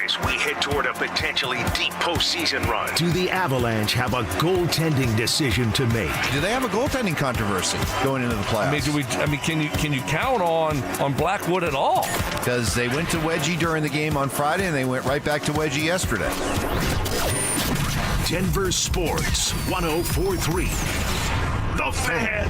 As we head toward a potentially deep postseason run, Do the Avalanche have a goaltending decision to make? Do they have a goaltending controversy going into the playoffs? Can you count on Blackwood at all? Because they went to Wedgie during the game on Friday, and they went right back to Wedgie yesterday. Denver Sports 104.3. The Fan.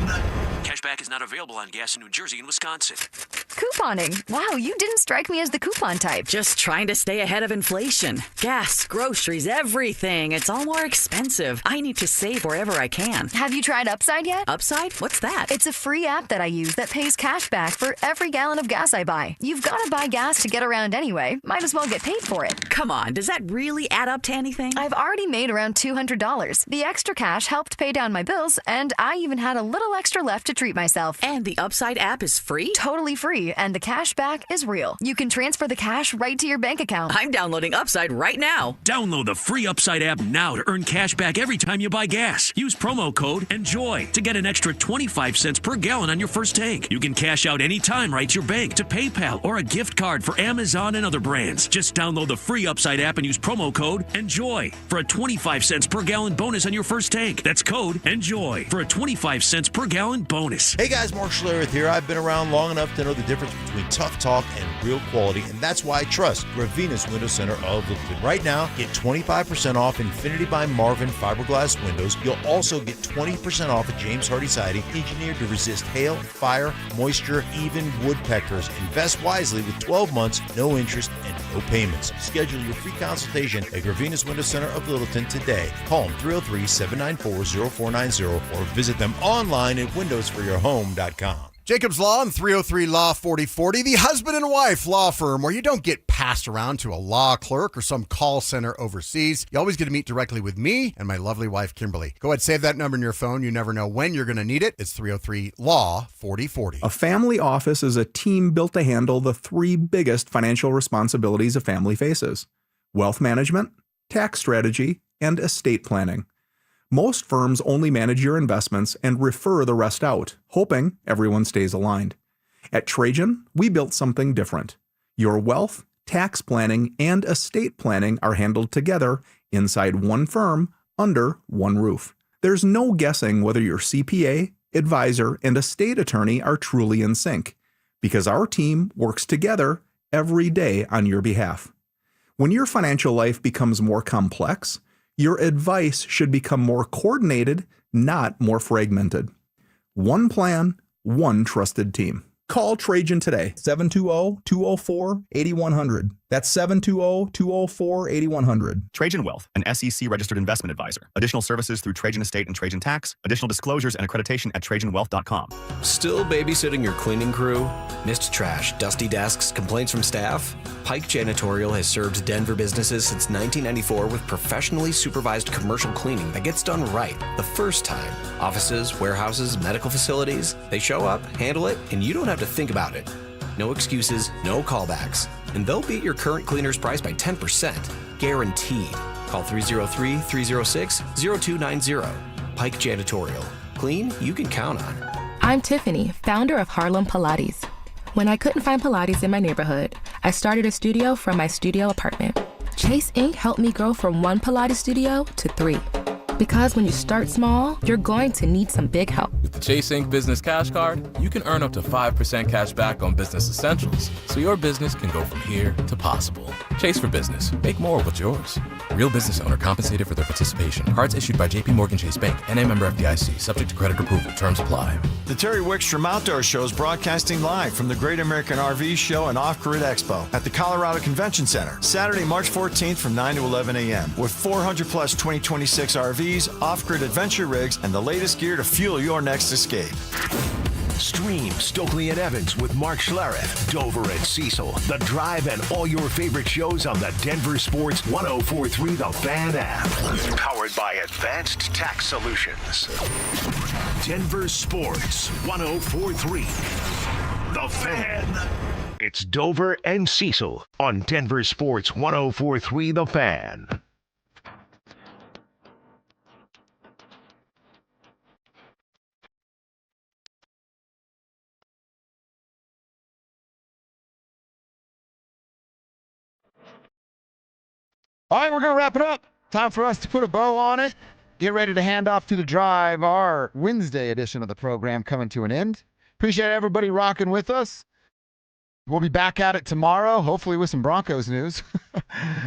Cashback is not available on gas in New Jersey and Wisconsin. Couponing. Wow, you didn't strike me as the coupon type. Just trying to stay ahead of inflation. Gas, groceries, everything. It's all more expensive. I need to save wherever I can. Have you tried Upside yet? Upside? What's that? It's a free app that I use that pays cash back for every gallon of gas I buy. You've got to buy gas to get around anyway. Might as well get paid for it. Come on, does that really add up to anything? I've already made around $200. The extra cash helped pay down my bills, and I even had a little extra left to treat myself. And the Upside app is free? Totally free, and the cash back is real. You can transfer the cash right to your bank account. I'm downloading Upside right now. Download the free Upside app now to earn cash back every time you buy gas. Use promo code ENJOY to get an extra 25 cents per gallon on your first tank. You can cash out anytime right to your bank, to PayPal, or a gift card for Amazon and other brands. Just download the free Upside app and use promo code ENJOY for a 25 cents per gallon bonus on your first tank. That's code ENJOY for a 25 cents per gallon bonus. Hey guys, Mark Schlereth here. I've been around long enough to know the difference between tough talk and real quality, and that's why I trust Ravenna's Window Center of Littleton. Right now, get 25% off Infinity by Marvin fiberglass windows. You'll also get 20% off of James Hardy siding, engineered to resist hail, fire, moisture, even woodpeckers. Invest wisely with 12 months, no interest, and no payments. Schedule your free consultation at Ravenna's Window Center of Littleton today. Call them 303-794-0490 or visit them online at windowsforyourhome.com. Jacob's Law and 303 Law 4040, the husband and wife law firm where you don't get passed around to a law clerk or some call center overseas. You always get to meet directly with me and my lovely wife, Kimberly. Go ahead, save that number in your phone. You never know when you're going to need it. It's 303 Law 4040. A family office is a team built to handle the three biggest financial responsibilities a family faces: wealth management, tax strategy, and estate planning. Most firms only manage your investments and refer the rest out, hoping everyone stays aligned. At Trajan, we built something different. Your wealth, tax planning, and estate planning are handled together inside one firm under one roof. There's no guessing whether your CPA, advisor, and estate attorney are truly in sync, because our team works together every day on your behalf. When your financial life becomes more complex, your advice should become more coordinated, not more fragmented. One plan, one trusted team. Call Trajan today, 720-204-8100. That's 720-204-8100. Trajan Wealth, an SEC-registered investment advisor. Additional services through Trajan Estate and Trajan Tax. Additional disclosures and accreditation at TrajanWealth.com. Still babysitting your cleaning crew? Missed trash, dusty desks, complaints from staff? Pike Janitorial has served Denver businesses since 1994 with professionally supervised commercial cleaning that gets done right the first time. Offices, warehouses, medical facilities, they show up, handle it, and you don't have to think about it. No excuses, no callbacks. And they'll beat your current cleaner's price by 10%. Guaranteed. Call 303-306-0290. Pike Janitorial. Clean you can count on. I'm Tiffany, founder of Harlem Pilates. When I couldn't find Pilates in my neighborhood, I started a studio from my studio apartment. Chase Inc. helped me grow from one Pilates studio to 3. Because when you start small, you're going to need some big help. With the Chase Inc. Business Cash Card, you can earn up to 5% cash back on business essentials, so your business can go from here to possible. Chase for Business. Make more what's yours. Real business owner compensated for their participation. Cards issued by J.P. Morgan Chase Bank, N.A. member FDIC, subject to credit approval. Terms apply. The Terry Wickstrom Outdoor Show is broadcasting live from the Great American RV Show and Off-Grid Expo at the Colorado Convention Center, Saturday, March 14th from 9 to 11 a.m. with 400-plus 2026 RVs, off-grid adventure rigs, and the latest gear to fuel your next escape. Stream Stokely and Evans with Mark Schlereth, Dover and Cecil, The Drive, and all your favorite shows on the Denver Sports 104.3 The Fan app. Powered by Advanced Tax Solutions. Denver Sports 104.3 The Fan. It's Dover and Cecil on Denver Sports 104.3 The Fan. All right, we're going to wrap it up. Time for us to put a bow on it. Get ready to hand off to The Drive, our Wednesday edition of the program coming to an end. Appreciate everybody rocking with us. We'll be back at it tomorrow, hopefully with some Broncos news.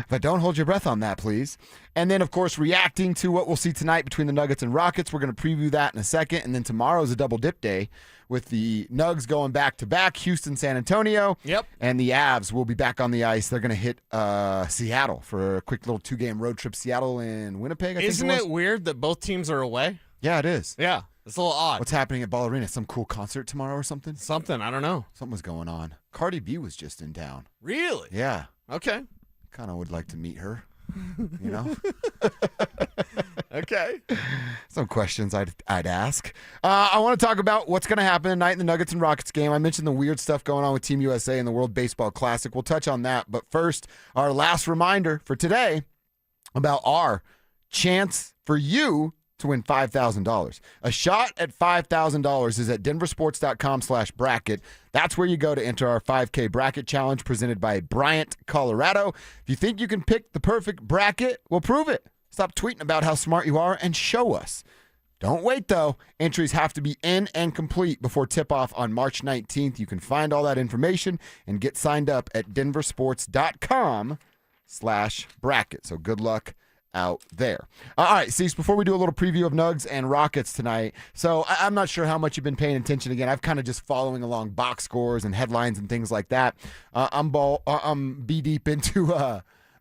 But don't hold your breath on that, please. And then, of course, reacting to what we'll see tonight between the Nuggets and Rockets. We're going to preview that in a second. And then tomorrow's a double dip day with the Nugs going back-to-back, Houston, San Antonio. Yep. And the Avs will be back on the ice. They're going to hit Seattle for a quick little 2-game road trip. Seattle and Winnipeg, I think. Isn't it weird that both teams are away? Yeah, it is. Yeah, it's a little odd. What's happening at Ball Arena? Some cool concert tomorrow or something? Something, I don't know. Something was going on. Cardi B was just in town. Really? Yeah. Okay. Kind of would like to meet her, you know? Okay. Some questions I'd ask. I want to talk about what's going to happen tonight in the Nuggets and Rockets game. I mentioned the weird stuff going on with Team USA and the World Baseball Classic. We'll touch on that. But first, our last reminder for today about our chance for you to win $5,000. A shot at $5,000 is at DenverSports.com/bracket. That's where you go to enter our 5K bracket challenge presented by Bryant, Colorado. If you think you can pick the perfect bracket, well, prove it. Stop tweeting about how smart you are and show us. Don't wait, though. Entries have to be in and complete before tip-off on March 19th. You can find all that information and get signed up at DenverSports.com/bracket. So good luck out there. All right, Cease, before we do a little preview of Nugs and Rockets tonight, so I'm not sure how much you've been paying attention. Again, I've kind of just following along box scores and headlines and things like that. I'm deep into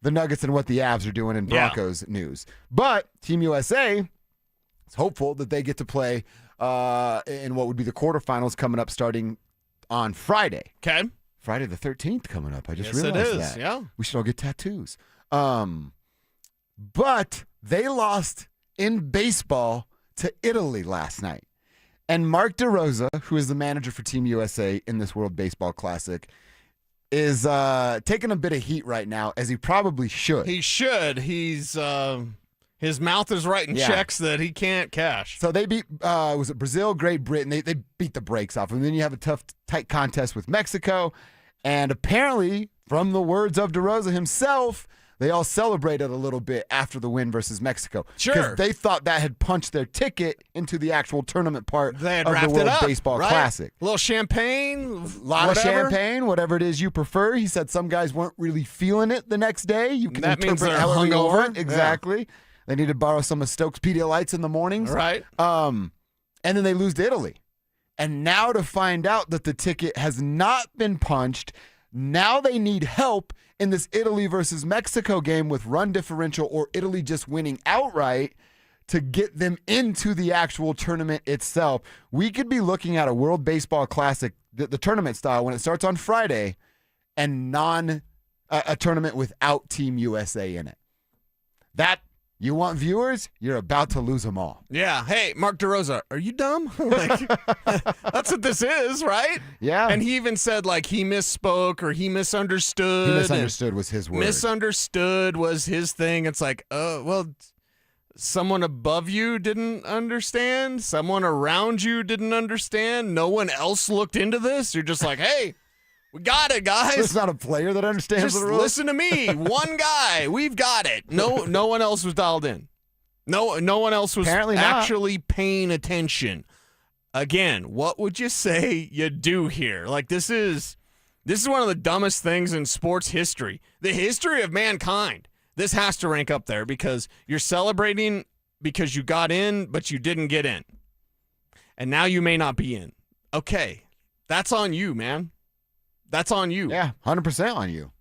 the Nuggets and what the Avs are doing in Broncos news. But Team USA is hopeful that they get to play in what would be the quarterfinals coming up starting on Friday. Okay. Friday the 13th coming up. I just Yes, realized it is. that. Yeah. We should all get tattoos. But they lost in baseball to Italy last night. And Mark DeRosa, who is the manager for Team USA in this World Baseball Classic, is taking a bit of heat right now, as he probably should. He should. He's his mouth is writing checks that he can't cash. So they beat, was it Brazil, Great Britain? They beat the brakes off. And then you have a tough, tight contest with Mexico. And apparently, from the words of DeRosa himself, they all celebrated a little bit after the win versus Mexico. Sure. Because they thought that had punched their ticket into the actual tournament part of the World Baseball Classic. A little champagne, a lot of champagne, whatever it is you prefer. He said some guys weren't really feeling it the next day. You can that means interpret they're however you hungover. want. Exactly. Yeah. They need to borrow some of Stokes Pedialytes in the mornings. Right. And then they lose to Italy. And now to find out that the ticket has not been punched, now they need help in this Italy versus Mexico game with run differential or Italy just winning outright to get them into the actual tournament itself. We could be looking at a World Baseball Classic, the tournament style, when it starts on Friday, and a tournament without Team USA in it. That, you want viewers? You're about to lose them all. Yeah. Hey, Mark DeRosa, are you dumb? That's what this is, right? Yeah. And he even said, he misspoke or he misunderstood. He misunderstood was his word. Misunderstood was his thing. It's someone above you didn't understand. Someone around you didn't understand. No one else looked into this. You're just like, hey, we got it, guys. There's not a player that understands Just the rules. listen to me. One guy. We've got it. No one else was dialed in. No one else was Apparently not. actually paying attention. Again, what would you say you do here? Like, this is one of the dumbest things in sports history. The history of mankind. This has to rank up there because you're celebrating because you got in, but you didn't get in. And now you may not be in. Okay, that's on you, man. That's on you. Yeah, 100% on you.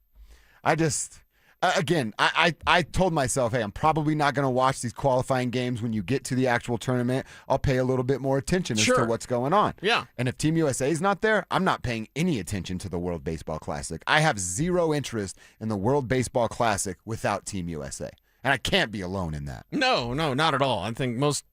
I just, again, I told myself, hey, I'm probably not going to watch these qualifying games when you get to the actual tournament. I'll pay a little bit more attention as to what's going on. Yeah. And if Team USA is not there, I'm not paying any attention to the World Baseball Classic. I have zero interest in the World Baseball Classic without Team USA. And I can't be alone in that. No, not at all. I think most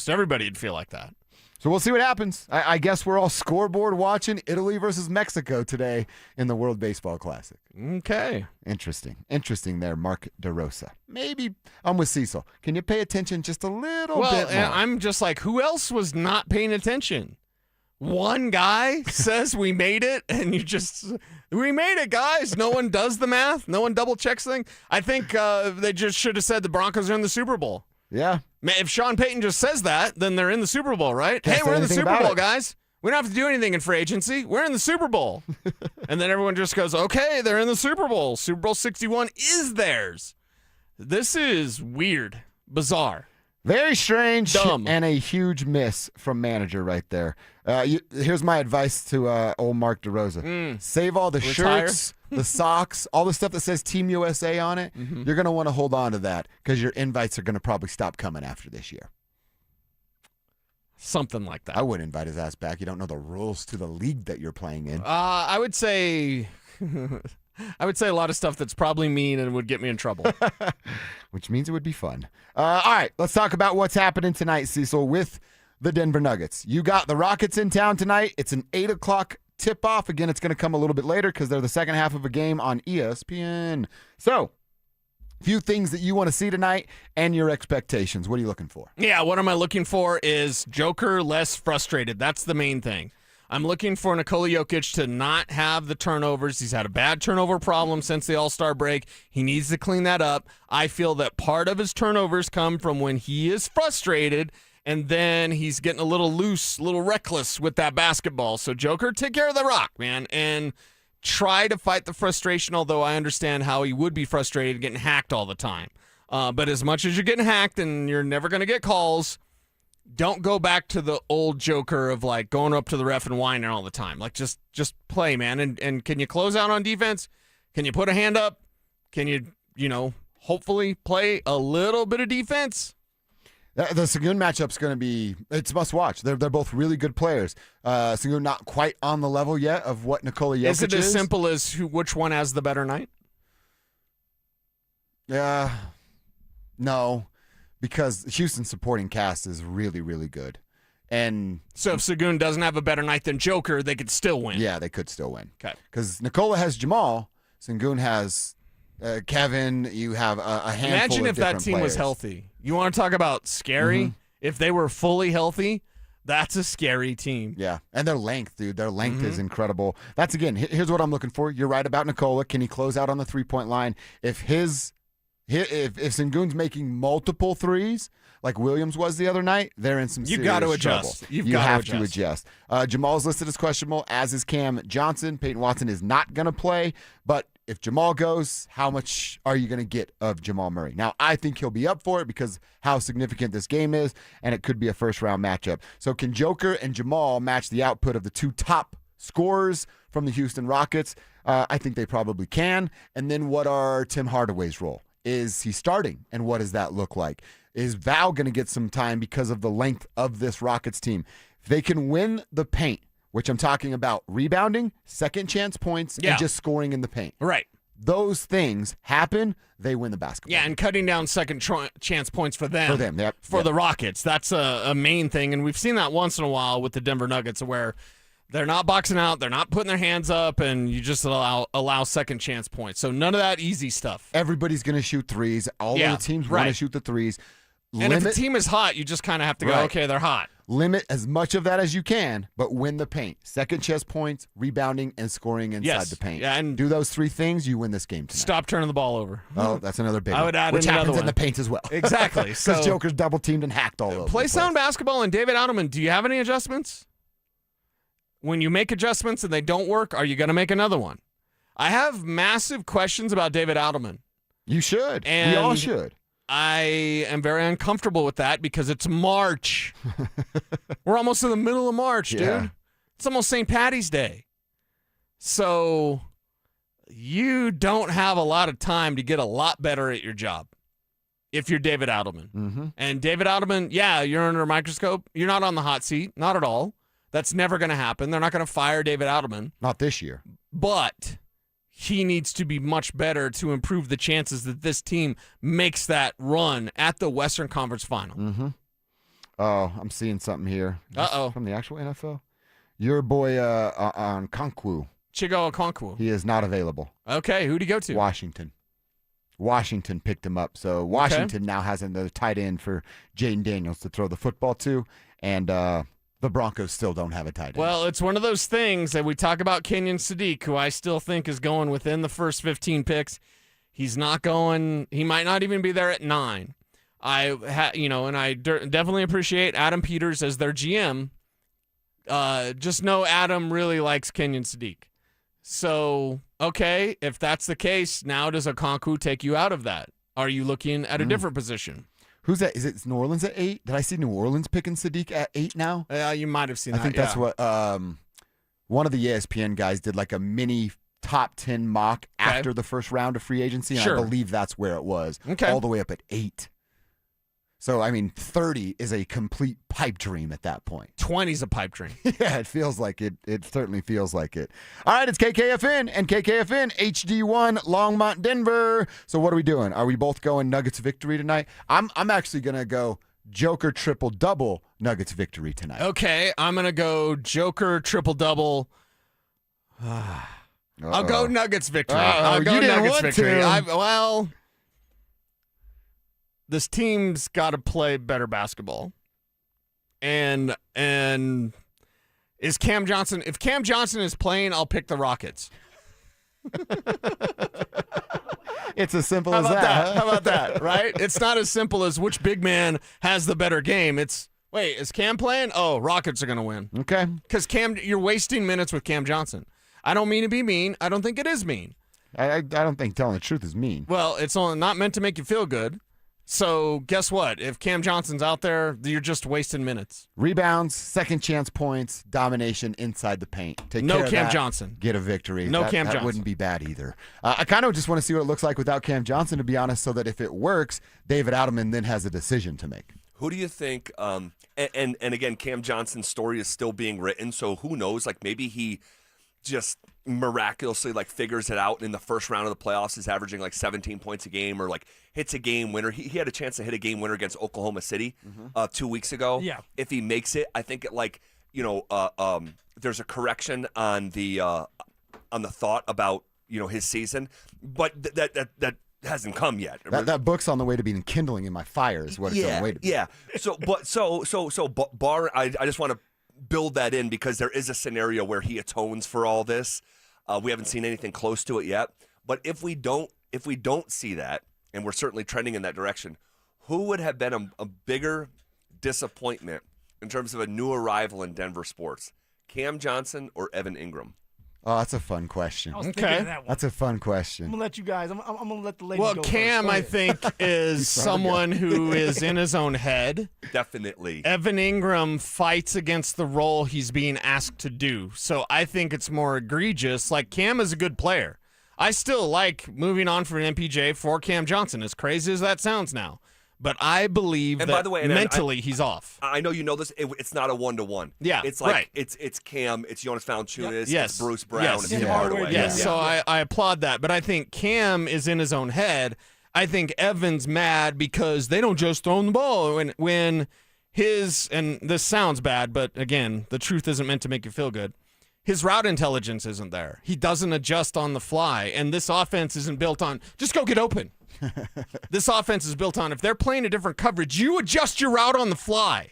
everybody would feel like that. So we'll see what happens. I guess we're all scoreboard watching Italy versus Mexico today in the World Baseball Classic. Okay. Interesting there, Mark DeRosa. Maybe I'm with Cecil. Can you pay attention just a little bit more? Well, I'm just like, who else was not paying attention? One guy says we made it, and we made it, guys. No one does the math. No one double checks things. I think they just should have said the Broncos are in the Super Bowl. Yeah. If Sean Payton just says that, then they're in the Super Bowl, right? Can't hey, say we're in the anything Super about Bowl, it. guys. We don't have to do anything in free agency. We're in the Super Bowl. And then everyone just goes, okay, they're in the Super Bowl. Super Bowl 61 is theirs. This is weird, bizarre. Very strange, dumb, and a huge miss from manager right there. Here's my advice to old Mark DeRosa. Save all the Retire. shirts, the socks, all the stuff that says Team USA on it. Mm-hmm. You're going to want to hold on to that because your invites are going to probably stop coming after this year. Something like that. I wouldn't invite his ass back. You don't know the rules to the league that you're playing in. I would say a lot of stuff that's probably mean and would get me in trouble. Which means it would be fun. All right, let's talk about what's happening tonight, Cecil, with the Denver Nuggets. You got the Rockets in town tonight. It's an 8 o'clock tip-off. Again, it's going to come a little bit later because they're the second half of a game on ESPN. So, few things that you want to see tonight and your expectations. What are you looking for? Yeah, what am I looking for is Joker less frustrated. That's the main thing. I'm looking for Nikola Jokic to not have the turnovers. He's had a bad turnover problem since the All-Star break. He needs to clean that up. I feel that part of his turnovers come from when he is frustrated, and then he's getting a little loose, a little reckless with that basketball. So, Joker, take care of the rock, man, and try to fight the frustration, although I understand how he would be frustrated getting hacked all the time. But as much as you're getting hacked and you're never going to get calls, don't go back to the old Joker of like going up to the ref and whining all the time. Like just play, man. And can you close out on defense? Can you put a hand up? Can you hopefully play a little bit of defense? The Sengun matchup's going to be, it's must watch. They're both really good players. Sengun not quite on the level yet of what Nikola Jokic is. Is it as simple as which one has the better night? No, because Houston's supporting cast is really, really good. And so if Sengun doesn't have a better night than Joker, they could still win. Yeah, they could still win. Okay. Because Nikola has Jamal, Sengun has Kevin. You have a handful Imagine of if that different team was players. healthy. You want to talk about scary? Mm-hmm. If they were fully healthy, that's a scary team. Yeah, and their length, dude. Their length is incredible. That's, again, here's what I'm looking for. You're right about Nikola. Can he close out on the three-point line? If Sengun's making multiple threes, like Williams was the other night, they're in some serious You got to trouble. adjust. You have to adjust. Jamal's listed as questionable, as is Cam Johnson. Peyton Watson is not going to play, but if Jamal goes, how much are you going to get of Jamal Murray? Now, I think he'll be up for it because how significant this game is, and it could be a first-round matchup. So can Joker and Jamal match the output of the two top scorers from the Houston Rockets? I think they probably can. And then what are Tim Hardaway's role? Is he starting, and what does that look like? Is Val going to get some time because of the length of this Rockets team? If they can win the paint, which I'm talking about rebounding, second chance points, and just scoring in the paint. Right. Those things happen, they win the basketball. Yeah, and cutting down second chance points for them. For them, yep. For the Rockets. That's a main thing, and we've seen that once in a while with the Denver Nuggets where they're not boxing out, they're not putting their hands up, and you just allow second chance points. So none of that easy stuff. Everybody's going to shoot threes. All of the teams want to shoot the threes. And if the team is hot, you just kind of have to go, okay, they're hot. limit as much of that as you can, but win the paint. Second chance points, rebounding, and scoring inside the paint. Yeah, and do those 3 things, you win this game tonight. Stop turning the ball over. Oh, that's another big I would add which another happens one. in the paint as well. Exactly. Because Joker's double teamed and hacked all over. Play sound basketball. And David Adelman, do you have any adjustments? When you make adjustments and they don't work, are you going to make another one? I have massive questions about David Adelman. You should. And we all should. I am very uncomfortable with that because it's March. We're almost in the middle of March, dude. Yeah. It's almost St. Patty's Day. So you don't have a lot of time to get a lot better at your job if you're David Adelman. Mm-hmm. And David Adelman, yeah, you're under a microscope. You're not on the hot seat. Not at all. That's never going to happen. They're not going to fire David Adelman. Not this year. But he needs to be much better to improve the chances that this team makes that run at the Western Conference Final. Mm-hmm. Oh, I'm seeing something here. Uh-oh. From the actual NFL? Your boy on Okonkwo. Chigo Okonkwo. He is not available. Okay, who'd he go to? Washington. Washington picked him up. So Washington now has another tight end for Jaden Daniels to throw the football to. And the Broncos still don't have a tight end. Well, it's one of those things that we talk about Kenyon Sadiq, who I still think is going within the first 15 picks. He's not going. He might not even be there at 9. And I definitely appreciate Adam Peters as their GM. Just know Adam really likes Kenyon Sadiq. So, okay, if that's the case, now does Okonkwo take you out of that? Are you looking at a different position? Who's that? Is it New Orleans at 8? Did I see New Orleans picking Sadiq at 8 now? You might have seen I that. think that's what one of the ESPN guys did, like a mini top 10 mock after the first round of free agency. And Sure. I believe that's where it was. Okay. All the way up at 8. So, 30 is a complete pipe dream at that point. 20's a pipe dream. Yeah, it feels like it. It certainly feels like it. All right, it's KKFN and KKFN HD1 Longmont, Denver. So what are we doing? Are we both going Nuggets victory tonight? I'm actually going to go Joker triple-double Nuggets victory tonight. Okay, I'm going to go Joker triple-double. I'll go Nuggets victory. I'll go Nuggets victory. This team's got to play better basketball. And is Cam Johnson, if Cam Johnson is playing, I'll pick the Rockets. It's as simple as that. How about that, right? It's not as simple as which big man has the better game. It's, wait, is Cam playing? Oh, Rockets are going to win. Okay. Because you're wasting minutes with Cam Johnson. I don't mean to be mean. I don't think it is mean. I don't think telling the truth is mean. Well, it's not meant to make you feel good. So guess what? If Cam Johnson's out there, you're just wasting minutes. Rebounds, second chance points, domination inside the paint. Take No care of Cam that, Johnson. Get a victory. No That Cam Johnson. wouldn't be bad either. I kind of just want to see what it looks like without Cam Johnson, to be honest, so that if it works, David Adelman then has a decision to make. Who do you think? And again, Cam Johnson's story is still being written, so who knows? Like maybe he just miraculously figures it out in the first round of the playoffs, is averaging 17 points a game, or hits a game winner. He had a chance to hit a game winner against Oklahoma City 2 weeks ago. Yeah. If he makes it, I think there's a correction on the thought about his season, but that hasn't come yet. That book's on the way to being kindling in my fire is what it's on the way to be. Yeah. So I just want to build that in because there is a scenario where he atones for all this. We haven't seen anything close to it yet. But if we don't see that, and we're certainly trending in that direction, who would have been a bigger disappointment in terms of a new arrival in Denver sports? Cam Johnson or Evan Ingram? Oh, that's a fun question. I was thinking of that one. That's a fun question. I'm gonna let you guys. I'm gonna let the ladies Well, go Cam, first. I think, is someone who is in his own head. Definitely. Evan Ingram fights against the role he's being asked to do. So I think it's more egregious. Cam is a good player. I still like moving on from an MPJ for Cam Johnson, as crazy as that sounds now. But I believe And that by the way, mentally he's off. I know you know this. It's not a 1-to-1. Yeah, it's right. It's Cam, it's Jonas Valanciunas, Yes. it's Bruce Brown, Yes. it's Tim Hardaway. Yes. So I applaud that. But I think Cam is in his own head. I think Evan's mad because they don't just throw him the ball when his, and this sounds bad, but again, the truth isn't meant to make you feel good. His route intelligence isn't there. He doesn't adjust on the fly, and this offense isn't built on just go get open. This offense is built on if they're playing a different coverage, you adjust your route on the fly.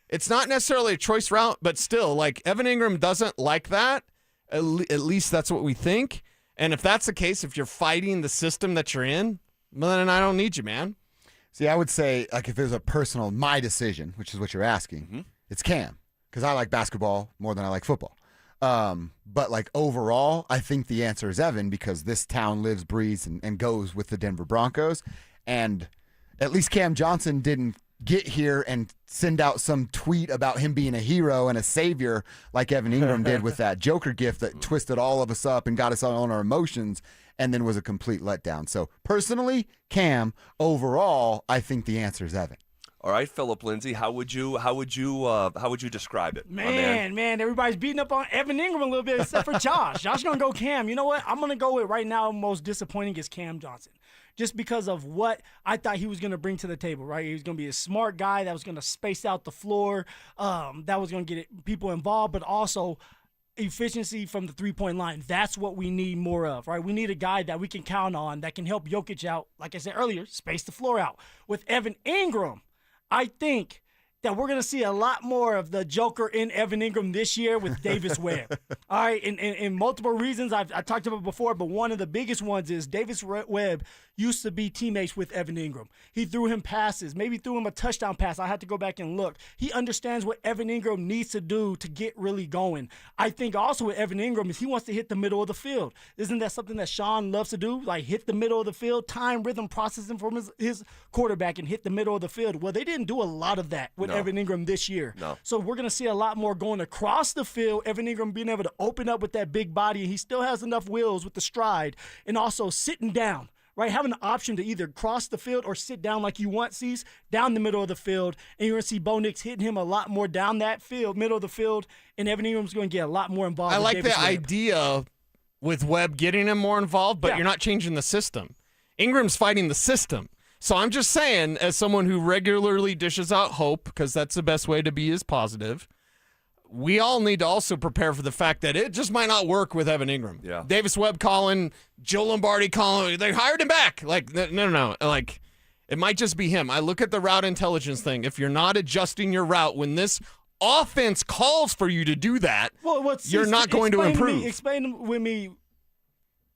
It's not necessarily a choice route, but still, like, Evan Ingram doesn't like that. At least that's what we think. And if that's the case, if you're fighting the system that you're in, well, then I don't need you, man. See, I would say, like, if it was a personal, my decision, which is what you're asking, it's Cam, because I like basketball more than I like football. But, like, overall, I think the answer is Evan, because this town lives, breathes, and goes with the Denver Broncos. And at least Cam Johnson didn't get here and send out some tweet about him being a hero and a savior like Evan Ingram did with that Joker gift that twisted all of us up and got us all on our emotions and then was a complete letdown. So personally, Cam, overall, I think the answer is Evan. All right, Philip Lindsay, how would you describe it? Man, everybody's beating up on Evan Ingram a little bit except for Josh. Josh gonna go Cam. You know what? I'm gonna go with right now. Most disappointing is Cam Johnson, just because of what I thought he was gonna bring to the table. Right, he was gonna be a smart guy that was gonna space out the floor, that was gonna get people involved, but also efficiency from the three-point line. That's what we need more of, right? We need a guy that we can count on that can help Jokic out. Like I said earlier, space the floor out. With Evan Ingram, I think that we're going to see a lot more of the Joker in Evan Ingram this year with Davis Webb. All right, and multiple reasons. I talked about it before, but one of the biggest ones is Davis Webb used to be teammates with Evan Ingram. He threw him passes, maybe threw him a touchdown pass. I had to go back and look. He understands what Evan Ingram needs to do to get really going. I think also with Evan Ingram is he wants to hit the middle of the field. Isn't that something that Sean loves to do? Like hit the middle of the field, time, rhythm, processing from his quarterback and hit the middle of the field. Well, they didn't do a lot of that with Evan Ingram this year. So we're going to see a lot more going across the field, Evan Ingram being able to open up with that big body, and he still has enough wheels with the stride, and also sitting down, right? Having the option to either cross the field or sit down like you want, Cease, down the middle of the field, and you're going to see Bo Nix hitting him a lot more down that field, middle of the field, and Evan Ingram's going to get a lot more involved. I with like Davis the Webb. idea with Webb getting him more involved, but you're not changing the system. Ingram's fighting the system. So I'm just saying, as someone who regularly dishes out hope, because that's the best way to be is positive, we all need to also prepare for the fact that it just might not work with Evan Ingram. Yeah. Davis Webb calling, Joe Lombardi calling, they hired him back. Like, no. Like, it might just be him. I look at the route intelligence thing. If you're not adjusting your route when this offense calls for you to do that, you're not going to improve. Explain with me,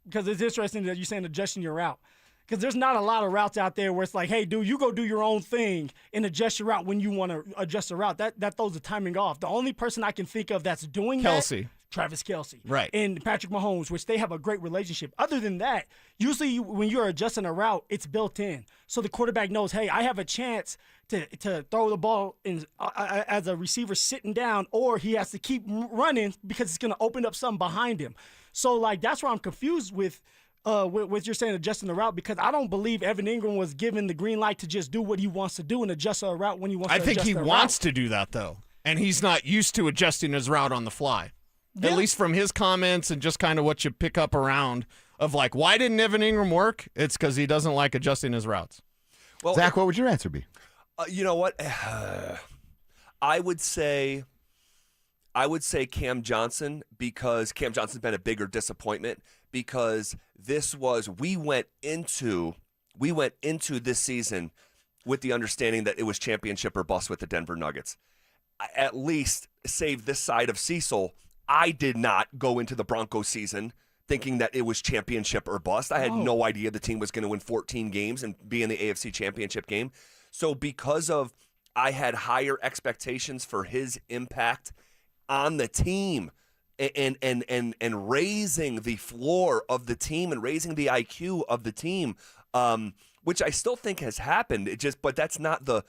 because it's interesting that you're saying adjusting your route. Because there's not a lot of routes out there where it's like, hey, dude, you go do your own thing and adjust your route when you want to adjust the route. That throws the timing off. The only person I can think of that's doing that, Travis Kelce. Right. And Patrick Mahomes, which they have a great relationship. Other than that, usually when you're adjusting a route, it's built in. So the quarterback knows, hey, I have a chance to throw the ball in, as a receiver sitting down, or he has to keep running because it's going to open up something behind him. So, like, that's where I'm confused with what you're saying, adjusting the route, because I don't believe Evan Ingram was given the green light to just do what he wants to do and adjust a route when he wants to adjust I think he the wants route. to do that, though, and he's not used to adjusting his route on the fly. Yeah. At least from his comments and just kind of what you pick up around of, like, why didn't Evan Ingram work? It's because he doesn't like adjusting his routes. Well, Zach, what would your answer be? You know what? I would say Cam Johnson, because Cam Johnson's been a bigger disappointment, because we went into this season with the understanding that it was championship or bust with the Denver Nuggets. At least, save this side of Cecil, I did not go into the Broncos season thinking that it was championship or bust. I had no idea the team was going to win 14 games and be in the AFC championship game. So because of I had higher expectations for his impact on the team and raising the floor of the team and raising the IQ of the team, which I still think has happened. But that's not the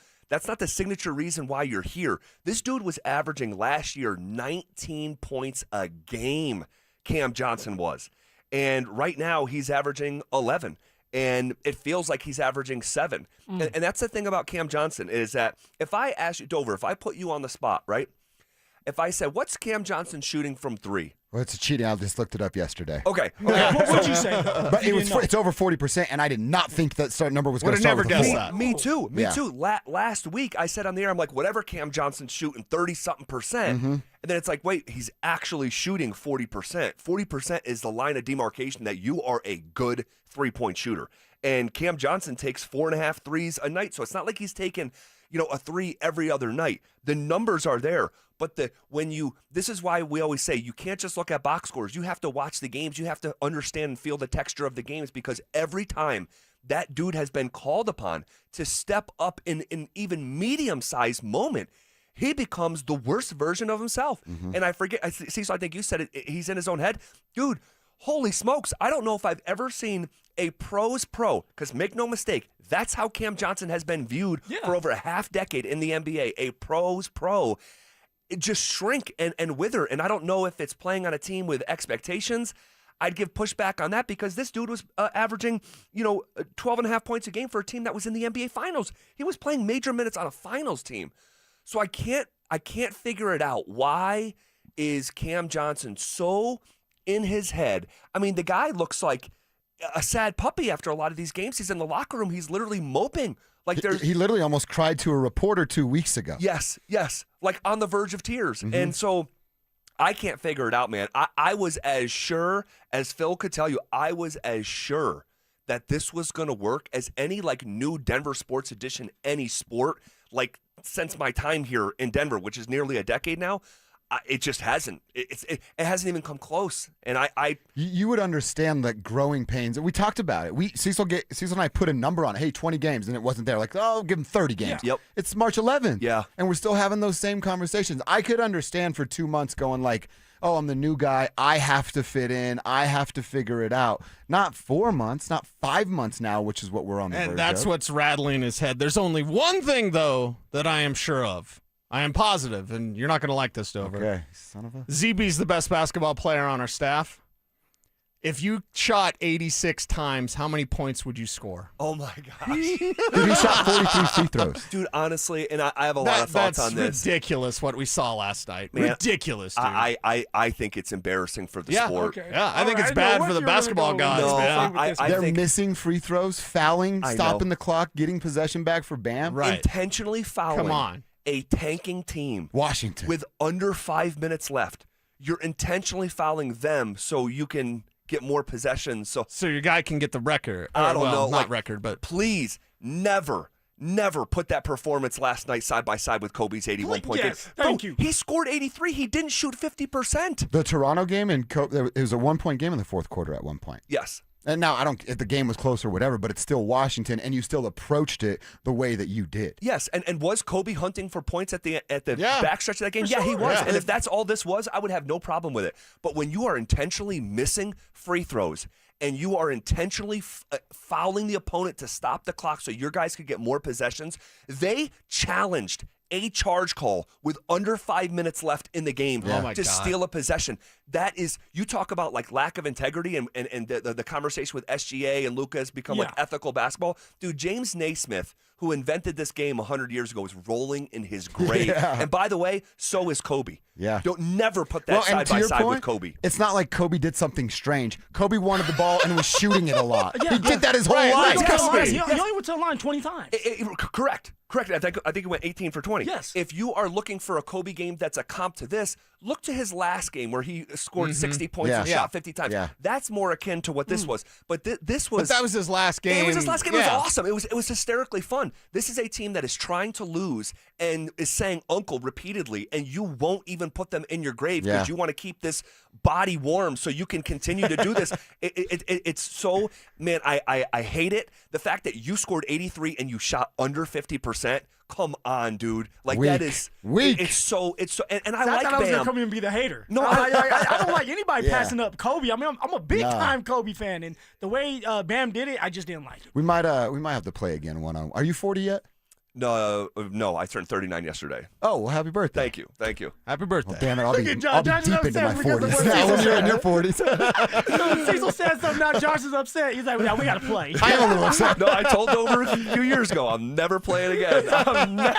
signature reason why you're here. This dude was averaging last year 19 points a game, Cam Johnson was. And right now he's averaging 11. And it feels like he's averaging 7. And that's the thing about Cam Johnson is that if I ask you, Dover, if I put you on the spot, right? If I said, what's Cam Johnson shooting from 3? Well, it's a cheating. I just looked it up yesterday. Okay. What would you say? But it's over 40%, and I did not think that number was going to start with a 4. Me too. Last week, I said on the air, I'm like, whatever Cam Johnson's shooting, 30-something percent. Mm-hmm. And then it's like, wait, he's actually shooting 40%. 40% is the line of demarcation that you are a good three-point shooter. And Cam Johnson takes 4.5 threes a night, so it's not like he's taking a 3 every other night. The numbers are there. But this is why we always say you can't just look at box scores. You have to watch the games. You have to understand and feel the texture of the games, because every time that dude has been called upon to step up in an even medium-sized moment, he becomes the worst version of himself. And I forget, Cecil, I think you said it, he's in his own head. Dude, holy smokes, I don't know if I've ever seen a pro's pro, because make no mistake, that's how Cam Johnson has been viewed for over a half decade in the NBA. A pro's pro. It just shrink and wither. And I don't know if it's playing on a team with expectations. I'd give pushback on that, because this dude was averaging, 12 and a half points a game for a team that was in the NBA Finals. He was playing major minutes on a finals team. So I can't figure it out. Why is Cam Johnson so in his head? I mean, the guy looks like a sad puppy after a lot of these games. He's in the locker room. He's literally moping. Like he literally almost cried to a reporter 2 weeks ago. Yes, like on the verge of tears. And so I can't figure it out, man. I was as sure, as Phil could tell you, I was as sure that this was going to work as any new Denver Sports Edition, any sport, since my time here in Denver, which is nearly a decade now. It just hasn't. It hasn't even come close. And you would understand the growing pains. We talked about it. Cecil and I put a number on it. Hey, 20 games, and it wasn't there. Give him 30 games. Yeah. Yep. It's March 11th. Yeah. And we're still having those same conversations. I could understand for 2 months going oh, I'm the new guy. I have to fit in. I have to figure it out. Not 4 months, not 5 months now, which is what we're on the verge of. And that's what's rattling his head. There's only one thing, though, that I am sure of. I am positive, and you're not going to like this, Dover. Okay, son of a... ZB's the best basketball player on our staff. If you shot 86 times, how many points would you score? Oh, my gosh. Dude, he shot 43 free throws. Dude, honestly, and I have a lot of thoughts on this. That's ridiculous what we saw last night. Man, ridiculous, dude. I think it's embarrassing for the sport. Okay. Yeah, I think it's bad for the basketball gods, man. They're missing free throws, fouling, stopping the clock, getting possession back for Bam. Right. Intentionally fouling. Come on. A tanking team, Washington, with under 5 minutes left. You're intentionally fouling them so you can get more possessions. So your guy can get the record. I don't know, not record, but please never put that performance last night side by side with Kobe's 81-point game. Thank you. He scored 83. He didn't shoot 50%. The Toronto game, it was a 1-point game in the fourth quarter at one point. Yes. And now if the game was close or whatever, but it's still Washington, and you still approached it the way that you did. Yes, and was Kobe hunting for points at the backstretch of that game? For he sure. was. Yeah. And if that's all this was, I would have no problem with it. But when you are intentionally missing free throws and you are intentionally fouling the opponent to stop the clock so your guys could get more possessions, they challenged a charge call with under 5 minutes left in the game to steal a possession. That is, you talk about lack of integrity and the conversation with SGA and Luka has become ethical basketball. Dude, James Naismith, who invented this game 100 years ago, is rolling in his grave. And by the way, so is Kobe. Yeah. Don't never put that side by side with Kobe. It's not like Kobe did something strange. Kobe wanted the ball and was shooting it a lot. He did that his whole life. He only went to the line 20 times. Correct. I think he went 18 for 20. Yes. If you are looking for a Kobe game that's a comp to this, look to his last game where he scored 60 points and shot 50 times. Yeah. That's more akin to what this was. But this was. But that was his last game. It was his last game. It was awesome. It was hysterically fun. This is a team that is trying to lose and is saying "uncle" repeatedly, and you won't even put them in your grave because you want to keep this body warm so you can continue to do this. It's so, man, I hate it. The fact that you scored 83 and you shot under 50%. Come on, dude. That is weak. It's so and I thought like I was Bam. gonna come in and be the hater. No, I don't like anybody passing up Kobe. I mean, I'm a big time Kobe fan, and the way Bam did it, I just didn't like it. We might have to play again one-on-one. Are you 40 yet? No, I turned 39 yesterday. Oh, well, happy birthday. Thank you. Happy birthday. Well, damn it, I'll be deep into my 40s because now when you're in your 40s. Cecil said something, now Josh is upset. He's like, we got to play. I am a little upset. No, I told Dover a few years ago, I'll never play it again. I'm never